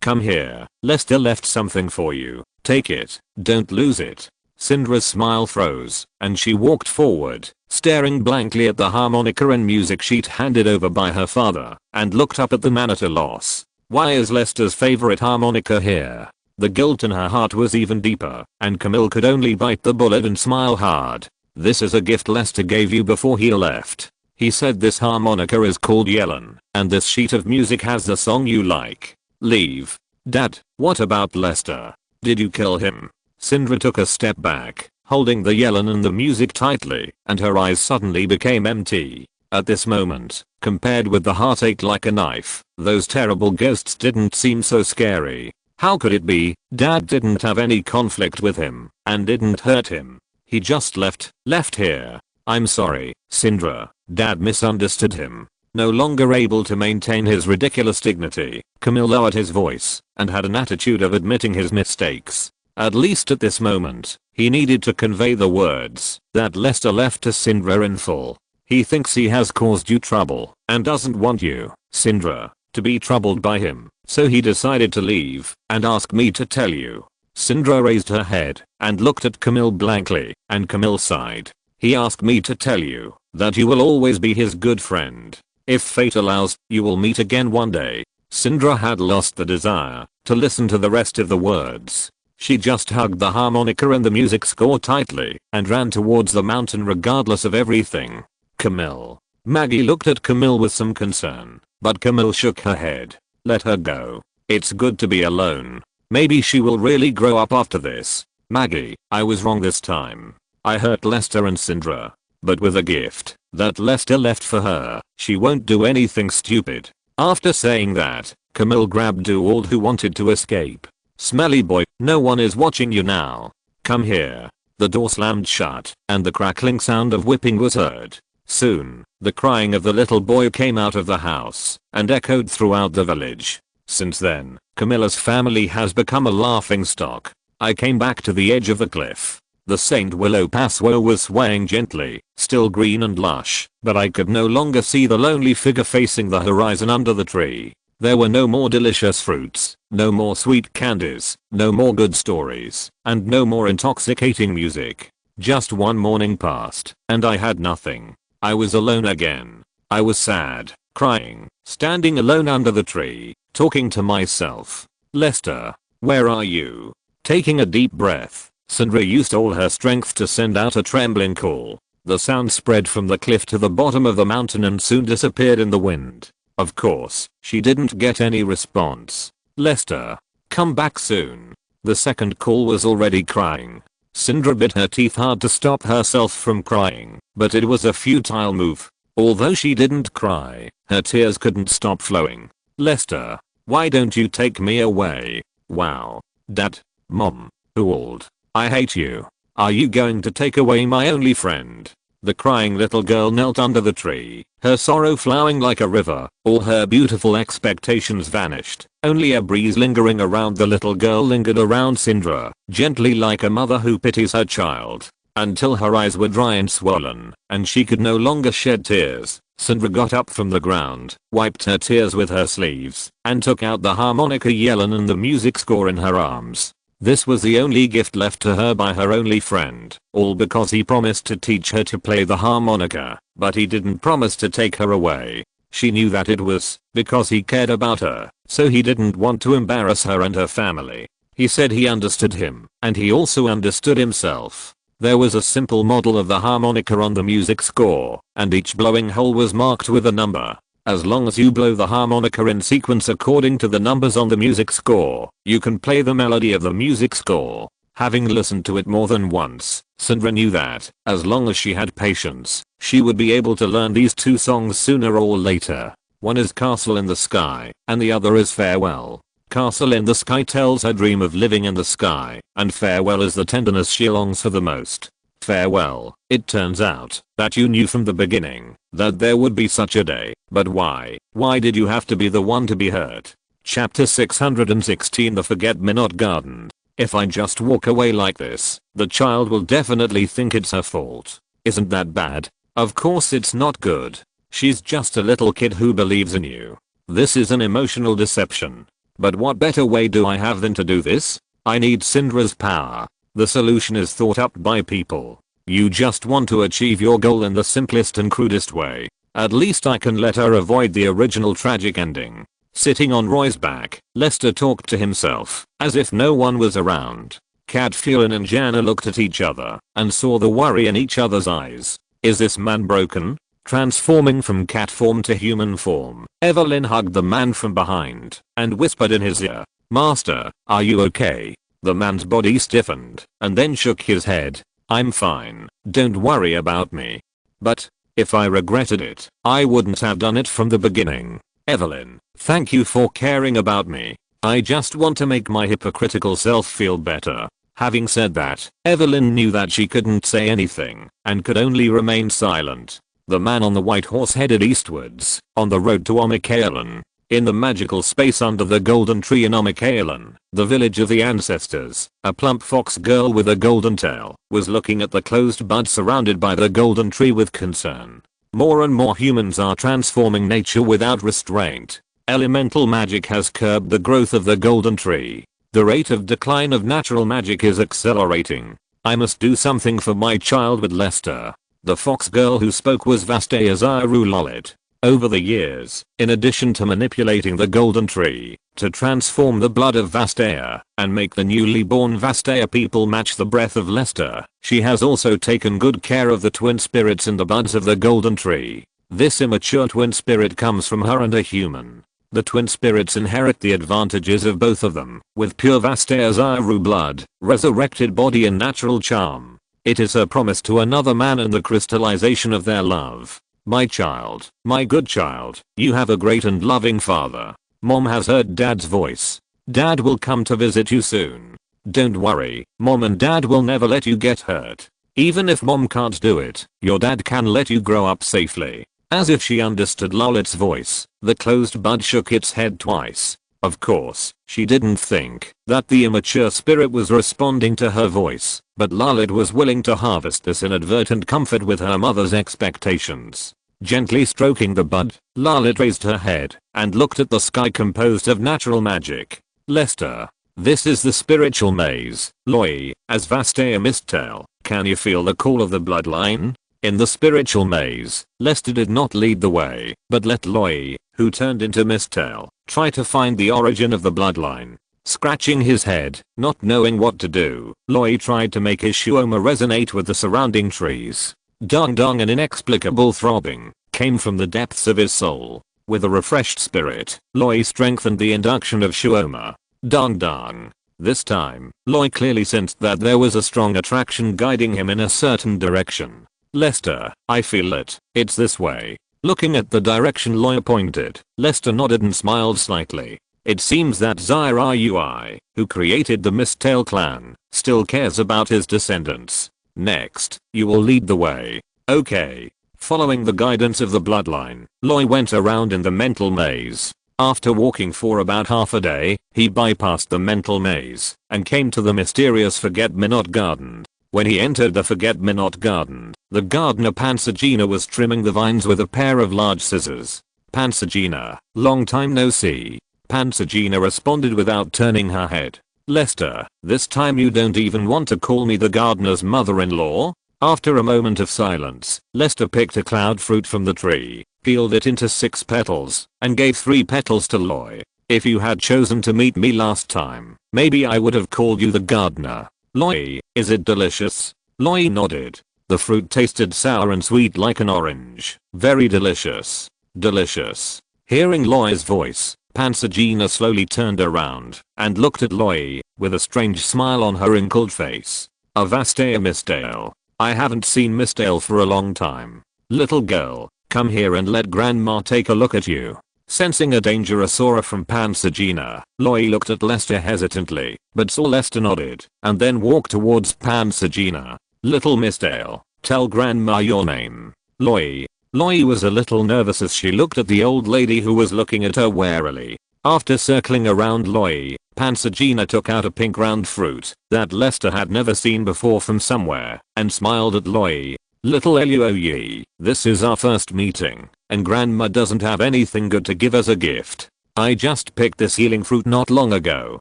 S1: come here. Lester left something for you. Take it. Don't lose it. Syndra's smile froze, and she walked forward, staring blankly at the harmonica and music sheet handed over by her father, and looked up at the man at a loss. Why is Lester's favorite harmonica here? The guilt in her heart was even deeper, and Camille could only bite the bullet and smile hard. This is a gift Lester gave you before he left. He said this harmonica is called Yellen, and this sheet of music has the song you like. Leave. Dad, what about Lester? Did you kill him? Syndra took a step back, holding the Yellen and the music tightly, and her eyes suddenly became empty. At this moment, compared with the heartache like a knife, those terrible ghosts didn't seem so scary. How could it be? Dad didn't have any conflict with him, and didn't hurt him. He just left here. I'm sorry, Syndra. Dad misunderstood him. No longer able to maintain his ridiculous dignity, Camille lowered his voice and had an attitude of admitting his mistakes. At least at this moment, he needed to convey the words that Lester left to Syndra in full. He thinks he has caused you trouble and doesn't want you, Syndra, to be troubled by him, so he decided to leave and ask me to tell you. Syndra raised her head and looked at Camille blankly, and Camille sighed. He asked me to tell you that you will always be his good friend. If fate allows, you will meet again one day. Syndra had lost the desire to listen to the rest of the words. She just hugged the harmonica and the music score tightly and ran towards the mountain regardless of everything. Camille. Maggie looked at Camille with some concern, but Camille shook her head. Let her go. It's good to be alone. Maybe she will really grow up after this. Maggie, I was wrong this time. I hurt Lester and Syndra. But with a gift that Lester left for her, she won't do anything stupid. After saying that, Camille grabbed Duald, who wanted to escape. Smelly boy, no one is watching you now. Come here. The door slammed shut, and the crackling sound of whipping was heard. Soon, the crying of the little boy came out of the house and echoed throughout the village. Since then, Camilla's family has become a laughingstock. I came back to the edge of the cliff. The St. Willow Passway was swaying gently, still green and lush, but I could no longer see the lonely figure facing the horizon under the tree. There were no more delicious fruits, no more sweet candies, no more good stories, and no more intoxicating music. Just one morning passed, and I had nothing. I was alone again. I was sad, crying, standing alone under the tree, talking to myself. Lester, where are you? Taking a deep breath, Syndra used all her strength to send out a trembling call. The sound spread from the cliff to the bottom of the mountain and soon disappeared in the wind. Of course, she didn't get any response. Lester, come back soon. The second call was already crying. Syndra bit her teeth hard to stop herself from crying, but it was a futile move. Although she didn't cry, her tears couldn't stop flowing. Lester, why don't you take me away? Wow. Dad, Mom, Duald, I hate you. Are you going to take away my only friend? The crying little girl knelt under the tree, her sorrow flowing like a river. All her beautiful expectations vanished. Only a breeze lingering around the little girl lingered around Syndra, gently like a mother who pities her child, until her eyes were dry and swollen, and she could no longer shed tears. Syndra got up from the ground, wiped her tears with her sleeves, and took out the harmonica Yellen and the music score in her arms. This was the only gift left to her by her only friend, all because he promised to teach her to play the harmonica, but he didn't promise to take her away. She knew that it was because he cared about her, so he didn't want to embarrass her and her family. He said he understood him, and he also understood himself. There was a simple model of the harmonica on the music score, and each blowing hole was marked with a number. As long as you blow the harmonica in sequence according to the numbers on the music score, you can play the melody of the music score. Having listened to it more than once, Syndra knew that, as long as she had patience, she would be able to learn these two songs sooner or later. One is Castle in the Sky, and the other is Farewell. Castle in the Sky tells her dream of living in the sky, and Farewell is the tenderness she longs for the most. Farewell, it turns out that you knew from the beginning that there would be such a day, but why? Why did you have to be the one to be hurt? Chapter 616 The Forget-Me-Not Garden. If I just walk away like this, the child will definitely think it's her fault. Isn't that bad? Of course it's not good. She's just a little kid who believes in you. This is an emotional deception. But what better way do I have than to do this? I need Syndra's power. The solution is thought up by people. You just want to achieve your goal in the simplest and crudest way. At least I can let her avoid the original tragic ending. Sitting on Roy's back, Lester talked to himself, as if no one was around. Cat Fiona and Jana looked at each other, and saw the worry in each other's eyes. Is this man broken? Transforming from cat form to human form, Evelyn hugged the man from behind and whispered in his ear, "Master, are you okay?" The man's body stiffened and then shook his head. "I'm fine, don't worry about me. But if I regretted it, I wouldn't have done it from the beginning. Evelyn, thank you for caring about me. I just want to make my hypocritical self feel better." Having said that, Evelyn knew that she couldn't say anything and could only remain silent. The man on the white horse headed eastwards, on the road to Omikaelan. In the magical space under the golden tree in Omikaelan, the village of the ancestors, a plump fox girl with a golden tail was looking at the closed bud surrounded by the golden tree with concern. More and more humans are transforming nature without restraint. Elemental magic has curbed the growth of the golden tree. The rate of decline of natural magic is accelerating. I must do something for my child with Lester. The fox girl who spoke was Vastea Zaru Lolit. Over the years, in addition to manipulating the golden tree to transform the blood of Vastea and make the newly born Vastea people match the breath of Lester, she has also taken good care of the twin spirits in the buds of the golden tree. This immature twin spirit comes from her and a human. The twin spirits inherit the advantages of both of them, with pure Vastea Zaru blood, resurrected body and natural charm. It is her promise to another man and the crystallization of their love. "My child, my good child, you have a great and loving father. Mom has heard Dad's voice. Dad will come to visit you soon. Don't worry, Mom and Dad will never let you get hurt. Even if Mom can't do it, your dad can let you grow up safely." As if she understood Lolit's voice, the closed bud shook its head twice. Of course, she didn't think that the immature spirit was responding to her voice, but Lolit was willing to harvest this inadvertent comfort with her mother's expectations. Gently stroking the bud, Lolit raised her head and looked at the sky composed of natural magic. "Lester, this is the spiritual maze. Loi, as Vastea Mistel, can you feel the call of the bloodline?" In the spiritual maze, Lester did not lead the way, but let Loi, who turned into Mistel, try to find the origin of the bloodline. Scratching his head, not knowing what to do, Loi tried to make his Shuoma resonate with the surrounding trees. Dong dong, an inexplicable throbbing came from the depths of his soul. With a refreshed spirit, Loi strengthened the induction of Shuoma. Dong dong. This time, Loi clearly sensed that there was a strong attraction guiding him in a certain direction. "Lester, I feel it. It's this way." Looking at the direction Loi pointed, Lester nodded and smiled slightly. It seems that Zyra Ui, who created the Mistel clan, still cares about his descendants. "Next, you will lead the way." "Okay." Following the guidance of the bloodline, Loi went around in the mental maze. After walking for about half a day, he bypassed the mental maze and came to the mysterious Forget-Me-Not garden. When he entered the Forget-Me-Not garden, the gardener Pansagina was trimming the vines with a pair of large scissors. "Pansagina, long time no see." Pansagina responded without turning her head. "Lester, this time you don't even want to call me the gardener's mother-in-law?" After a moment of silence, Lester picked a cloud fruit from the tree, peeled it into 6 petals, and gave 3 petals to Loy. "If you had chosen to meet me last time, maybe I would have called you the gardener." "Loy, is it delicious?" Loy nodded. The fruit tasted sour and sweet like an orange. "Very delicious. Delicious." Hearing Loy's voice, Pansagina slowly turned around and looked at Loy with a strange smile on her wrinkled face. "Avastai Miss Dale. I haven't seen Miss Dale for a long time. Little girl, come here and let grandma take a look at you." Sensing a dangerous aura from Pansagina, Loy looked at Lester hesitantly, but saw Lester nodded, and then walked towards Pansagina. "Little Miss Dale, tell grandma your name." "Loy." Loy was a little nervous as she looked at the old lady who was looking at her warily. After circling around Loy, Pansagina took out a pink round fruit that Lester had never seen before from somewhere, and smiled at Loy. "Little Luoyi, this is our first meeting, and grandma doesn't have anything good to give as a gift. I just picked this healing fruit not long ago,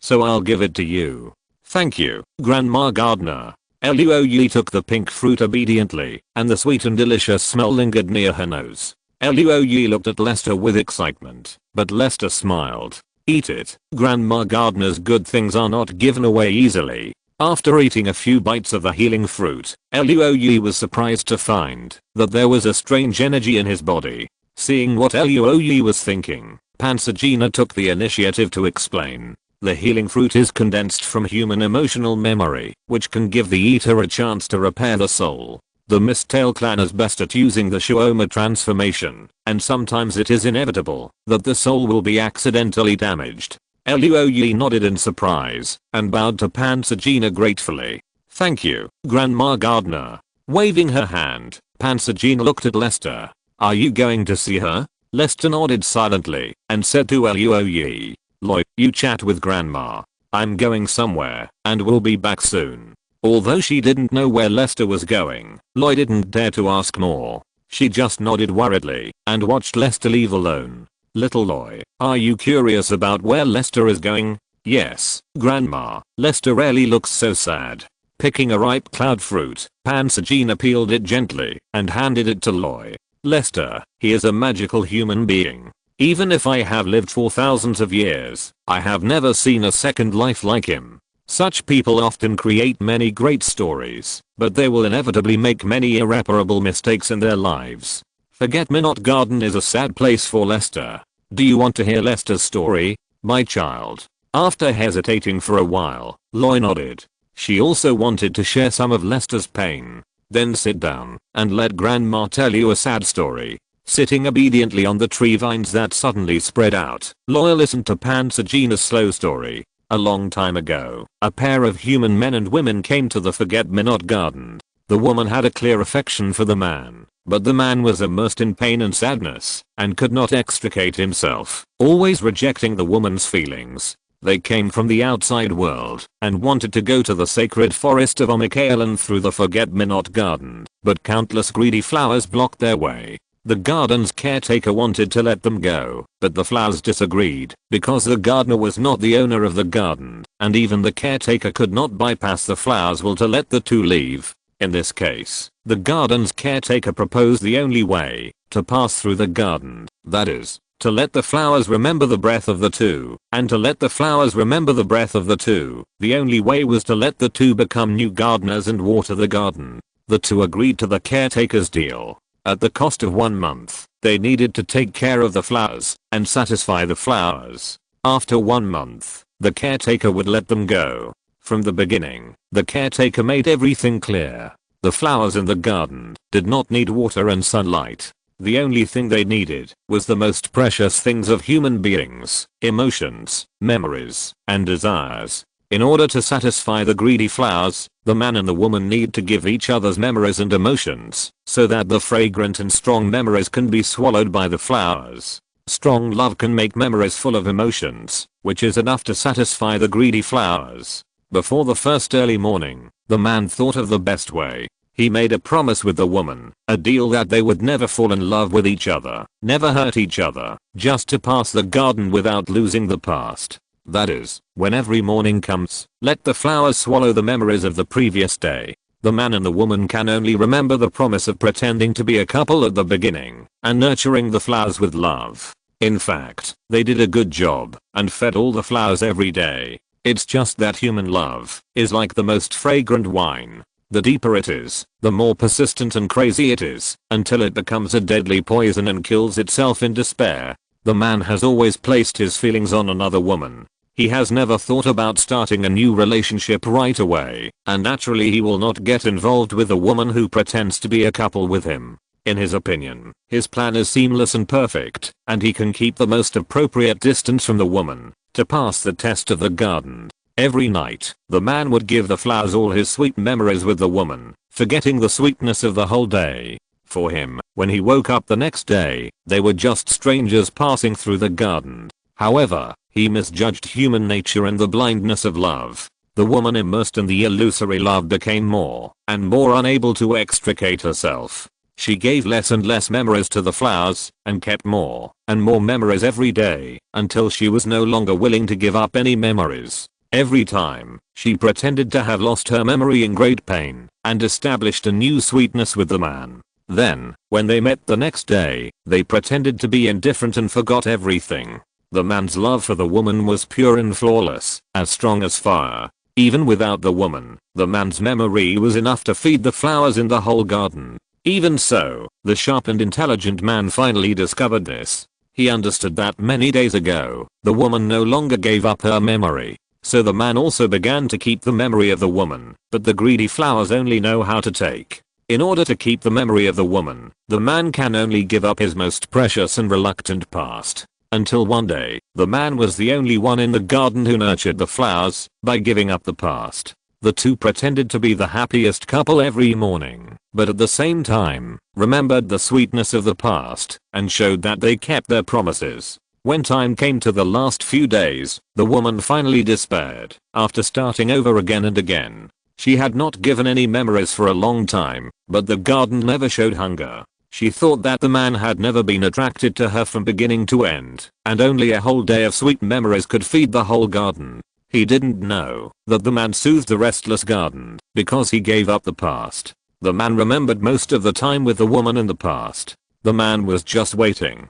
S1: so I'll give it to you." "Thank you, Grandma Gardener." Luoyi took the pink fruit obediently, and the sweet and delicious smell lingered near her nose. Luoyi looked at Lester with excitement, but Lester smiled. "Eat it, Grandma Gardener's good things are not given away easily." After eating a few bites of the healing fruit, Luoyi was surprised to find that there was a strange energy in his body. Seeing what Luoyi was thinking, Pansagina took the initiative to explain. The healing fruit is condensed from human emotional memory, which can give the eater a chance to repair the soul. The Miss Dale clan is best at using the Shuoma transformation, and sometimes it is inevitable that the soul will be accidentally damaged. Luoyi nodded in surprise and bowed to Pansagina gratefully. "Thank you, Grandma Gardener." Waving her hand, Pansagina looked at Lester. "Are you going to see her?" Lester nodded silently and said to Luoyi, "Loy, you chat with grandma. I'm going somewhere and will be back soon." Although she didn't know where Lester was going, Loy didn't dare to ask more. She just nodded worriedly and watched Lester leave alone. "Little Loy, are you curious about where Lester is going?" "Yes, Grandma." Lester rarely looks so sad. Picking a ripe cloud fruit, Pansagina peeled it gently and handed it to Loy. "Lester, he is a magical human being. Even if I have lived for thousands of years, I have never seen a second life like him. Such people often create many great stories, but they will inevitably make many irreparable mistakes in their lives. Forget-Me-Not Garden is a sad place for Lester. Do you want to hear Lester's story, my child?" After hesitating for a while, Loy nodded. She also wanted to share some of Lester's pain. "Then sit down and let grandma tell you a sad story." Sitting obediently on the tree vines that suddenly spread out, Loy listened to Pansagina's slow story. A long time ago, a pair of human men and women came to the Forget-Me-Not garden. The woman had a clear affection for the man, but the man was immersed in pain and sadness and could not extricate himself, always rejecting the woman's feelings. They came from the outside world and wanted to go to the sacred forest of Omikaelan through the Forget-Me-Not garden, but countless greedy flowers blocked their way. The garden's caretaker wanted to let them go, but the flowers disagreed because the gardener was not the owner of the garden, and even the caretaker could not bypass the flowers' will to let the two leave. In this case, the garden's caretaker proposed the only way to pass through the garden, that is, to let the flowers remember the breath of the two, and to let the flowers remember the breath of the two. The only way was to let the two become new gardeners and water the garden. The two agreed to the caretaker's deal. At the cost of 1 month, they needed to take care of the flowers and satisfy the flowers. After 1 month, the caretaker would let them go. From the beginning, the caretaker made everything clear. The flowers in the garden did not need water and sunlight. The only thing they needed was the most precious things of human beings: emotions, memories, and desires. In order to satisfy the greedy flowers, the man and the woman need to give each other's memories and emotions, so that the fragrant and strong memories can be swallowed by the flowers. Strong love can make memories full of emotions, which is enough to satisfy the greedy flowers. Before the first early morning, the man thought of the best way. He made a promise with the woman, a deal that they would never fall in love with each other, never hurt each other, just to pass the garden without losing the past. That is, when every morning comes, let the flowers swallow the memories of the previous day. The man and the woman can only remember the promise of pretending to be a couple at the beginning, and nurturing the flowers with love. In fact, they did a good job, and fed all the flowers every day. It's just that human love is like the most fragrant wine. The deeper it is, the more persistent and crazy it is, until it becomes a deadly poison and kills itself in despair. The man has always placed his feelings on another woman. He has never thought about starting a new relationship right away, and naturally he will not get involved with a woman who pretends to be a couple with him. In his opinion, his plan is seamless and perfect, and he can keep the most appropriate distance from the woman to pass the test of the garden. Every night, the man would give the flowers all his sweet memories with the woman, forgetting the sweetness of the whole day. For him, when he woke up the next day, they were just strangers passing through the garden. However, he misjudged human nature and the blindness of love. The woman immersed in the illusory love became more and more unable to extricate herself. She gave less and less memories to the flowers, and kept more and more memories every day, until she was no longer willing to give up any memories. Every time, she pretended to have lost her memory in great pain, and established a new sweetness with the man. Then, when they met the next day, they pretended to be indifferent and forgot everything. The man's love for the woman was pure and flawless, as strong as fire. Even without the woman, the man's memory was enough to feed the flowers in the whole garden. Even so, the sharp and intelligent man finally discovered this. He understood that many days ago, the woman no longer gave up her memory. So the man also began to keep the memory of the woman, but the greedy flowers only know how to take. In order to keep the memory of the woman, the man can only give up his most precious and reluctant past. Until one day, the man was the only one in the garden who nurtured the flowers by giving up the past. The two pretended to be the happiest couple every morning, but at the same time, remembered the sweetness of the past, and showed that they kept their promises. When time came to the last few days, the woman finally despaired. After starting over again and again, she had not given any memories for a long time, but the garden never showed hunger. She thought that the man had never been attracted to her from beginning to end, and only a whole day of sweet memories could feed the whole garden. He didn't know that the man soothed the restless garden because he gave up the past. The man remembered most of the time with the woman in the past. The man was just waiting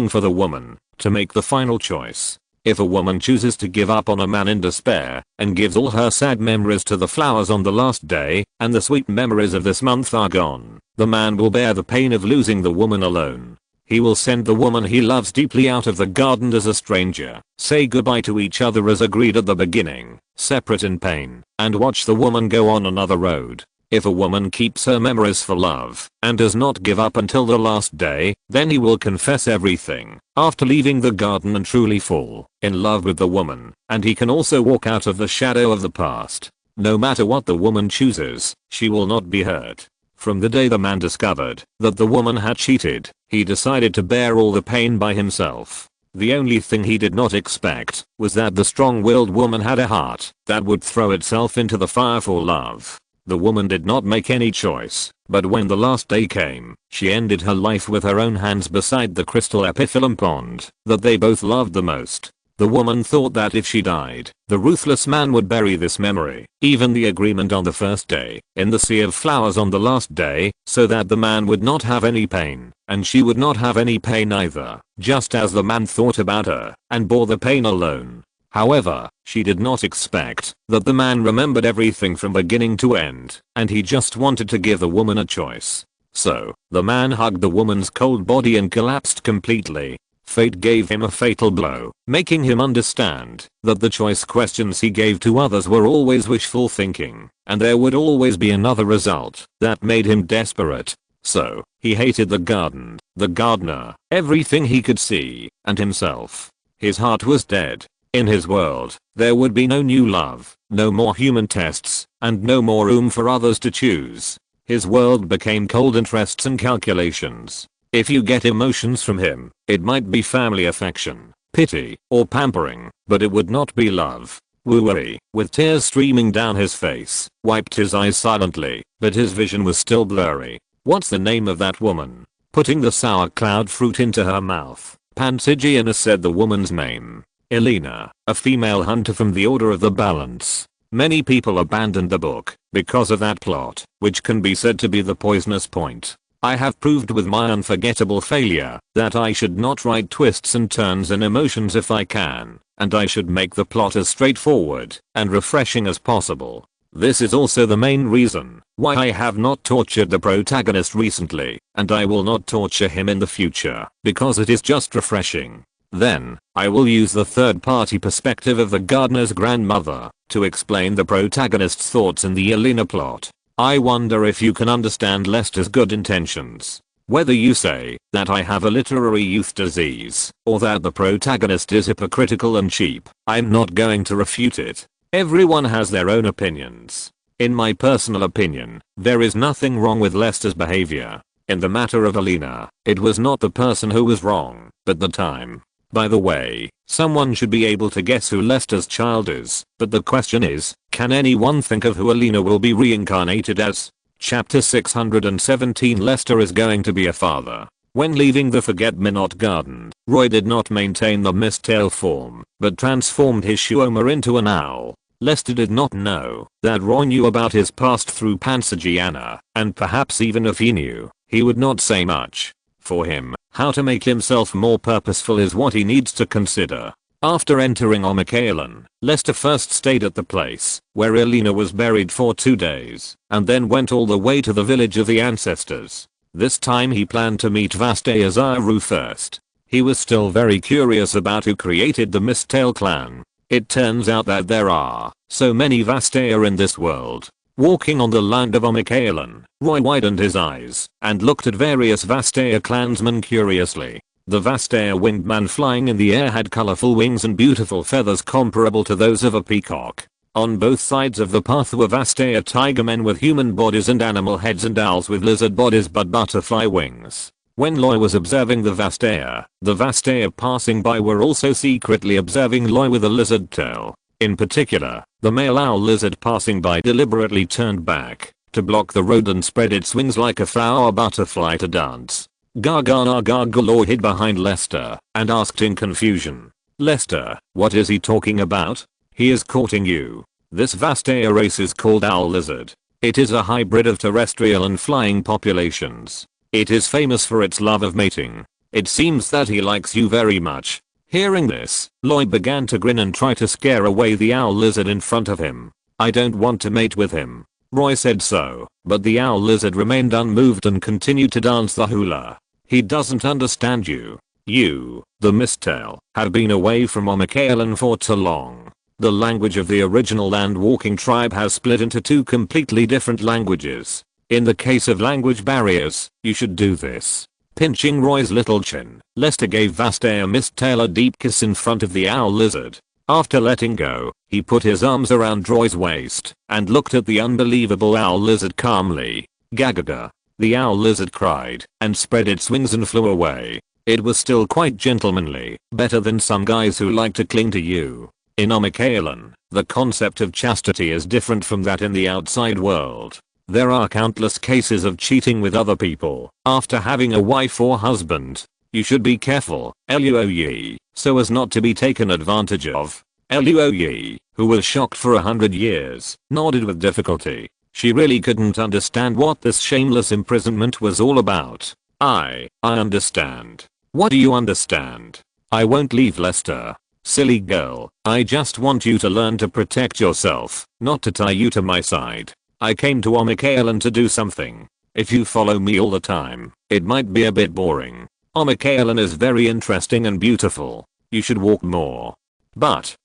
S1: for the woman to make the final choice. If a woman chooses to give up on a man in despair and gives all her sad memories to the flowers on the last day, and the sweet memories of this month are gone, the man will bear the pain of losing the woman alone. He will send the woman he loves deeply out of the garden as a stranger, say goodbye to each other as agreed at the beginning, separate in pain, and watch the woman go on another road. If a woman keeps her memories for love and does not give up until the last day, then he will confess everything after leaving the garden and truly fall in love with the woman, and he can also walk out of the shadow of the past. No matter what the woman chooses, she will not be hurt. From the day the man discovered that the woman had cheated, he decided to bear all the pain by himself. The only thing he did not expect was that the strong-willed woman had a heart that would throw itself into the fire for love. The woman did not make any choice, but when the last day came, she ended her life with her own hands beside the crystal epiphyllum pond that they both loved the most. The woman thought that if she died, the ruthless man would bury this memory, even the agreement on the first day, in the sea of flowers on the last day, so that the man would not have any pain, and she would not have any pain either, just as the man thought about her, and bore the pain alone. However, she did not expect that the man remembered everything from beginning to end, and he just wanted to give the woman a choice. So, the man hugged the woman's cold body and collapsed completely. Fate gave him a fatal blow, making him understand that the choice questions he gave to others were always wishful thinking, and there would always be another result that made him desperate. So, he hated the garden, the gardener, everything he could see, and himself. His heart was dead. In his world, there would be no new love, no more human tests, and no more room for others to choose. His world became cold interests and calculations. If you get emotions from him, it might be family affection, pity, or pampering, but it would not be love. Wooey, with tears streaming down his face, wiped his eyes silently, but his vision was still blurry. What's the name of that woman? Putting the sour cloud fruit into her mouth, Pansigianus said the woman's name. Elena, a female hunter from the Order of the Balance. Many people abandoned the book because of that plot, which can be said to be the poisonous point. I have proved with my unforgettable failure that I should not write twists and turns and emotions if I can, and I should make the plot as straightforward and refreshing as possible. This is also the main reason why I have not tortured the protagonist recently, and I will not torture him in the future, because it is just refreshing. Then, I will use the third-party perspective of the gardener's grandmother to explain the protagonist's thoughts in the Elena plot. I wonder if you can understand Lester's good intentions. Whether you say that I have a literary youth disease, or that the protagonist is hypocritical and cheap, I'm not going to refute it. Everyone has their own opinions. In my personal opinion, there is nothing wrong with Lester's behavior. In the matter of Elena, it was not the person who was wrong, but the time. By the way, someone should be able to guess who Lester's child is, but the question is, can anyone think of who Elena will be reincarnated as? Chapter 617 Lester is going to be a father. When leaving the Forget-Me-Not Garden, Roy did not maintain the Mistale form, but transformed his Shuoma into an owl. Lester did not know that Roy knew about his past through Pansigiana, and perhaps even if he knew, he would not say much. For him, how to make himself more purposeful is what he needs to consider. After entering Omikaelan, Lester first stayed at the place where Elena was buried for 2 days, and then went all the way to the village of the ancestors. This time he planned to meet Vastaya Zaru first. He was still very curious about who created the Mistale clan. It turns out that there are so many Vastaya in this world. Walking on the land of Omikaelan, Roy widened his eyes and looked at various Vastaya clansmen curiously. The Vastaya winged man flying in the air had colorful wings and beautiful feathers comparable to those of a peacock. On both sides of the path were Vastaya tiger men with human bodies and animal heads and owls with lizard bodies but butterfly wings. When Loy was observing the Vastaya passing by were also secretly observing Loy with a lizard tail. In particular, the male owl lizard passing by deliberately turned back to block the road and spread its wings like a flower butterfly to dance. Gargana Gargaloy hid behind Lester and asked in confusion. Lester, what is he talking about? He is courting you. This Vastaya race is called owl lizard. It is a hybrid of terrestrial and flying populations. It is famous for its love of mating. It seems that he likes you very much. Hearing this, Loy began to grin and try to scare away the owl lizard in front of him. I don't want to mate with him. Roy said so, but the owl lizard remained unmoved and continued to dance the hula. He doesn't understand you. You, the Mistale, have been away from Omikaelan for too long. The language of the original land-walking tribe has split into 2 completely different languages. In the case of language barriers, you should do this. Pinching Roy's little chin, Lester gave Vastaya Mistale a deep kiss in front of the owl lizard. After letting go, he put his arms around Roy's waist and looked at the unbelievable owl lizard calmly. Gagaga. The owl lizard cried and spread its wings and flew away. It was still quite gentlemanly, better than some guys who like to cling to you. In Omikaelan, the concept of chastity is different from that in the outside world. There are countless cases of cheating with other people after having a wife or husband. You should be careful, Luoyi, so as not to be taken advantage of. Luoyi, who was shocked for 100 years, nodded with difficulty. She really couldn't understand what this shameless imprisonment was all about. I understand. What do you understand? I won't leave Lester. Silly girl, I just want you to learn to protect yourself, not to tie you to my side. I came to Omikaelan to do something. If you follow me all the time, it might be a bit boring. Omikaelan is very interesting and beautiful. You should walk more. But,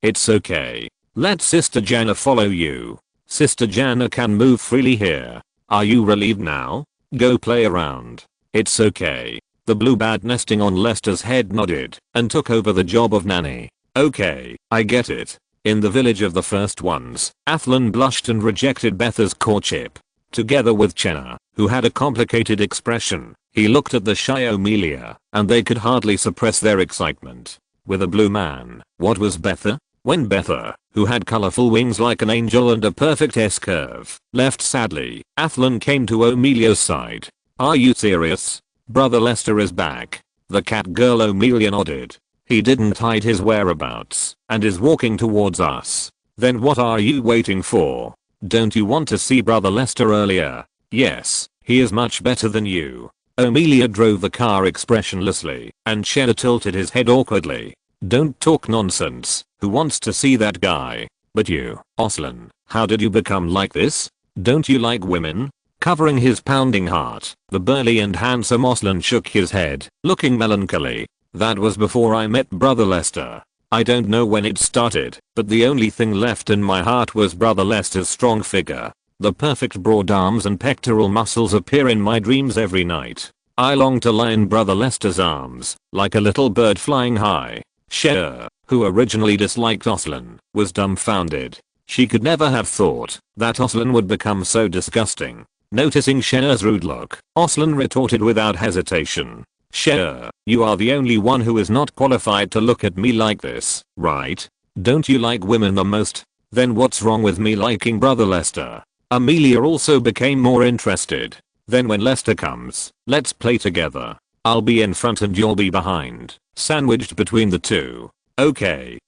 S1: it's okay. Let Sister Jana follow you. Sister Jana can move freely here. Are you relieved now? Go play around. It's okay. The blue bat nesting on Lester's head nodded and took over the job of nanny. Okay, I get it. In the village of the first ones, Athlon blushed and rejected Betha's courtship. Together with Chenna, who had a complicated expression, he looked at the shy Omelia, and they could hardly suppress their excitement. With a blue man, what was Betha? When Betha, who had colorful wings like an angel and a perfect S-curve, left sadly, Athlon came to Omelia's side. "Are you serious? Brother Lester is back." The cat girl Omelia nodded. "He didn't hide his whereabouts and is walking towards us." "Then what are you waiting for? Don't you want to see Brother Lester earlier?" "Yes, he is much better than you." Omelia drove the car expressionlessly, and Cheddar tilted his head awkwardly. "Don't talk nonsense. Who wants to see that guy?" "But you, Oslan, how did you become like this? Don't you like women?" Covering his pounding heart, the burly and handsome Oslan shook his head, looking melancholy. "That was before I met Brother Lester. I don't know when it started, but the only thing left in my heart was Brother Lester's strong figure. The perfect broad arms and pectoral muscles appear in my dreams every night. I long to lie in Brother Lester's arms, like a little bird flying high." Cher, who originally disliked Oslan, was dumbfounded. She could never have thought that Oslan would become so disgusting. Noticing Cher's rude look, Oslan retorted without hesitation. "Cher, you are the only one who is not qualified to look at me like this, right? Don't you like women the most? Then what's wrong with me liking Brother Lester?" Omelia also became more interested. "Then when Lester comes, let's play together. I'll be in front and you'll be behind, sandwiched between the two." Okay.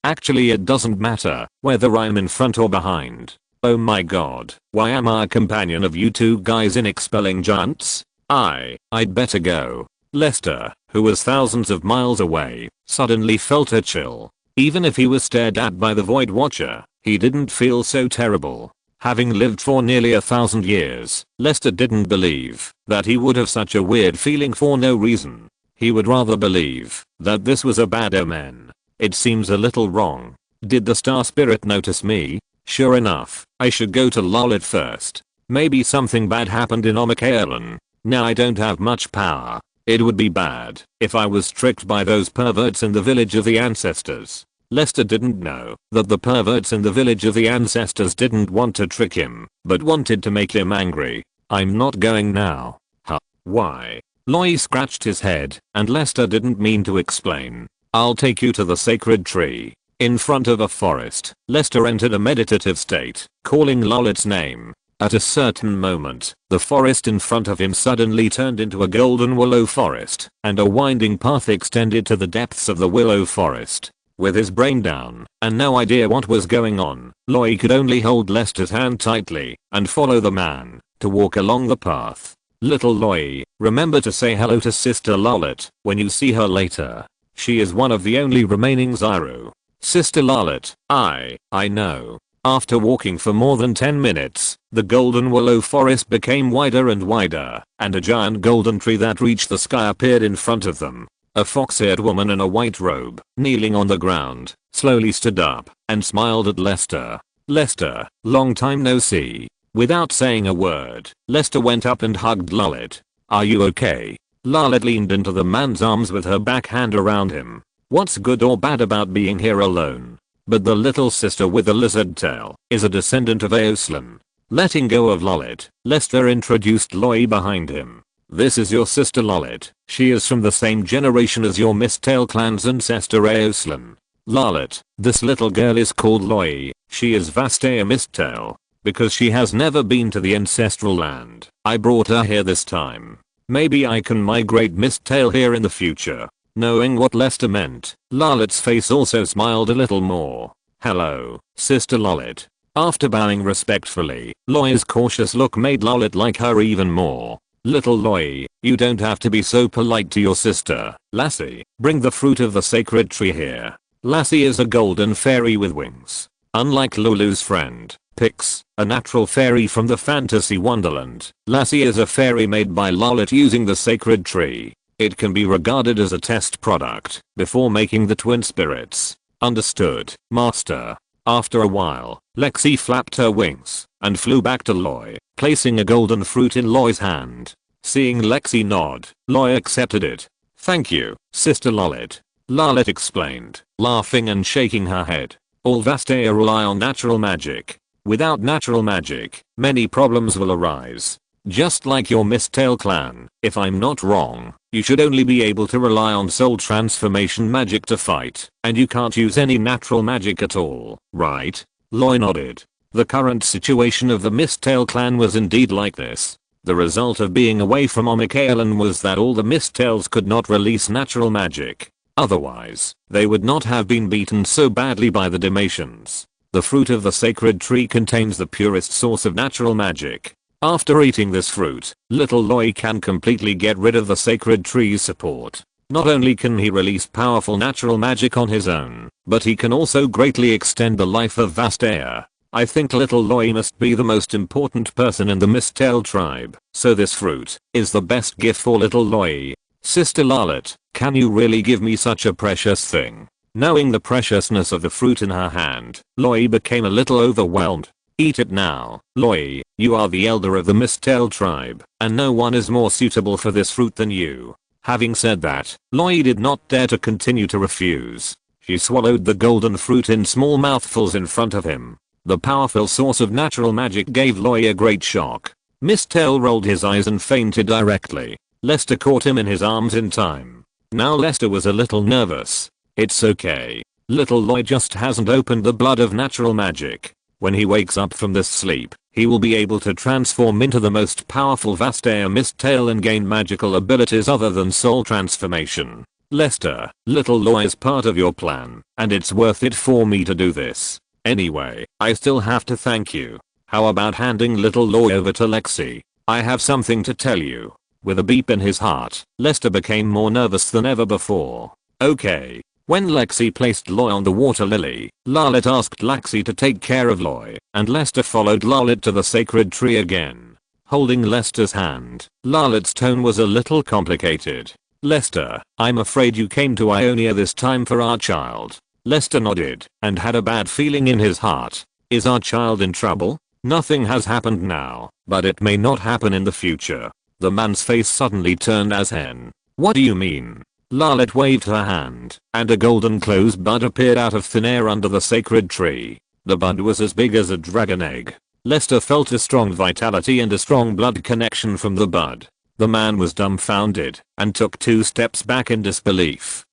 S1: Actually it doesn't matter whether I'm in front or behind. Oh my god, why am I a companion of you two guys in expelling giants? I'd better go." Lester, who was thousands of miles away, suddenly felt a chill. Even if he was stared at by the Void Watcher, he didn't feel so terrible. Having lived for nearly 1,000 years, Lester didn't believe that he would have such a weird feeling for no reason. He would rather believe that this was a bad omen. It seems a little wrong. Did the star spirit notice me? Sure enough, I should go to Lolit first. Maybe something bad happened in Omikaelan. Now I don't have much power. It would be bad if I was tricked by those perverts in the village of the ancestors. Lester didn't know that the perverts in the village of the ancestors didn't want to trick him, but wanted to make him angry. "I'm not going now." "Huh? Why?" Loy scratched his head, and Lester didn't mean to explain. "I'll take you to the sacred tree." In front of a forest, Lester entered a meditative state, calling Lolit's name. At a certain moment, the forest in front of him suddenly turned into a golden willow forest, and a winding path extended to the depths of the willow forest. With his brain down and no idea what was going on, Loy could only hold Lester's hand tightly and follow the man to walk along the path. "Little Loy, remember to say hello to Sister Lolit when you see her later. She is one of the only remaining Zyro." "Sister Lolit, I know." After walking for more than 10 minutes, the golden willow forest became wider and wider, and a giant golden tree that reached the sky appeared in front of them. A fox-haired woman in a white robe, kneeling on the ground, slowly stood up and smiled at Lester. "Lester, long time no see." Without saying a word, Lester went up and hugged Lolit. "Are you okay?" Lolit leaned into the man's arms with her back hand around him. "What's good or bad about being here alone?" "But the little sister with the lizard tail is a descendant of Aoslan." Letting go of Lolit, Lester introduced Loy behind him. "This is your sister Lolit. She is from the same generation as your Misttail clan's ancestor Aoslan." "Lolit, this little girl is called Loy. She is Vastea Misttail. Because she has never been to the ancestral land, I brought her here this time. Maybe I can migrate Misttail here in the future." Knowing what Lester meant, Lolit's face also smiled a little more. "Hello, Sister Lolit." After bowing respectfully, Loy's cautious look made Lolit like her even more. "Little Loy, you don't have to be so polite to your sister. Lassie, bring the fruit of the sacred tree here." Lassie is a golden fairy with wings. Unlike Lulu's friend, Pix, a natural fairy from the fantasy wonderland, Lassie is a fairy made by Lolit using the sacred tree. It can be regarded as a test product before making the twin spirits. "Understood, Master." After a while, Lexi flapped her wings and flew back to Loy, placing a golden fruit in Loy's hand. Seeing Lexi nod, Loy accepted it. "Thank you, Sister Lolit," Lolit explained, laughing and shaking her head. "All Vastea rely on natural magic. Without natural magic, many problems will arise. Just like your Misttail clan, if I'm not wrong." You should only be able to rely on soul transformation magic to fight, and you can't use any natural magic at all, right? Loi nodded. The current situation of the Mistale clan was indeed like this. The result of being away from Omikaelan was that all the Mistales could not release natural magic. Otherwise, they would not have been beaten so badly by the Dalmatians. The fruit of the sacred tree contains the purest source of natural magic. After eating this fruit, little Loi can completely get rid of the sacred tree's support. Not only can he release powerful natural magic on his own, but he can also greatly extend the life of Vastaya. I think little Loi must be the most important person in the Mistale tribe, so this fruit is the best gift for little Loi. Sister Lalette, can you really give me such a precious thing? Knowing the preciousness of the fruit in her hand, Loi became a little overwhelmed. Eat it now, Loi, you are the elder of the Mistale tribe, and no one is more suitable for this fruit than you. Having said that, Loi did not dare to continue to refuse. She swallowed the golden fruit in small mouthfuls in front of him. The powerful source of natural magic gave Loi a great shock. Mistale rolled his eyes and fainted directly. Lester caught him in his arms in time. Now Lester was a little nervous. It's okay. Little Loi just hasn't opened the blood of natural magic. When he wakes up from this sleep, he will be able to transform into the most powerful Vastaya Mistale and gain magical abilities other than soul transformation. Lester, little Loi is part of your plan, and it's worth it for me to do this. Anyway, I still have to thank you. How about handing little Loi over to Lexi? I have something to tell you. With a beep in his heart, Lester became more nervous than ever before. Okay. When Lexi placed Loi on the water lily, Lalette asked Lexi to take care of Loi, and Lester followed Lalette to the sacred tree again. Holding Lester's hand, Lalette's tone was a little complicated. Lester, I'm afraid you came to Ionia this time for our child. Lester nodded, and had a bad feeling in his heart. Is our child in trouble? Nothing has happened now, but it may not happen in the future. The man's face suddenly turned as hen. What do you mean? Lalette waved her hand, and a golden closed bud appeared out of thin air under the sacred tree. The bud was as big as a dragon egg. Lester felt a strong vitality and a strong blood connection from the bud. The man was dumbfounded, and took 2 steps back in disbelief.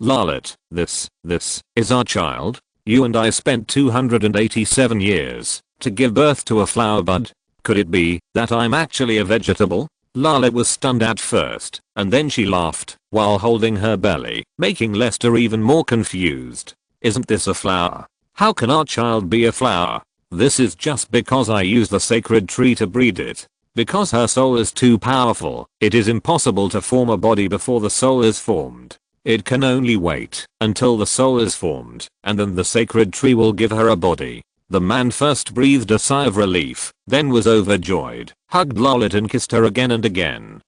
S1: Lalette, this is our child? You and I spent 287 years to give birth to a flower bud? Could it be that I'm actually a vegetable? Lalette was stunned at first, and then she laughed while holding her belly, making Lester even more confused. Isn't this a flower? How can our child be a flower? This is just because I use the sacred tree to breed it. Because her soul is too powerful, it is impossible to form a body before the soul is formed. It can only wait until the soul is formed, and then the sacred tree will give her a body. The man first breathed a sigh of relief, then was overjoyed, hugged Lalette and kissed her again and again.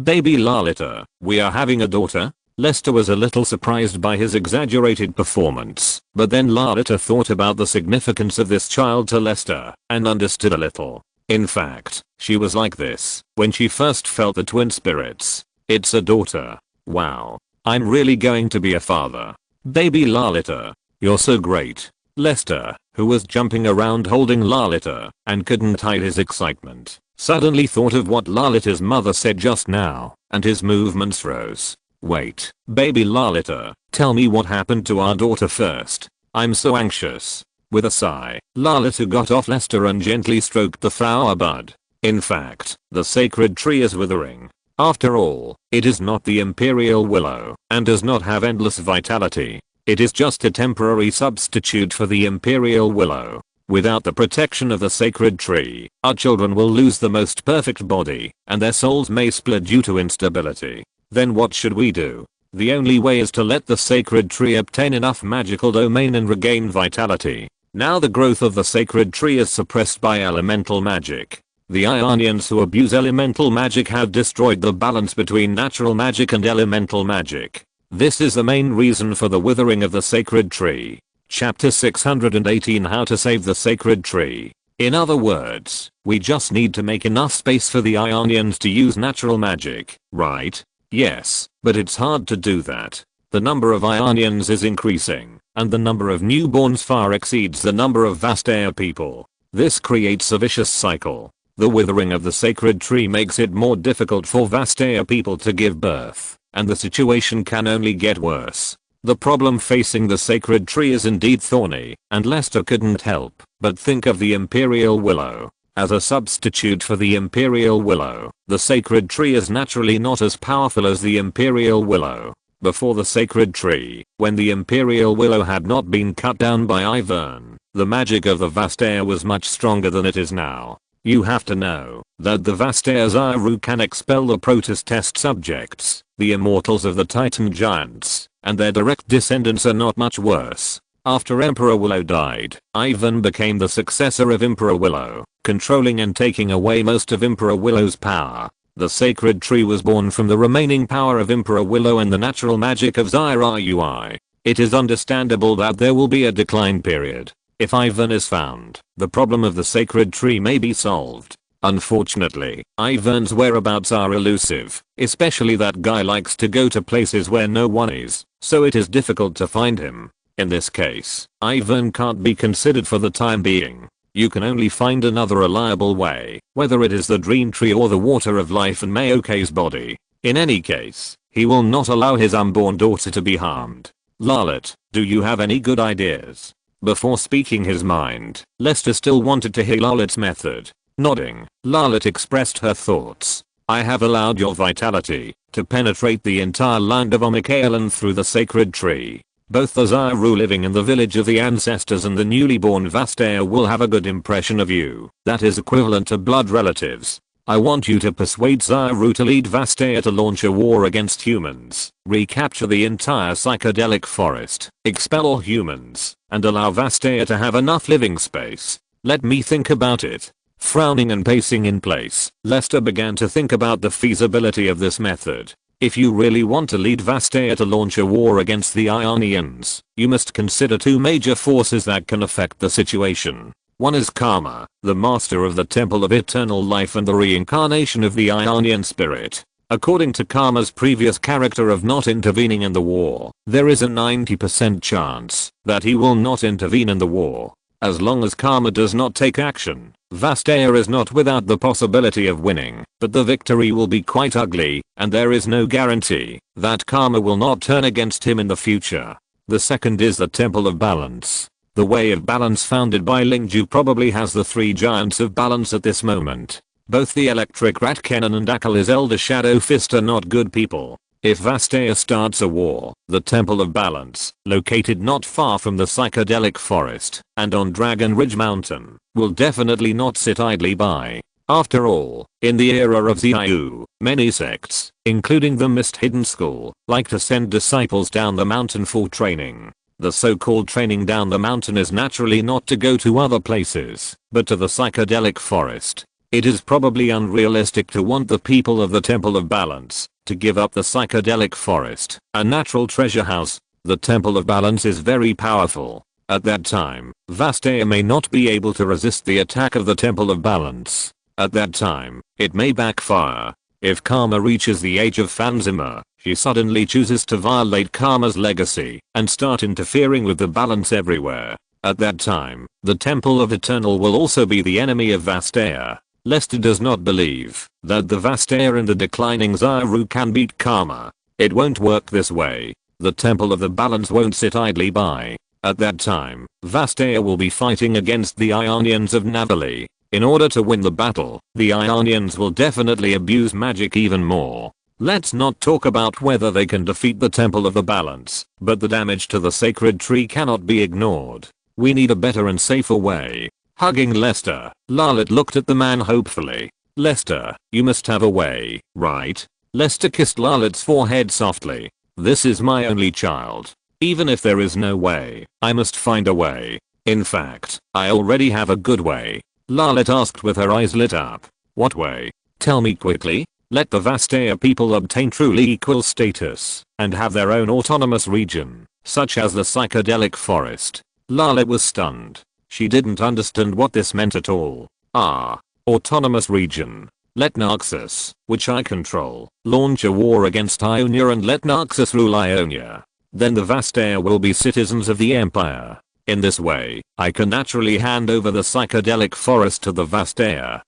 S1: Baby Lalette, we are having a daughter? Lester was a little surprised by his exaggerated performance, but then Lalette thought about the significance of this child to Lester, and understood a little. In fact, she was like this when she first felt the twin spirits. It's a daughter. Wow. I'm really going to be a father. Baby Lalette, you're so great. Lester, who was jumping around holding Lalette, and couldn't hide his excitement, suddenly thought of what Lalette's mother said just now, and his movements froze. Wait, baby Lalette, tell me what happened to our daughter first. I'm so anxious. With a sigh, Lalette got off Lester and gently stroked the flower bud. In fact, the sacred tree is withering. After all, it is not the imperial willow, and does not have endless vitality. It is just a temporary substitute for the imperial willow. Without the protection of the sacred tree, our children will lose the most perfect body, and their souls may split due to instability. Then what should we do? The only way is to let the sacred tree obtain enough magical domain and regain vitality. Now the growth of the sacred tree is suppressed by elemental magic. The Ionians who abuse elemental magic have destroyed the balance between natural magic and elemental magic. This is the main reason for the withering of the sacred tree. Chapter 618 How to Save the Sacred Tree. In other words, we just need to make enough space for the Ionians to use natural magic, right? Yes, but it's hard to do that. The number of Ionians is increasing, and the number of newborns far exceeds the number of Vastaya people. This creates a vicious cycle. The withering of the sacred tree makes it more difficult for Vastaya people to give birth, and the situation can only get worse. The problem facing the sacred tree is indeed thorny, and Lester couldn't help but think of the Imperial Willow. As a substitute for the Imperial Willow, the sacred tree is naturally not as powerful as the Imperial Willow. Before the sacred tree, when the Imperial Willow had not been cut down by Ivern, the magic of the Vastaya was much stronger than it is now. You have to know that the Vastaya Zairu can expel the Protoss test subjects, the immortals of the Titan giants, and their direct descendants are not much worse. After Emperor Willow died, Ivern became the successor of Emperor Willow, controlling and taking away most of Emperor Willow's power. The sacred tree was born from the remaining power of Emperor Willow and the natural magic of Zairu. It is understandable that there will be a decline period. If Ivern is found, the problem of the sacred tree may be solved. Unfortunately, Ivern's whereabouts are elusive, especially that guy likes to go to places where no one is, so it is difficult to find him. In this case, Ivern can't be considered for the time being. You can only find another reliable way, whether it is the dream tree or the water of life in Maokai's body. In any case, he will not allow his unborn daughter to be harmed. Larlet, do you have any good ideas? Before speaking his mind, Lester still wanted to hear Larlet's method. Nodding, Larlet expressed her thoughts. I have allowed your vitality to penetrate the entire land of Omikaelan through the sacred tree. Both the Zairu living in the village of the ancestors and the newly born Vastaya will have a good impression of you. That is equivalent to blood relatives. I want you to persuade Zairu to lead Vastaya to launch a war against humans, recapture the entire psychedelic forest, expel all humans, and allow Vastaya to have enough living space. Let me think about it. Frowning and pacing in place, Lester began to think about the feasibility of this method. If you really want to lead Vastaya to launch a war against the Ionians, you must consider two major forces that can affect the situation. One is Karma, the master of the Temple of Eternal Life and the reincarnation of the Ionian spirit. According to Karma's previous character of not intervening in the war, there is a 90% chance that he will not intervene in the war. As long as Karma does not take action, Vastaya is not without the possibility of winning, but the victory will be quite ugly, and there is no guarantee that Karma will not turn against him in the future. The second is the Temple of Balance. The Way of Balance founded by Lingju probably has the three giants of balance at this moment. Both the Electric Rat Kennen and Akali's Elder Shadow Fist are not good people. If Vastaya starts a war, the Temple of Balance, located not far from the psychedelic forest and on Dragon Ridge Mountain, will definitely not sit idly by. After all, in the era of Xiu, many sects, including the Mist Hidden School, like to send disciples down the mountain for training. The so-called training down the mountain is naturally not to go to other places, but to the psychedelic forest. It is probably unrealistic to want the people of the Temple of Balance to give up the psychedelic forest, a natural treasure house. The Temple of Balance is very powerful. At that time, Vastaya may not be able to resist the attack of the Temple of Balance. At that time, it may backfire. If Karma reaches the age of Fanzima, she suddenly chooses to violate Karma's legacy and start interfering with the balance everywhere. At that time, the Temple of Eternal will also be the enemy of Vastaya. Lester does not believe that the Vastaya and the declining Zairu can beat Karma. It won't work this way. The Temple of the Balance won't sit idly by. At that time, Vastaya will be fighting against the Ionians of Navali. In order to win the battle, the Ionians will definitely abuse magic even more. Let's not talk about whether they can defeat the Temple of the Balance, but the damage to the sacred tree cannot be ignored. We need a better and safer way. Hugging Lester, Larlet looked at the man hopefully. Lester, you must have a way, right? Lester kissed Larlet's forehead softly. This is my only child. Even if there is no way, I must find a way. In fact, I already have a good way. Larlet asked with her eyes lit up. What way? Tell me quickly. Let the Vastaya people obtain truly equal status and have their own autonomous region, such as the psychedelic forest. Larlet was stunned. She didn't understand what this meant at all. Autonomous region. Let Narxus, which I control, launch a war against Ionia and let Narxus rule Ionia. Then the Vastaya will be citizens of the Empire. In this way, I can naturally hand over the psychedelic forest to the Vastaya.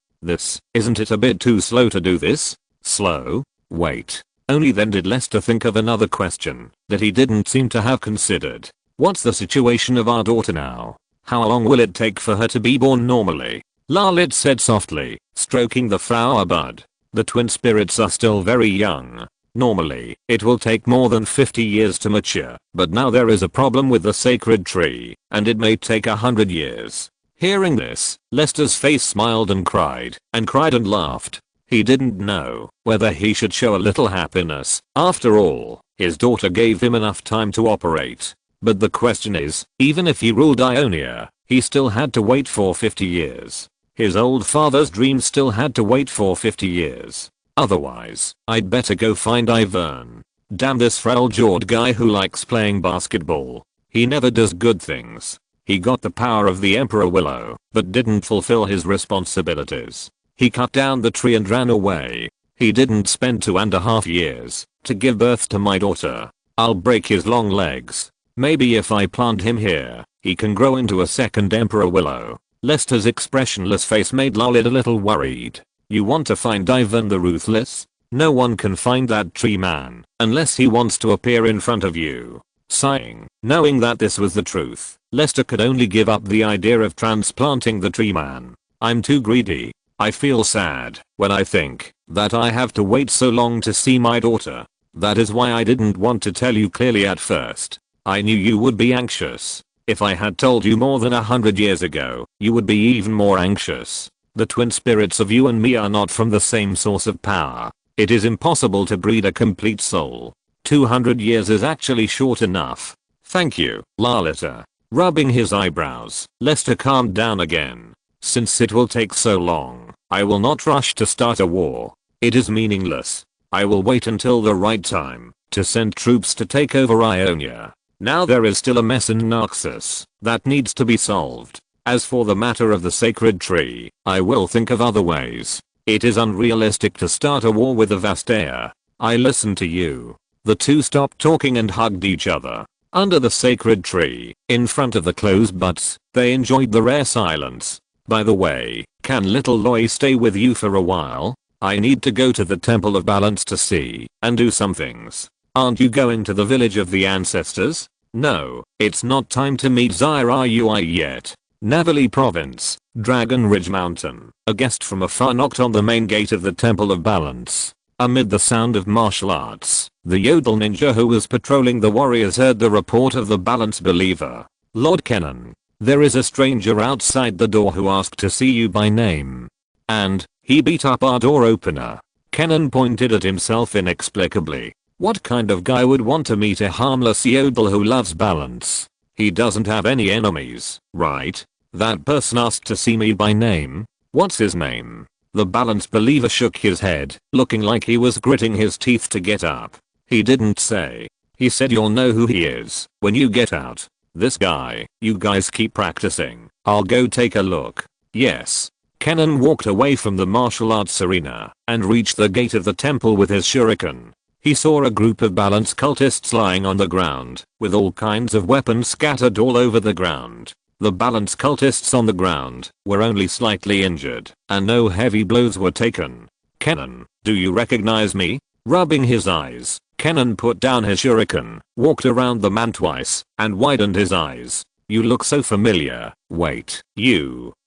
S1: Isn't it a bit too slow to do this? Slow? Wait. Only then did Lester think of another question that he didn't seem to have considered. What's the situation of our daughter now? How long will it take for her to be born normally? Lalit said softly, stroking the flower bud. The twin spirits are still very young. Normally, it will take more than 50 years to mature, but now there is a problem with the sacred tree, and it may take 100 years. Hearing this, Lester's face smiled and cried and laughed. He didn't know whether he should show a little happiness. After all, his daughter gave him enough time to operate. But the question is, even if he ruled Ionia, he still had to wait for 50 years. His old father's dream still had to wait for 50 years. Otherwise, I'd better go find Ivern. Damn this frail-jawed guy who likes playing basketball. He never does good things. He got the power of the Emperor Willow, but didn't fulfill his responsibilities. He cut down the tree and ran away. He didn't spend 2.5 years to give birth to my daughter. I'll break his long legs. Maybe if I plant him here, he can grow into a second Emperor Willow. Lester's expressionless face made Lalit a little worried. You want to find Ivern the Ruthless? No one can find that tree man unless he wants to appear in front of you. Sighing, knowing that this was the truth, Lester could only give up the idea of transplanting the tree man. I'm too greedy. I feel sad when I think that I have to wait so long to see my daughter. That is why I didn't want to tell you clearly at first. I knew you would be anxious. If I had told you more than 100 years ago, you would be even more anxious. The twin spirits of you and me are not from the same source of power. It is impossible to breed a complete soul. 200 years is actually short enough. Thank you, Lalita. Rubbing his eyebrows, Lester calmed down again. Since it will take so long, I will not rush to start a war. It is meaningless. I will wait until the right time to send troops to take over Ionia. Now there is still a mess in Naxos that needs to be solved. As for the matter of the sacred tree, I will think of other ways. It is unrealistic to start a war with the Vastea. I listen to you. The two stopped talking and hugged each other. Under the sacred tree, in front of the closed butts, they enjoyed the rare silence. By the way, can little Loi stay with you for a while? I need to go to the Temple of Balance to see and do some things. Aren't you going to the village of the ancestors? No, it's not time to meet Zyrui yet. Navali Province, Dragon Ridge Mountain. A guest from afar knocked on the main gate of the Temple of Balance. Amid the sound of martial arts, the Yodel ninja who was patrolling the warriors heard the report of the Balance believer. Lord Kenan, there is a stranger outside the door who asked to see you by name. And, he beat up our door opener. Kenan pointed at himself inexplicably. What kind of guy would want to meet a harmless Yodel who loves balance? He doesn't have any enemies, right? That person asked to see me by name. What's his name? The balance believer shook his head, looking like he was gritting his teeth to get up. He didn't say. He said you'll know who he is when you get out. This guy, you guys keep practicing. I'll go take a look. Yes. Kenan walked away from the martial arts arena and reached the gate of the temple with his shuriken. He saw a group of balance cultists lying on the ground, with all kinds of weapons scattered all over the ground. The balance cultists on the ground were only slightly injured, and no heavy blows were taken. Kenan, do you recognize me? Rubbing his eyes, Kenan put down his shuriken, walked around the man twice, and widened his eyes. You look so familiar. Wait,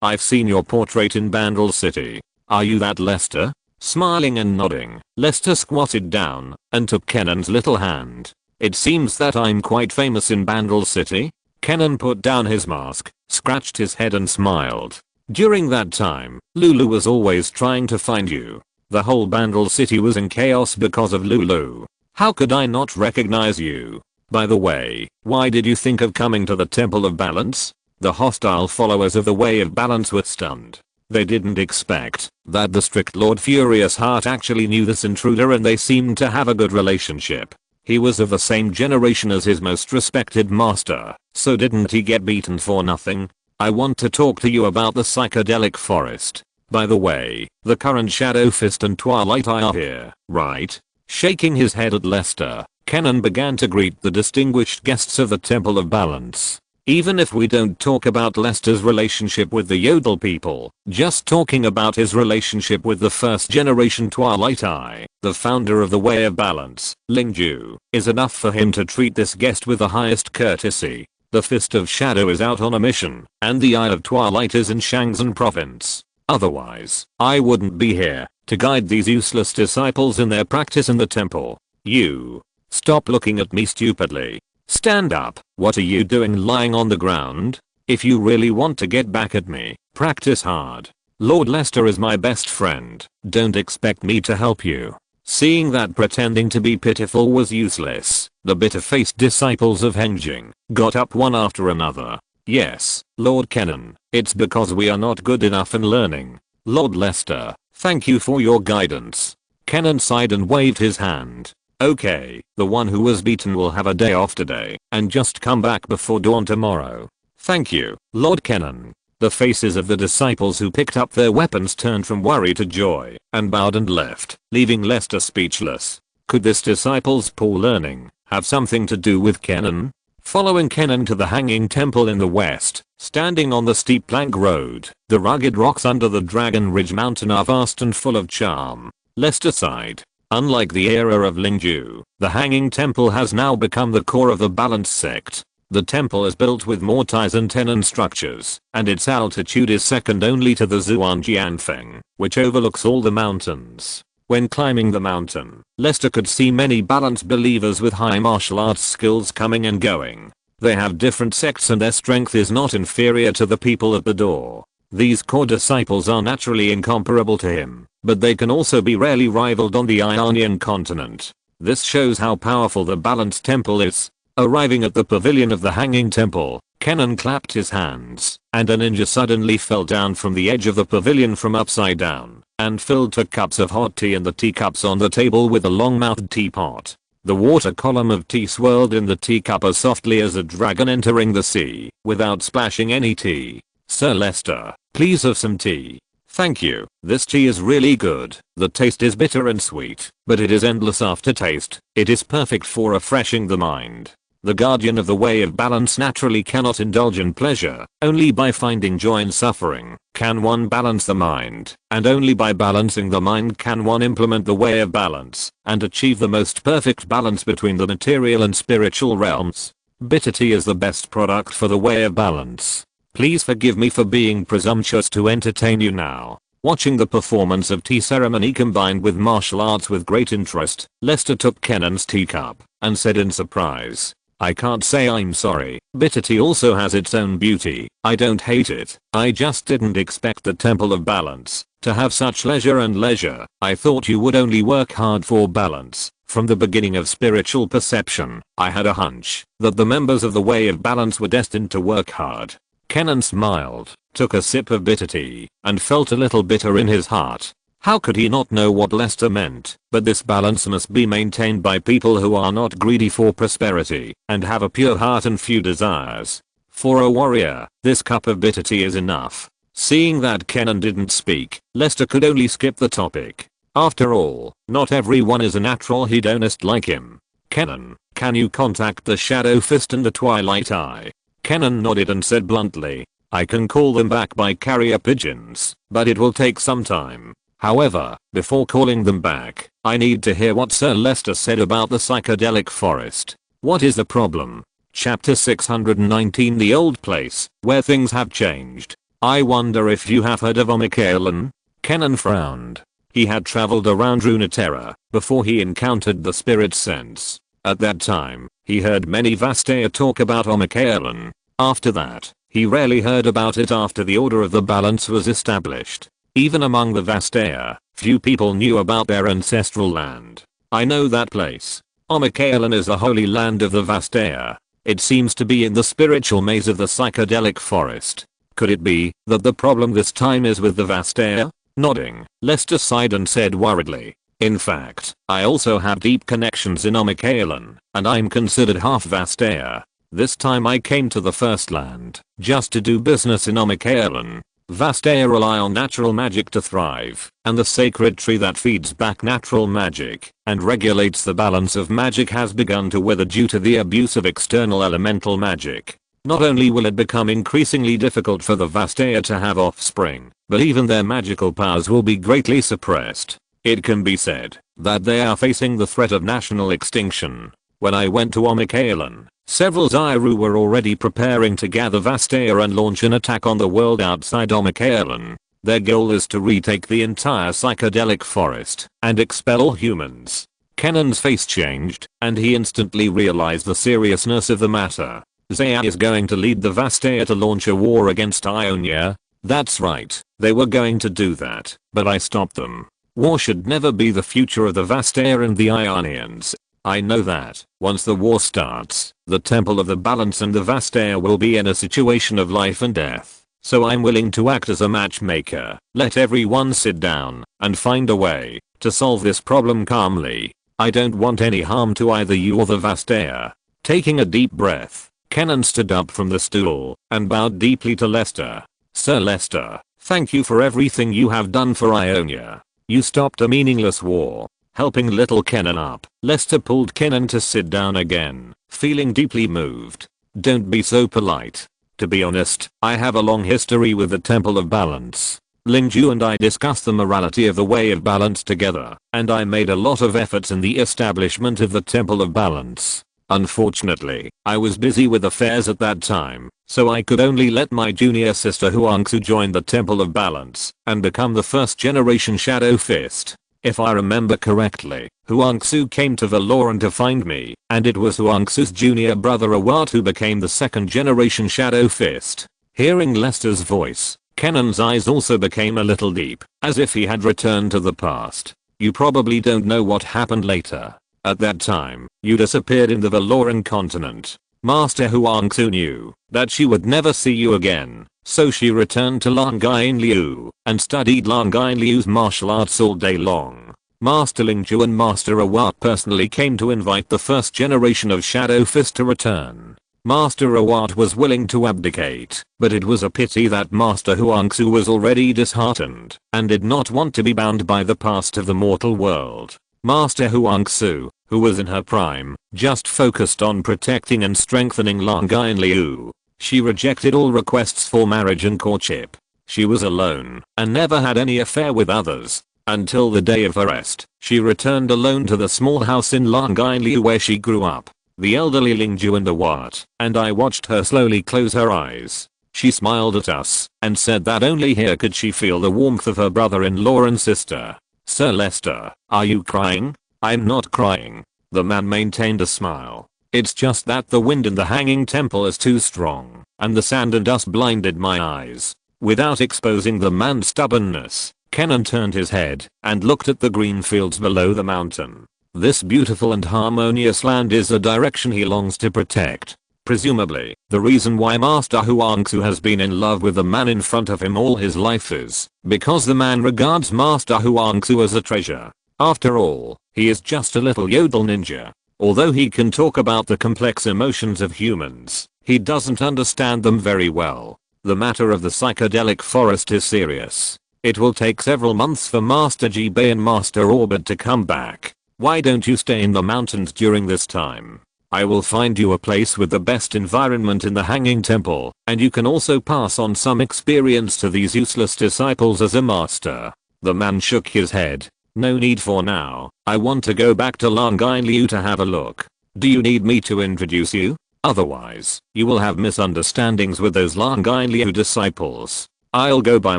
S1: I've seen your portrait in Bandle City. Are you that Lester? Smiling and nodding, Lester squatted down and took Kenan's little hand. It seems that I'm quite famous in Bandle City. Kenan put down his mask, scratched his head and smiled. During that time, Lulu was always trying to find you. The whole Bandle City was in chaos because of Lulu. How could I not recognize you? By the way, why did you think of coming to the Temple of Balance? The hostile followers of the Way of Balance were stunned. They didn't expect that the strict Lord Furious Heart actually knew this intruder, and they seemed to have a good relationship. He was of the same generation as his most respected master, so didn't he get beaten for nothing? I want to talk to you about the psychedelic forest. By the way, the current Shadow Fist and Twilight Eye are here, right? Shaking his head at Lester, Kenan began to greet the distinguished guests of the Temple of Balance. Even if we don't talk about Lester's relationship with the Yodel people, just talking about his relationship with the first generation Twilight Eye, the founder of the Way of Balance, Lingju, is enough for him to treat this guest with the highest courtesy. The Fist of Shadow is out on a mission, and the Eye of Twilight is in Shangzhen province. Otherwise, I wouldn't be here to guide these useless disciples in their practice in the temple. You. Stop looking at me stupidly. Stand up. What are you doing lying on the ground? If you really want to get back at me, practice hard. Lord Lester is my best friend. Don't expect me to help you. Seeing that pretending to be pitiful was useless, the bitter-faced disciples of Hengjing got up one after another. Yes, Lord Kennen, it's because we are not good enough in learning. Lord Lester, thank you for your guidance. Kennen sighed and waved his hand. Okay, the one who was beaten will have a day off today and just come back before dawn tomorrow. Thank you, Lord Kennen. The faces of the disciples who picked up their weapons turned from worry to joy and bowed and left, leaving Lester speechless. Could this disciples' poor learning have something to do with Kennen? Following Kennen to the Hanging Temple in the west, standing on the steep plank road, the rugged rocks under the Dragon Ridge Mountain are vast and full of charm. Lester sighed. Unlike the era of Lingju, the Hanging Temple has now become the core of the Balance sect. The temple is built with mortise and tenon structures, and its altitude is second only to the Zhuangjianfeng, which overlooks all the mountains. When climbing the mountain, Lester could see many Balance believers with high martial arts skills coming and going. They have different sects and their strength is not inferior to the people at the door. These core disciples are naturally incomparable to him, but they can also be rarely rivaled on the Ionian continent. This shows how powerful the Balance Temple is. Arriving at the pavilion of the Hanging Temple, Kennen clapped his hands, and a ninja suddenly fell down from the edge of the pavilion from upside down, and filled 2 cups of hot tea in the teacups on the table with a long-mouthed teapot. The water column of tea swirled in the teacup as softly as a dragon entering the sea, without splashing any tea. Sir Lester, please have some tea. Thank you. This tea is really good. The taste is bitter and sweet, but it is endless aftertaste. It is perfect for refreshing the mind. The guardian of the Way of Balance naturally cannot indulge in pleasure. Only by finding joy in suffering can one balance the mind, and only by balancing the mind can one implement the Way of Balance and achieve the most perfect balance between the material and spiritual realms. Bitter tea is the best product for the Way of Balance. Please forgive me for being presumptuous to entertain you now. Watching the performance of tea ceremony combined with martial arts with great interest, Lester took Kennen's teacup and said in surprise, I can't say I'm sorry. Bitter tea also has its own beauty. I don't hate it. I just didn't expect the Temple of Balance to have such leisure. I thought you would only work hard for balance. From the beginning of spiritual perception, I had a hunch that the members of the Way of Balance were destined to work hard. Kennen smiled, took a sip of bitter tea, and felt a little bitter in his heart. How could he not know what Lester meant? But this balance must be maintained by people who are not greedy for prosperity and have a pure heart and few desires. For a warrior, this cup of bitter tea is enough. Seeing that Kennen didn't speak, Lester could only skip the topic. After all, not everyone is a natural hedonist like him. Kennen, can you contact the Shadow Fist and the Twilight Eye? Kennen nodded and said bluntly, I can call them back by carrier pigeons, but it will take some time. However, before calling them back, I need to hear what Sir Lester said about the psychedelic forest. What is the problem? Chapter 619 The Old Place, Where Things Have Changed. I wonder if you have heard of Omikaelen? Kennen frowned. He had traveled around Runeterra before he encountered the spirit sense. At that time, he heard many Vastaya talk about Omikaelen. After that, he rarely heard about it after the Order of the Balance was established. Even among the Vastaya, few people knew about their ancestral land. I know that place. Omikaelen is the holy land of the Vastaya. It seems to be in the spiritual maze of the psychedelic forest. Could it be that the problem this time is with the Vastaya? Nodding, Lester sighed and said worriedly, in fact, I also have deep connections in Omikaelen, and I'm considered half Vastaya. This time I came to the First Land, just to do business in Omikaelen. Vastaya rely on natural magic to thrive, and the sacred tree that feeds back natural magic and regulates the balance of magic has begun to wither due to the abuse of external elemental magic. Not only will it become increasingly difficult for the Vastaya to have offspring, but even their magical powers will be greatly suppressed. It can be said that they are facing the threat of national extinction. When I went to Omikalan, several Zairu were already preparing to gather Vastaya and launch an attack on the world outside Omikalan. Their goal is to retake the entire psychedelic forest and expel all humans. Kenan's face changed, and he instantly realized the seriousness of the matter. Zaya is going to lead the Vastaya to launch a war against Ionia. That's right, they were going to do that, but I stopped them. War should never be the future of the Vastaya and the Ionians. I know that, once the war starts, the Temple of the Balance and the Vastaya will be in a situation of life and death. So I'm willing to act as a matchmaker. Let everyone sit down and find a way to solve this problem calmly. I don't want any harm to either you or the Vastaya. Taking a deep breath, Kenan stood up from the stool and bowed deeply to Lester. Sir Lester, thank you for everything you have done for Ionia. You stopped a meaningless war. Helping little Kenan up, Lester pulled Kenan to sit down again, feeling deeply moved. Don't be so polite. To be honest, I have a long history with the Temple of Balance. Lingju and I discussed the morality of the Way of Balance together, and I made a lot of efforts in the establishment of the Temple of Balance. Unfortunately, I was busy with affairs at that time, so I could only let my junior sister Huangsu join the Temple of Balance and become the first generation Shadow Fist. If I remember correctly, Huangsu came to Valoran to find me, and it was Huangsu's junior brother Awat who became the second generation Shadow Fist. Hearing Lester's voice, Kenan's eyes also became a little deep, as if he had returned to the past. You probably don't know what happened later. At that time, you disappeared in the Valoran continent. Master Huangsu knew that she would never see you again, so she returned to Langain Liu and studied Langain Liu's martial arts all day long. Master Lingju and Master Awat personally came to invite the first generation of Shadow Fist to return. Master Awat was willing to abdicate, but it was a pity that Master Huangsu was already disheartened and did not want to be bound by the past of the mortal world. Master Huangsu, who was in her prime, just focused on protecting and strengthening Langain Liu. She rejected all requests for marriage and courtship. She was alone and never had any affair with others. Until the day of arrest, she returned alone to the small house in Langain Liu where she grew up. The elderly Lingju and Awat, and I watched her slowly close her eyes. She smiled at us and said that only here could she feel the warmth of her brother-in-law and sister. Sir Lester, are you crying? I'm not crying. The man maintained a smile. It's just that the wind in the Hanging Temple is too strong, and the sand and dust blinded my eyes. Without exposing the man's stubbornness, Kenan turned his head and looked at the green fields below the mountain. This beautiful and harmonious land is a direction he longs to protect. Presumably, the reason why Master Huangsu has been in love with the man in front of him all his life is because the man regards Master Huangsu as a treasure. After all, he is just a little yodel ninja. Although he can talk about the complex emotions of humans, he doesn't understand them very well. The matter of the psychedelic forest is serious. It will take several months for Master Jibei and Master Orbit to come back. Why don't you stay in the mountains during this time? I will find you a place with the best environment in the Hanging Temple, and you can also pass on some experience to these useless disciples as a master. The man shook his head. No need for now. I want to go back to Langain Liu to have a look. Do you need me to introduce you? Otherwise, you will have misunderstandings with those Langain Liu disciples. I'll go by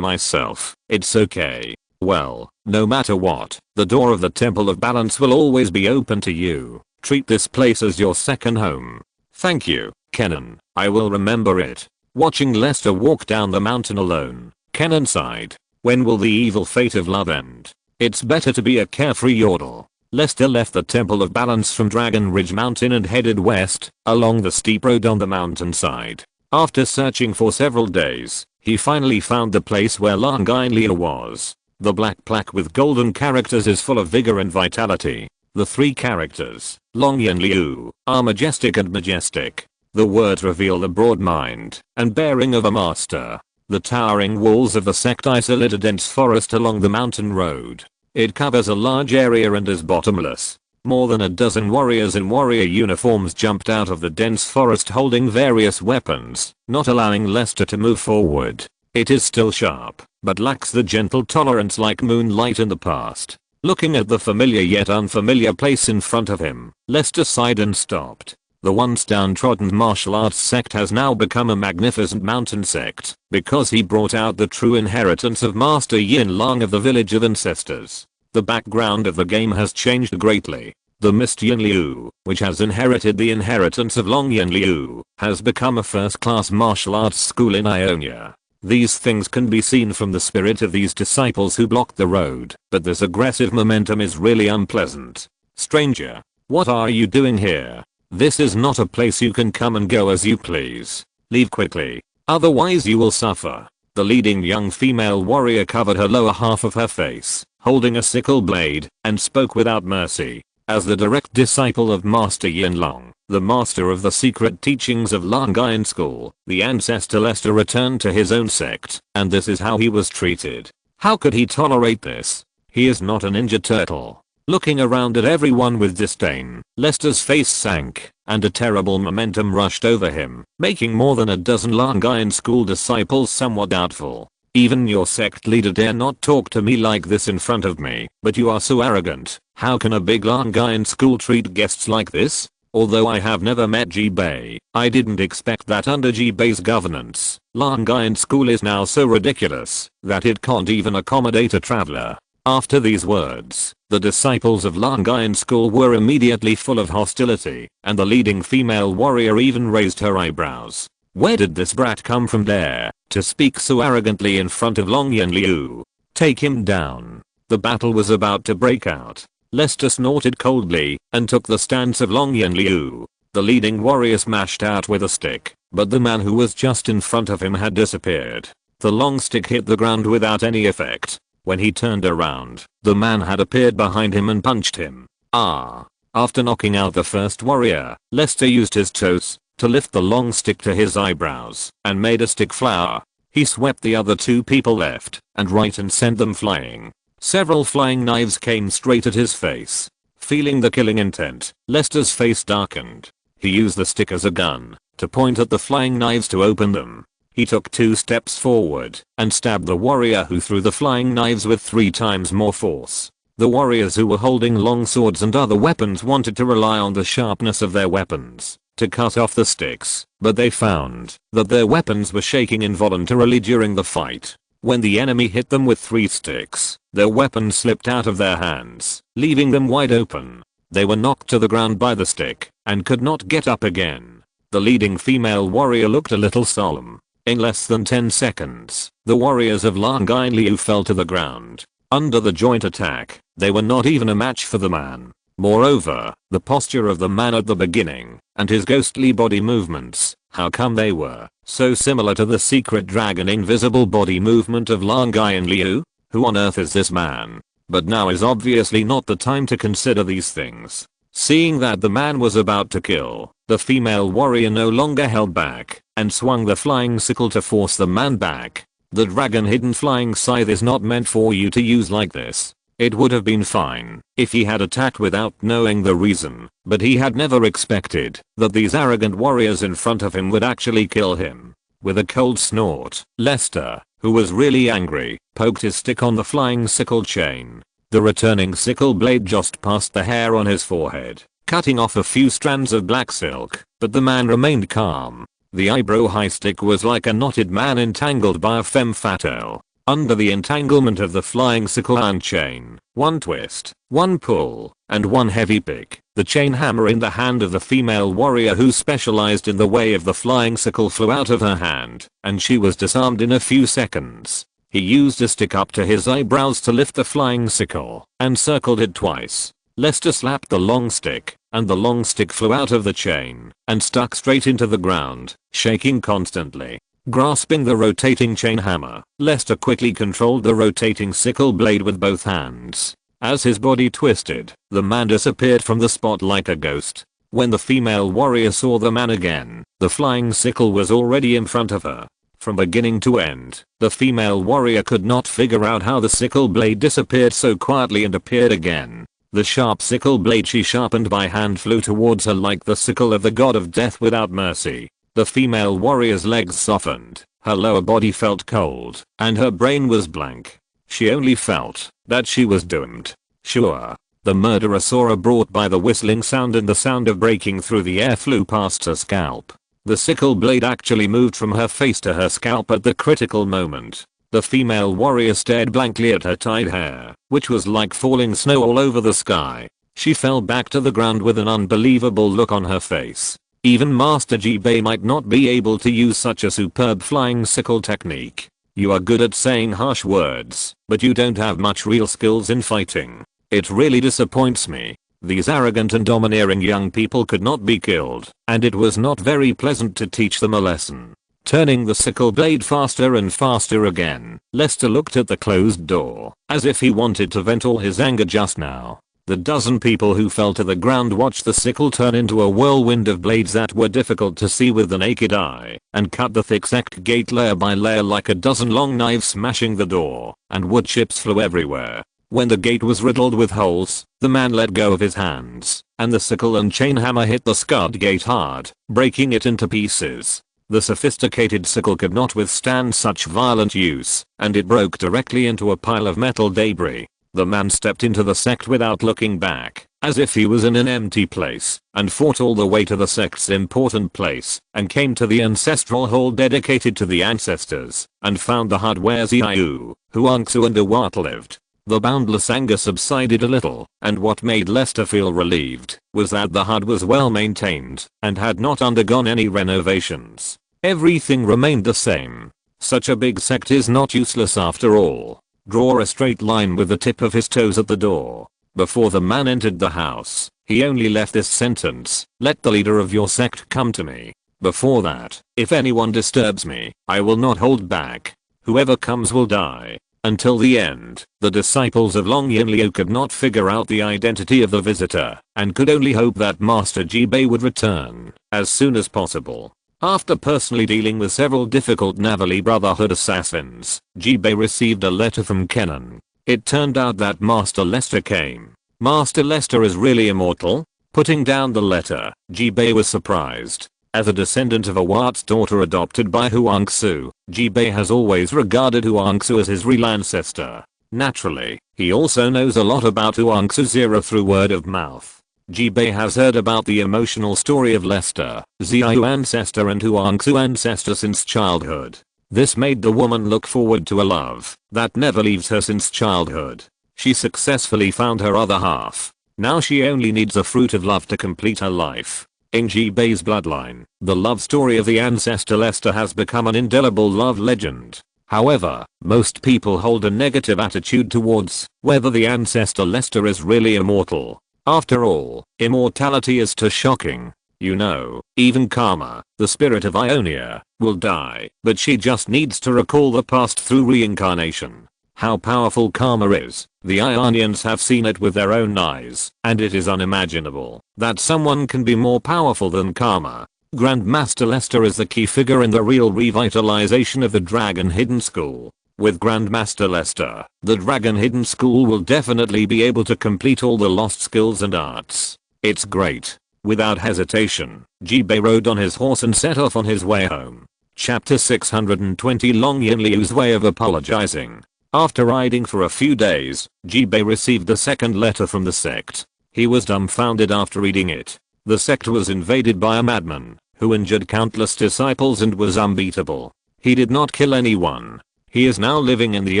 S1: myself. It's okay. Well, no matter what, the door of the Temple of Balance will always be open to you. Treat this place as your second home. Thank you, Kenan. I will remember it. Watching Lester walk down the mountain alone, Kenan sighed. When will the evil fate of love end? It's better to be a carefree yodel. Lester left the Temple of Balance from Dragon Ridge Mountain and headed west, along the steep road on the mountainside. After searching for several days, he finally found the place where Langain Liu was. The black plaque with golden characters is full of vigor and vitality. The three characters, Longyan Liu, are majestic and majestic. The words reveal the broad mind and bearing of a master. The towering walls of the sect isolate a dense forest along the mountain road. It covers a large area and is bottomless. More than a dozen warriors in warrior uniforms jumped out of the dense forest holding various weapons, not allowing Lester to move forward. It is still sharp, but lacks the gentle tolerance like moonlight in the past. Looking at the familiar yet unfamiliar place in front of him, Lester sighed and stopped. The once downtrodden martial arts sect has now become a magnificent mountain sect, because he brought out the true inheritance of Master Yin Lang of the Village of Ancestors. The background of the game has changed greatly. The Mist Yin Liu, which has inherited the inheritance of Long Yin Liu, has become a first-class martial arts school in Ionia. These things can be seen from the spirit of these disciples who blocked the road, but this aggressive momentum is really unpleasant. Stranger, what are you doing here? This is not a place you can come and go as you please. Leave quickly, otherwise you will suffer. The leading young female warrior covered her lower half of her face, holding a sickle blade, and spoke without mercy. As the direct disciple of Master Yin Lang, the master of the secret teachings of Langayan School, the ancestor Lester returned to his own sect, and this is how he was treated. How could he tolerate this? He is not a ninja turtle. Looking around at everyone with disdain, Lester's face sank, and a terrible momentum rushed over him, making more than a dozen Langayan School disciples somewhat doubtful. Even your sect leader dare not talk to me like this in front of me, but you are so arrogant. How can a big Langayan School treat guests like this? Although I have never met Jibei, I didn't expect that under Jibei's governance, Langayan School is now so ridiculous that it can't even accommodate a traveler. After these words, the disciples of Langayan School were immediately full of hostility, and the leading female warrior even raised her eyebrows. Where did this brat come from there, to speak so arrogantly in front of Long Yin Liu? Take him down. The battle was about to break out. Lester snorted coldly, and took the stance of Long Yin Liu. The leading warrior smashed out with a stick, but the man who was just in front of him had disappeared. The long stick hit the ground without any effect. When he turned around, the man had appeared behind him and punched him. After knocking out the first warrior, Lester used his toes to lift the long stick to his eyebrows and made a stick flower. He swept the other two people left and right and sent them flying. Several flying knives came straight at his face. Feeling the killing intent, Lester's face darkened. He used the stick as a gun to point at the flying knives to open them. He took 2 steps forward and stabbed the warrior who threw the flying knives with 3 times more force. The warriors who were holding long swords and other weapons wanted to rely on the sharpness of their weapons to cut off the sticks, but they found that their weapons were shaking involuntarily during the fight. When the enemy hit them with 3 sticks, their weapons slipped out of their hands, leaving them wide open. They were knocked to the ground by the stick and could not get up again. The leading female warrior looked a little solemn. In less than 10 seconds, the warriors of Langayan Liu fell to the ground. Under the joint attack, they were not even a match for the man. Moreover, the posture of the man at the beginning, and his ghostly body movements, how come they were so similar to the secret dragon invisible body movement of Langayan Liu? Who on earth is this man? But now is obviously not the time to consider these things. Seeing that the man was about to kill, the female warrior no longer held back, and swung the flying sickle to force the man back. The dragon hidden flying scythe is not meant for you to use like this. It would have been fine if he had attacked without knowing the reason, but he had never expected that these arrogant warriors in front of him would actually kill him. With a cold snort, Lester, who was really angry, poked his stick on the flying sickle chain. The returning sickle blade just passed the hair on his forehead, cutting off a few strands of black silk, but the man remained calm. The eyebrow-high stick was like a knotted man entangled by a femme fatale. Under the entanglement of the flying sickle and chain, 1 twist, 1 pull, and 1 heavy pick, the chain hammer in the hand of the female warrior who specialized in the way of the flying sickle flew out of her hand, and she was disarmed in a few seconds. He used a stick up to his eyebrows to lift the flying sickle, and circled it twice. Lester slapped the long stick, and the long stick flew out of the chain, and stuck straight into the ground, shaking constantly. Grasping the rotating chain hammer, Lester quickly controlled the rotating sickle blade with both hands. As his body twisted, the man disappeared from the spot like a ghost. When the female warrior saw the man again, the flying sickle was already in front of her. From beginning to end, the female warrior could not figure out how the sickle blade disappeared so quietly and appeared again. The sharp sickle blade she sharpened by hand flew towards her like the sickle of the god of death without mercy. The female warrior's legs softened, her lower body felt cold, and her brain was blank. She only felt that she was doomed. Sure. The murderer saw her brought by the whistling sound, and the sound of breaking through the air flew past her scalp. The sickle blade actually moved from her face to her scalp at the critical moment. The female warrior stared blankly at her tied hair, which was like falling snow all over the sky. She fell back to the ground with an unbelievable look on her face. Even Master Jibei might not be able to use such a superb flying sickle technique. You are good at saying harsh words, but you don't have much real skills in fighting. It really disappoints me. These arrogant and domineering young people could not be killed, and it was not very pleasant to teach them a lesson. Turning the sickle blade faster and faster again, Lester looked at the closed door, as if he wanted to vent all his anger just now. The dozen people who fell to the ground watched the sickle turn into a whirlwind of blades that were difficult to see with the naked eye, and cut the thick-sacked gate layer by layer like a dozen long knives, smashing the door, and wood chips flew everywhere. When the gate was riddled with holes, the man let go of his hands, and the sickle and chain hammer hit the scarred gate hard, breaking it into pieces. The sophisticated sickle could not withstand such violent use, and it broke directly into a pile of metal debris. The man stepped into the sect without looking back, as if he was in an empty place, and fought all the way to the sect's important place, and came to the ancestral hall dedicated to the ancestors, and found the hut where Xiao, Huangzu and Awat lived. The boundless anger subsided a little, and what made Lester feel relieved was that the hut was well maintained and had not undergone any renovations. Everything remained the same. Such a big sect is not useless after all. Draw a straight line with the tip of his toes at the door. Before the man entered the house, he only left this sentence: "Let the leader of your sect come to me. Before that, if anyone disturbs me, I will not hold back. Whoever comes will die." Until the end, the disciples of Long Yinliu could not figure out the identity of the visitor, and could only hope that Master Jibei would return as soon as possible. After personally dealing with several difficult Navali Brotherhood assassins, Jibei received a letter from Kennen. It turned out that Master Lester came. Master Lester is really immortal? Putting down the letter, Jibei was surprised. As a descendant of Awat's daughter adopted by Huangzu, Jibei has always regarded Huangzu as his real ancestor. Naturally, he also knows a lot about Huangzu's era through word of mouth. Jibei has heard about the emotional story of Lester, Xiao ancestor and Huangzu ancestor since childhood. This made the woman look forward to a love that never leaves her since childhood. She successfully found her other half. Now she only needs a fruit of love to complete her life. In Jibei's bloodline, the love story of the ancestor Lester has become an indelible love legend. However, most people hold a negative attitude towards whether the ancestor Lester is really immortal. After all, immortality is too shocking. You know, even Karma, the spirit of Ionia, will die, but she just needs to recall the past through reincarnation. How powerful Karma is, the Ionians have seen it with their own eyes, and it is unimaginable that someone can be more powerful than Karma. Grandmaster Lester is the key figure in the real revitalization of the Dragon Hidden School. With Grandmaster Lester, the Dragon Hidden School will definitely be able to complete all the lost skills and arts. It's great. Without hesitation, Jibei rode on his horse and set off on his way home. Chapter 620 Long Yinliu's Way of Apologizing. After riding for a few days, Jibei received the second letter from the sect. He was dumbfounded after reading it. The sect was invaded by a madman, who injured countless disciples and was unbeatable. He did not kill anyone. He is now living in the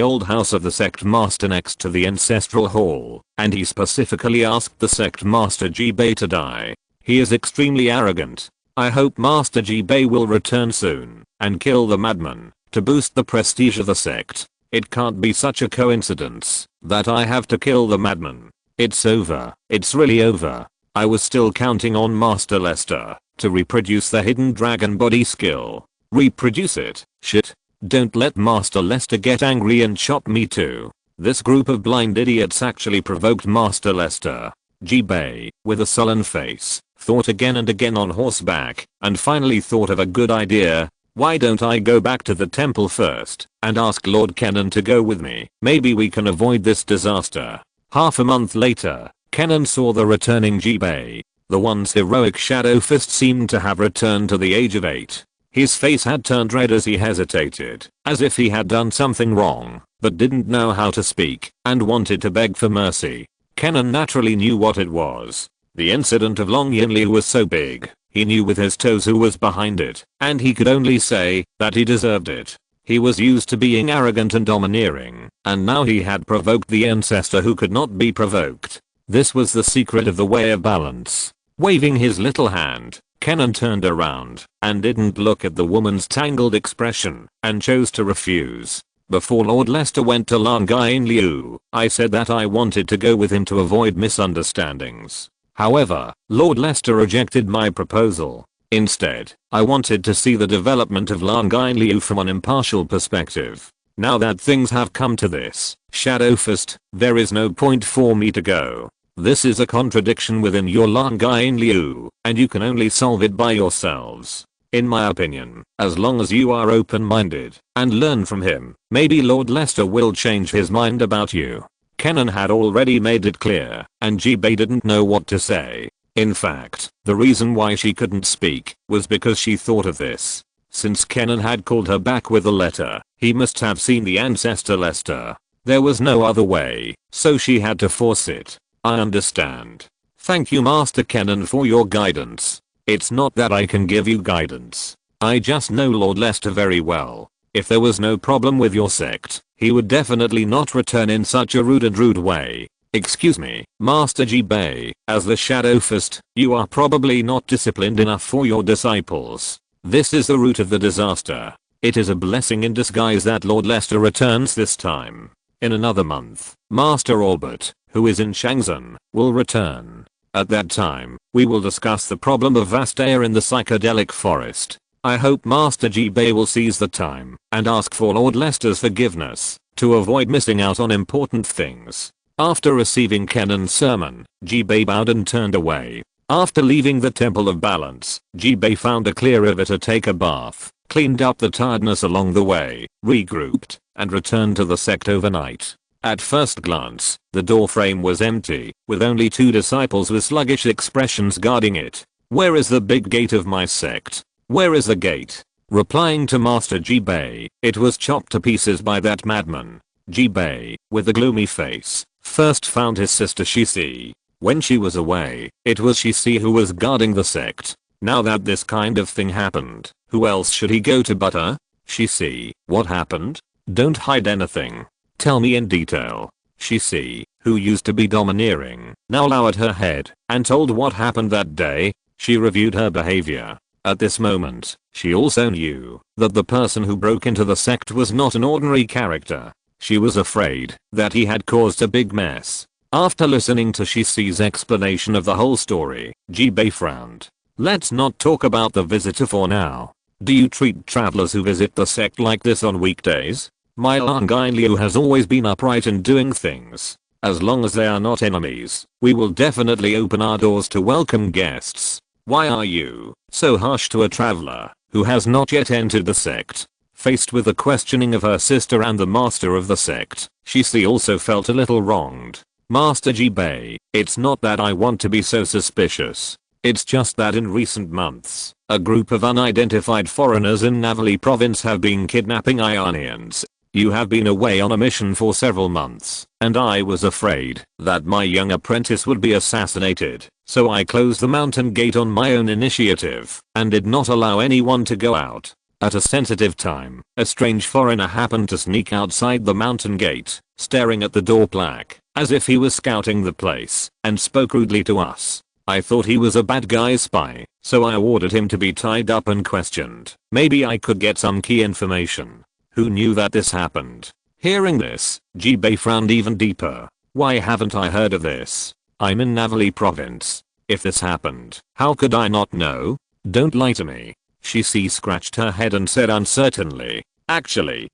S1: old house of the sect master next to the ancestral hall, and he specifically asked the sect master Jibei to die. He is extremely arrogant. I hope Master Jibei will return soon, and kill the madman, to boost the prestige of the sect. It can't be such a coincidence that I have to kill the madman. It's over. It's really over. I was still counting on Master Lester to reproduce the hidden dragon body skill. Reproduce it? Shit. Don't let Master Lester get angry and chop me too. This group of blind idiots actually provoked Master Lester. Jibei, with a sullen face, thought again and again on horseback, and finally thought of a good idea. Why don't I go back to the temple first and ask Lord Kennen to go with me? Maybe we can avoid this disaster. Half a month later, Kenan saw the returning Jibei. The once heroic Shadow Fist seemed to have returned to the age of 8. His face had turned red as he hesitated, as if he had done something wrong, but didn't know how to speak, and wanted to beg for mercy. Kenan naturally knew what it was. The incident of Long Yinli was so big, he knew with his toes who was behind it, and he could only say that he deserved it. He was used to being arrogant and domineering, and now he had provoked the ancestor who could not be provoked. This was the secret of the way of balance. Waving his little hand, Kenan turned around and didn't look at the woman's tangled expression and chose to refuse. Before Lord Lester went to Lan Gainliu, I said that I wanted to go with him to avoid misunderstandings. However, Lord Lester rejected my proposal. Instead, I wanted to see the development of Lan Gainliu from an impartial perspective. Now that things have come to this, Shadow Fist, there is no point for me to go. This is a contradiction within your Lan Gainliu, and you can only solve it by yourselves. In my opinion, as long as you are open-minded and learn from him, maybe Lord Lester will change his mind about you. Kenan had already made it clear, and Jibei didn't know what to say. In fact, the reason why she couldn't speak was because she thought of this. Since Kenan had called her back with a letter, he must have seen the ancestor Lester. There was no other way, so she had to force it. I understand. Thank you Master Kenan for your guidance. It's not that I can give you guidance. I just know Lord Lester very well. If there was no problem with your sect, he would definitely not return in such a rude way. Excuse me, Master Jibei, as the Shadow Fist, you are probably not disciplined enough for your disciples. This is the root of the disaster. It is a blessing in disguise that Lord Lester returns this time. In another month, Master Albert, who is in Shangzhen, will return. At that time, we will discuss the problem of Vastaya in the psychedelic forest. I hope Master Jibei will seize the time and ask for Lord Lester's forgiveness to avoid missing out on important things. After receiving Kenan's sermon, Jibei bowed and turned away. After leaving the Temple of Balance, Jibei found a clear river to take a bath, cleaned up the tiredness along the way, regrouped, and returned to the sect overnight. At first glance, the doorframe was empty, with only 2 disciples with sluggish expressions guarding it. Where is the big gate of my sect? Where is the gate? Replying to Master Jibei, it was chopped to pieces by that madman. Jibei, with a gloomy face, first found his sister Shisi. When she was away, it was Shisi who was guarding the sect. Now that this kind of thing happened, who else should he go to but her? Shisi, what happened? Don't hide anything. Tell me in detail. Shisi, who used to be domineering, now lowered her head and told what happened that day. She reviewed her behavior. At this moment, she also knew that the person who broke into the sect was not an ordinary character. She was afraid that he had caused a big mess. After listening to Shisi's explanation of the whole story, Jibei frowned. Let's not talk about the visitor for now. Do you treat travelers who visit the sect like this on weekdays? My Lan Gainliu has always been upright in doing things. As long as they are not enemies, we will definitely open our doors to welcome guests. Why are you so harsh to a traveler who has not yet entered the sect? Faced with the questioning of her sister and the master of the sect, Shisi also felt a little wronged. Master Jibei, it's not that I want to be so suspicious. It's just that in recent months, a group of unidentified foreigners in Navali province have been kidnapping Ionians. You have been away on a mission for several months, and I was afraid that my young apprentice would be assassinated, so I closed the mountain gate on my own initiative and did not allow anyone to go out. At a sensitive time, a strange foreigner happened to sneak outside the mountain gate, staring at the door plaque, as if he was scouting the place, and spoke rudely to us. I thought he was a bad guy spy, so I ordered him to be tied up and questioned. Maybe I could get some key information. Who knew that this happened? Hearing this, Jibei frowned even deeper. Why haven't I heard of this? I'm in Navali province. If this happened, how could I not know? Don't lie to me. Shisi scratched her head and said uncertainly. Actually,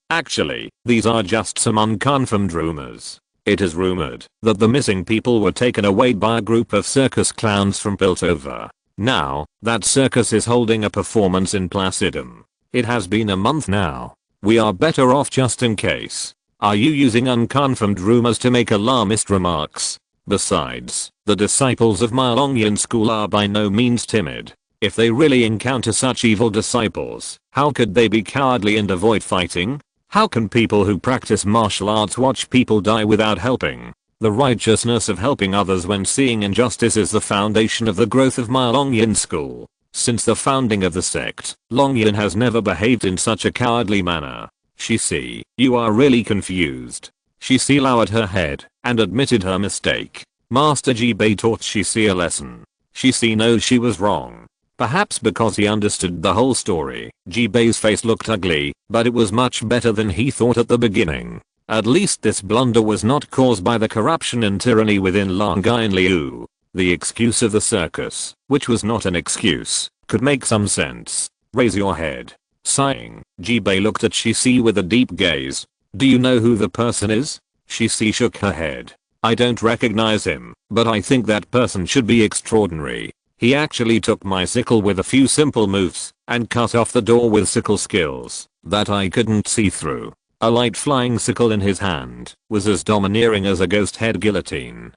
S1: these are just some unconfirmed rumors. It is rumored that the missing people were taken away by a group of circus clowns from Piltover. Now, that circus is holding a performance in Placidum. It has been a month now. We are better off just in case. Are you using unconfirmed rumors to make alarmist remarks? Besides, the disciples of Ma Longyan school are by no means timid. If they really encounter such evil disciples, how could they be cowardly and avoid fighting? How can people who practice martial arts watch people die without helping? The righteousness of helping others when seeing injustice is the foundation of the growth of Ma Longyan school. Since the founding of the sect, Longyan has never behaved in such a cowardly manner. Shishi, you are really confused. Shishi lowered her head and admitted her mistake. Master Jibei taught Shishi a lesson. Shishi knows she was wrong. Perhaps because he understood the whole story, Jibei's face looked ugly, but it was much better than he thought at the beginning. At least this blunder was not caused by the corruption and tyranny within Longyuan Liu. The excuse of the circus, which was not an excuse, could make some sense. Raise your head. Sighing, Jibei looked at Shishi with a deep gaze. Do you know who the person is? Shishi shook her head. I don't recognize him, but I think that person should be extraordinary. He actually took my sickle with a few simple moves and cut off the door with sickle skills that I couldn't see through. A light flying sickle in his hand was as domineering as a ghost head guillotine.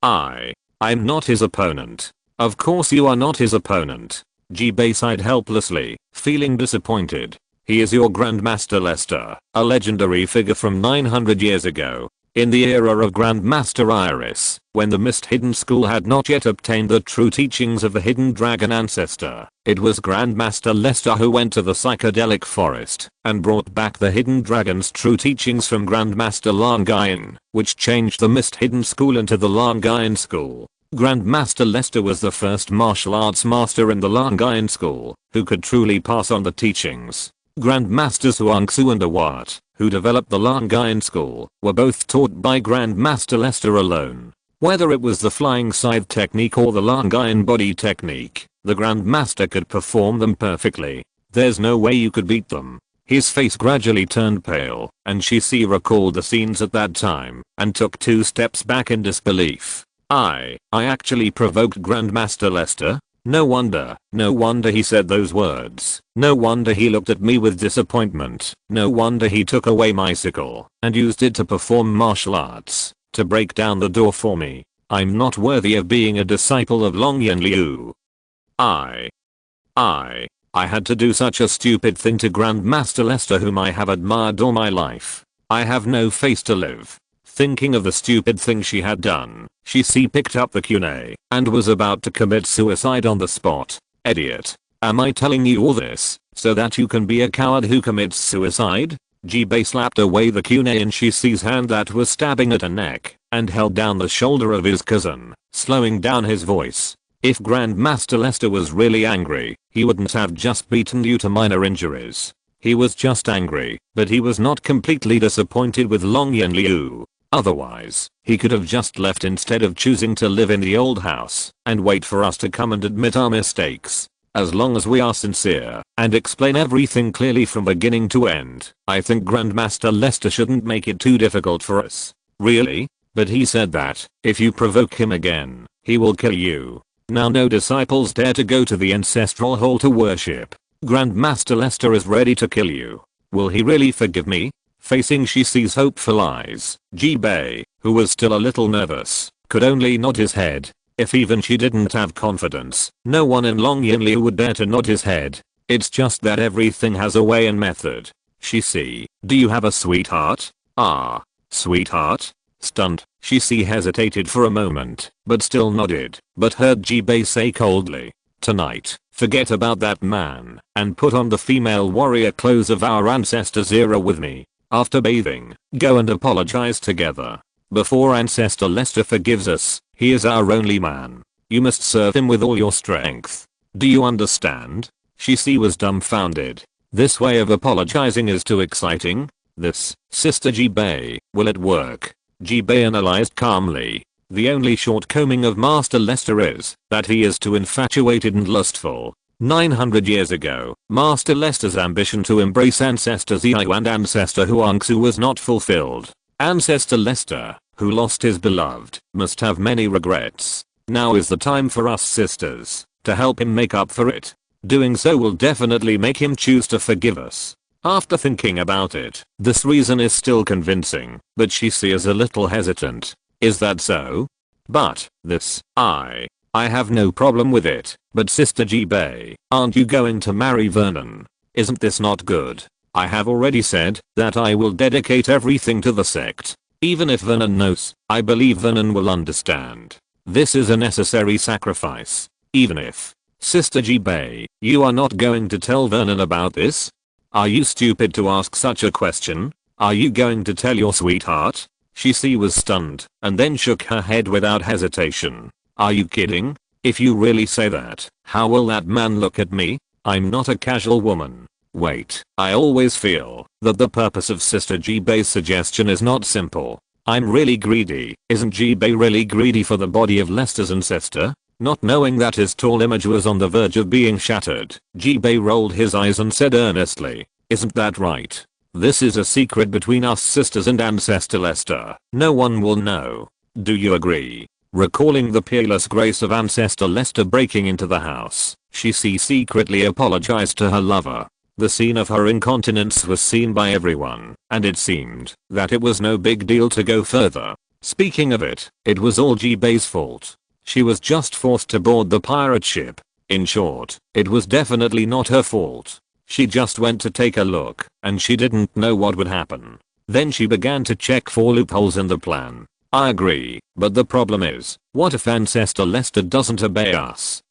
S1: I'm not his opponent. Of course you are not his opponent. Jibei sighed helplessly, feeling disappointed. He is your Grandmaster Lester, a legendary figure from 900 years ago. In the era of Grandmaster Iris, when the Mist Hidden School had not yet obtained the true teachings of the Hidden Dragon Ancestor, it was Grandmaster Lester who went to the Psychedelic Forest and brought back the Hidden Dragon's true teachings from Grandmaster Longyuan, which changed the Mist Hidden School into the Longyuan School. Grandmaster Lester was the first martial arts master in the Longyuan School who could truly pass on the teachings. Grandmasters Huangsu and Awat, who developed the Longyuan School, were both taught by Grandmaster Lester alone. Whether it was the flying scythe technique or the Longyuan body technique, the Grandmaster could perform them perfectly. There's no way you could beat them. His face gradually turned pale, and Shishi recalled the scenes at that time, and took 2 steps back in disbelief. I actually provoked Grandmaster Lester? No wonder he said those words. No wonder he looked at me with disappointment. No wonder he took away my sickle and used it to perform martial arts, to break down the door for me. I'm not worthy of being a disciple of Longyuan Liu. I had to do such a stupid thing to Grandmaster Lester, whom I have admired all my life. I have no face to live. Thinking of the stupid thing she had done, Shishi picked up the kunai and was about to commit suicide on the spot. Idiot. Am I telling you all this so that you can be a coward who commits suicide? Jibei slapped away the kunai in Shishi's hand that was stabbing at her neck and held down the shoulder of his cousin, slowing down his voice. If Grandmaster Lester was really angry, he wouldn't have just beaten you to minor injuries. He was just angry, but he was not completely disappointed with Longyuan Liu. Otherwise, he could have just left instead of choosing to live in the old house and wait for us to come and admit our mistakes. As long as we are sincere and explain everything clearly from beginning to end, I think Grandmaster Lester shouldn't make it too difficult for us. Really? But he said that if you provoke him again, he will kill you. Now no disciples dare to go to the ancestral hall to worship. Grandmaster Lester is ready to kill you. Will he really forgive me? Facing Shishi's hopeful eyes, Jibei, who was still a little nervous, could only nod his head. If even she didn't have confidence, no one in Longyuan Liu would dare to nod his head. It's just that everything has a way and method. Shishi, do you have a sweetheart? Sweetheart? Stunned, Shishi hesitated for a moment, but still nodded, but heard Jibei say coldly, tonight, forget about that man, and put on the female warrior clothes of our ancestor's era with me. After bathing, go and apologize together. Before Ancestor Lester forgives us, he is our only man. You must serve him with all your strength. Do you understand? Shishi was dumbfounded. This way of apologizing is too exciting. This, Sister Jibei, will it work? Jibei analyzed calmly. The only shortcoming of Master Lester is that he is too infatuated and lustful. 900 years ago, Master Lester's ambition to embrace Ancestor Xiao and Ancestor Huangsu was not fulfilled. Ancestor Lester, who lost his beloved, must have many regrets. Now is the time for us sisters to help him make up for it. Doing so will definitely make him choose to forgive us. After thinking about it, this reason is still convincing, but Shishi is a little hesitant. Is that so? But, I have no problem with it, but Sister Jibei, aren't you going to marry Vernon? Isn't this not good? I have already said that I will dedicate everything to the sect. Even if Vernon knows, I believe Vernon will understand. This is a necessary sacrifice. Even if, Sister Jibei, you are not going to tell Vernon about this? Are you stupid to ask such a question? Are you going to tell your sweetheart? She was stunned, and then shook her head without hesitation. Are you kidding? If you really say that, how will that man look at me? I'm not a casual woman. Wait, I always feel that the purpose of Sister Jibei's suggestion is not simple. I'm really greedy. Isn't Jibei really greedy for the body of Lester's ancestor? Not knowing that his tall image was on the verge of being shattered, Jibei rolled his eyes and said earnestly, isn't that right? This is a secret between us sisters and Ancestor Lester. No one will know. Do you agree? Recalling the peerless grace of Ancestor Lester breaking into the house, she secretly apologized to her lover. The scene of her incontinence was seen by everyone, and it seemed that it was no big deal to go further. Speaking of it, it was all Jibei's fault. She was just forced to board the pirate ship. In short, it was definitely not her fault. She just went to take a look, and she didn't know what would happen. Then she began to check for loopholes in the plan. I agree, but the problem is, what if Ancestor Lester doesn't obey us?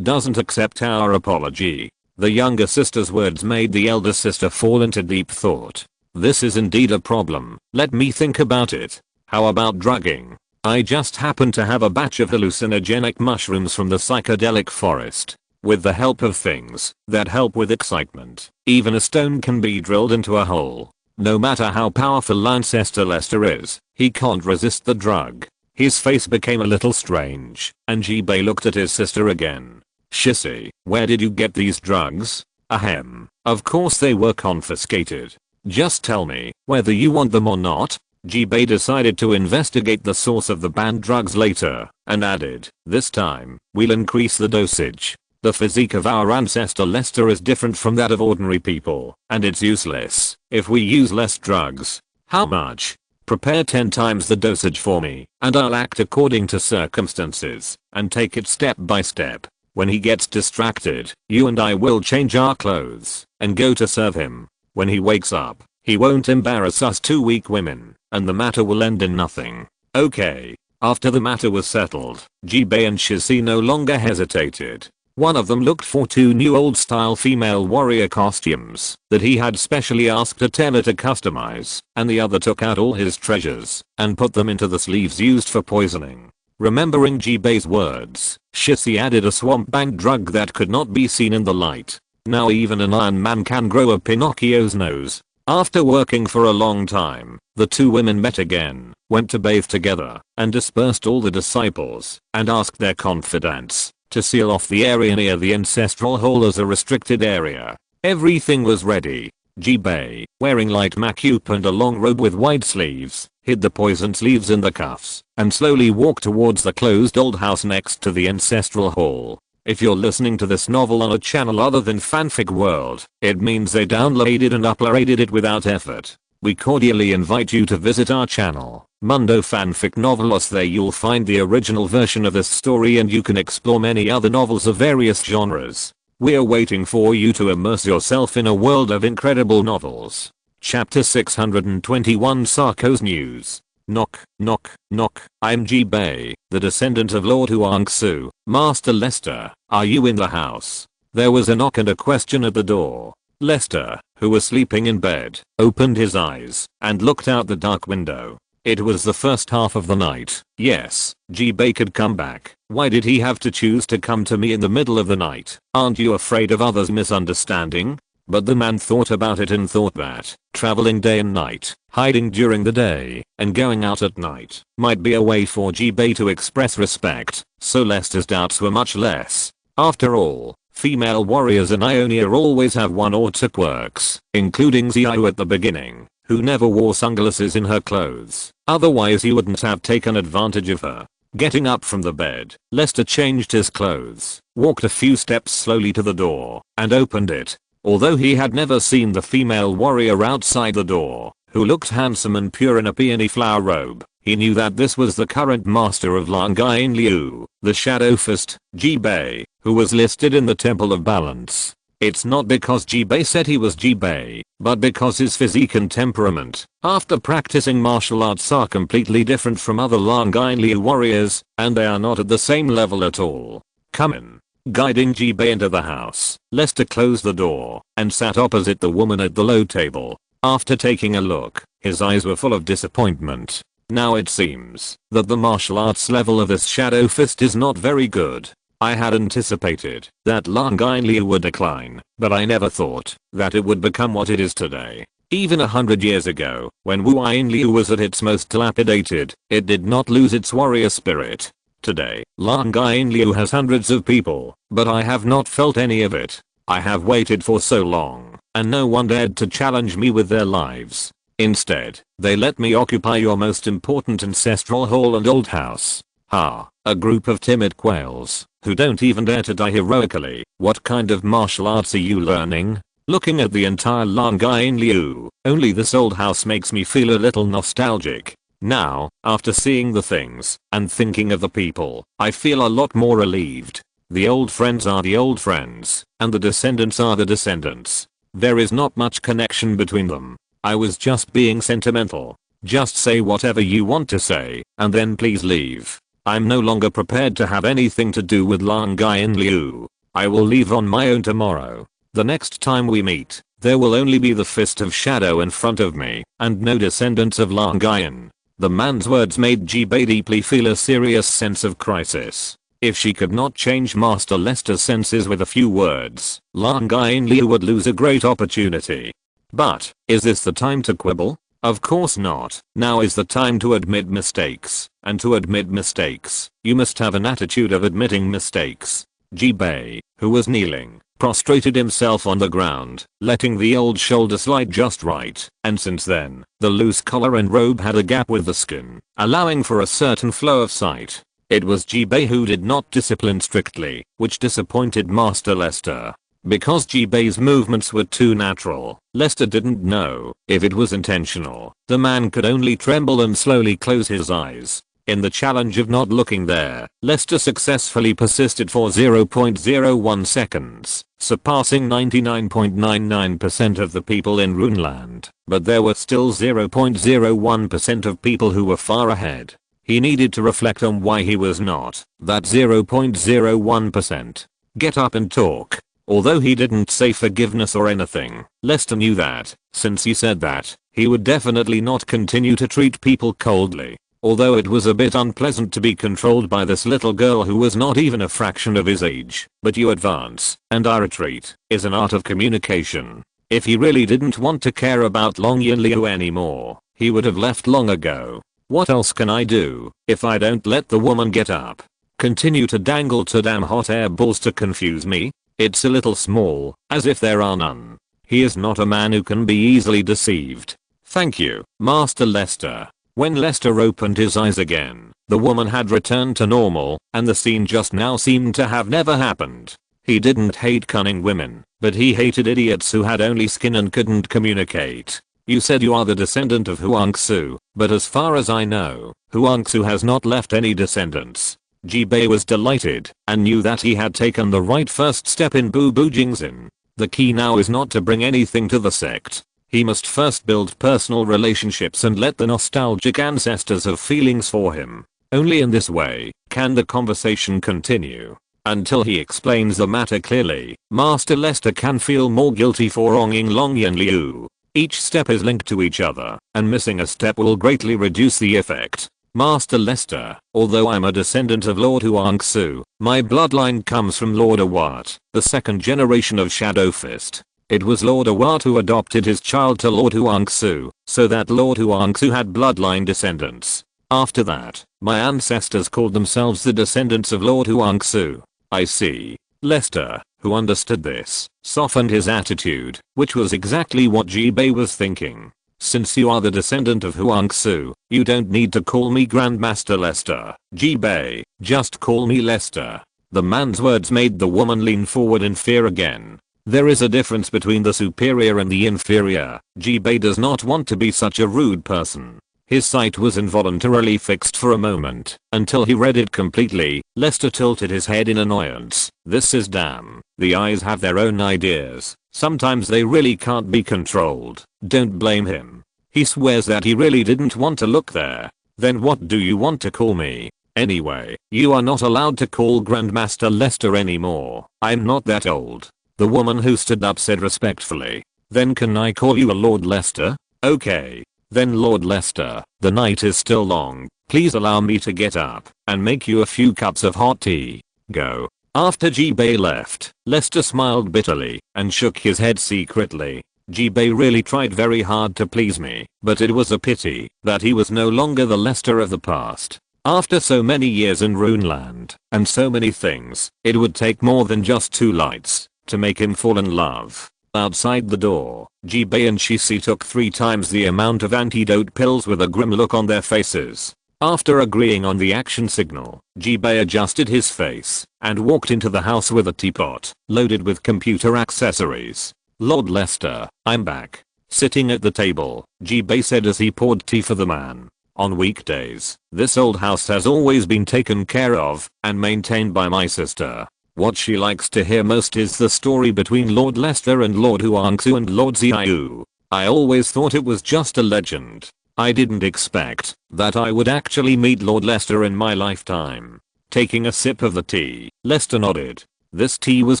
S1: Doesn't accept our apology? The younger sister's words made the elder sister fall into deep thought. This is indeed a problem. Let me think about it. How about drugging? I just happen to have a batch of hallucinogenic mushrooms from the psychedelic forest. With the help of things that help with excitement, even a stone can be drilled into a hole. No matter how powerful Ancestor Lester is, he can't resist the drug. His face became a little strange, and Jibei looked at his sister again. Shissy, where did you get these drugs? Of course they were confiscated. Just tell me whether you want them or not. Jibei decided to investigate the source of the banned drugs later, and added, this time, we'll increase the dosage. The physique of our Ancestor Lester is different from that of ordinary people, and it's useless if we use less drugs. How much? Prepare 10 times the dosage for me, and I'll act according to circumstances, and take it step by step. When he gets distracted, you and I will change our clothes, and go to serve him. When he wakes up, he won't embarrass us two weak women, and the matter will end in nothing. Okay. After the matter was settled, Jibei and Shissy no longer hesitated. One of them looked for 2 new old-style female warrior costumes that he had specially asked a tailor to customize, and the other took out all his treasures and put them into the sleeves used for poisoning. Remembering Jibei's words, Shissy added a swamp bank drug that could not be seen in the light. Now even an Iron Man can grow a Pinocchio's nose. After working for a long time, the two women met again, went to bathe together, and dispersed all the disciples, and asked their confidants to seal off the area near the ancestral hall as a restricted area. Everything was ready. Jibei, wearing light makeup and a long robe with wide sleeves, hid the poison sleeves in the cuffs, and slowly walked towards the closed old house next to the ancestral hall. If you're listening to this novel on a channel other than Fanfic World, it means they downloaded and uploaded it without effort. We cordially invite you to visit our channel, Mundo Fanfic Novelos. There you'll find the original version of this story, and you can explore many other novels of various genres. We're waiting for you to immerse yourself in a world of incredible novels. Chapter 621 Sarko's News. Knock, knock, knock. I'm Jibei, the descendant of Lord Huangsu. Master Lester, are you in the house? There was a knock and a question at the door. Lester, who was sleeping in bed, opened his eyes and looked out the dark window. It was the first half of the night. Yes, Jibei could come back. Why did he have to choose to come to me in the middle of the night? Aren't you afraid of others misunderstanding? But the man thought about it and thought that traveling day and night, hiding during the day, and going out at night might be a way for Jibei to express respect, so Lester's doubts were much less. After all, female warriors in Ionia always have one or two quirks, including Xiao at the beginning, who never wore sunglasses in her clothes. Otherwise he wouldn't have taken advantage of her. Getting up from the bed, Lester changed his clothes, walked a few steps slowly to the door, and opened it. Although he had never seen the female warrior outside the door, who looked handsome and pure in a peony flower robe, He knew that this was the current master of Lan Gain Liu, the Shadow Fist, Jibei, who was listed in the Temple of Balance. It's not because Jibei said he was Jibei, but because his physique and temperament, after practicing martial arts, are completely different from other Lan Gain Liu warriors, and they are not at the same level at all. Come in. Guiding Jibei into the house, Lester closed the door and sat opposite the woman at the low table. After taking a look, his eyes were full of disappointment. Now it seems that the martial arts level of this Shadow Fist is not very good. I had anticipated that Lan Gain Liu would decline, but I never thought that it would become what it is today. Even 100 years ago, when Wu Ain Liu was at its most dilapidated, it did not lose its warrior spirit. Today, Lan Gain Liu has hundreds of people, but I have not felt any of it. I have waited for so long, and no one dared to challenge me with their lives. Instead, they let me occupy your most important ancestral hall and old house. Ha, a group of timid quails, who don't even dare to die heroically. What kind of martial arts are you learning? Looking at the entire Lan Gain Liu, only this old house makes me feel a little nostalgic. Now, after seeing the things, and thinking of the people, I feel a lot more relieved. The old friends are the old friends, and the descendants are the descendants. There is not much connection between them. I was just being sentimental. Just say whatever you want to say, and then please leave. I'm no longer prepared to have anything to do with Lan Gain Liu. I will leave on my own tomorrow. The next time we meet, there will only be the Fist of Shadow in front of me, and no descendants of Lan Gain. The man's words made Jibei deeply feel a serious sense of crisis. If she could not change Master Lester's senses with a few words, Lan Gain Liu would lose a great opportunity. But, is this the time to quibble? Of course not. Now is the time to admit mistakes, and to admit mistakes, you must have an attitude of admitting mistakes. Jibei, who was kneeling, prostrated himself on the ground, letting the old shoulder slide just right, and since then, the loose collar and robe had a gap with the skin, allowing for a certain flow of sight. It was Jibei who did not discipline strictly, which disappointed Master Lester. Because Jibei's movements were too natural, Lester didn't know if it was intentional. The man could only tremble and slowly close his eyes. In the challenge of not looking there, Lester successfully persisted for 0.01 seconds, surpassing 99.99% of the people in Runeland, but there were still 0.01% of people who were far ahead. He needed to reflect on why he was not that 0.01%. Get up and talk. Although he didn't say forgiveness or anything, Lester knew that, since he said that, he would definitely not continue to treat people coldly. Although it was a bit unpleasant to be controlled by this little girl who was not even a fraction of his age, but you advance, and I retreat, is an art of communication. If he really didn't want to care about Long Yin Liu anymore, he would have left long ago. What else can I do, if I don't let the woman get up? Continue to dangle two damn hot air balls to confuse me? It's a little small, as if there are none. He is not a man who can be easily deceived. Thank you, Master Lester. When Lester opened his eyes again, the woman had returned to normal, and the scene just now seemed to have never happened. He didn't hate cunning women, but he hated idiots who had only skin and couldn't communicate. You said you are the descendant of Huang Su, but as far as I know, Huang Su has not left any descendants. Jibei was delighted, and knew that he had taken the right first step in Bubu Jingxin. The key now is not to bring anything to the sect. He must first build personal relationships and let the nostalgic ancestors have feelings for him. Only in this way can the conversation continue. Until he explains the matter clearly, Master Lester can feel more guilty for wronging Long Yin Liu. Each step is linked to each other, and missing a step will greatly reduce the effect. Master Lester, although I'm a descendant of Lord Huang Su, my bloodline comes from Lord Awat, the second generation of Shadow Fist. It was Lord Awat who adopted his child to Lord Huang Su, so that Lord Huang Su had bloodline descendants. After that, my ancestors called themselves the descendants of Lord Huang Su. I see. Lester, who understood this, softened his attitude, which was exactly what Jibei was thinking. Since you are the descendant of Huang Su, you don't need to call me Grandmaster Lester. Jibei, just call me Lester. The man's words made the woman lean forward in fear again. There is a difference between the superior and the inferior. Jibei does not want to be such a rude person. His sight was involuntarily fixed for a moment until he read it completely. Lester tilted his head in annoyance. This is damn. The eyes have their own ideas. Sometimes they really can't be controlled. Don't blame him. He swears that he really didn't want to look there. Then what do you want to call me? Anyway, you are not allowed to call Grandmaster Lester anymore. I'm not that old. The woman who stood up said respectfully. Then can I call you a Lord Lester? Okay. Then Lord Lester, the night is still long. Please allow me to get up and make you a few cups of hot tea. Go. After Ji-Bei left, Lester smiled bitterly and shook his head secretly. Ji-Bei really tried very hard to please me, but it was a pity that he was no longer the Lester of the past. After so many years in Runeland and so many things, it would take more than just 2 lights to make him fall in love. Outside the door, Ji-Bei and Shisi took 3 times the amount of antidote pills with a grim look on their faces. After agreeing on the action signal, Ji-Bei adjusted his face and walked into the house with a teapot loaded with computer accessories. Lord Lester, I'm back. Sitting at the table, Ji-Bei said as he poured tea for the man. On weekdays, this old house has always been taken care of and maintained by my sister. What she likes to hear most is the story between Lord Lester and Lord Huangzu and Lord Xiaoyu. I always thought it was just a legend. I didn't expect that I would actually meet Lord Lester in my lifetime. Taking a sip of the tea, Lester nodded. This tea was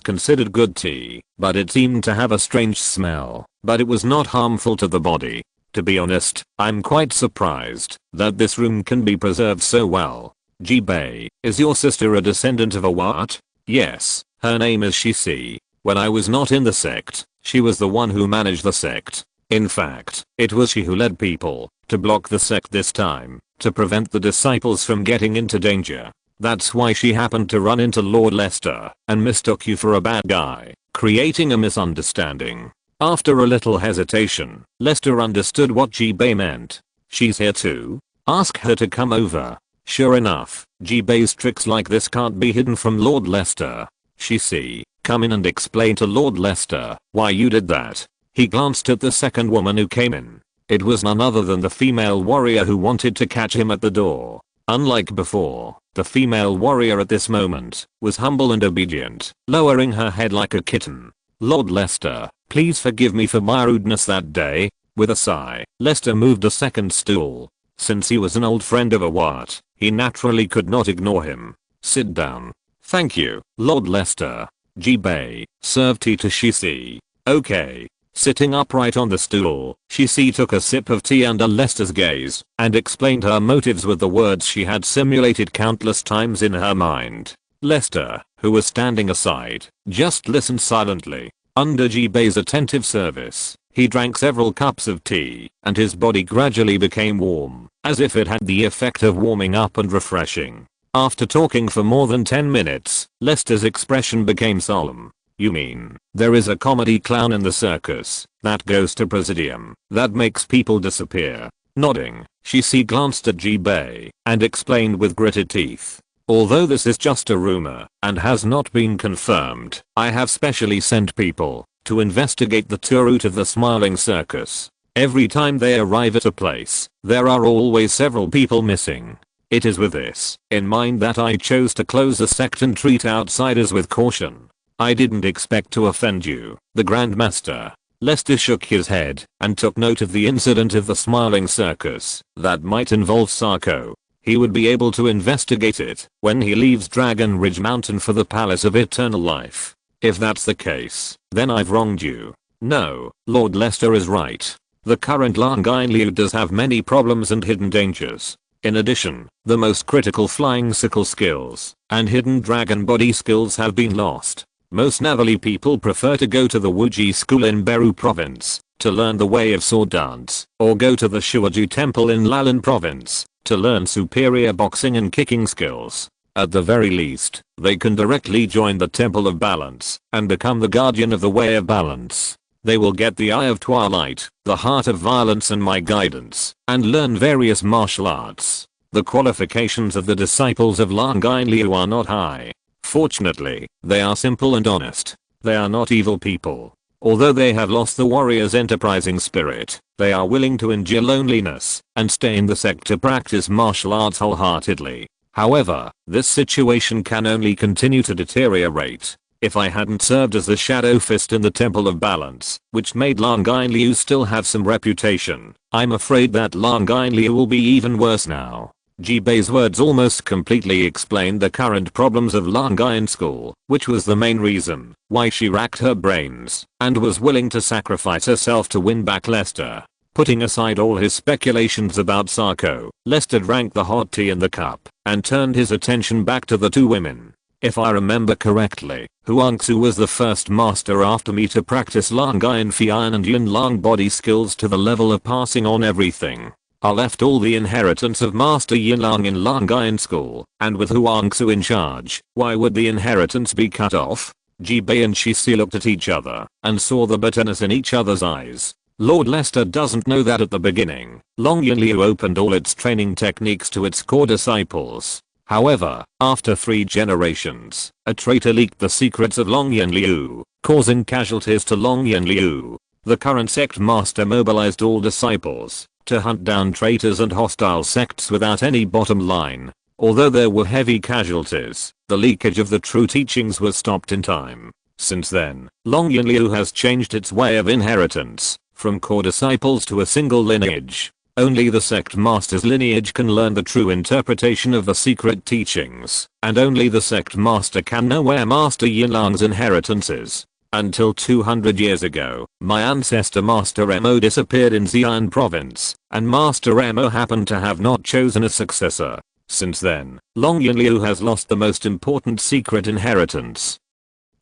S1: considered good tea, but it seemed to have a strange smell, but it was not harmful to the body. To be honest, I'm quite surprised that this room can be preserved so well. Ji-Bei, is your sister a descendant of a what? Yes, her name is Shisi. When I was not in the sect, she was the one who managed the sect. In fact, it was she who led people to block the sect this time, to prevent the disciples from getting into danger. That's why she happened to run into Lord Lester and mistook you for a bad guy, creating a misunderstanding. After a little hesitation, Lester understood what Ji-Bei meant. She's here too? Ask her to come over. Sure enough, Ji-Bei's tricks like this can't be hidden from Lord Lester. Shisi, come in and explain to Lord Lester why you did that. He glanced at the second woman who came in. It was none other than the female warrior who wanted to catch him at the door. Unlike before, the female warrior at this moment was humble and obedient, lowering her head like a kitten. Lord Lester, please forgive me for my rudeness that day. With a sigh, Lester moved a second stool. Since he was an old friend of Awat, he naturally could not ignore him. Sit down. Thank you, Lord Lester. Ji-Bei, serve tea to Shisi. Okay. Sitting upright on the stool, Shisi took a sip of tea under Lester's gaze and explained her motives with the words she had simulated countless times in her mind. Lester, who was standing aside, just listened silently. Under Ji-Bei's attentive service, he drank several cups of tea, and his body gradually became warm, as if it had the effect of warming up and refreshing. After talking for more than 10 minutes, Lester's expression became solemn. You mean, there is a comedy clown in the circus that goes to Presidium that makes people disappear? Nodding, Shisi glanced at Ji-Bei and explained with gritted teeth. Although this is just a rumor and has not been confirmed, I have specially sent people to investigate the tour route of the Smiling Circus. Every time they arrive at a place, there are always several people missing. It is with this in mind that I chose to close the sect and treat outsiders with caution. I didn't expect to offend you, the Grandmaster. Lester shook his head and took note of the incident of the Smiling Circus that might involve Sarko. He would be able to investigate it when he leaves Dragon Ridge Mountain for the Palace of Eternal Life. If that's the case, then I've wronged you. No, Lord Lester is right. The current Lan Gainliu does have many problems and hidden dangers. In addition, the most critical flying sickle skills and hidden dragon body skills have been lost. Most Navali people prefer to go to the Wuji school in Beru province to learn the way of sword dance, or go to the Shuaju temple in Lalin province to learn superior boxing and kicking skills. At the very least, they can directly join the Temple of Balance and become the guardian of the Way of Balance. They will get the Eye of Twilight, the Heart of Violence and my guidance, and learn various martial arts. The qualifications of the disciples of Lan Gainliu are not high. Fortunately, they are simple and honest. They are not evil people. Although they have lost the warrior's enterprising spirit, they are willing to endure loneliness and stay in the sect to practice martial arts wholeheartedly. However, this situation can only continue to deteriorate. If I hadn't served as the Shadow Fist in the Temple of Balance, which made Lan Gainliu still have some reputation, I'm afraid that Lan Gainliu will be even worse now. Jibei's words almost completely explained the current problems of Lan Gain School, which was the main reason why she racked her brains and was willing to sacrifice herself to win back Lester. Putting aside all his speculations about Sako, Lester drank the hot tea in the cup and turned his attention back to the two women. If I remember correctly, Huangzu was the first master after me to practice Lan Gain Fian and Yin Lang body skills to the level of passing on everything. I left all the inheritance of Master Yin Lang in Lan Gain School, and with Huangzu in charge, why would the inheritance be cut off? Jibei and Shisi looked at each other and saw the bitterness in each other's eyes. Lord Lester doesn't know that at the beginning, Long Yinliu opened all its training techniques to its core disciples. However, after 3 generations, a traitor leaked the secrets of Long Yinliu, causing casualties to Long Yinliu. The current sect master mobilized all disciples to hunt down traitors and hostile sects without any bottom line. Although there were heavy casualties, the leakage of the true teachings was stopped in time. Since then, Long Yinliu has changed its way of inheritance from core disciples to a single lineage. Only the sect master's lineage can learn the true interpretation of the secret teachings, and only the sect master can know where Master Yin Lang's inheritance is. Until 200 years ago, my ancestor Master Remo disappeared in Xi'an province, and Master Remo happened to have not chosen a successor. Since then, Long Yinliu has lost the most important secret inheritance.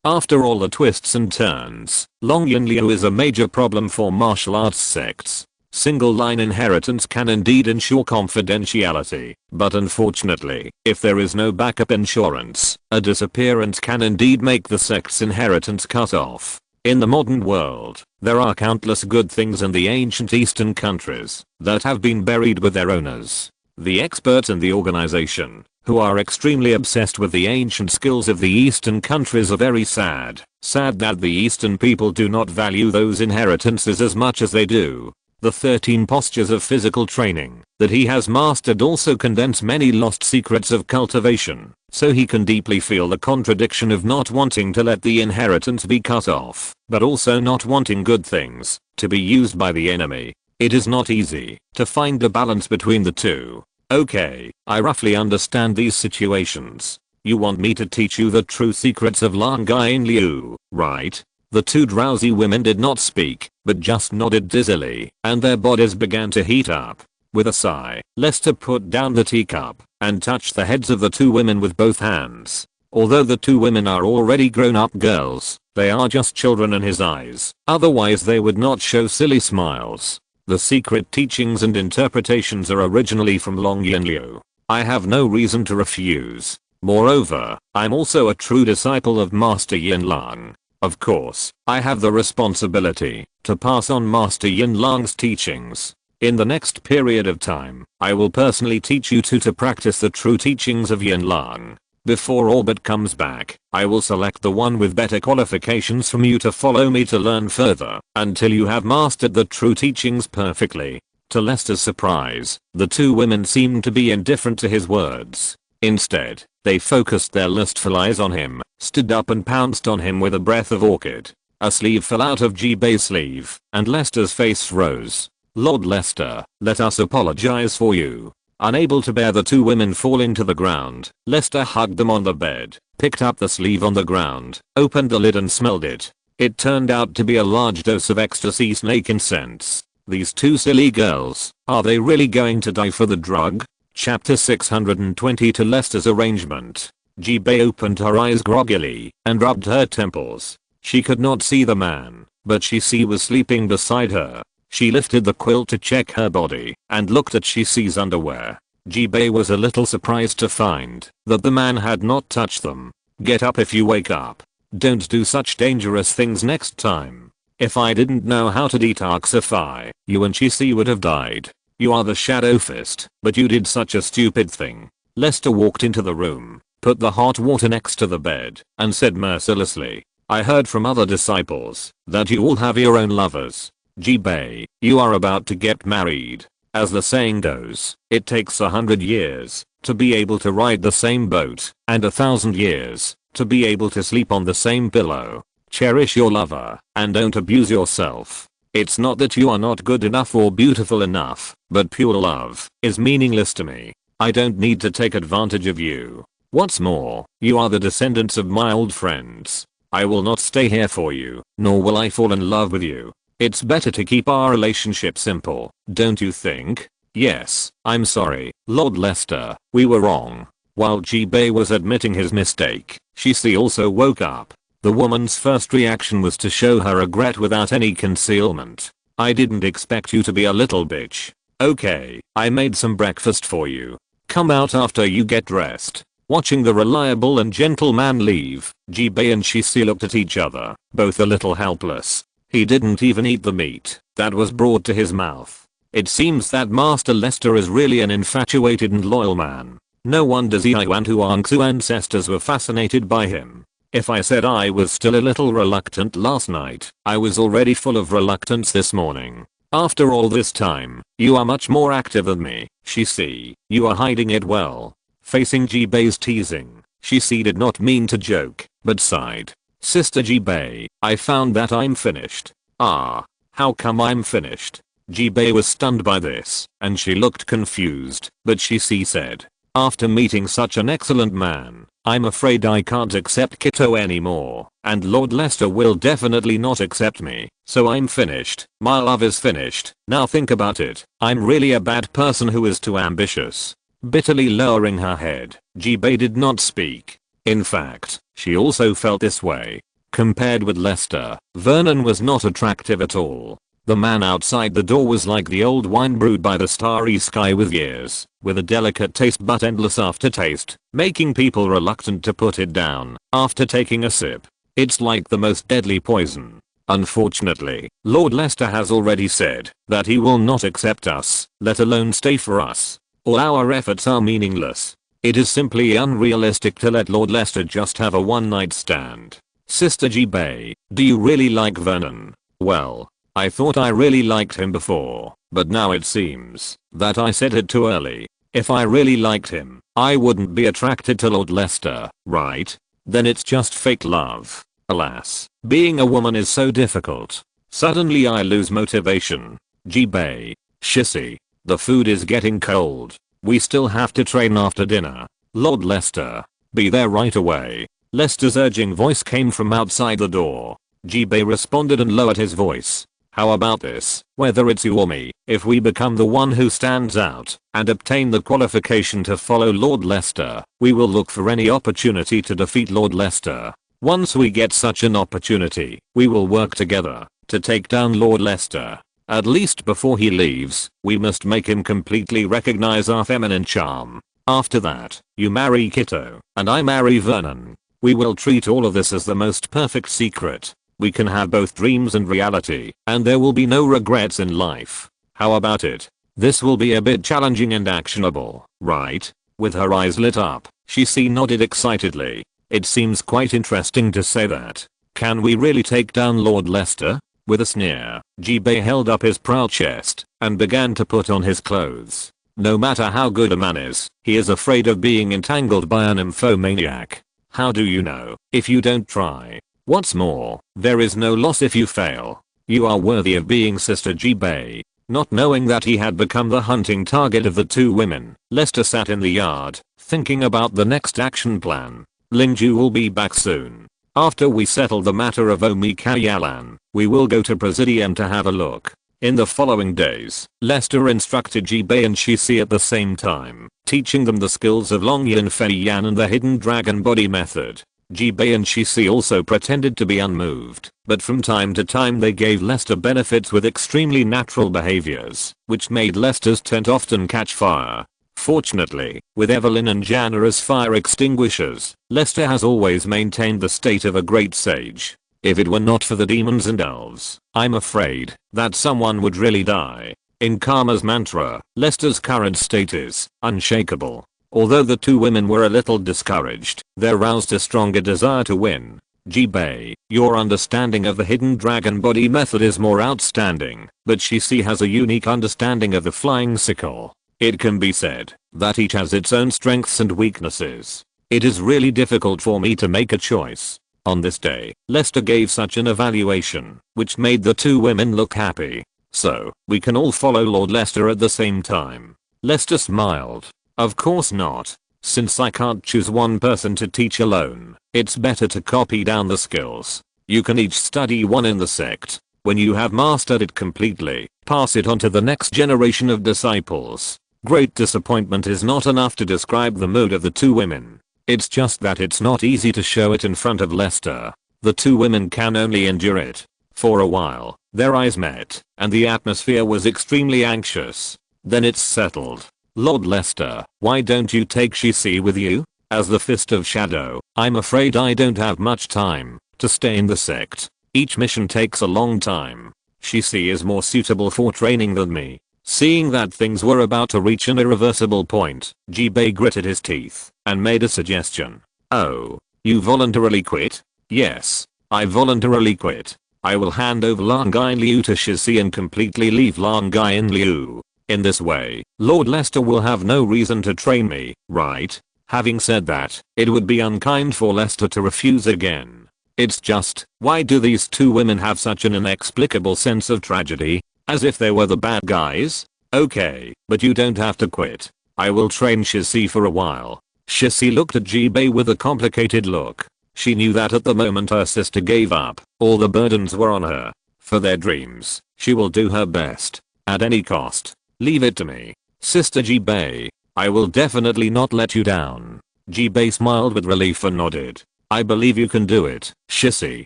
S1: After all the twists and turns, Long Yinliu is a major problem for martial arts sects. Single line inheritance can indeed ensure confidentiality, but unfortunately, if there is no backup insurance, a disappearance can indeed make the sect's inheritance cut off. In the modern world, there are countless good things in the ancient Eastern countries that have been buried with their owners. The experts in the organization, who are extremely obsessed with the ancient skills of the Eastern countries, are very sad. Sad that the Eastern people do not value those inheritances as much as they do. The 13 postures of physical training that he has mastered also condense many lost secrets of cultivation, so he can deeply feel the contradiction of not wanting to let the inheritance be cut off, but also not wanting good things to be used by the enemy. It is not easy to find a balance between the two. Okay, I roughly understand these situations. You want me to teach you the true secrets of Lan Gainliu, right? The two drowsy women did not speak, but just nodded dizzily, and their bodies began to heat up. With a sigh, Lester put down the teacup and touched the heads of the two women with both hands. Although the two women are already grown-up girls, they are just children in his eyes, otherwise they would not show silly smiles. The secret teachings and interpretations are originally from Long Yinliu. I have no reason to refuse. Moreover, I'm also a true disciple of Master Yin Lang. Of course, I have the responsibility to pass on Master Yin Lang's teachings. In the next period of time, I will personally teach you to practice the true teachings of Yin Lang. Before Orbit comes back, I will select the one with better qualifications from you to follow me to learn further, until you have mastered the true teachings perfectly. To Lester's surprise, the two women seemed to be indifferent to his words. Instead, they focused their lustful eyes on him, stood up and pounced on him with a breath of orchid. A sleeve fell out of Jibei's sleeve, and Lester's face rose. Lord Lester, let us apologize for you. Unable to bear the two women falling to the ground, Lester hugged them on the bed, picked up the sleeve on the ground, opened the lid and smelled it. It turned out to be a large dose of ecstasy snake incense. These two silly girls, are they really going to die for the drug? Chapter 620. To Lester's arrangement. Jibei opened her eyes groggily and rubbed her temples. She could not see the man, but Shisi was sleeping beside her. She lifted the quilt to check her body and looked at Shisi's underwear. Jibei was a little surprised to find that the man had not touched them. Get up if you wake up. Don't do such dangerous things next time. If I didn't know how to detoxify, you and Shisi would have died. You are the Shadow Fist, but you did such a stupid thing. Lester walked into the room, put the hot water next to the bed, and said mercilessly, I heard from other disciples that you all have your own lovers. Jibei, you are about to get married. As the saying goes, it takes 100 years to be able to ride the same boat and 1,000 years to be able to sleep on the same pillow. Cherish your lover and don't abuse yourself. It's not that you are not good enough or beautiful enough, but pure love is meaningless to me. I don't need to take advantage of you. What's more, you are the descendants of my old friends. I will not stay here for you, nor will I fall in love with you. It's better to keep our relationship simple, don't you think? Yes, I'm sorry, Lord Lester, we were wrong. While Jibei was admitting his mistake, Shisi also woke up. The woman's first reaction was to show her regret without any concealment. I didn't expect you to be a little bitch. Okay, I made some breakfast for you. Come out after you get dressed. Watching the reliable and gentle man leave, Jibei and Shisi looked at each other, both a little helpless. He didn't even eat the meat that was brought to his mouth. It seems that Master Lester is really an infatuated and loyal man. No wonder Xiao and Huang's ancestors were fascinated by him. If I said I was still a little reluctant last night, I was already full of reluctance this morning. After all this time, you are much more active than me, Shisi. You are hiding it well. Facing Jibei's teasing, Shisi did not mean to joke, but sighed. Sister Jibei, I found that I'm finished. Ah, how come I'm finished? Jibei was stunned by this, and she looked confused, but Shisi said, after meeting such an excellent man, I'm afraid I can't accept Kito anymore, and Lord Lester will definitely not accept me, so I'm finished. My love is finished. Now think about it, I'm really a bad person who is too ambitious. Bitterly lowering her head, Jibei did not speak. In fact, she also felt this way. Compared with Lester, Vernon was not attractive at all. The man outside the door was like the old wine brewed by the starry sky with years, with a delicate taste but endless aftertaste, making people reluctant to put it down after taking a sip. It's like the most deadly poison. Unfortunately, Lord Lester has already said that he will not accept us, let alone stay for us. All our efforts are meaningless. It is simply unrealistic to let Lord Lester just have a one-night stand. Sister Jibei, do you really like Vernon? Well, I thought I really liked him before, but now it seems that I said it too early. If I really liked him, I wouldn't be attracted to Lord Lester, right? Then it's just fake love. Alas, being a woman is so difficult. Suddenly I lose motivation. Jibei, Shisi, the food is getting cold. We still have to train after dinner. Lord Lester, be there right away. Lester's urging voice came from outside the door. Jibei responded and lowered his voice. How about this? Whether it's you or me, if we become the one who stands out and obtain the qualification to follow Lord Lester, we will look for any opportunity to defeat Lord Lester. Once we get such an opportunity, we will work together to take down Lord Lester. At least before he leaves, we must make him completely recognize our feminine charm. After that, you marry Kito, and I marry Vernon. We will treat all of this as the most perfect secret. We can have both dreams and reality, and there will be no regrets in life. How about it? This will be a bit challenging and actionable, right? With her eyes lit up, Shisi nodded excitedly. It seems quite interesting to say that. Can we really take down Lord Lester? With a sneer, Jibei held up his proud chest and began to put on his clothes. No matter how good a man is, he is afraid of being entangled by an nymphomaniac. How do you know if you don't try? What's more, there is no loss if you fail. You are worthy of being Sister Jibei. Not knowing that he had become the hunting target of the two women, Lester sat in the yard, thinking about the next action plan. Lingju will be back soon. After we settle the matter of Omikayalan, we will go to Presidium to have a look. In the following days, Lester instructed Jibei and Shisi at the same time, teaching them the skills of Longyan Feiyan and the hidden dragon body method. Jibei and Shisi also pretended to be unmoved, but from time to time they gave Lester benefits with extremely natural behaviors, which made Lester's tent often catch fire. Fortunately, with Evelyn and Jana as fire extinguishers, Lester has always maintained the state of a great sage. If it were not for the demons and elves, I'm afraid that someone would really die. In Karma's mantra, Lester's current state is unshakable. Although the two women were a little discouraged, they roused a stronger desire to win. Jibei, your understanding of the hidden dragon body method is more outstanding, but Shisi has a unique understanding of the flying sickle. It can be said that each has its own strengths and weaknesses. It is really difficult for me to make a choice. On this day, Lester gave such an evaluation, which made the two women look happy. So, we can all follow Lord Lester at the same time. Lester smiled. Of course not. Since I can't choose one person to teach alone, it's better to copy down the skills. You can each study one in the sect. When you have mastered it completely, pass it on to the next generation of disciples. Great disappointment is not enough to describe the mood of the two women. It's just that it's not easy to show it in front of Lester. The two women can only endure it. For a while, their eyes met, and the atmosphere was extremely anxious. Then it's settled. Lord Lester, why don't you take Shisi with you? As the Fist of Shadow, I'm afraid I don't have much time to stay in the sect. Each mission takes a long time. Shisi is more suitable for training than me. Seeing that things were about to reach an irreversible point, Jibei gritted his teeth and made a suggestion. Oh, you voluntarily quit? Yes, I voluntarily quit. I will hand over Langain Liu to Shisi and completely leave Langain Liu. In this way, Lord Lester will have no reason to train me, right? Having said that, it would be unkind for Lester to refuse again. It's just, why do these two women have such an inexplicable sense of tragedy? As if they were the bad guys? Okay, but you don't have to quit. I will train Shisi for a while. Shisi looked at Jibei with a complicated look. She knew that at the moment her sister gave up, all the burdens were on her. For their dreams, she will do her best. At any cost. Leave it to me. Sister Jibei. I will definitely not let you down. Jibei smiled with relief and nodded. I believe you can do it, Shisi.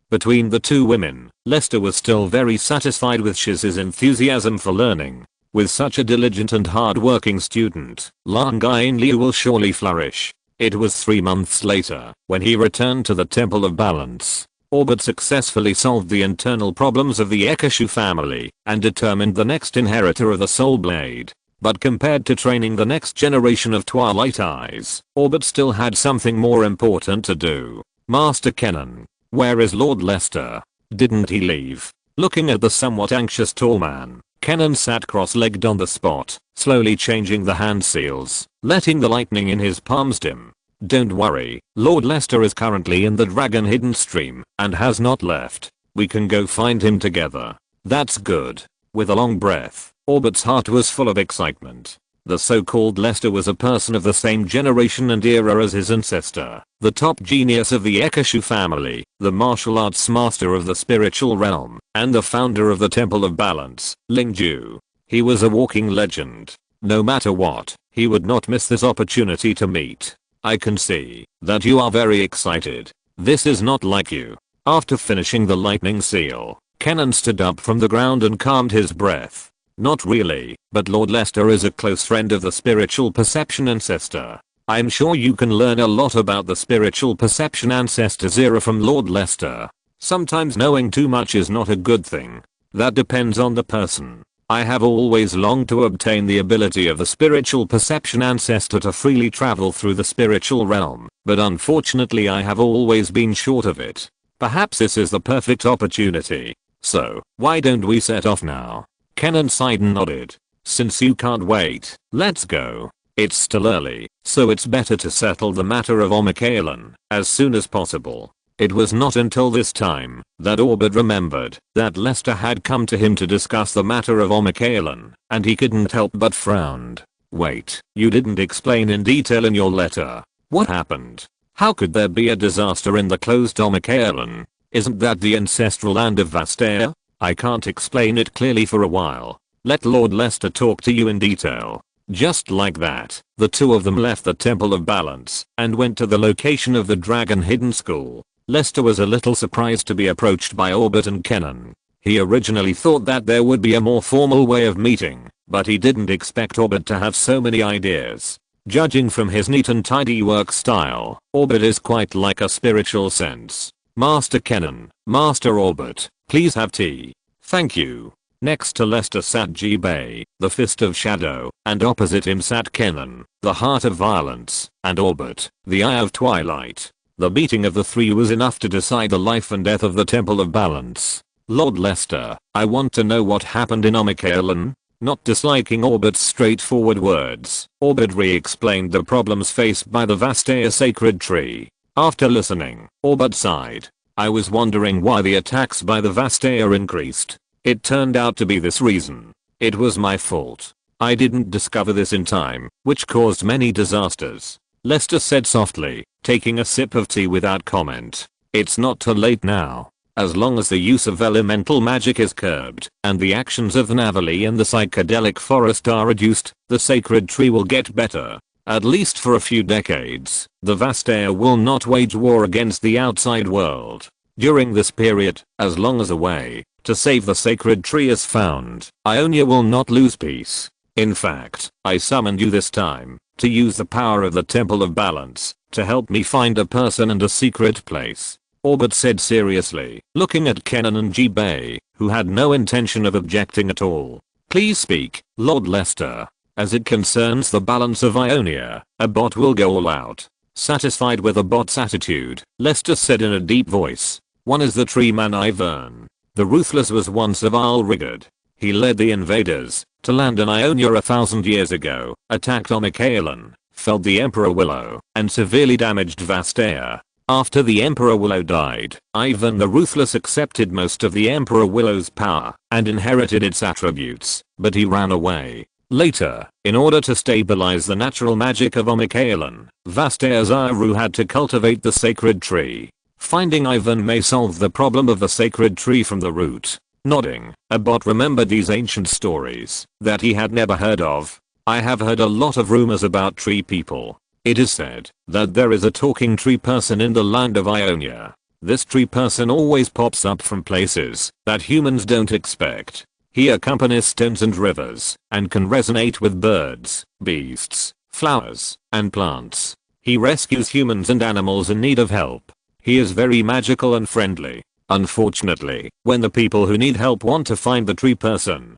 S1: Between the two women, Lester was still very satisfied with Shisi's enthusiasm for learning. With such a diligent and hard-working student, Langain Liu will surely flourish. It was 3 months later, when he returned to the Temple of Balance. Orbit successfully solved the internal problems of the Ekashu family, and determined the next inheritor of the Soul Blade. But compared to training the next generation of Twilight Eyes, Orbit still had something more important to do. Master Kennen. Where is Lord Lester? Didn't he leave? Looking at the somewhat anxious tall man, Kennen sat cross-legged on the spot, slowly changing the hand seals, letting the lightning in his palms dim. Don't worry, Lord Lester is currently in the Dragon Hidden Stream, and has not left. We can go find him together. That's good. With a long breath, Orbit's heart was full of excitement. The so-called Lester was a person of the same generation and era as his ancestor, the top genius of the Ekashu family, the martial arts master of the spiritual realm, and the founder of the Temple of Balance, Lingju. He was a walking legend. No matter what, he would not miss this opportunity to meet. I can see that you are very excited. This is not like you. After finishing the lightning seal, Kennen stood up from the ground and calmed his breath. Not really, but Lord Lester is a close friend of the spiritual perception ancestor. I'm sure you can learn a lot about the spiritual perception ancestors era from Lord Lester. Sometimes knowing too much is not a good thing. That depends on the person. I have always longed to obtain the ability of the spiritual perception ancestor to freely travel through the spiritual realm, but unfortunately I have always been short of it. Perhaps this is the perfect opportunity. So, why don't we set off now? Kennen sighed and nodded. Since you can't wait, let's go. It's still early, so it's better to settle the matter of Omikaelan as soon as possible. It was not until this time that Orbit remembered that Lester had come to him to discuss the matter of Omikaelan, and he couldn't help but frowned. Wait, you didn't explain in detail in your letter. What happened? How could there be a disaster in the closed Omikaelan? Isn't that the ancestral land of Vastea? I can't explain it clearly for a while. Let Lord Lester talk to you in detail. Just like that, the two of them left the Temple of Balance and went to the location of the Dragon Hidden School. Lester was a little surprised to be approached by Orbit and Kennen. He originally thought that there would be a more formal way of meeting, but he didn't expect Orbit to have so many ideas. Judging from his neat and tidy work style, Orbit is quite like a spiritual sense. Master Kennen, Master Orbit, please have tea. Thank you. Next to Lester sat Jibei, the Fist of Shadow, and opposite him sat Kennen, the Heart of Violence, and Orbit, the Eye of Twilight. The meeting of the three was enough to decide the life and death of the Temple of Balance. Lord Lester, I want to know what happened in Omikaelan. Not disliking Orbit's straightforward words, Orbit re-explained the problems faced by the Vastaya sacred tree. After listening, Orbit sighed. I was wondering why the attacks by the Vastaya increased. It turned out to be this reason. It was my fault. I didn't discover this in time, which caused many disasters. Lester said softly, taking a sip of tea without comment. It's not too late now. As long as the use of elemental magic is curbed, and the actions of the Navali and the psychedelic forest are reduced, the sacred tree will get better. At least for a few decades, the Vastaya will not wage war against the outside world. During this period, as long as a way to save the sacred tree is found, Ionia will not lose peace. In fact, I summoned you this time to use the power of the Temple of Balance to help me find a person and a secret place. Orbit said seriously, looking at Kenan and Jibei, who had no intention of objecting at all. Please speak, Lord Lester. As it concerns the balance of Ionia, a bot will go all out. Satisfied with a bot's attitude, Lester said in a deep voice. One is the tree man Ivern. The Ruthless was once a vile Rigard. He led the invaders to land in Ionia 1,000 years ago, attacked Omikaelan, felled the Emperor Willow, and severely damaged Vastaya. After the Emperor Willow died, Ivan the Ruthless accepted most of the Emperor Willow's power and inherited its attributes, but he ran away. Later, in order to stabilize the natural magic of Omikaelan, Vastaya Zaru had to cultivate the sacred tree. Finding Ivan may solve the problem of the sacred tree from the root. Nodding, Abbot remembered these ancient stories that he had never heard of. I have heard a lot of rumors about tree people. It is said that there is a talking tree person in the land of Ionia. This tree person always pops up from places that humans don't expect. He accompanies stones and rivers and can resonate with birds, beasts, flowers, and plants. He rescues humans and animals in need of help. He is very magical and friendly. Unfortunately, when the people who need help want to find the tree person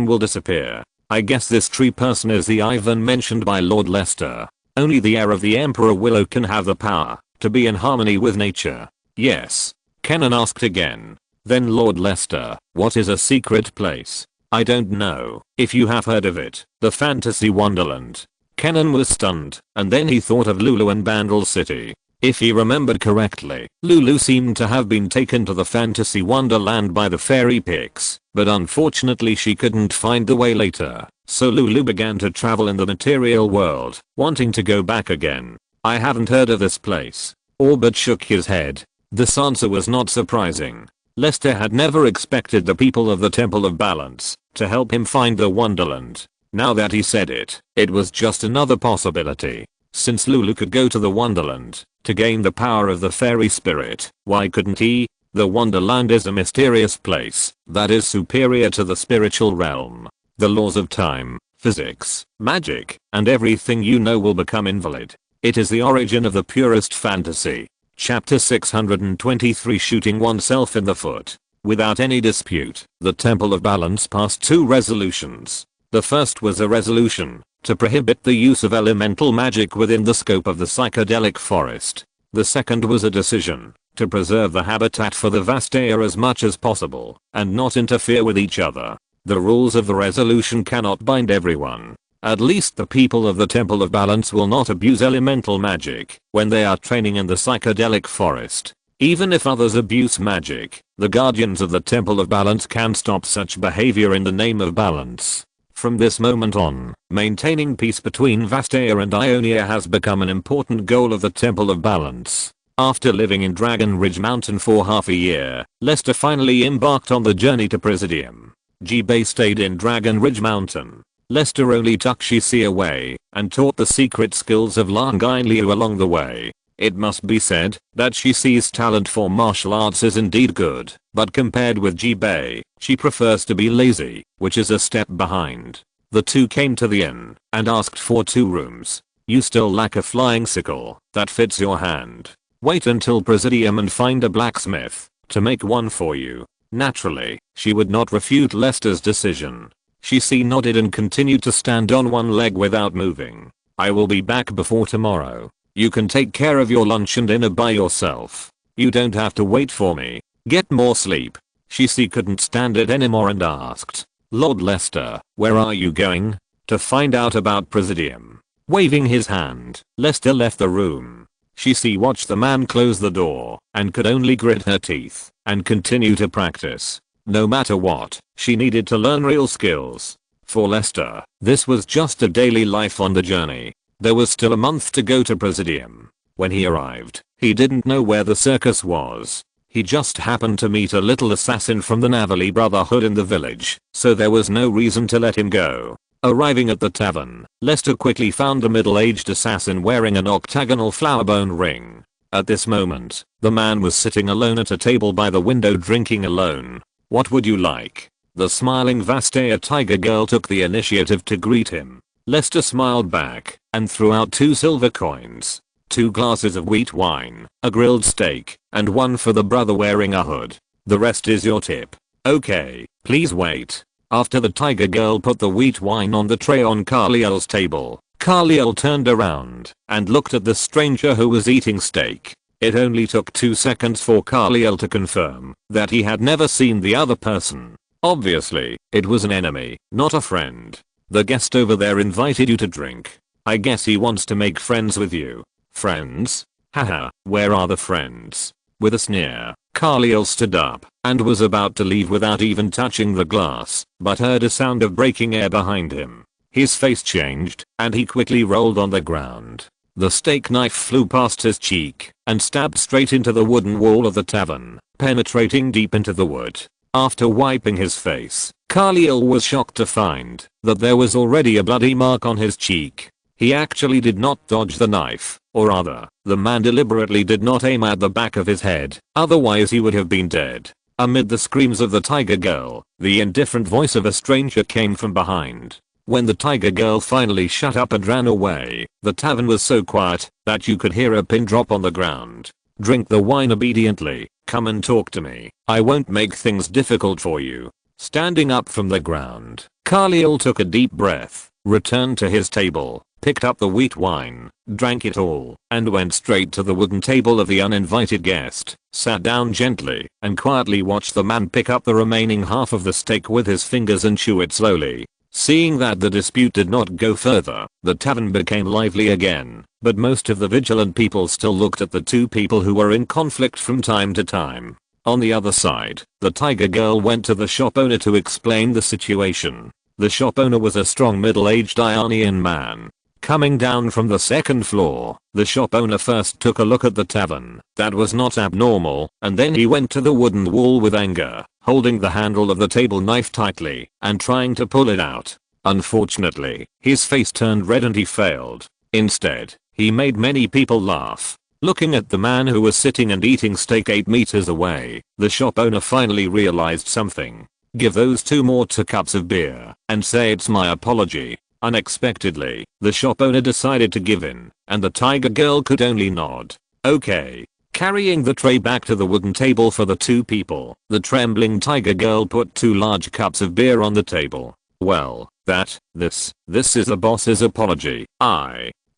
S1: will disappear. I guess this tree person is the Ivan mentioned by Lord Lester. Only the heir of the Emperor Willow can have the power to be in harmony with nature. Yes. Kenan asked again. Then Lord Lester, what is a secret place? I don't know if you have heard of it, the Fantasy Wonderland. Kenan was stunned, and then he thought of Lulu and Bandle City. If he remembered correctly, Lulu seemed to have been taken to the Fantasy Wonderland by the fairy Pix, but unfortunately she couldn't find the way later, so Lulu began to travel in the material world, wanting to go back again. I haven't heard of this place. Orbit shook his head. This answer was not surprising. Lester had never expected the people of the Temple of Balance to help him find the Wonderland. Now that he said it, it was just another possibility. Since Lulu could go to the Wonderland to gain the power of the fairy spirit, why couldn't he? The Wonderland is a mysterious place that is superior to the spiritual realm. The laws of time, physics, magic, and everything you know will become invalid. It is the origin of the purest fantasy. Chapter 623 Shooting oneself in the foot. Without any dispute, the Temple of Balance passed two resolutions. The first was a resolution to prohibit the use of elemental magic within the scope of the psychedelic forest. The second was a decision to preserve the habitat for the Vastaya as much as possible and not interfere with each other. The rules of the resolution cannot bind everyone. At least the people of the Temple of Balance will not abuse elemental magic when they are training in the psychedelic forest. Even if others abuse magic, the guardians of the Temple of Balance can stop such behavior in the name of balance. From this moment on, maintaining peace between Vastaya and Ionia has become an important goal of the Temple of Balance. After living in Dragon Ridge Mountain for half a year, Lester finally embarked on the journey to Presidium. Jibei stayed in Dragon Ridge Mountain. Lester only took Shisi away and taught the secret skills of Lang Liu along the way. It must be said that Shisi's talent for martial arts is indeed good, but compared with Jibei, she prefers to be lazy, which is a step behind. The two came to the inn and asked for 2 rooms. You still lack a flying sickle that fits your hand. Wait until Presidium and find a blacksmith to make one for you. Naturally, she would not refute Lester's decision. Shisi nodded and continued to stand on one leg without moving. I will be back before tomorrow. You can take care of your lunch and dinner by yourself. You don't have to wait for me. Get more sleep. She couldn't stand it anymore and asked, Lord Lester, where are you going? To find out about Presidium. Waving his hand, Lester left the room. She watched the man close the door and could only grit her teeth and continue to practice. No matter what, she needed to learn real skills. For Lester, this was just a daily life on the journey. There was still a month to go to Presidium. When he arrived, he didn't know where the circus was. He just happened to meet a little assassin from the Navali Brotherhood in the village, so there was no reason to let him go. Arriving at the tavern, Lester quickly found a middle-aged assassin wearing an octagonal flowerbone ring. At this moment, the man was sitting alone at a table by the window drinking alone. What would you like? The smiling Vastea tiger girl took the initiative to greet him. Lester smiled back and threw out 2 silver coins, 2 glasses of wheat wine, a grilled steak, and 1 for the brother wearing a hood. The rest is your tip. Okay, please wait. After the tiger girl put the wheat wine on the tray on Carliel's table, Carliel turned around and looked at the stranger who was eating steak. It only took 2 seconds for Carliel to confirm that he had never seen the other person. Obviously, it was an enemy, not a friend. The guest over there invited you to drink. I guess he wants to make friends with you. Friends? Haha, where are the friends? With a sneer, Carliel stood up and was about to leave without even touching the glass, but heard a sound of breaking air behind him. His face changed and he quickly rolled on the ground. The steak knife flew past his cheek and stabbed straight into the wooden wall of the tavern, penetrating deep into the wood. After wiping his face, Carliel was shocked to find that there was already a bloody mark on his cheek. He actually did not dodge the knife, or rather, the man deliberately did not aim at the back of his head, otherwise he would have been dead. Amid the screams of the tiger girl, the indifferent voice of a stranger came from behind. When the tiger girl finally shut up and ran away, the tavern was so quiet that you could hear a pin drop on the ground. Drink the wine obediently. Come and talk to me. I won't make things difficult for you. Standing up from the ground, Carliel took a deep breath, returned to his table, picked up the wheat wine, drank it all, and went straight to the wooden table of the uninvited guest, sat down gently, and quietly watched the man pick up the remaining half of the steak with his fingers and chew it slowly. Seeing that the dispute did not go further, the tavern became lively again, but most of the vigilant people still looked at the 2 people who were in conflict from time to time. On the other side, the tiger girl went to the shop owner to explain the situation. The shop owner was a strong middle-aged Ionian man. Coming down from the 2nd floor, the shop owner first took a look at the tavern. That was not abnormal, and then he went to the wooden wall with anger, holding the handle of the table knife tightly and trying to pull it out. Unfortunately, his face turned red and he failed. Instead, he made many people laugh. Looking at the man who was sitting and eating steak 8 meters away, the shop owner finally realized something. Give those 2 more 2 cups of beer and say it's my apology. Unexpectedly, the shop owner decided to give in, and the tiger girl could only nod. Okay. Carrying the tray back to the wooden table for the 2 people, the trembling tiger girl put 2 large cups of beer on the table. Well, this is the boss's apology.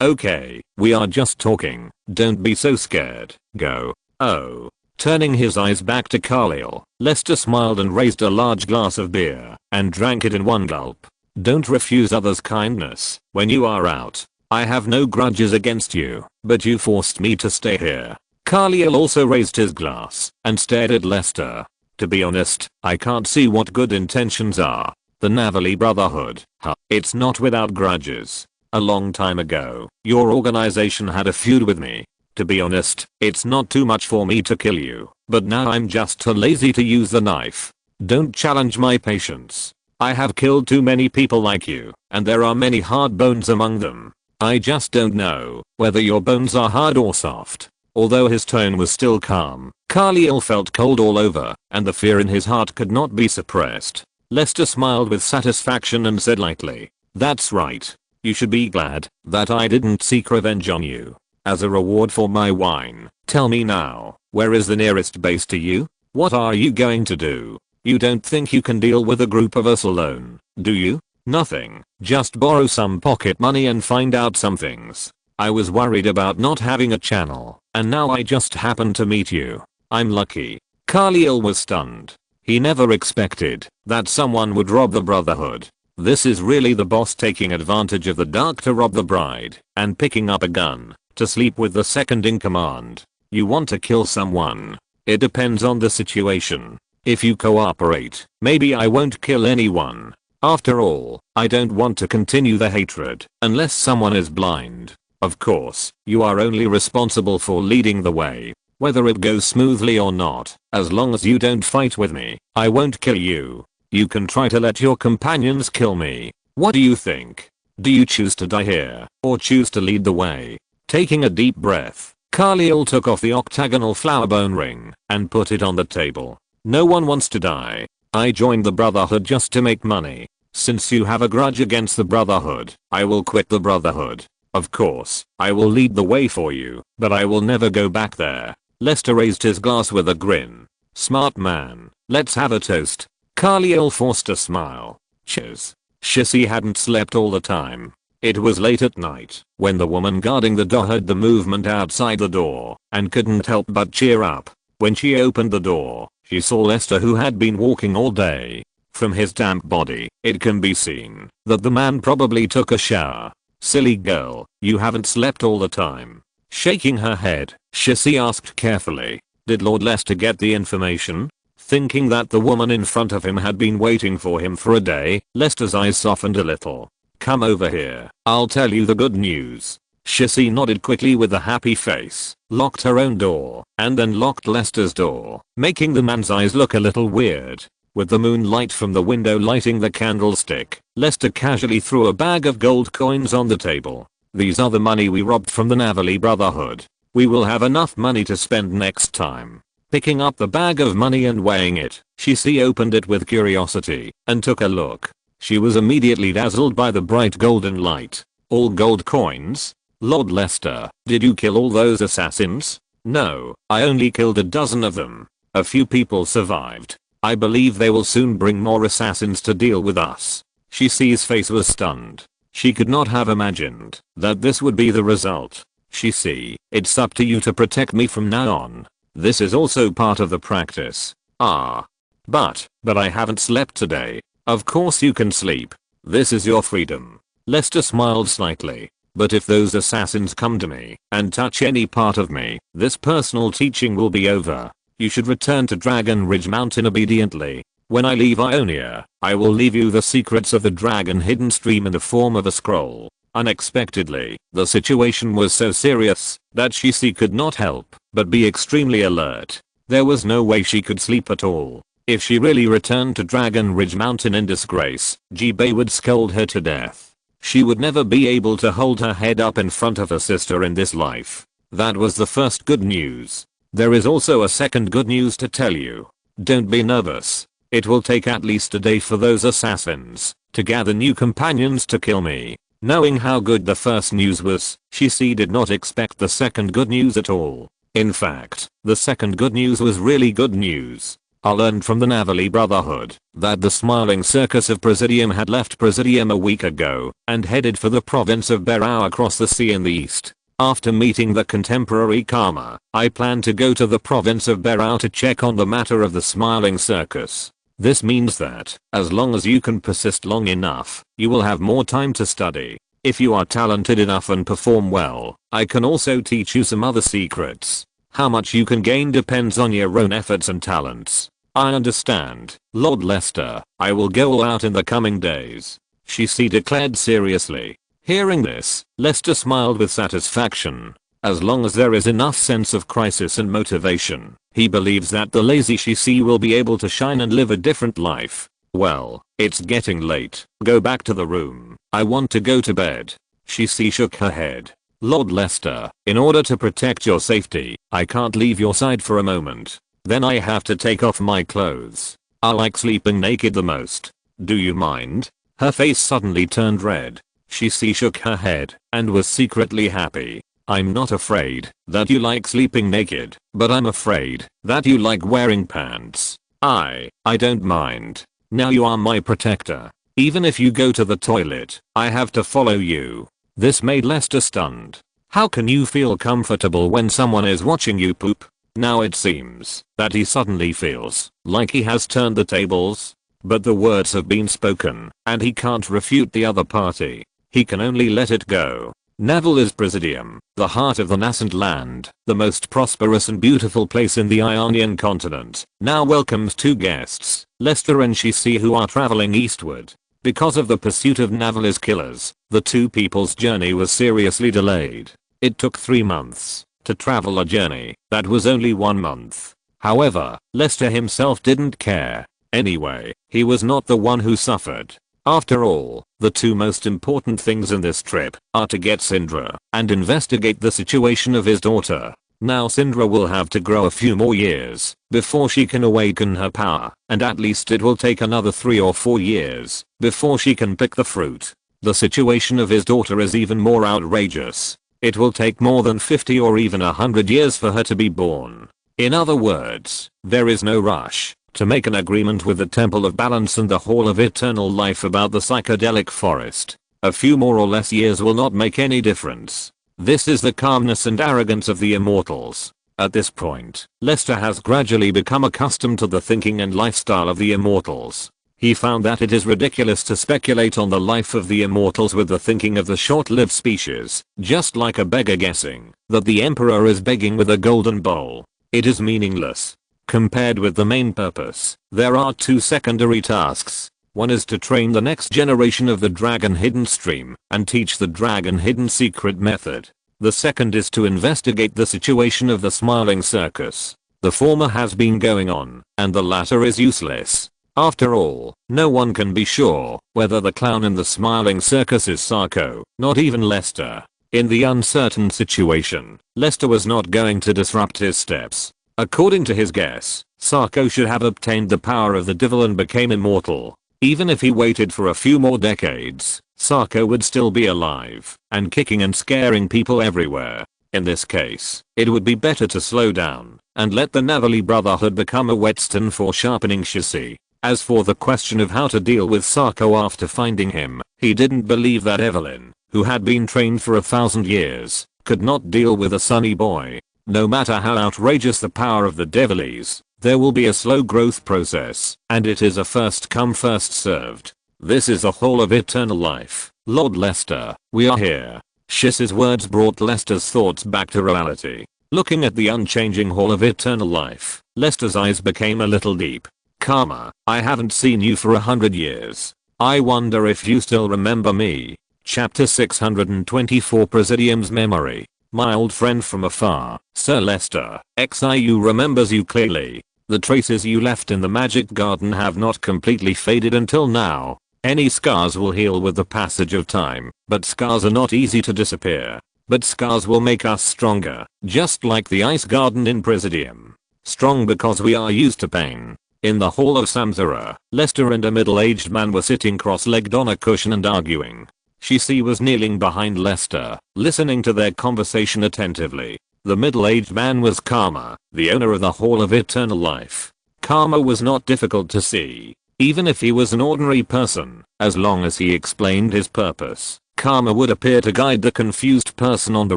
S1: Okay, we are just talking. Don't be so scared. Go. Oh. Turning his eyes back to Carliel, Lester smiled and raised a large glass of beer and drank it in one gulp. Don't refuse others' kindness when you are out. I have no grudges against you, but you forced me to stay here. Carliel also raised his glass and stared at Lester. To be honest, I can't see what good intentions are. The Navali Brotherhood, it's not without grudges. A long time ago, your organization had a feud with me. To be honest, it's not too much for me to kill you, but now I'm just too lazy to use the knife. Don't challenge my patience. I have killed too many people like you, and there are many hard bones among them. I just don't know whether your bones are hard or soft. Although his tone was still calm, Carliel felt cold all over, and the fear in his heart could not be suppressed. Lester smiled with satisfaction and said lightly, "That's right. You should be glad that I didn't seek revenge on you. As a reward for my wine, tell me now, where is the nearest base to you? What are you going to do? You don't think you can deal with a group of us alone, do you? Nothing. Just borrow some pocket money and find out some things. I was worried about not having a channel, and now I just happened to meet you. I'm lucky. Khalil was stunned. He never expected that someone would rob the Brotherhood. This is really the boss taking advantage of the dark to rob the bride and picking up a gun to sleep with the second in command. You want to kill someone? It depends on the situation. If you cooperate, maybe I won't kill anyone. After all, I don't want to continue the hatred unless someone is blind. Of course, you are only responsible for leading the way. Whether it goes smoothly or not, as long as you don't fight with me, I won't kill you. You can try to let your companions kill me. What do you think? Do you choose to die here, or choose to lead the way? Taking a deep breath, Khalil took off the octagonal flower bone ring and put it on the table. No one wants to die. I joined the Brotherhood just to make money. Since you have a grudge against the Brotherhood, I will quit the Brotherhood. Of course, I will lead the way for you, but I will never go back there. Lester raised his glass with a grin. Smart man. Let's have a toast. Khalil forced a smile. Cheers. Shissy hadn't slept all the time. It was late at night when the woman guarding the door heard the movement outside the door and couldn't help but cheer up. When she opened the door, she saw Lester, who had been walking all day. From his damp body, it can be seen that the man probably took a shower. Silly girl, you haven't slept all the time. Shaking her head, Shissy asked carefully, did Lord Lester get the information? Thinking that the woman in front of him had been waiting for him for a day, Lester's eyes softened a little. Come over here, I'll tell you the good news. Shissy nodded quickly with a happy face, locked her own door, and then locked Lester's door, making the man's eyes look a little weird. With the moonlight from the window lighting the candlestick, Lester casually threw a bag of gold coins on the table. These are the money we robbed from the Navali Brotherhood. We will have enough money to spend next time. Picking up the bag of money and weighing it, Shissy opened it with curiosity and took a look. She was immediately dazzled by the bright golden light. All gold coins? Lord Lester, did you kill all those assassins? No, I only killed a dozen of them. A few people survived. I believe they will soon bring more assassins to deal with us. Shissy's face was stunned. She could not have imagined that this would be the result. Shissy, it's up to you to protect me from now on. This is also part of the practice. Ah. But I haven't slept today. Of course you can sleep. This is your freedom. Lester smiled slightly. But if those assassins come to me and touch any part of me, this personal teaching will be over. You should return to Dragon Ridge Mountain obediently. When I leave Ionia, I will leave you the secrets of the dragon hidden stream in the form of a scroll. Unexpectedly, the situation was so serious that Shissy could not help but be extremely alert. There was no way she could sleep at all. If she really returned to Dragon Ridge Mountain in disgrace, Jibei would scold her to death. She would never be able to hold her head up in front of her sister in this life. That was the first good news. There is also a second good news to tell you. Don't be nervous. It will take at least a day for those assassins to gather new companions to kill me. Knowing how good the first news was, Shissy did not expect the second good news at all. In fact, the second good news was really good news. I learned from the Navali Brotherhood that the Smiling Circus of Presidium had left Presidium a week ago and headed for the province of Berau across the sea in the east. After meeting the contemporary Karma, I plan to go to the province of Berau to check on the matter of the Smiling Circus. This means that, as long as you can persist long enough, you will have more time to study. If you are talented enough and perform well, I can also teach you some other secrets. How much you can gain depends on your own efforts and talents. I understand, Lord Lester. I will go all out in the coming days. Shissy declared seriously. Hearing this, Lester smiled with satisfaction. As long as there is enough sense of crisis and motivation, he believes that the lazy Shissy will be able to shine and live a different life. Well, it's getting late. Go back to the room. I want to go to bed. Shissy shook her head. Lord Lester, in order to protect your safety, I can't leave your side for a moment. Then I have to take off my clothes. I like sleeping naked the most. Do you mind? Her face suddenly turned red. Shissy shook her head and was secretly happy. I'm not afraid that you like sleeping naked, but I'm afraid that you like wearing pants. I don't mind. Now you are my protector. Even if you go to the toilet, I have to follow you. This made Lester stunned. How can you feel comfortable when someone is watching you poop? Now it seems that he suddenly feels like he has turned the tables. But the words have been spoken, and he can't refute the other party. He can only let it go. Naval is Presidium, the heart of the nascent land, the most prosperous and beautiful place in the Ionian continent, now welcomes two guests, Lester and Shisi, who are traveling eastward. Because of the pursuit of Naval's killers, the two people's journey was seriously delayed. It took 3 months to travel a journey that was only 1 month. However, Lester himself didn't care. Anyway, he was not the one who suffered. After all, the two most important things in this trip are to get Syndra and investigate the situation of his daughter. Now Syndra will have to grow a few more years before she can awaken her power, and at least it will take another 3 or 4 years before she can pick the fruit. The situation of his daughter is even more outrageous. It will take more than 50 or even 100 years for her to be born. In other words, there is no rush to make an agreement with the Temple of Balance and the Hall of Eternal Life about the psychedelic forest. A few more or less years will not make any difference. This is the calmness and arrogance of the immortals. At this point, Lester has gradually become accustomed to the thinking and lifestyle of the immortals. He found that it is ridiculous to speculate on the life of the immortals with the thinking of the short-lived species, just like a beggar guessing that the emperor is begging with a golden bowl. It is meaningless. Compared with the main purpose, there are 2 secondary tasks. One is to train the next generation of the Dragon Hidden Stream and teach the Dragon Hidden Secret method. The second is to investigate the situation of the Smiling Circus. The former has been going on, and the latter is useless. After all, no one can be sure whether the clown in the Smiling Circus is Sarko, not even Lester. In the uncertain situation, Lester was not going to disrupt his steps. According to his guess, Sarko should have obtained the power of the devil and became immortal. Even if he waited for a few more decades, Sarko would still be alive and kicking and scaring people everywhere. In this case, it would be better to slow down and let the Navali Brotherhood become a whetstone for sharpening Shisi. As for the question of how to deal with Sarko after finding him, he didn't believe that Evelyn, who had been trained for 1,000 years, could not deal with a sunny boy. No matter how outrageous the power of the devil is, there will be a slow growth process, and it is a first come first served. This is the Hall of Eternal Life. Lord Lester, we are here. Shisi's words brought Lester's thoughts back to reality. Looking at the unchanging Hall of Eternal Life, Lester's eyes became a little deep. Karma, I haven't seen you for 100 years. I wonder if you still remember me. Chapter 624 Presidium's Memory. My old friend from afar, Sir Lester, XIU remembers you clearly. The traces you left in the magic garden have not completely faded until now. Any scars will heal with the passage of time, but scars are not easy to disappear. But scars will make us stronger, just like the ice garden in Presidium. Strong because we are used to pain. In the Hall of Samsara, Lester and a middle-aged man were sitting cross-legged on a cushion and arguing. Shisi was kneeling behind Lester, listening to their conversation attentively. The middle-aged man was Karma, the owner of the Hall of Eternal Life. Karma was not difficult to see, even if he was an ordinary person. As long as he explained his purpose, Karma would appear to guide the confused person on the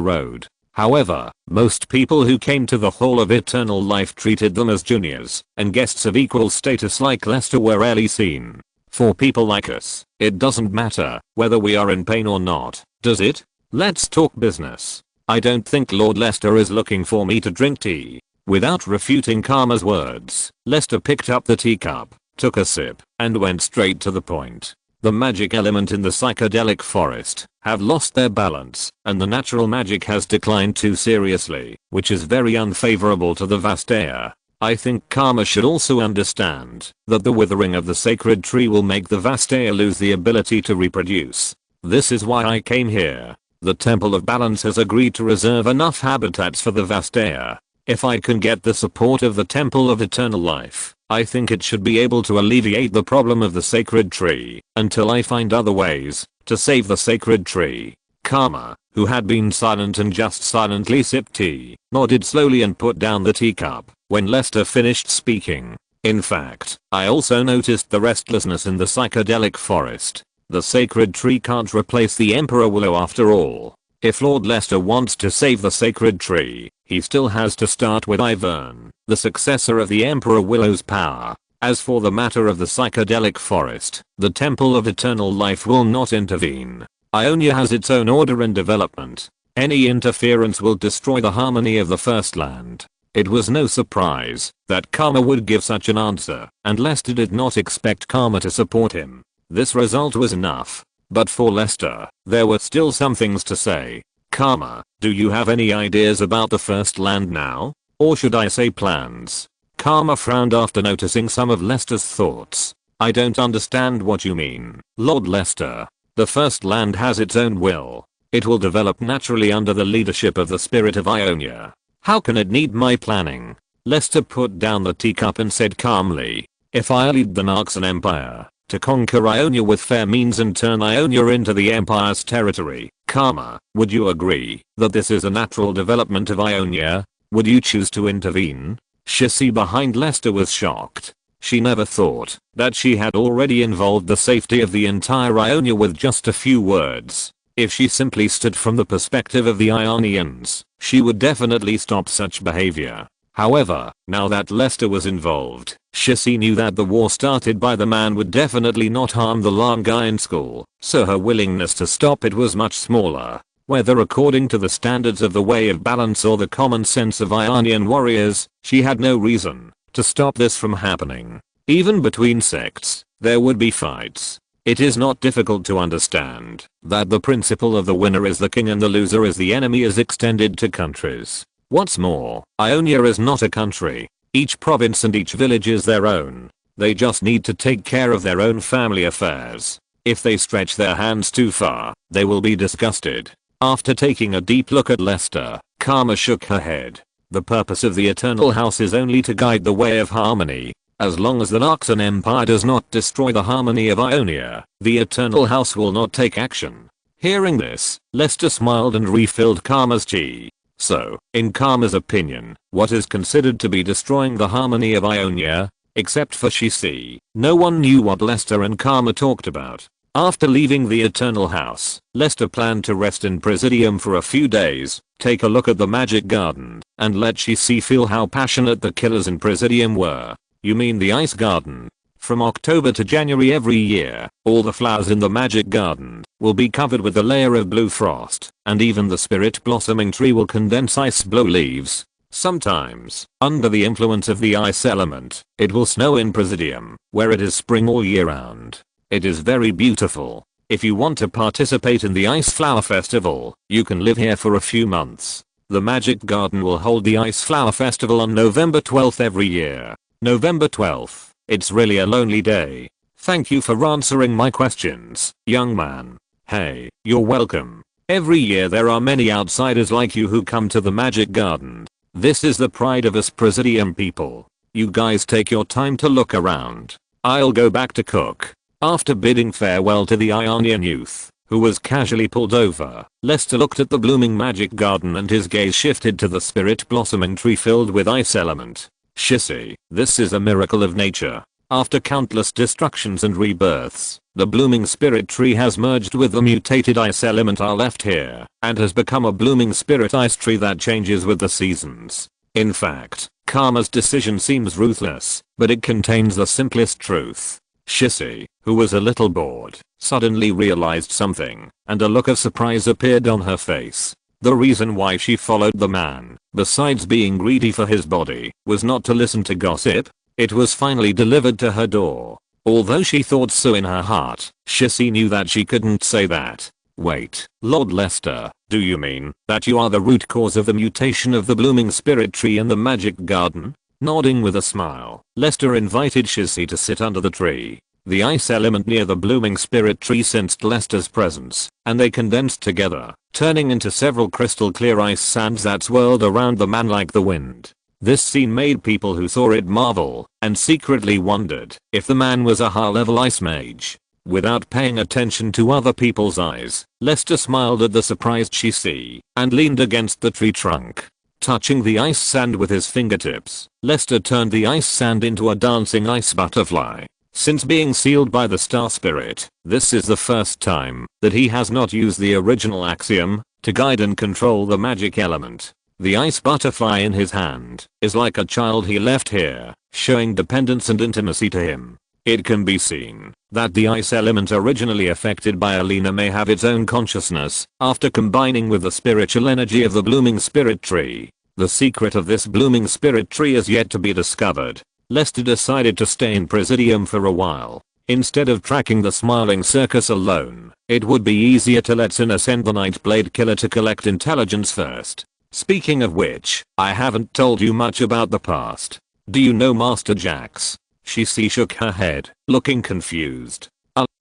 S1: road. However, most people who came to the Hall of Eternal Life treated them as juniors, and guests of equal status like Lester were rarely seen. For people like us, it doesn't matter whether we are in pain or not, does it? Let's talk business. I don't think Lord Lester is looking for me to drink tea. Without refuting Karma's words, Lester picked up the teacup, took a sip, and went straight to the point. The magic element in the psychedelic forest have lost their balance, and the natural magic has declined too seriously, which is very unfavorable to the Vastaya. I think Karma should also understand that the withering of the sacred tree will make the Vastaya lose the ability to reproduce. This is why I came here. The Temple of Balance has agreed to reserve enough habitats for the Vastaya. If I can get the support of the Temple of Eternal Life, I think it should be able to alleviate the problem of the sacred tree until I find other ways to save the sacred tree. Karma, who had been silent and just silently sipped tea, nodded slowly and put down the teacup when Lester finished speaking. In fact, I also noticed the restlessness in the psychedelic forest. The sacred tree can't replace the Emperor Willow after all. If Lord Lester wants to save the sacred tree, he still has to start with Ivern, the successor of the Emperor Willow's power. As for the matter of the psychedelic forest, the Temple of Eternal Life will not intervene. Ionia has its own order and development. Any interference will destroy the harmony of the First Land. It was no surprise that Karma would give such an answer, and Lester did not expect Karma to support him. This result was enough. But for Lester, there were still some things to say. Karma, do you have any ideas about the First Land now? Or should I say plans? Karma frowned after noticing some of Lester's thoughts. I don't understand what you mean, Lord Lester. The First Land has its own will. It will develop naturally under the leadership of the spirit of Ionia. How can it need my planning? Lester put down the teacup and said calmly, if I lead the Narxan Empire to conquer Ionia with fair means and turn Ionia into the Empire's territory, Karma, would you agree that this is a natural development of Ionia? Would you choose to intervene? Shissy behind Lester was shocked. She never thought that she had already involved the safety of the entire Ionia with just a few words. If she simply stood from the perspective of the Ionians, she would definitely stop such behavior. However, now that Lester was involved, Shissy knew that the war started by the man would definitely not harm the Langayan school, so her willingness to stop it was much smaller. Whether according to the standards of the Way of Balance or the common sense of Ionian warriors, she had no reason to stop this from happening. Even between sects, there would be fights. It is not difficult to understand that the principle of the winner is the king and the loser is the enemy is extended to countries. What's more, Ionia is not a country. Each province and each village is their own. They just need to take care of their own family affairs. If they stretch their hands too far, they will be disgusted. After taking a deep look at Lester, Karma shook her head. The purpose of the Eternal House is only to guide the way of harmony. As long as the Narxan Empire does not destroy the harmony of Ionia, the Eternal House will not take action. Hearing this, Lester smiled and refilled Karma's tea. So, in Karma's opinion, what is considered to be destroying the harmony of Ionia? Except for Shissy, no one knew what Lester and Karma talked about. After leaving the Eternal House, Lester planned to rest in Presidium for a few days, take a look at the Magic Garden, and let Shissy feel how passionate the killers in Presidium were. You mean the Ice Garden? From October to January every year, all the flowers in the Magic Garden will be covered with a layer of blue frost, and even the spirit blossoming tree will condense ice blow leaves. Sometimes, under the influence of the ice element, it will snow in Presidium, where it is spring all year round. It is very beautiful. If you want to participate in the Ice Flower Festival, you can live here for a few months. The Magic Garden will hold the Ice Flower Festival on November 12th every year. November 12th. It's really a lonely day. Thank you for answering my questions, young man. Hey, you're welcome. Every year there are many outsiders like you who come to the Magic Garden. This is the pride of us Presidium people. You guys take your time to look around. I'll go back to cook. After bidding farewell to the Ionian youth, who was casually pulled over, Lester looked at the blooming Magic Garden and his gaze shifted to the spirit blossoming tree filled with ice element. Shissy, this is a miracle of nature. After countless destructions and rebirths, the blooming spirit tree has merged with the mutated ice element are left here, and has become a blooming spirit ice tree that changes with the seasons. In fact, Karma's decision seems ruthless, but it contains the simplest truth. Shissy, who was a little bored, suddenly realized something, and a look of surprise appeared on her face. The reason why she followed the man, besides being greedy for his body, was not to listen to gossip. It was finally delivered to her door. Although she thought so in her heart, Shissy knew that she couldn't say that. Wait, Lord Lester, do you mean that you are the root cause of the mutation of the blooming spirit tree in the Magic Garden? Nodding with a smile, Lester invited Shissy to sit under the tree. The ice element near the blooming spirit tree sensed Lester's presence, and they condensed together, turning into several crystal clear ice sands that swirled around the man like the wind. This scene made people who saw it marvel, and secretly wondered if the man was a high-level ice mage. Without paying attention to other people's eyes, Lester smiled at the surprised Shissy, and leaned against the tree trunk. Touching the ice sand with his fingertips, Lester turned the ice sand into a dancing ice butterfly. Since being sealed by the Star Spirit, this is the first time that he has not used the original axiom to guide and control the magic element. The ice butterfly in his hand is like a child he left here, showing dependence and intimacy to him. It can be seen that the ice element originally affected by Alina may have its own consciousness after combining with the spiritual energy of the blooming spirit tree. The secret of this blooming spirit tree is yet to be discovered. Lester decided to stay in Presidium for a while. Instead of tracking the smiling circus alone, it would be easier to let Cinna send the Nightblade Killer to collect intelligence first. Speaking of which, I haven't told you much about the past. Do you know Master Jax? She shook her head, looking confused.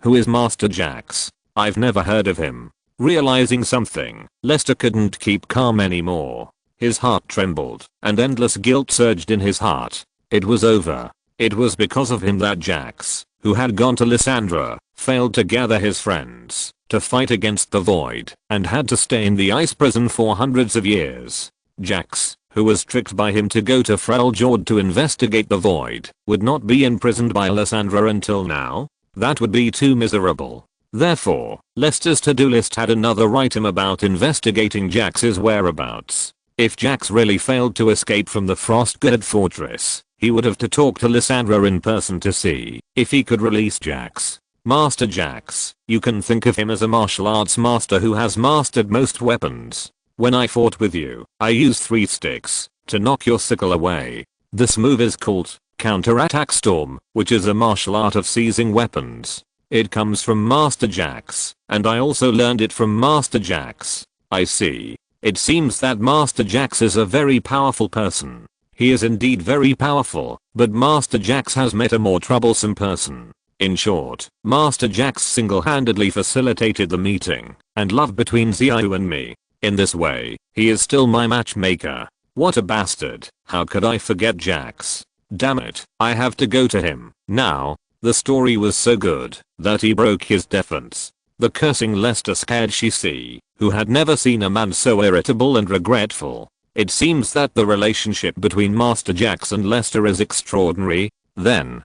S1: Who is Master Jax? I've never heard of him. Realizing something, Lester couldn't keep calm anymore. His heart trembled, and endless guilt surged in his heart. It was over. It was because of him that Jax, who had gone to Lysandra, failed to gather his friends to fight against the Void, and had to stay in the ice prison for hundreds of years. Jax, who was tricked by him to go to Freljord to investigate the Void, would not be imprisoned by Lysandra until now? That would be too miserable. Therefore, Lester's to-do list had another item about investigating Jax's whereabouts. If Jax really failed to escape from the Frostguard Fortress, he would have to talk to Lysandra in person to see if he could release Jax. Master Jax, you can think of him as a martial arts master who has mastered most weapons. When I fought with you, I used 3 sticks to knock your sickle away. This move is called Counterattack Storm, which is a martial art of seizing weapons. It comes from Master Jax, and I also learned it from Master Jax. I see. It seems that Master Jax is a very powerful person. He is indeed very powerful, but Master Jax has met a more troublesome person. In short, Master Jax single-handedly facilitated the meeting and love between Xiao and me. In this way, he is still my matchmaker. What a bastard. How could I forget Jax? Damn it, I have to go to him now. The story was so good that he broke his defense. The cursing Lester scared Shici, who had never seen a man so irritable and regretful. It seems that the relationship between Master Jax and Lester is extraordinary. Then,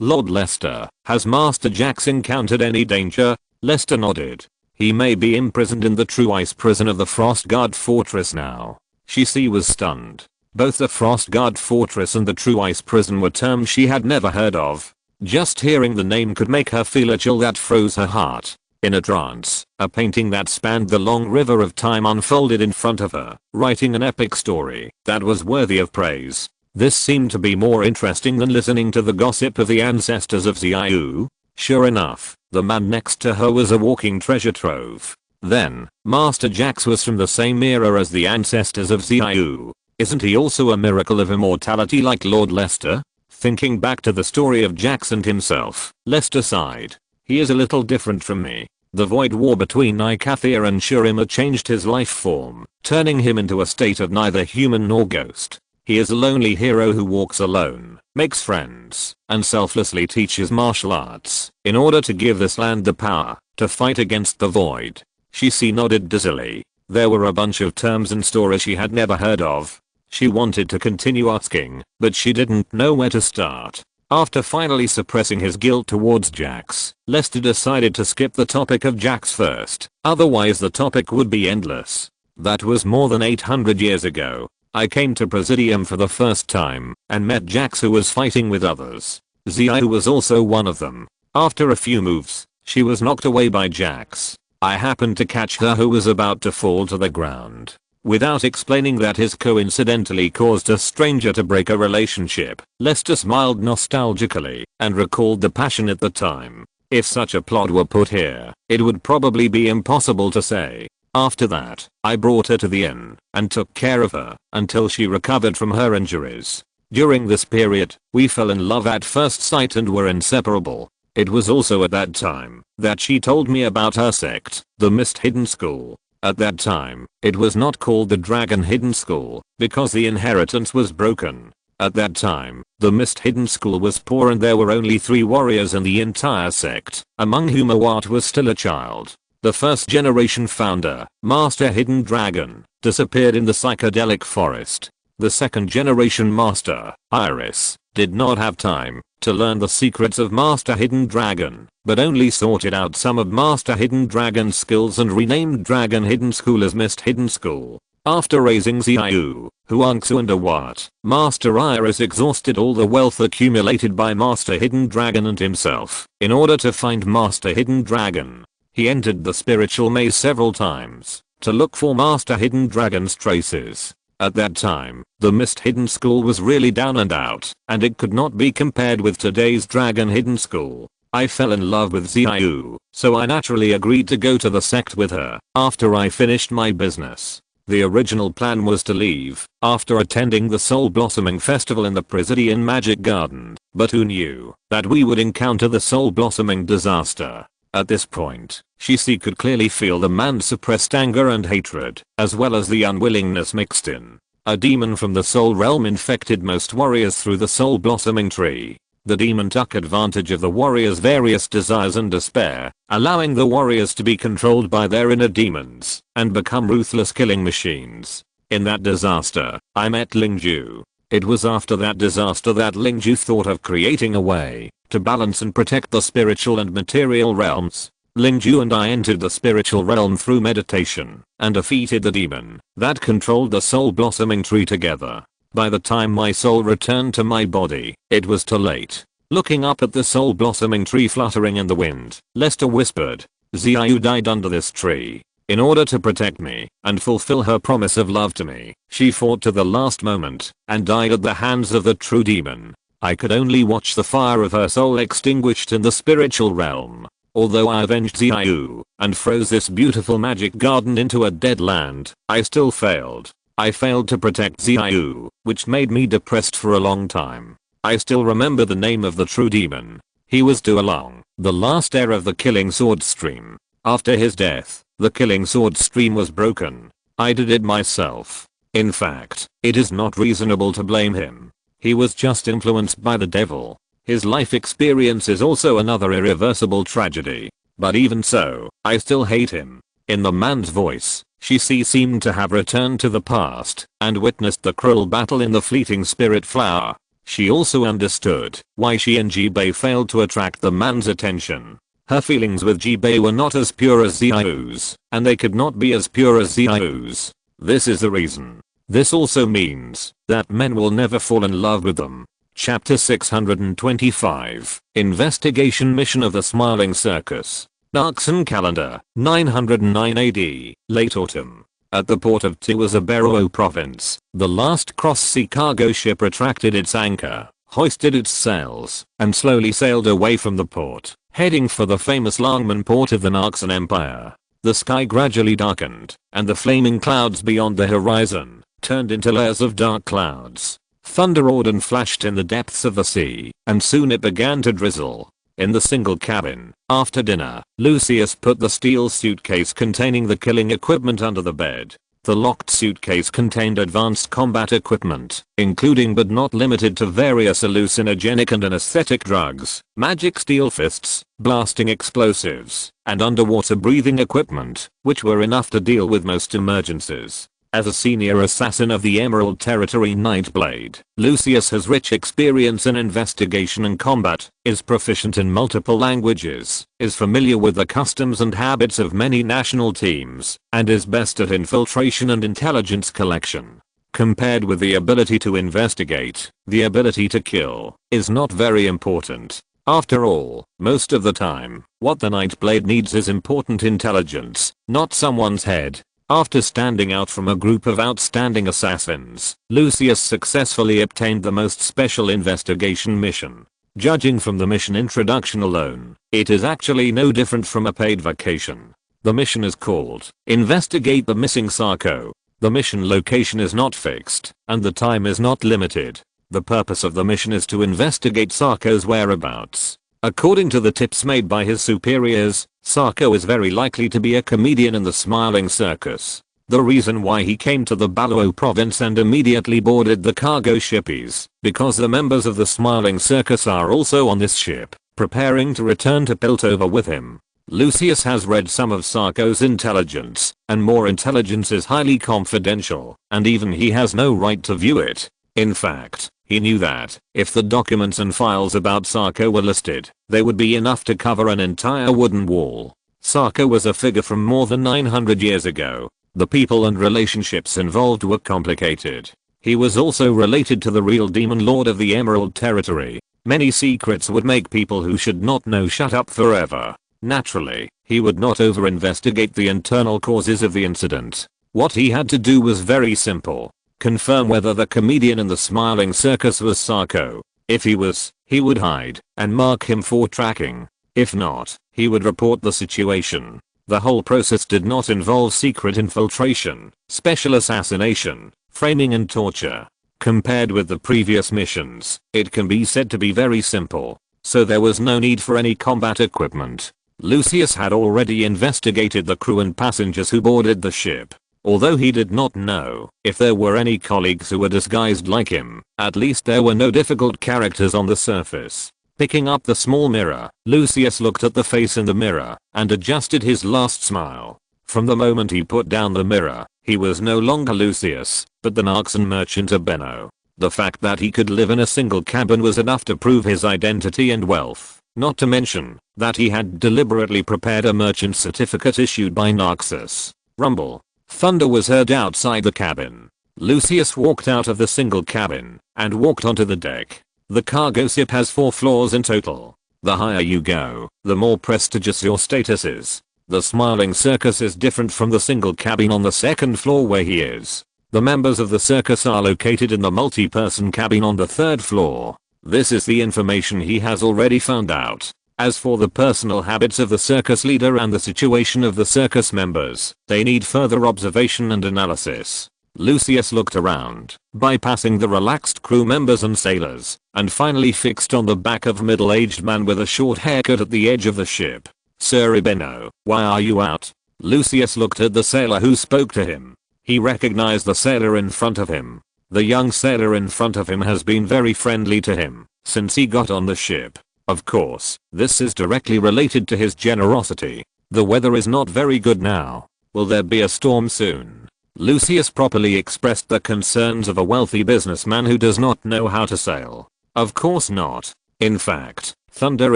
S1: Lord Lester, has Master Jax encountered any danger? Lester nodded. He may be imprisoned in the true ice prison of the Frostguard Fortress now. Shici was stunned. Both the Frostguard Fortress and the true ice prison were terms she had never heard of. Just hearing the name could make her feel a chill that froze her heart. In a trance, a painting that spanned the long river of time unfolded in front of her, writing an epic story that was worthy of praise. This seemed to be more interesting than listening to the gossip of the ancestors of Xiao. Sure enough, the man next to her was a walking treasure trove. Then, Master Jax was from the same era as the ancestors of Xiao. Isn't he also a miracle of immortality like Lord Lester? Thinking back to the story of Jax and himself, Lester sighed. He is a little different from me. The void war between Ikathia and Shurima changed his life form, turning him into a state of neither human nor ghost. He is a lonely hero who walks alone, makes friends, and selflessly teaches martial arts in order to give this land the power to fight against the void. Shici nodded dizzily. There were a bunch of terms and stories she had never heard of. She wanted to continue asking, but she didn't know where to start. After finally suppressing his guilt towards Jax, Lester decided to skip the topic of Jax first, otherwise the topic would be endless. That was more than 800 years ago. I came to Presidium for the first time and met Jax, who was fighting with others. Xiao was also one of them. After a few moves, she was knocked away by Jax. I happened to catch her, who was about to fall to the ground. Without explaining that his coincidentally caused a stranger to break a relationship, Lester smiled nostalgically and recalled the passion at the time. If such a plot were put here, it would probably be impossible to say. After that, I brought her to the inn and took care of her until she recovered from her injuries. During this period, we fell in love at first sight and were inseparable. It was also at that time that she told me about her sect, the Mist Hidden School. At that time, it was not called the Dragon Hidden School because the inheritance was broken. At that time, the Mist Hidden School was poor and there were only 3 warriors in the entire sect, among whom Awat was still a child. The first generation founder, Master Hidden Dragon, disappeared in the psychedelic forest. The second generation master, Iris, did not have time to learn the secrets of Master Hidden Dragon, but only sorted out some of Master Hidden Dragon's skills and renamed Dragon Hidden School as Mist Hidden School. After raising Xiao, Huangzu and Awat, Master Iris exhausted all the wealth accumulated by Master Hidden Dragon and himself. In order to find Master Hidden Dragon, he entered the spiritual maze several times to look for Master Hidden Dragon's traces. At that time, the Mist Hidden School was really down and out, and it could not be compared with today's Dragon Hidden School. I fell in love with Xiao, so I naturally agreed to go to the sect with her after I finished my business. The original plan was to leave after attending the Soul Blossoming Festival in the Presidian Magic Garden, but who knew that we would encounter the Soul Blossoming disaster. At this point, Shisi could clearly feel the man's suppressed anger and hatred, as well as the unwillingness mixed in. A demon from the soul realm infected most warriors through the soul blossoming tree. The demon took advantage of the warriors' various desires and despair, allowing the warriors to be controlled by their inner demons and become ruthless killing machines. In that disaster, I met Lingju. It was after that disaster that Lingju thought of creating a way to balance and protect the spiritual and material realms. Lingju and I entered the spiritual realm through meditation and defeated the demon that controlled the soul blossoming tree together. By the time my soul returned to my body, it was too late. Looking up at the soul blossoming tree fluttering in the wind, Lester whispered, "Xiao died under this tree. In order to protect me and fulfill her promise of love to me, she fought to the last moment and died at the hands of the true demon. I could only watch the fire of her soul extinguished in the spiritual realm. Although I avenged Xiao and froze this beautiful magic garden into a dead land, I still failed. I failed to protect Xiao, which made me depressed for a long time. I still remember the name of the true demon. He was Duolong, the last heir of the Killing Sword Stream. After his death, the Killing Sword Stream was broken. I did it myself. In fact, it is not reasonable to blame him. He was just influenced by the devil. His life experience is also another irreversible tragedy. But even so, I still hate him." In the man's voice, Shisi seemed to have returned to the past and witnessed the cruel battle in the fleeting spirit flower. She also understood why she and Jibei failed to attract the man's attention. Her feelings with Jibei were not as pure as Xiao's, and they could not be as pure as Xiao's. This is the reason. This also means that men will never fall in love with them. Chapter 625, Investigation Mission of the Smiling Circus. Darkson Calendar, 909 AD, late autumn. At the port of Tiwazabero province, the last cross-sea cargo ship retracted its anchor, hoisted its sails, and slowly sailed away from the port, heading for the famous Langman port of the Narxan Empire. The sky gradually darkened, and the flaming clouds beyond the horizon turned into layers of dark clouds. Thunder roared and flashed in the depths of the sea, and soon it began to drizzle. In the single cabin, after dinner, Lucius put the steel suitcase containing the killing equipment under the bed. The locked suitcase contained advanced combat equipment, including but not limited to various hallucinogenic and anesthetic drugs, magic steel fists, blasting explosives, and underwater breathing equipment, which were enough to deal with most emergencies. As a senior assassin of the Emerald Territory Nightblade, Lucius has rich experience in investigation and combat, is proficient in multiple languages, is familiar with the customs and habits of many national teams, and is best at infiltration and intelligence collection. Compared with the ability to investigate, the ability to kill is not very important. After all, most of the time, what the Nightblade needs is important intelligence, not someone's head. After standing out from a group of outstanding assassins, Lucius successfully obtained the most special investigation mission. Judging from the mission introduction alone, it is actually no different from a paid vacation. The mission is called Investigate the Missing Sarko. The mission location is not fixed, and the time is not limited. The purpose of the mission is to investigate Sarko's whereabouts. According to the tips made by his superiors, Sarko is very likely to be a comedian in the Smiling Circus. The reason why he came to the Baluo province and immediately boarded the cargo ship is because the members of the Smiling Circus are also on this ship, preparing to return to Piltover with him. Lucius has read some of Sarko's intelligence, and more intelligence is highly confidential, and even he has no right to view it. In fact, He knew that, if the documents and files about Sarko were listed, they would be enough to cover an entire wooden wall. Sarko was a figure from more than 900 years ago. The people and relationships involved were complicated. He was also related to the real demon lord of the Emerald Territory. Many secrets would make people who should not know shut up forever. Naturally, he would not over-investigate the internal causes of the incident. What he had to do was very simple. Confirm whether the comedian in the smiling circus was Sarko. If he was, he would hide and mark him for tracking. If not, he would report the situation. The whole process did not involve secret infiltration, special assassination, framing and torture. Compared with the previous missions, it can be said to be very simple. So there was no need for any combat equipment. Lucius had already investigated the crew and passengers who boarded the ship. Although he did not know if there were any colleagues who were disguised like him, at least there were no difficult characters on the surface. Picking up the small mirror, Lucius looked at the face in the mirror and adjusted his last smile. From the moment he put down the mirror, he was no longer Lucius, but the Narxan merchant Abeno. The fact that he could live in a single cabin was enough to prove his identity and wealth, not to mention that he had deliberately prepared a merchant certificate issued by Narxus. Rumble. Thunder was heard outside the cabin. Lucius walked out of the single cabin and walked onto the deck. The cargo ship has 4 floors in total. The higher you go, the more prestigious your status is. The smiling circus is different from the single cabin on the 2nd floor where he is. The members of the circus are located in the multi-person cabin on the 3rd floor. This is the information he has already found out. As for the personal habits of the circus leader and the situation of the circus members, they need further observation and analysis. Lucius looked around, bypassing the relaxed crew members and sailors, and finally fixed on the back of a middle-aged man with a short haircut at the edge of the ship. Sir Abeno, why are you out? Lucius looked at the sailor who spoke to him. He recognized the sailor in front of him. The young sailor in front of him has been very friendly to him since he got on the ship. Of course, this is directly related to his generosity. The weather is not very good now. Will there be a storm soon? Lucius properly expressed the concerns of a wealthy businessman who does not know how to sail. Of course not. In fact, thunder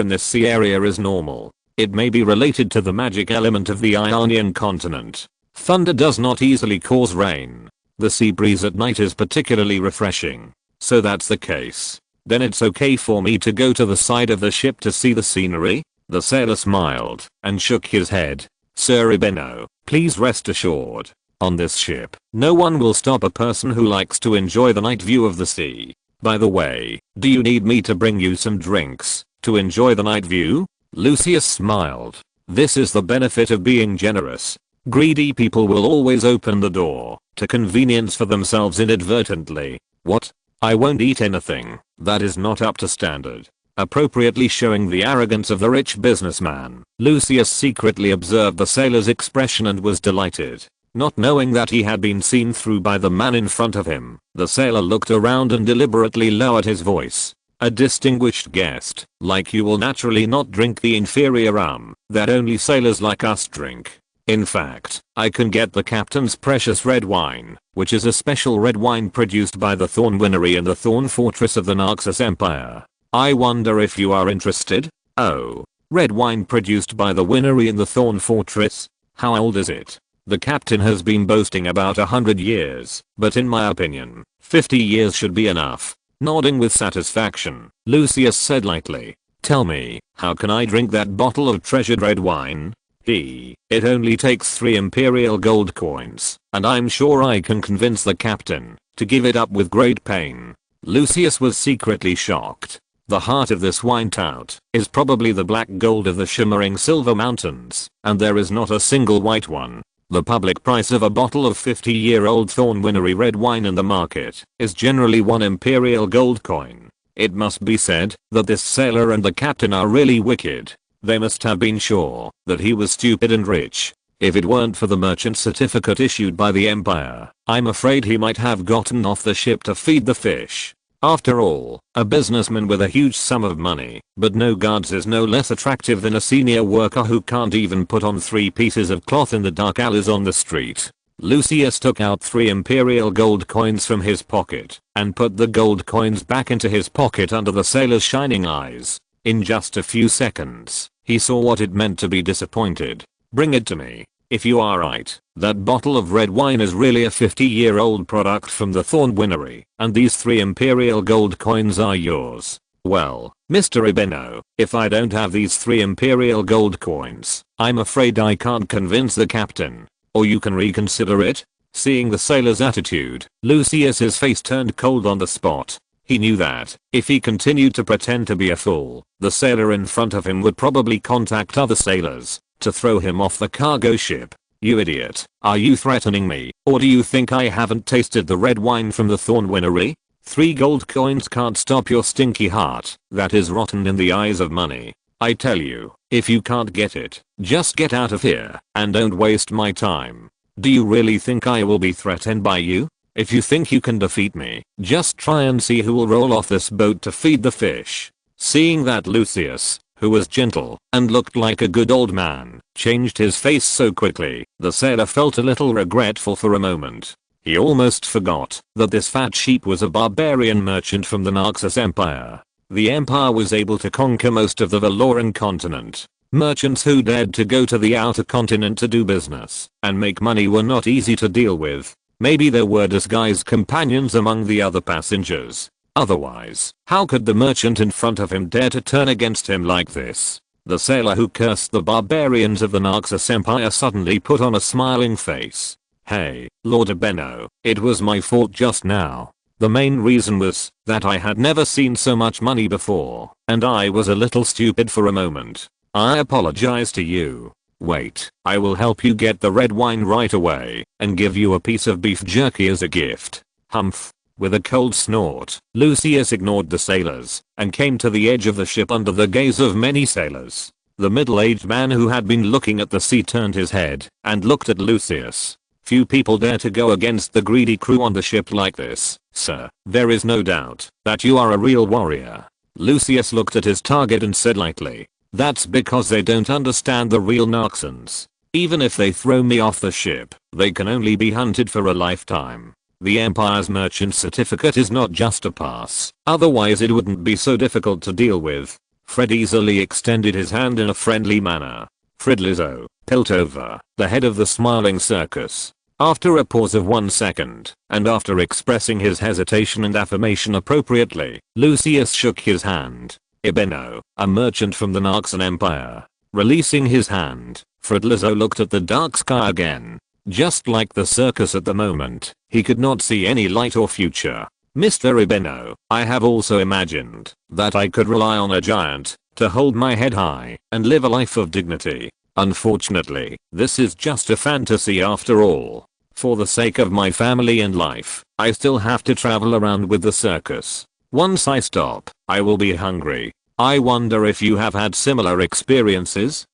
S1: in this sea area is normal. It may be related to the magic element of the Ionian continent. Thunder does not easily cause rain. The sea breeze at night is particularly refreshing. So that's the case. Then it's okay for me to go to the side of the ship to see the scenery? The sailor smiled and shook his head. Sir Abeno, please rest assured. On this ship, no one will stop a person who likes to enjoy the night view of the sea. By the way, do you need me to bring you some drinks to enjoy the night view? Lucius smiled. This is the benefit of being generous. Greedy people will always open the door to convenience for themselves inadvertently. What? I won't eat anything that is not up to standard. Appropriately showing the arrogance of the rich businessman, Lucius secretly observed the sailor's expression and was delighted. Not knowing that he had been seen through by the man in front of him, the sailor looked around and deliberately lowered his voice. A distinguished guest, like you will naturally not drink the inferior rum that only sailors like us drink. In fact, I can get the captain's precious red wine, which is a special red wine produced by the Thorn Winery in the Thorn Fortress of the Narxus Empire. I wonder if you are interested? Oh, red wine produced by the winery in the Thorn Fortress? How old is it? The captain has been boasting about 100 years, but in my opinion, 50 years should be enough. Nodding with satisfaction, Lucius said lightly, tell me, how can I drink that bottle of treasured red wine? It only takes 3 imperial gold coins, and I'm sure I can convince the captain to give it up with great pain. Lucius was secretly shocked. The heart of this wine tout is probably the black gold of the shimmering silver mountains, and there is not a single white one. The public price of a bottle of 50-year-old Thorn Winery red wine in the market is generally 1 imperial gold coin. It must be said that this sailor and the captain are really wicked. They must have been sure that he was stupid and rich. If it weren't for the merchant certificate issued by the Empire, I'm afraid he might have gotten off the ship to feed the fish. After all, a businessman with a huge sum of money, but no guards is no less attractive than a senior worker who can't even put on 3 pieces of cloth in the dark alleys on the street. Lucius took out 3 imperial gold coins from his pocket and put the gold coins back into his pocket under the sailor's shining eyes. In just a few seconds, he saw what it meant to be disappointed. Bring it to me. If you are right, that bottle of red wine is really a 50-year-old product from the Thorn Winery, and these 3 imperial gold coins are yours. Well, Mr. Ibeno, if I don't have these 3 imperial gold coins, I'm afraid I can't convince the captain. Or you can reconsider it? Seeing the sailor's attitude, Lucius's face turned cold on the spot. He knew that, if he continued to pretend to be a fool, the sailor in front of him would probably contact other sailors to throw him off the cargo ship. You idiot, are you threatening me, or do you think I haven't tasted the red wine from the Thorn Winery? 3 gold coins can't stop your stinky heart that is rotten in the eyes of money. I tell you, if you can't get it, just get out of here and don't waste my time. Do you really think I will be threatened by you? If you think you can defeat me, just try and see who will roll off this boat to feed the fish. Seeing that Lucius, who was gentle and looked like a good old man, changed his face so quickly, the sailor felt a little regretful for a moment. He almost forgot that this fat sheep was a barbarian merchant from the Naxos Empire. The empire was able to conquer most of the Valoran continent. Merchants who dared to go to the outer continent to do business and make money were not easy to deal with. Maybe there were disguised companions among the other passengers. Otherwise, how could the merchant in front of him dare to turn against him like this? The sailor who cursed the barbarians of the Naxos Empire suddenly put on a smiling face. Hey, Lord Ibeno, it was my fault just now. The main reason was that I had never seen so much money before, and I was a little stupid for a moment. I apologize to you. Wait, I will help you get the red wine right away and give you a piece of beef jerky as a gift. Humph. With a cold snort, Lucius ignored the sailors and came to the edge of the ship under the gaze of many sailors. The middle-aged man who had been looking at the sea turned his head and looked at Lucius. Few people dare to go against the greedy crew on the ship like this, sir. There is no doubt that you are a real warrior. Lucius looked at his target and said lightly, that's because they don't understand the real Naxans. Even if they throw me off the ship, they can only be hunted for a lifetime. The Empire's merchant certificate is not just a pass, otherwise it wouldn't be so difficult to deal with. Fred easily extended his hand in a friendly manner. Fridlizo, Piltover, the head of the Smiling Circus. After a pause of 1 second, and after expressing his hesitation and affirmation appropriately, Lucius shook his hand. Ibeno, a merchant from the Naxan Empire. Releasing his hand, Fridlizo looked at the dark sky again. Just like the circus at the moment, he could not see any light or future. Mr. Ibeno, I have also imagined that I could rely on a giant to hold my head high and live a life of dignity. Unfortunately, this is just a fantasy after all. For the sake of my family and life, I still have to travel around with the circus. Once I stop, I will be hungry. I wonder if you have had similar experiences?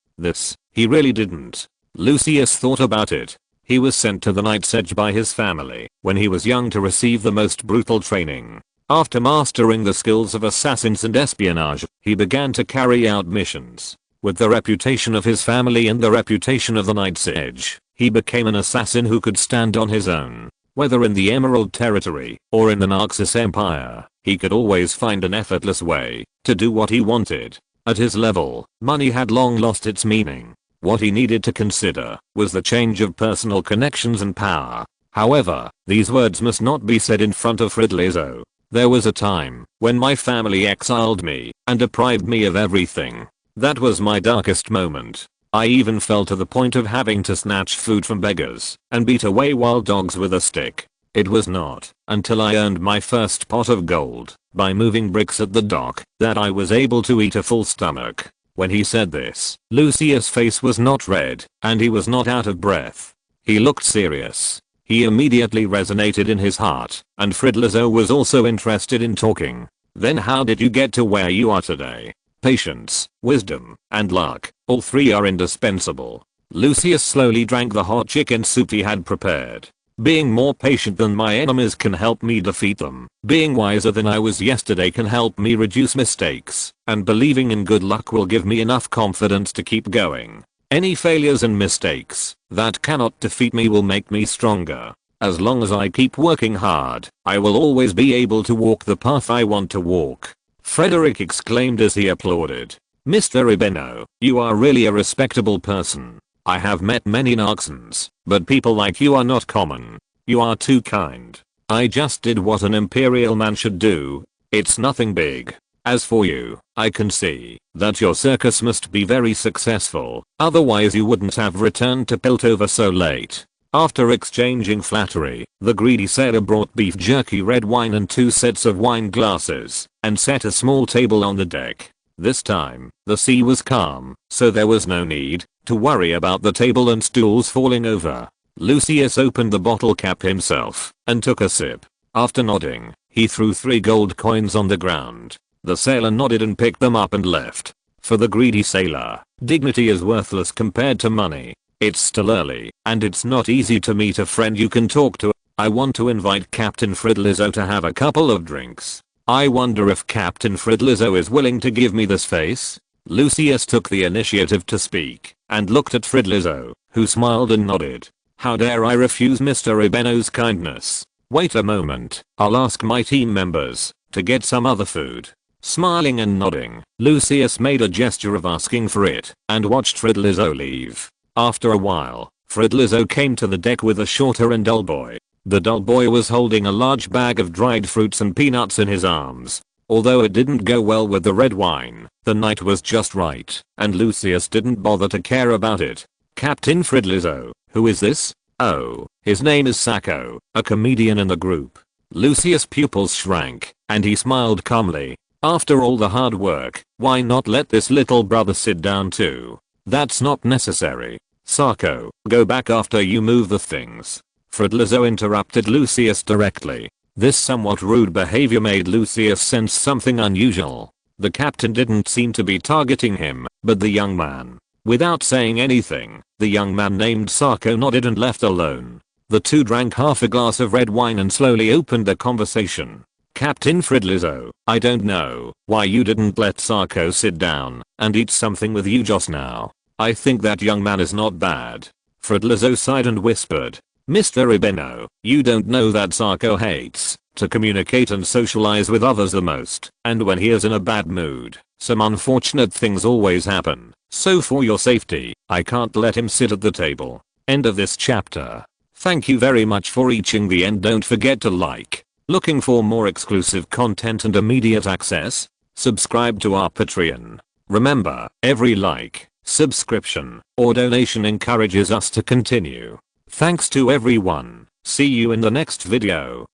S1: He really didn't. Lucius thought about it. He was sent to the Night's Edge by his family when he was young to receive the most brutal training. After mastering the skills of assassins and espionage, he began to carry out missions. With the reputation of his family and the reputation of the Night's Edge, he became an assassin who could stand on his own. Whether in the Emerald Territory or in the Naxos Empire, he could always find an effortless way to do what he wanted. At his level, money had long lost its meaning. What he needed to consider was the change of personal connections and power. However, these words must not be said in front of Fridlizo. There was a time when my family exiled me and deprived me of everything. That was my darkest moment. I even fell to the point of having to snatch food from beggars and beat away wild dogs with a stick. It was not until I earned my first pot of gold by moving bricks at the dock that I was able to eat a full stomach. When he said this, Lucius' face was not red, and he was not out of breath. He looked serious. He immediately resonated in his heart, and Fridlizo was also interested in talking. Then how did you get to where you are today? Patience, wisdom, and luck, all 3 are indispensable. Lucius slowly drank the hot chicken soup he had prepared. Being more patient than my enemies can help me defeat them. Being wiser than I was yesterday can help me reduce mistakes. And believing in good luck will give me enough confidence to keep going. Any failures and mistakes that cannot defeat me will make me stronger. As long as I keep working hard, I will always be able to walk the path I want to walk. Frederick exclaimed as he applauded. Mr. Ibeno, you are really a respectable person. I have met many Narxons, but people like you are not common. You are too kind. I just did what an imperial man should do. It's nothing big. As for you, I can see that your circus must be very successful, otherwise you wouldn't have returned to Piltover so late. After exchanging flattery, the greedy sailor brought beef jerky, red wine and 2 sets of wine glasses, and set a small table on the deck. This time, the sea was calm, so there was no need to worry about the table and stools falling over. Lucius opened the bottle cap himself and took a sip. After nodding, he threw 3 gold coins on the ground. The sailor nodded and picked them up and left. For the greedy sailor, dignity is worthless compared to money. It's still early, and it's not easy to meet a friend you can talk to. I want to invite Captain Fridlizzo to have a couple of drinks. I wonder if Captain Fridlizzo is willing to give me this face? Lucius took the initiative to speak, and looked at Fridlizzo, who smiled and nodded. How dare I refuse Mr. Ibeno's kindness? Wait a moment, I'll ask my team members to get some other food. Smiling and nodding, Lucius made a gesture of asking for it, and watched Fridlizzo leave. After a while, Fridlizzo came to the deck with a shorter and dull boy. The dull boy was holding a large bag of dried fruits and peanuts in his arms. Although it didn't go well with the red wine, the night was just right, and Lucius didn't bother to care about it. Captain Fridlizzo, who is this? Oh, his name is Sacco, a comedian in the group. Lucius' pupils shrank, and he smiled calmly. After all the hard work, why not let this little brother sit down too? That's not necessary. Sacco, go back after you move the things. Fridlizzo interrupted Lucius directly. This somewhat rude behavior made Lucius sense something unusual. The captain didn't seem to be targeting him, but the young man. Without saying anything, the young man named Sacco nodded and left alone. The two drank half a glass of red wine and slowly opened the conversation. Captain Fridlizzo, I don't know why you didn't let Sacco sit down and eat something with you just now. I think that young man is not bad. Fridlizzo sighed and whispered. Mr. Ibeno, you don't know that Sacco hates to communicate and socialize with others the most, and when he is in a bad mood, some unfortunate things always happen. So for your safety, I can't let him sit at the table. End of this chapter. Thank you very much for reaching the end. Don't forget to like. Looking for more exclusive content and immediate access? Subscribe to our Patreon. Remember, every like, subscription, or donation encourages us to continue. Thanks to everyone. See you in the next video.